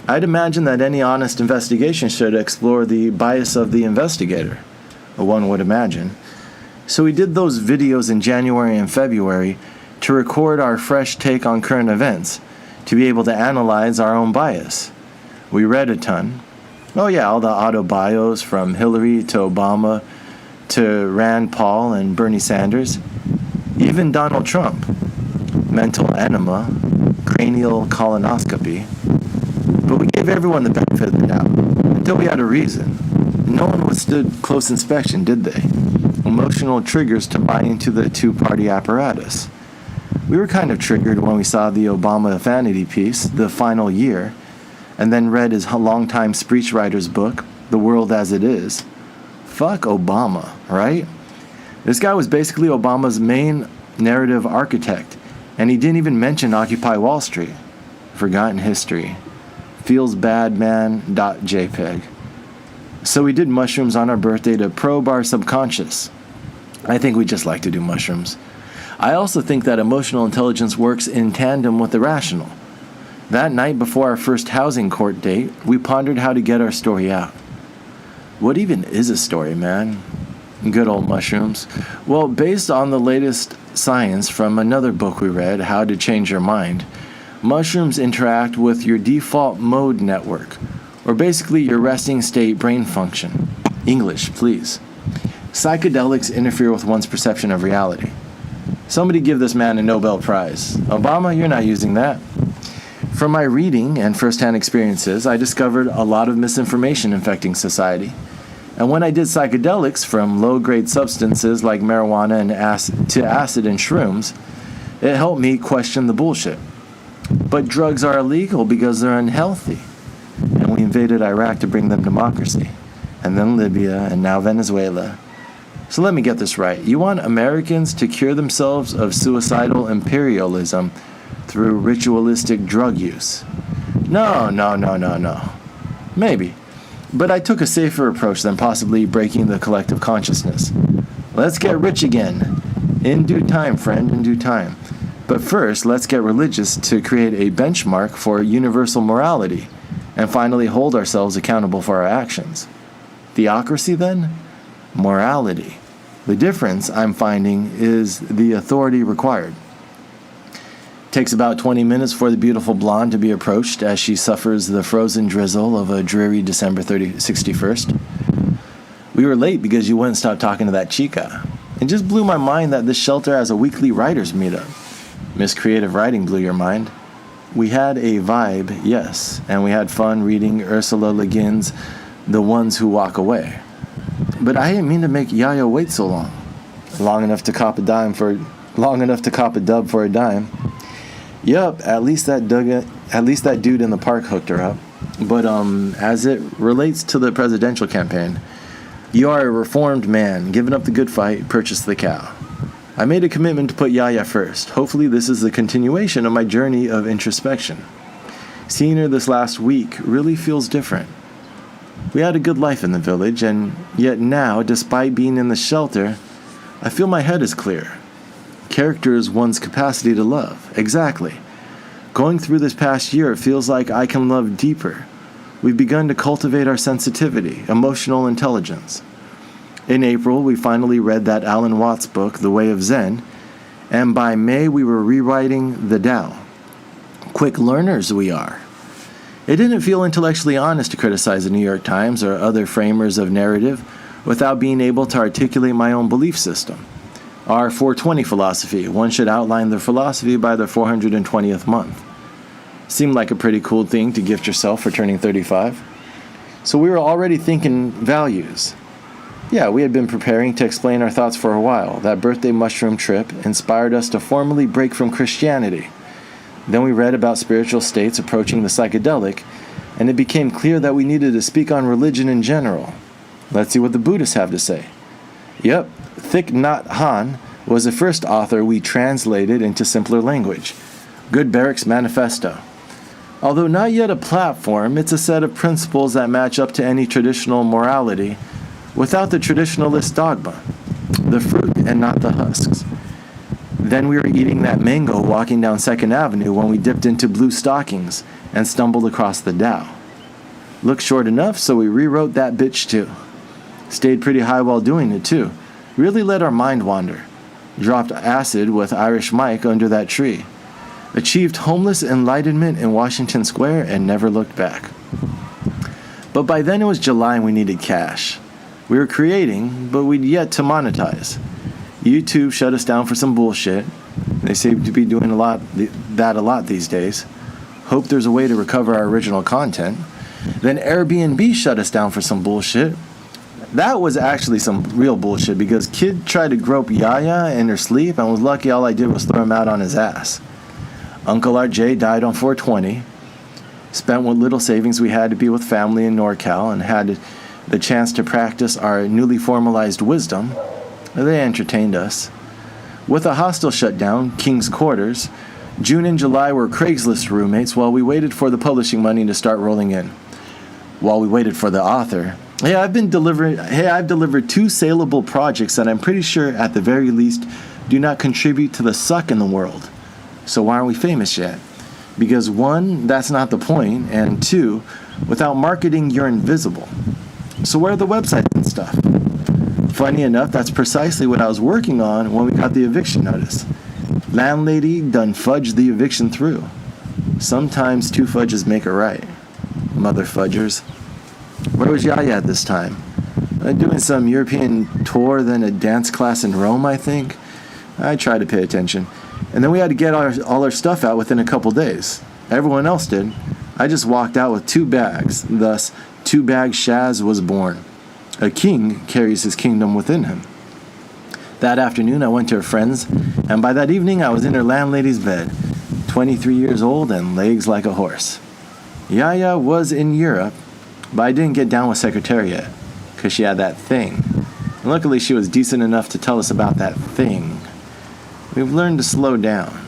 I'd imagine that any honest investigation should explore the bias of the investigator, one would imagine. So we did those videos in January and February to record our fresh take on current events, to be able to analyze our own bias. We read a ton. Oh yeah, all the autobios from Hillary to Obama to Rand Paul and Bernie Sanders. Even Donald Trump. Mental enema, cranial colonoscopy. But we gave everyone the benefit of the doubt, until we had a reason. No one withstood close inspection, did they? Emotional triggers to buy into the two-party apparatus. We were kind of triggered when we saw the Obama vanity piece, The Final Year, and then read his longtime speechwriter's book, The World as It Is. Fuck Obama, right? This guy was basically Obama's main narrative architect, and he didn't even mention Occupy Wall Street. Forgotten history. Feelsbadman.jpg. So we did mushrooms on our birthday to probe our subconscious. I think we just like to do mushrooms. I also think that emotional intelligence works in tandem with the rational. That night before our first housing court date, we pondered how to get our story out. What even is a story, man? Good old mushrooms. Well, based on the latest science from another book we read, How to Change Your Mind, mushrooms interact with your default mode network, or basically your resting state brain function. English, please. Psychedelics interfere with one's perception of reality. Somebody give this man a Nobel Prize. Obama, you're not using that. From my reading and first-hand experiences, I discovered a lot of misinformation infecting society. And when I did psychedelics, from low-grade substances like marijuana and to acid and shrooms, it helped me question the bullshit. But drugs are illegal because they're unhealthy. And we invaded Iraq to bring them democracy. And then Libya, and now Venezuela. So let me get this right. You want Americans to cure themselves of suicidal imperialism through ritualistic drug use? No. Maybe. But I took a safer approach than possibly breaking the collective consciousness. Let's get rich again. In due time, friend, in due time. But first, let's get religious to create a benchmark for universal morality and finally hold ourselves accountable for our actions. Theocracy, then? Morality. The difference, I'm finding, is the authority required. Takes about 20 minutes for the beautiful blonde to be approached as she suffers the frozen drizzle of a dreary December 61st. We were late because you wouldn't stop talking to that chica. It just blew my mind that this shelter has a weekly writers meetup. Miss Creative Writing blew your mind. We had a vibe, yes, and we had fun reading Ursula Le Guin's The Ones Who Walk Away. But I didn't mean to make Yaya wait so long. Long enough to cop a dub for a dime. Yup, at least that dude in the park hooked her up. But as it relates to the presidential campaign, you are a reformed man, giving up the good fight, purchased the cow. I made a commitment to put Yaya first. Hopefully this is the continuation of my journey of introspection. Seeing her this last week really feels different. We had a good life in the village, and yet now, despite being in the shelter, I feel my head is clear. Character is one's capacity to love. Exactly. Going through this past year, it feels like I can love deeper. We've begun to cultivate our sensitivity, emotional intelligence. In April, we finally read that Alan Watts book, The Way of Zen, and by May we were rewriting the Tao. Quick learners we are. It didn't feel intellectually honest to criticize the New York Times or other framers of narrative without being able to articulate my own belief system. Our 420 philosophy, one should outline their philosophy by their 420th month. Seemed like a pretty cool thing to gift yourself for turning 35. So we were already thinking values. Yeah, we had been preparing to explain our thoughts for a while. That birthday mushroom trip inspired us to formally break from Christianity. Then we read about spiritual states approaching the psychedelic, and it became clear that we needed to speak on religion in general. Let's see what the Buddhists have to say. Yep, Thich Nhat Hanh was the first author we translated into simpler language. Good Barrick's Manifesto. Although not yet a platform, it's a set of principles that match up to any traditional morality without the traditionalist dogma, the fruit and not the husks. Then we were eating that mango walking down 2nd Avenue when we dipped into blue stockings and stumbled across the Dow. Looked short enough, so we rewrote that bitch too. Stayed pretty high while doing it too. Really let our mind wander. Dropped acid with Irish Mike under that tree. Achieved homeless enlightenment in Washington Square and never looked back. But by then it was July and we needed cash. We were creating, but we'd yet to monetize. YouTube shut us down for some bullshit. They seem to be doing a lot these days. Hope there's a way to recover our original content. Then Airbnb shut us down for some bullshit. That was actually some real bullshit because kid tried to grope Yaya in her sleep and was lucky all I did was throw him out on his ass. Uncle RJ died on 420. Spent what little savings we had to be with family in NorCal and had the chance to practice our newly formalized wisdom. They entertained us. With a hostel shut down, King's Quarters, June and July were Craigslist roommates while we waited for the publishing money to start rolling in. While we waited for the author. I've delivered 2 saleable projects that I'm pretty sure at the very least do not contribute to the suck in the world. So why aren't we famous yet? Because 1, that's not the point, and 2, without marketing, you're invisible. So where are the websites and stuff? Funny enough, that's precisely what I was working on when we got the eviction notice. Landlady done fudged the eviction through. Sometimes 2 fudges make it right. Mother fudgers. Where was Yaya at this time? Doing some European tour, then a dance class in Rome, I think. I tried to pay attention. And then we had to get all our stuff out within a couple days. Everyone else did. I just walked out with 2 bags. Thus, 2-bag Shaz was born. A king carries his kingdom within him. That afternoon, I went to her friend's, and by that evening, I was in her landlady's bed, 23 years old and legs like a horse. Yaya was in Europe, but I didn't get down with Secretariat, because she had that thing. And luckily, she was decent enough to tell us about that thing. We've learned to slow down.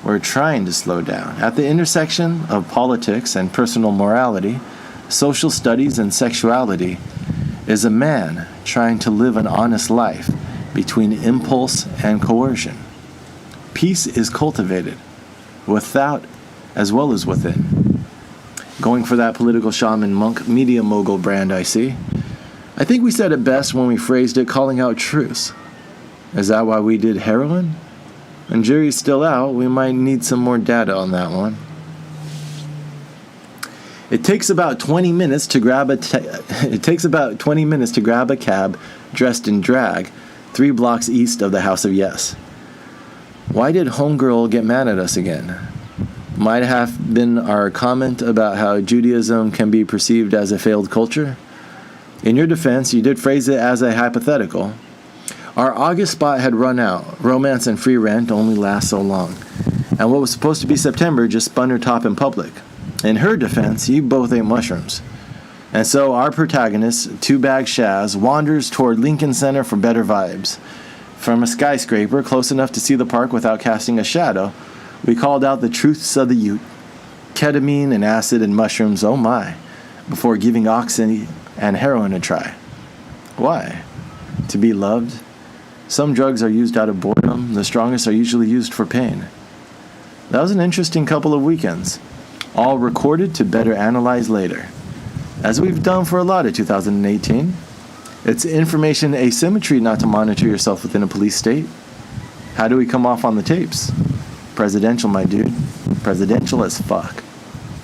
We're trying to slow down. At the intersection of politics and personal morality, social studies and sexuality, is a man trying to live an honest life between impulse and coercion. Peace is cultivated, without as well as within. Going for that political shaman monk media mogul brand, I see. I think we said it best when we phrased it calling out truce. Is that why we did heroin? And jury's still out, we might need some more data on that one. It takes about 20 minutes to grab a cab dressed in drag 3 blocks east of the House of Yes. Why did Homegirl get mad at us again? Might have been our comment about how Judaism can be perceived as a failed culture. In your defense, you did phrase it as a hypothetical. Our August spot had run out. Romance and free rent only last so long. And what was supposed to be September just spun her top in public. In her defense, you both ate mushrooms. And so our protagonist, 2-bag Shaz, wanders toward Lincoln Center for better vibes. From a skyscraper close enough to see the park without casting a shadow, we called out the truths of the Ute. Ketamine and acid and mushrooms, oh my, before giving oxy and heroin a try. Why? To be loved? Some drugs are used out of boredom. The strongest are usually used for pain. That was an interesting couple of weekends. All recorded to better analyze later. As we've done for a lot of 2018, it's information asymmetry not to monitor yourself within a police state. How do we come off on the tapes? Presidential, my dude. Presidential as fuck.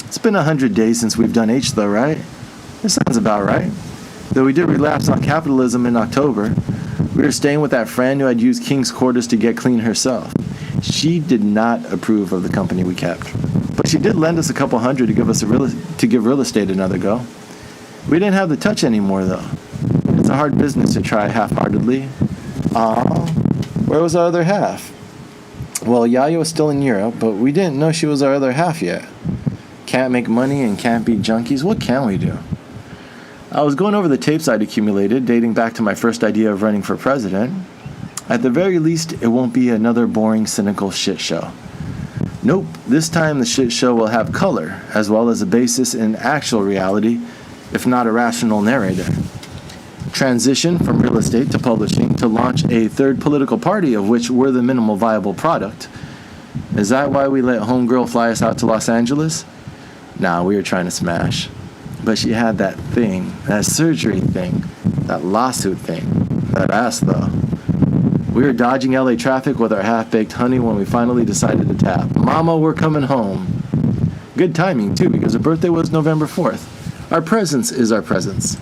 It's been 100 days since we've done H though, right? This sounds about right. Though we did relapse on capitalism in October, we were staying with that friend who had used King's Quarters to get clean herself. She did not approve of the company we kept. But she did lend us a couple hundred to give real estate another go. We didn't have the touch anymore, though. It's a hard business to try half-heartedly. Where was our other half? Well, Yaya was still in Europe, but we didn't know she was our other half yet. Can't make money and can't beat junkies. What can we do? I was going over the tapes I'd accumulated, dating back to my first idea of running for president. At the very least, it won't be another boring, cynical shit show. Nope, this time the shit show will have color, as well as a basis in actual reality, if not a rational narrator. Transition from real estate to publishing to launch a third political party of which we're the minimal viable product. Is that why we let homegirl fly us out to Los Angeles? Nah, we were trying to smash. But she had that thing, that surgery thing, that lawsuit thing, that ass though. We were dodging LA traffic with our half-baked honey when we finally decided to tap. Mama, we're coming home. Good timing too, because her birthday was November 4th. Our presence is our presence.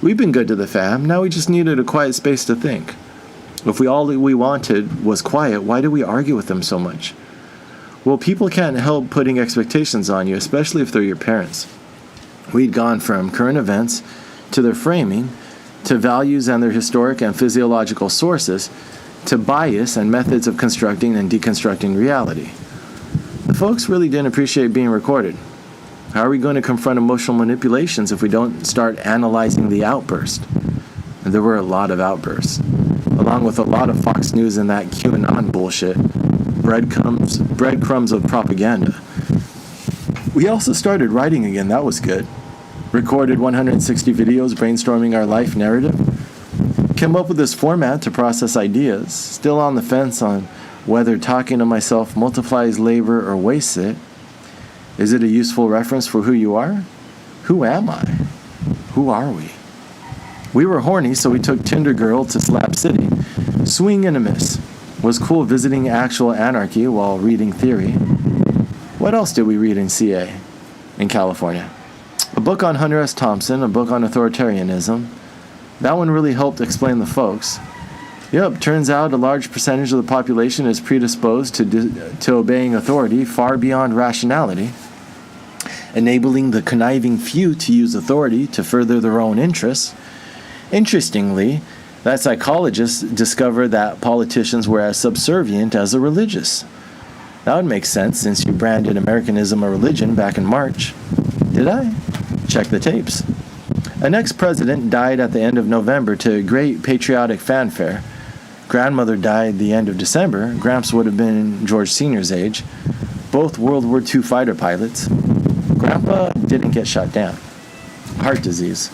We've been good to the fam, now we just needed a quiet space to think. If all we wanted was quiet, why do we argue with them so much? Well, people can't help putting expectations on you, especially if they're your parents. We'd gone from current events to their framing, to values and their historic and physiological sources, to bias and methods of constructing and deconstructing reality. The folks really didn't appreciate being recorded. How are we going to confront emotional manipulations if we don't start analyzing the outburst? And there were a lot of outbursts, along with a lot of Fox News and that QAnon bullshit, breadcrumbs of propaganda. We also started writing again, that was good. Recorded 160 videos brainstorming our life narrative. Came up with this format to process ideas, still on the fence on whether talking to myself multiplies labor or wastes it. Is it a useful reference for who you are? Who am I? Who are we? We were horny, so we took Tinder Girl to Slap City. Swing and a miss. Was cool visiting actual anarchy while reading theory. What else did we read in CA? In California? A book on Hunter S. Thompson, a book on authoritarianism. That one really helped explain the folks. Yep, turns out a large percentage of the population is predisposed to obeying authority far beyond rationality, enabling the conniving few to use authority to further their own interests. Interestingly, that psychologists discovered that politicians were as subservient as the religious. That would make sense since you branded Americanism a religion back in March. Did I? Check the tapes. An ex-president died at the end of November to great patriotic fanfare. Grandmother died the end of December. Gramps would have been George Sr.'s age. Both World War II fighter pilots. Grandpa didn't get shot down. Heart disease.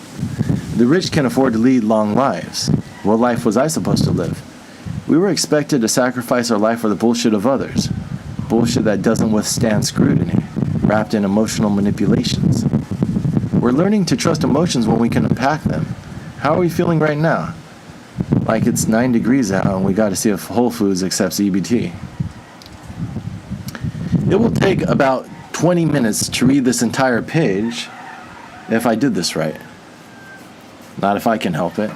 The rich can afford to lead long lives. What life was I supposed to live? We were expected to sacrifice our life for the bullshit of others. Bullshit that doesn't withstand scrutiny, wrapped in emotional manipulations. We're learning to trust emotions when we can unpack them. How are we feeling right now? Like it's 9 degrees out and we got to see if Whole Foods accepts EBT. It will take about 20 minutes to read this entire page if I did this right. Not if I can help it.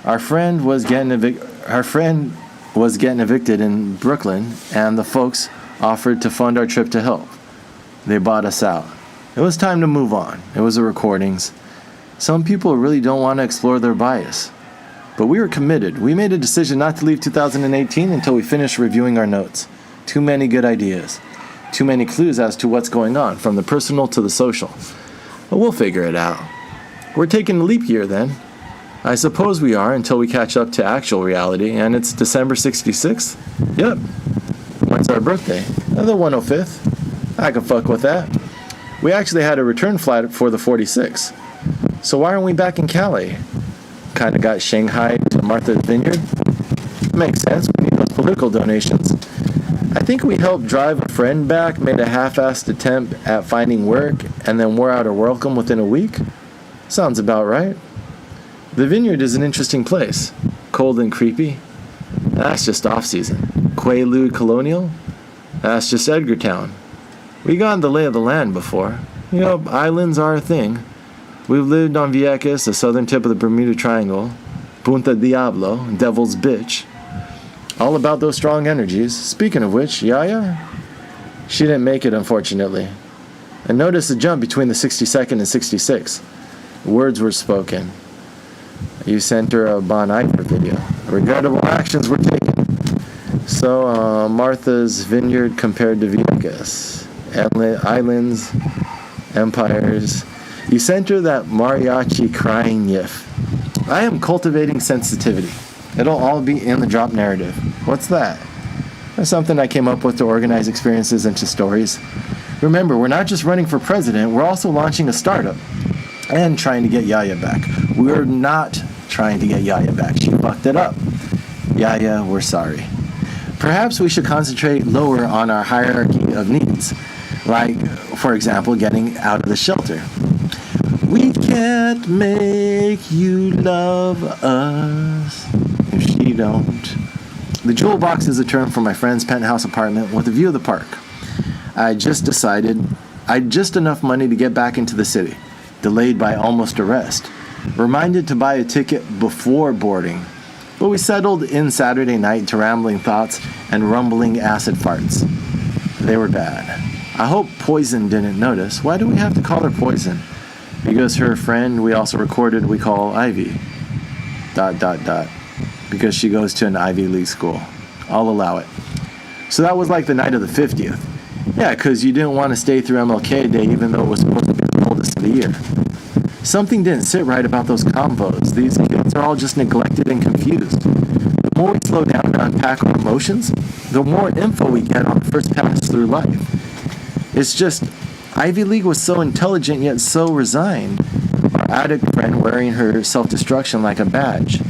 Our friend was getting evicted in Brooklyn, and the folks offered to fund our trip to help. They bought us out. It was time to move on. It was the recordings. Some people really don't want to explore their bias. But we were committed. We made a decision not to leave 2018 until we finished reviewing our notes. Too many good ideas. Too many clues as to what's going on, from the personal to the social. But we'll figure it out. We're taking a leap year then. I suppose we are until we catch up to actual reality, and it's December 66th? Yep. When's our birthday? The 105th. I can fuck with that. We actually had a return flight for the 46th. So why aren't we back in Cali? Kinda got shanghaied to Martha's Vineyard? Makes sense, we need those political donations. I think we helped drive a friend back, made a half-assed attempt at finding work, and then wore out our welcome within a week. Sounds about right. The Vineyard is an interesting place. Cold and creepy. That's just off-season. Quaalude Colonial? That's just Edgartown. We got the lay of the land before. Yup, islands are a thing. We've lived on Vieques, the southern tip of the Bermuda Triangle. Punta Diablo, Devil's Bitch. All about those strong energies. Speaking of which, Yaya? She didn't make it, unfortunately. And notice the jump between the 62nd and 66th. Words were spoken. You sent her a Bon Iver video. Regrettable actions were taken. So, Martha's Vineyard compared to Vieques. Islands, empires. You sent her that mariachi crying gif. I am cultivating sensitivity. It'll all be in the drop narrative. What's that? That's something I came up with to organize experiences into stories. Remember, we're not just running for president, we're also launching a startup and trying to get Yaya back. We're not trying to get Yaya back. She fucked it up. Yaya, we're sorry. Perhaps we should concentrate lower on our hierarchy of needs. Like, for example, getting out of the shelter. We can't make you love us if she don't. The jewel box is a term for my friend's penthouse apartment with a view of the park. I just decided I'd just enough money to get back into the city, delayed by almost arrest. Reminded to buy a ticket before boarding, but we settled in Saturday night to rambling thoughts and rumbling acid farts. They were bad. I hope Poison didn't notice. Why do we have to call her Poison? Because her friend we also recorded we call Ivy. ... Because she goes to an Ivy League school. I'll allow it. So that was like the night of the 50th. Yeah, because you didn't want to stay through MLK Day even though it was supposed to be the coldest of the year. Something didn't sit right about those combos. These kids are all just neglected and confused. The more we slow down to unpack our emotions, the more info we get on the first pass through life. It's just, Ivy League was so intelligent yet so resigned. Our addict friend wearing her self-destruction like a badge.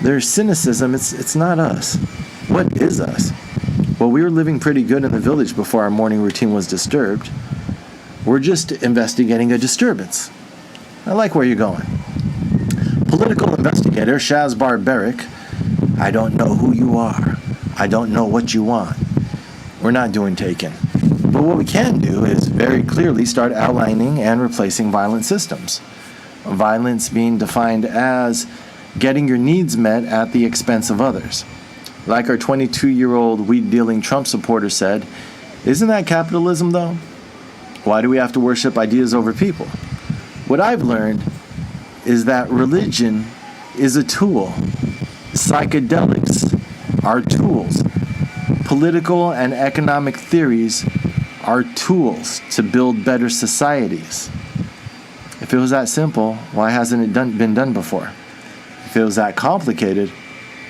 Their cynicism, it's not us. What is us? Well, we were living pretty good in the village before our morning routine was disturbed. We're just investigating a disturbance. I like where you're going. Political investigator SHAZZBARBARIC. I don't know who you are. I don't know what you want. We're not doing taken. But what we can do is very clearly start outlining and replacing violent systems. Violence being defined as getting your needs met at the expense of others. Like our 22-year-old weed-dealing Trump supporter said, isn't that capitalism though? Why do we have to worship ideas over people? What I've learned is that religion is a tool. Psychedelics are tools. Political and economic theories are tools to build better societies. If it was that simple, why hasn't it been done before? If it was that complicated,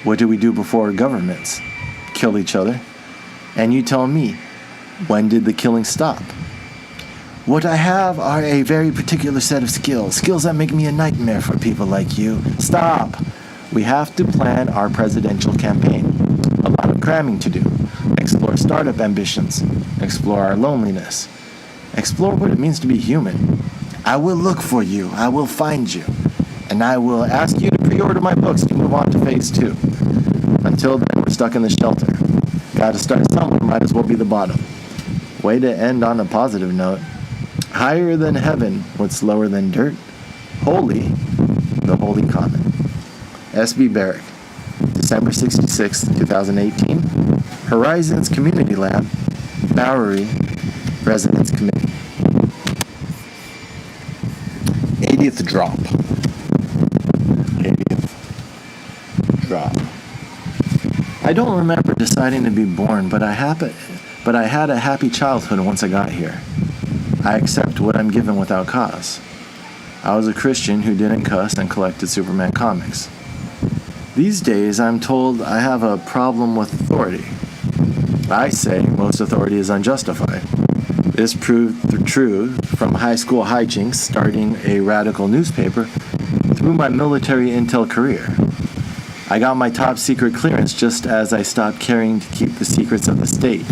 what did we do before governments? Kill each other? And you tell me, when did the killing stop? What I have are a very particular set of skills. Skills that make me a nightmare for people like you. Stop! We have to plan our presidential campaign. A lot of cramming to do. Explore startup ambitions. Explore our loneliness. Explore what it means to be human. I will look for you. I will find you. And I will ask you to pre-order my books to move on to phase 2. Until then, we're stuck in the shelter. Gotta start somewhere, might as well be the bottom. Way to end on a positive note. Higher than heaven, what's lower than dirt? Holy, the holy common. S.B. Barrick, December 66, 2018. Horizons Community Lab, Bowery, Residence Committee. 80th drop. 80th drop. I don't remember deciding to be born, but I had a happy childhood once I got here. I accept what I'm given without cause. I was a Christian who didn't cuss and collected Superman comics. These days, I'm told I have a problem with authority. I say most authority is unjustified. This proved true from high school hijinks, starting a radical newspaper, through my military intel career. I got my top secret clearance just as I stopped caring to keep the secrets of the state.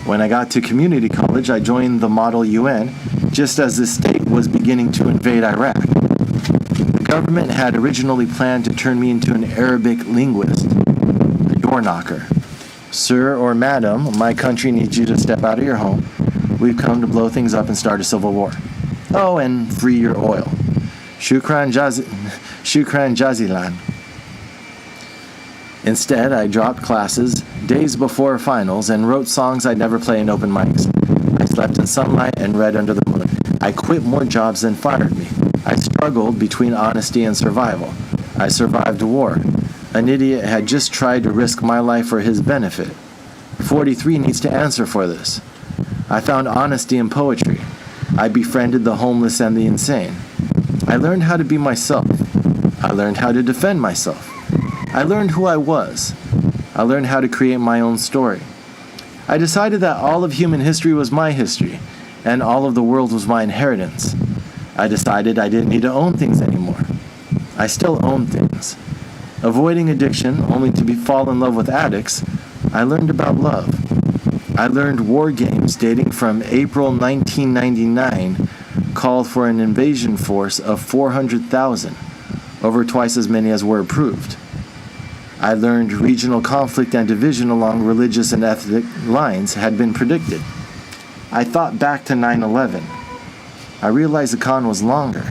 When I got to community college, I joined the Model UN just as the state was beginning to invade Iraq. The government had originally planned to turn me into an Arabic linguist, a door knocker. Sir or madam, my country needs you to step out of your home. We've come to blow things up and start a civil war. Oh, and free your oil. Shukran jazilan. Instead, I dropped classes days before finals and wrote songs I'd never play in open mics. I slept in sunlight and read under the moon. I quit more jobs than fired me. I struggled between honesty and survival. I survived war. An idiot had just tried to risk my life for his benefit. 43 needs to answer for this. I found honesty in poetry. I befriended the homeless and the insane. I learned how to be myself. I learned how to defend myself. I learned who I was. I learned how to create my own story. I decided that all of human history was my history, and all of the world was my inheritance. I decided I didn't need to own things anymore. I still own things. Avoiding addiction only to fall in love with addicts, I learned about love. I learned war games dating from April 1999 called for an invasion force of 400,000, over twice as many as were approved. I learned regional conflict and division along religious and ethnic lines had been predicted. I thought back to 9/11. I realized the con was longer.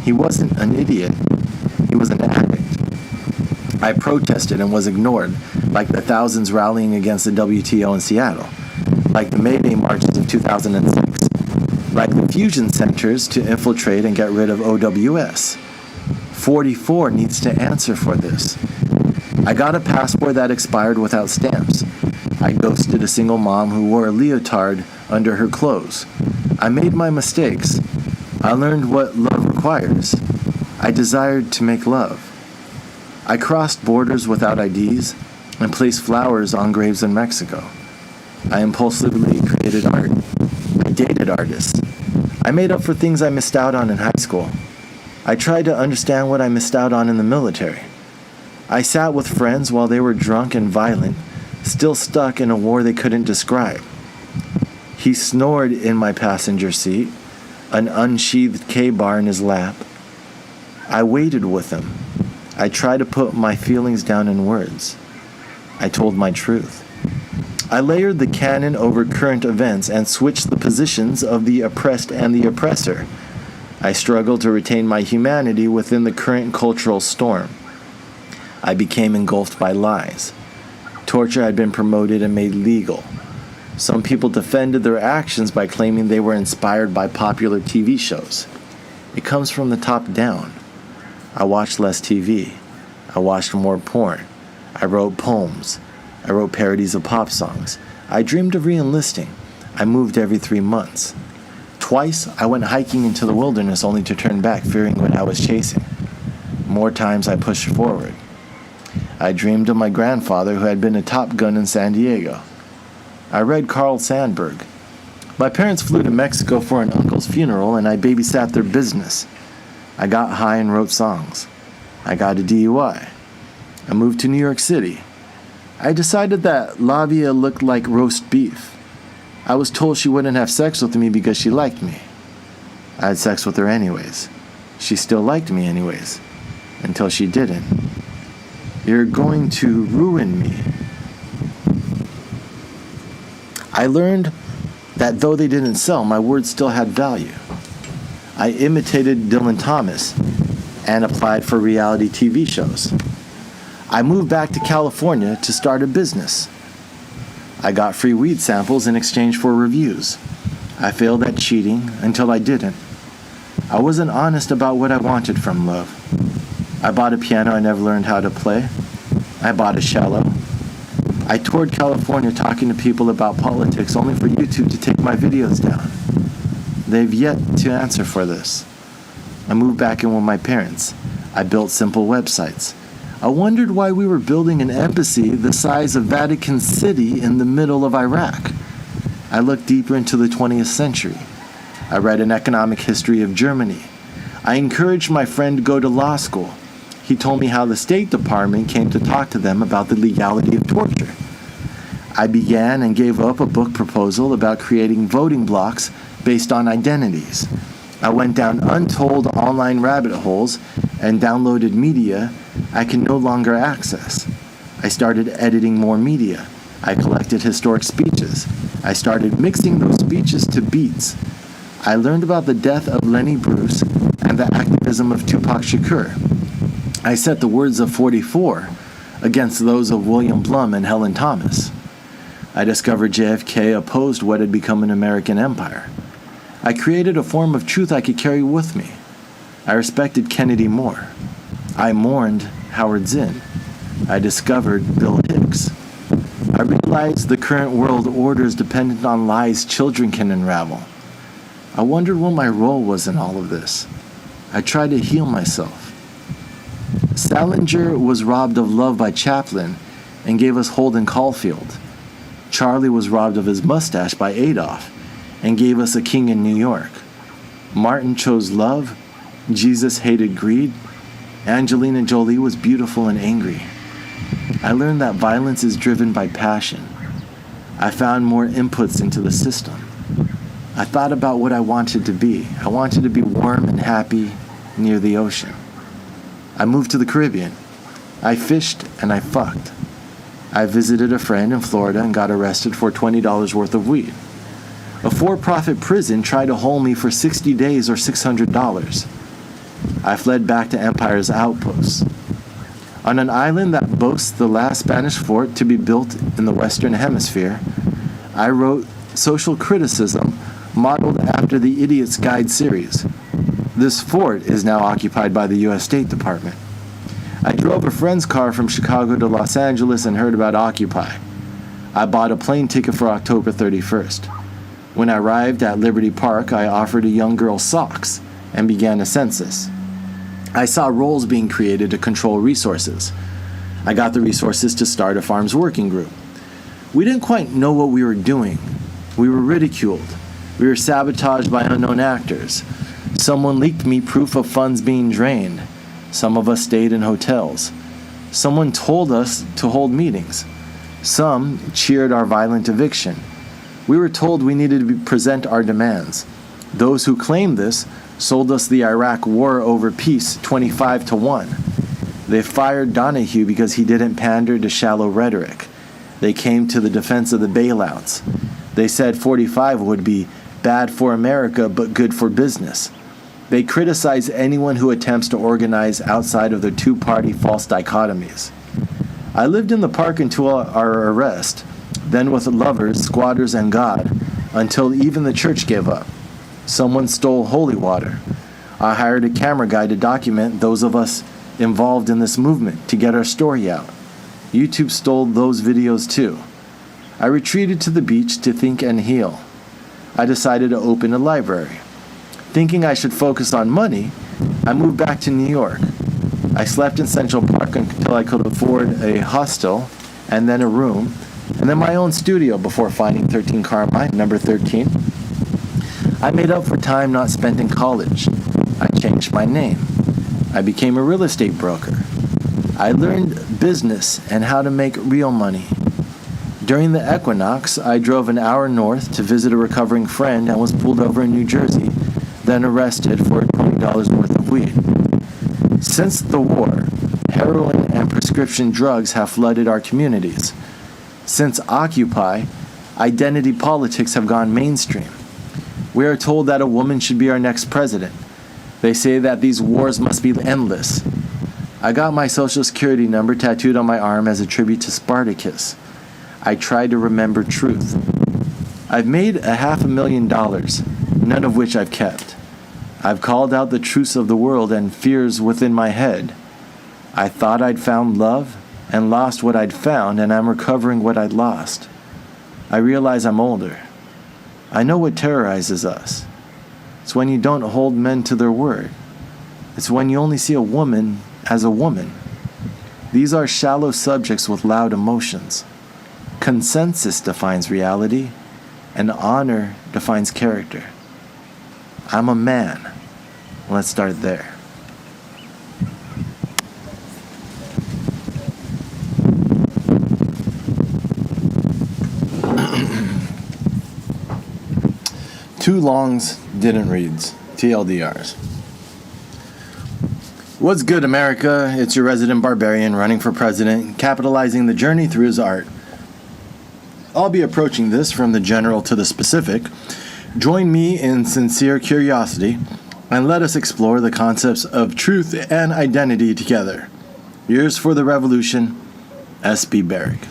He wasn't an idiot. He was an addict. I protested and was ignored, like the thousands rallying against the WTO in Seattle, like the May Day marches of 2006, like the fusion centers to infiltrate and get rid of OWS. 44 needs to answer for this. I got a passport that expired without stamps. I ghosted a single mom who wore a leotard under her clothes. I made my mistakes. I learned what love requires. I desired to make love. I crossed borders without IDs and placed flowers on graves in Mexico. I impulsively created art. I dated artists. I made up for things I missed out on in high school. I tried to understand what I missed out on in the military. I sat with friends while they were drunk and violent, still stuck in a war they couldn't describe. He snored in my passenger seat, an unsheathed K-bar in his lap. I waited with him. I tried to put my feelings down in words. I told my truth. I layered the canon over current events and switched the positions of the oppressed and the oppressor. I struggled to retain my humanity within the current cultural storm. I became engulfed by lies. Torture had been promoted and made legal. Some people defended their actions by claiming they were inspired by popular TV shows. It comes from the top down. I watched less TV. I watched more porn. I wrote poems. I wrote parodies of pop songs. I dreamed of re-enlisting. I moved every 3 months. Twice, I went hiking into the wilderness only to turn back, fearing what I was chasing. More times, I pushed forward. I dreamed of my grandfather who had been a Top Gun in San Diego. I read Carl Sandburg. My parents flew to Mexico for an uncle's funeral, and I babysat their business. I got high and wrote songs. I got a DUI. I moved to New York City. I decided that Lavia looked like roast beef. I was told she wouldn't have sex with me because she liked me. I had sex with her anyways. She still liked me anyways. Until she didn't. You're going to ruin me. I learned that though they didn't sell, my words still had value. I imitated Dylan Thomas and applied for reality TV shows. I moved back to California to start a business. I got free weed samples in exchange for reviews. I failed at cheating until I didn't. I wasn't honest about what I wanted from love. I bought a piano I never learned how to play. I bought a cello. I toured California talking to people about politics only for YouTube to take my videos down. They've yet to answer for this. I moved back in with my parents. I built simple websites. I wondered why we were building an embassy the size of Vatican City in the middle of Iraq. I looked deeper into the 20th century. I read an economic history of Germany. I encouraged my friend to go to law school. He told me how the State Department came to talk to them about the legality of torture. I began and gave up a book proposal about creating voting blocks based on identities. I went down untold online rabbit holes and downloaded media I can no longer access. I started editing more media. I collected historic speeches. I started mixing those speeches to beats. I learned about the death of Lenny Bruce and the activism of Tupac Shakur. I set the words of 44 against those of William Blum and Helen Thomas. I discovered JFK opposed what had become an American empire. I created a form of truth I could carry with me. I respected Kennedy more. I mourned Howard Zinn. I discovered Bill Hicks. I realized the current world order is dependent on lies children can unravel. I wondered what my role was in all of this. I tried to heal myself. Salinger was robbed of love by Chaplin and gave us Holden Caulfield. Charlie was robbed of his mustache by Adolf and gave us a king in New York. Martin chose love. Jesus hated greed. Angelina Jolie was beautiful and angry. I learned that violence is driven by passion. I found more inputs into the system. I thought about what I wanted to be. I wanted to be warm and happy near the ocean. I moved to the Caribbean. I fished and I fucked. I visited a friend in Florida and got arrested for $20 worth of weed. A for-profit prison tried to hold me for 60 days or $600. I fled back to Empire's outposts. On an island that boasts the last Spanish fort to be built in the Western Hemisphere, I wrote social criticism modeled after the Idiot's Guide series. This fort is now occupied by the U.S. State Department. I drove a friend's car from Chicago to Los Angeles and heard about Occupy. I bought a plane ticket for October 31st. When I arrived at Liberty Park, I offered a young girl socks and began a census. I saw roles being created to control resources. I got the resources to start a farms working group. We didn't quite know what we were doing. We were ridiculed. We were sabotaged by unknown actors. Someone leaked me proof of funds being drained. Some of us stayed in hotels. Someone told us to hold meetings. Some cheered our violent eviction. We were told we needed to present our demands. Those who claimed this sold us the Iraq war over peace 25-1. They fired Donahue because he didn't pander to shallow rhetoric. They came to the defense of the bailouts. They said 45 would be bad for America but good for business. They criticize anyone who attempts to organize outside of their two-party false dichotomies. I lived in the park until our arrest, then with lovers, squatters, and God, until even the church gave up. Someone stole holy water. I hired a camera guy to document those of us involved in this movement to get our story out. YouTube stole those videos too. I retreated to the beach to think and heal. I decided to open a library. Thinking I should focus on money, I moved back to New York. I slept in Central Park until I could afford a hostel, and then a room, and then my own studio before finding 13 Carmine, number 13. I made up for time not spent in college. I changed my name. I became a real estate broker. I learned business and how to make real money. During the equinox, I drove an hour north to visit a recovering friend and was pulled over in New Jersey, then arrested for $20 worth of weed. Since the war, heroin and prescription drugs have flooded our communities. Since Occupy, identity politics have gone mainstream. We are told that a woman should be our next president. They say that these wars must be endless. I got my social security number tattooed on my arm as a tribute to Spartacus. I tried to remember truth. I've made $500,000, none of which I've kept. I've called out the truths of the world and fears within my head. I thought I'd found love and lost what I'd found, and I'm recovering what I'd lost. I realize I'm older. I know what terrorizes us. It's when you don't hold men to their word. It's when you only see a woman as a woman. These are shallow subjects with loud emotions. Consensus defines reality, and honor defines character. I'm a man. Let's start there. Two longs didn't reads. TLDRs. What's good, America? It's your resident barbarian running for president, capitalizing the journey through his art. I'll be approaching this from the general to the specific. Join me in sincere curiosity, and let us explore the concepts of truth and identity together. Yours for the revolution, SHAZZBARBARIC.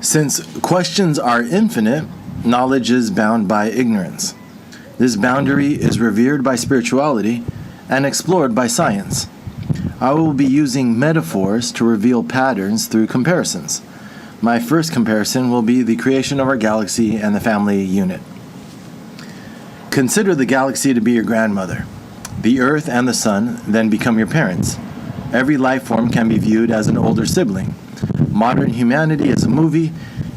Since questions are infinite, knowledge is bound by ignorance. This boundary is revered by spirituality and explored by science. I will be using metaphors to reveal patterns through comparisons. My first comparison will be the creation of our galaxy and the family unit. Consider the galaxy to be your grandmother. The Earth and the Sun then become your parents. Every life form can be viewed as an older sibling. Modern humanity is a movie,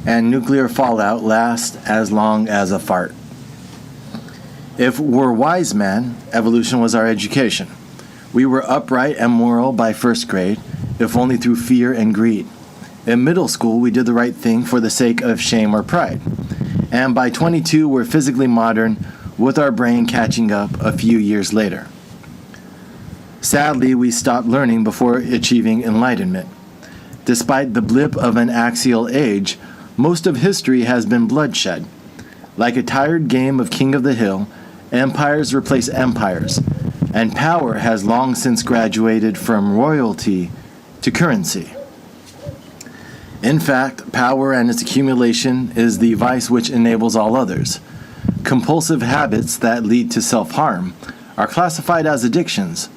and nuclear fallout lasts as long as a fart. If we're wise men, evolution was our education. We were upright and moral by first grade, if only through fear and greed. In middle school, we did the right thing for the sake of shame or pride. And by 22, we're physically modern, with our brain catching up a few years later. Sadly, we stopped learning before achieving enlightenment. Despite the blip of an axial age, most of history has been bloodshed. Like a tired game of King of the Hill, empires replace empires, and power has long since graduated from royalty to currency. In fact, power and its accumulation is the vice which enables all others. Compulsive habits that lead to self-harm are classified as addictions.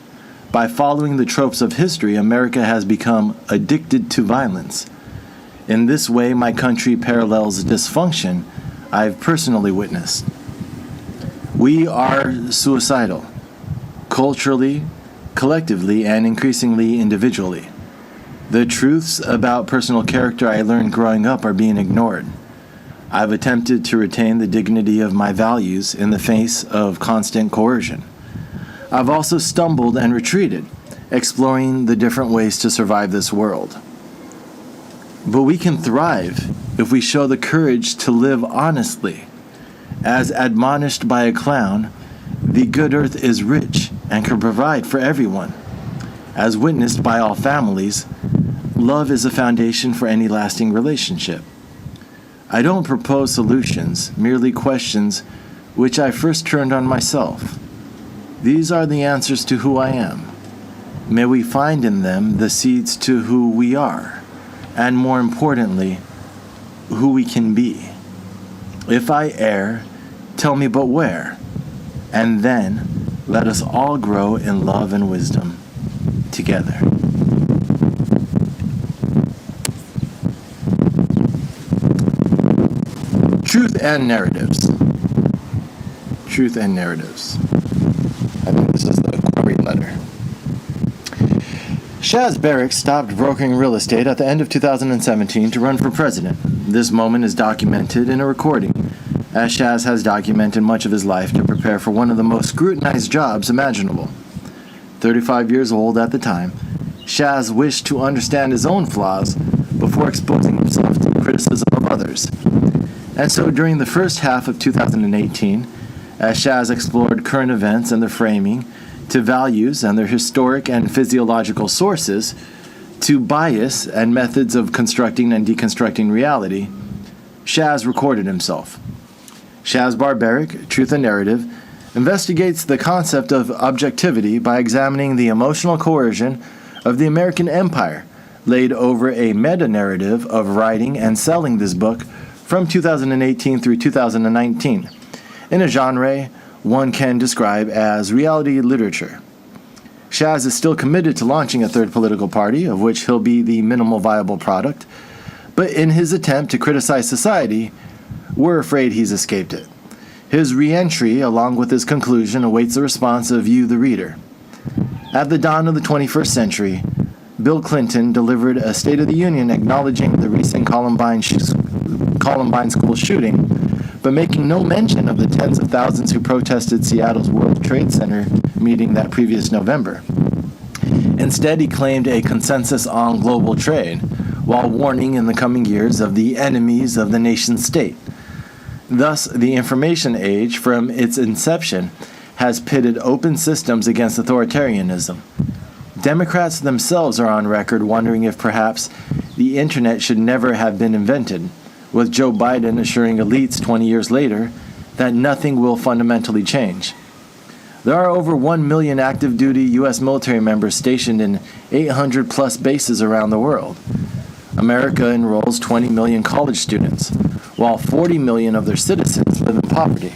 By following the tropes of history, America has become addicted to violence. In this way, my country parallels dysfunction I've personally witnessed. We are suicidal, culturally, collectively, and increasingly individually. The truths about personal character I learned growing up are being ignored. I've attempted to retain the dignity of my values in the face of constant coercion. I've also stumbled and retreated, exploring the different ways to survive this world. But we can thrive if we show the courage to live honestly. As admonished by a clown, the good earth is rich and can provide for everyone. As witnessed by all families, love is a foundation for any lasting relationship. I don't propose solutions, merely questions which I first turned on myself. These are the answers to who I am. May we find in them the seeds to who we are, and more importantly, who we can be. If I err, tell me but where, and then let us all grow in love and wisdom together. Truth and narratives. Truth and narratives. I think this is the query letter. SHAZZBARBARIC stopped brokering real estate at the end of 2017 to run for president. This moment is documented in a recording, as Shaz has documented much of his life to prepare for one of the most scrutinized jobs imaginable. 35 years old at the time, Shaz wished to understand his own flaws before exposing himself to the criticism of others. And so during the first half of 2018, as Shaz explored current events and their framing, to values and their historic and physiological sources, to bias and methods of constructing and deconstructing reality, Shaz recorded himself. SHAZZBARBARIC, Truth and Narrative, investigates the concept of objectivity by examining the emotional coercion of the American empire laid over a meta-narrative of writing and selling this book from 2018 through 2019, in a genre one can describe as reality literature. Shaz is still committed to launching a third political party, of which he'll be the minimal viable product, but in his attempt to criticize society, we're afraid he's escaped it. His re-entry, along with his conclusion, awaits the response of you, the reader. At the dawn of the 21st century, Bill Clinton delivered a State of the Union acknowledging the recent Columbine school shooting, but making no mention of the tens of thousands who protested Seattle's World Trade Center meeting that previous November. Instead, he claimed a consensus on global trade, while warning in the coming years of the enemies of the nation state. Thus, the information age, from its inception, has pitted open systems against authoritarianism. Democrats themselves are on record wondering if perhaps the internet should never have been invented, with Joe Biden assuring elites 20 years later that nothing will fundamentally change. There are over 1 million active-duty U.S. military members stationed in 800-plus bases around the world. America enrolls 20 million college students, while 40 million of their citizens live in poverty.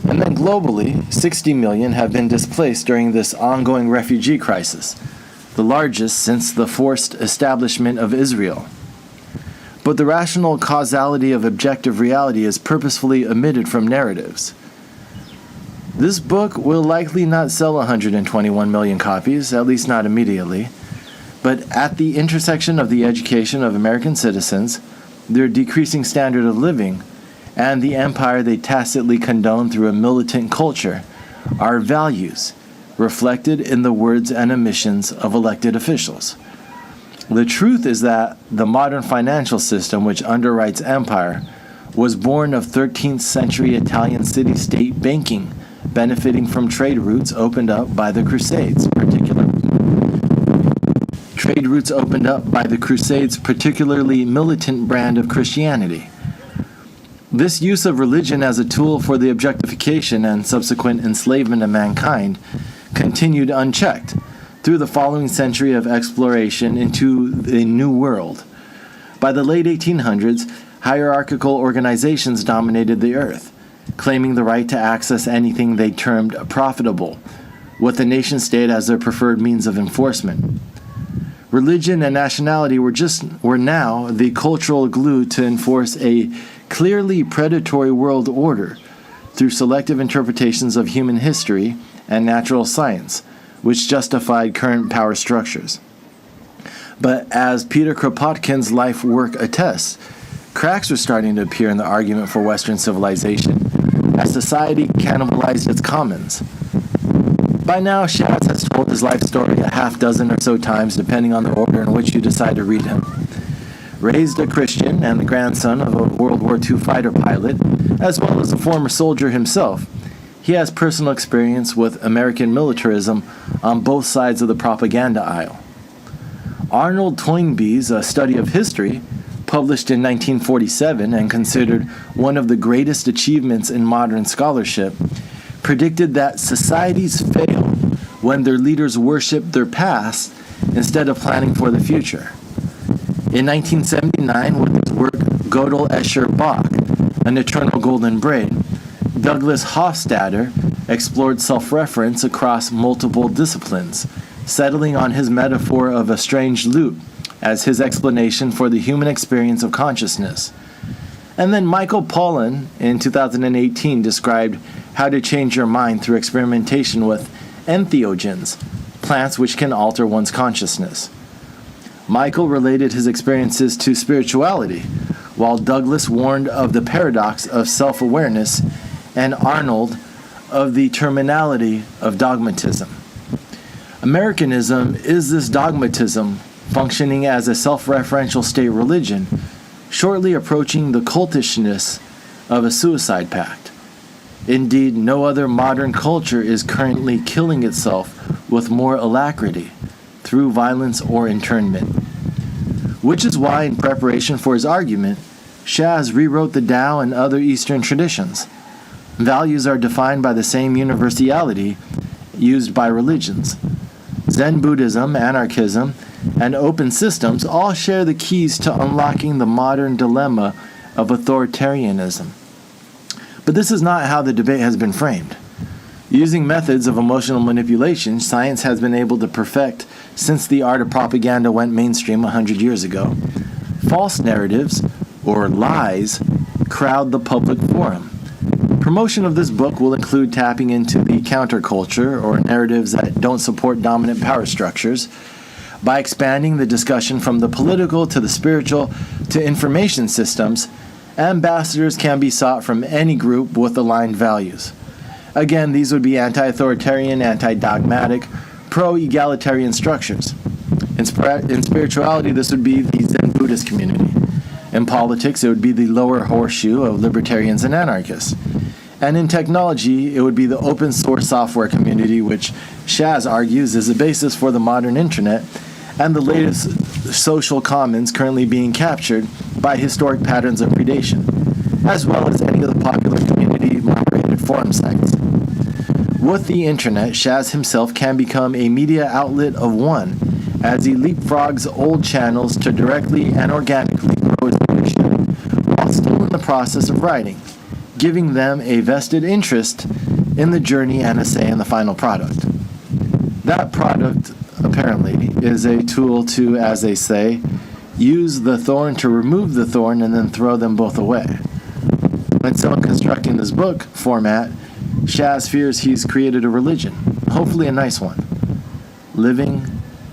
And then globally, 60 million have been displaced during this ongoing refugee crisis, the largest since the forced establishment of Israel. But the rational causality of objective reality is purposefully omitted from narratives. This book will likely not sell 121 million copies, at least not immediately, But at the intersection of the education of American citizens, their decreasing standard of living, and the empire they tacitly condone through a militant culture, are values reflected in the words and omissions of elected officials. The truth is that the modern financial system which underwrites empire was born of 13th century Italian city-state banking, benefiting from trade routes opened up by the Crusades, particularly militant brand of Christianity. This use of religion as a tool for the objectification and subsequent enslavement of mankind continued unchecked through the following century of exploration into the New World. By the late 1800s, hierarchical organizations dominated the earth, claiming the right to access anything they termed profitable, with the nation-state as their preferred means of enforcement. Religion and nationality were now the cultural glue to enforce a clearly predatory world order through selective interpretations of human history and natural science, which justified current power structures. But as Peter Kropotkin's life work attests, cracks were starting to appear in the argument for Western civilization as society cannibalized its commons. By now, Shaz has told his life story a half dozen or so times, depending on the order in which you decide to read him. Raised a Christian and the grandson of a World War II fighter pilot, as well as a former soldier himself, he has personal experience with American militarism on both sides of the propaganda aisle. Arnold Toynbee's A Study of History, published in 1947 and considered one of the greatest achievements in modern scholarship, predicted that societies fail when their leaders worship their past instead of planning for the future. In 1979, with his work Gödel, Escher, Bach, An Eternal Golden Braid, Douglas Hofstadter explored self-reference across multiple disciplines, settling on his metaphor of a strange loop as his explanation for the human experience of consciousness. And then Michael Pollan, in 2018, described how to change your mind through experimentation with entheogens, plants which can alter one's consciousness. Michael related his experiences to spirituality, while Douglas warned of the paradox of self-awareness and Arnold of the terminality of dogmatism. Americanism is this dogmatism functioning as a self-referential state religion, shortly approaching the cultishness of a suicide pact. Indeed, no other modern culture is currently killing itself with more alacrity through violence or internment. Which is why, in preparation for his argument, Shaz rewrote the Tao and other Eastern traditions. Values are defined by the same universality used by religions. Zen Buddhism, anarchism, and open systems all share the keys to unlocking the modern dilemma of authoritarianism. But this is not how the debate has been framed. Using methods of emotional manipulation, science has been able to perfect since the art of propaganda went mainstream 100 years ago. False narratives, or lies, crowd the public forum. Promotion of this book will include tapping into the counterculture, or narratives that don't support dominant power structures, by expanding the discussion from the political to the spiritual to information systems. Ambassadors can be sought from any group with aligned values. Again, these would be anti-authoritarian, anti-dogmatic, pro-egalitarian structures. In spirituality, this would be the Zen Buddhist community. In politics, it would be the lower horseshoe of libertarians and anarchists. And in technology, it would be the open source software community, which Shaz argues is the basis for the modern internet and the latest social commons currently being captured by historic patterns of predation, as well as any of the popular community-moderated forum sites. With the internet, Shaz himself can become a media outlet of one, as he leapfrogs old channels to directly and organically grow his leadership, while still in the process of writing, giving them a vested interest in the journey and a say in the final product. That product, apparently, is a tool to, as they say, use the thorn to remove the thorn and then throw them both away. When someone constructing this book format, Shaz fears he's created a religion, hopefully a nice one. Living,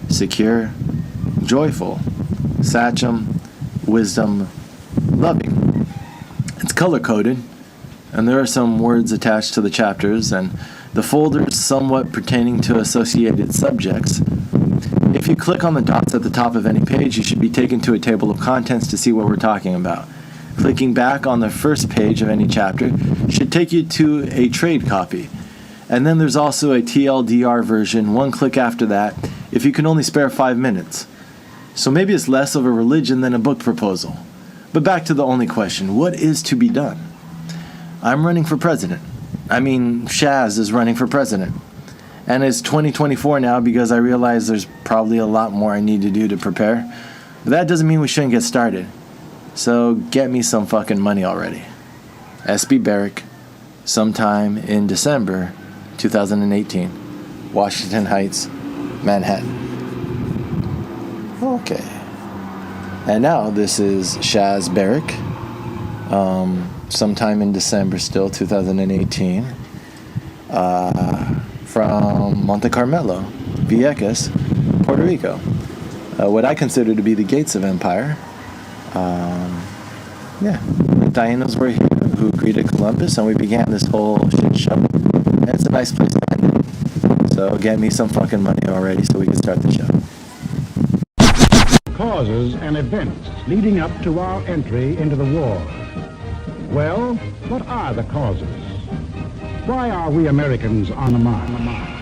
secure, joyful, Sachem, wisdom, loving. It's color-coded, and there are some words attached to the chapters, and the folder's somewhat pertaining to associated subjects. If you click on the dots at the top of any page, you should be taken to a table of contents to see what we're talking about. Clicking back on the first page of any chapter should take you to a trade copy. And then there's also a TLDR version, one click after that, if you can only spare 5 minutes. So maybe it's less of a religion than a book proposal. But back to the only question, what is to be done? I'm running for president. Shaz is running for president. And it's 2024 now because I realize there's probably a lot more I need to do to prepare. But that doesn't mean we shouldn't get started. So get me some fucking money already. SHAZZBARBARIC, sometime in December 2018, Washington Heights, Manhattan. Okay. And now this is SHAZZBARBARIC, sometime in December still, 2018, from Monte Carmelo, Vieques, Puerto Rico. What I consider to be the gates of empire. The Taínos were here who greeted Columbus, and we began this whole shit show. And it's a nice place to end it. So get me some fucking money already so we can start the show. Causes and events leading up to our entry into the war. Well, what are the causes? Why are we Americans on the march?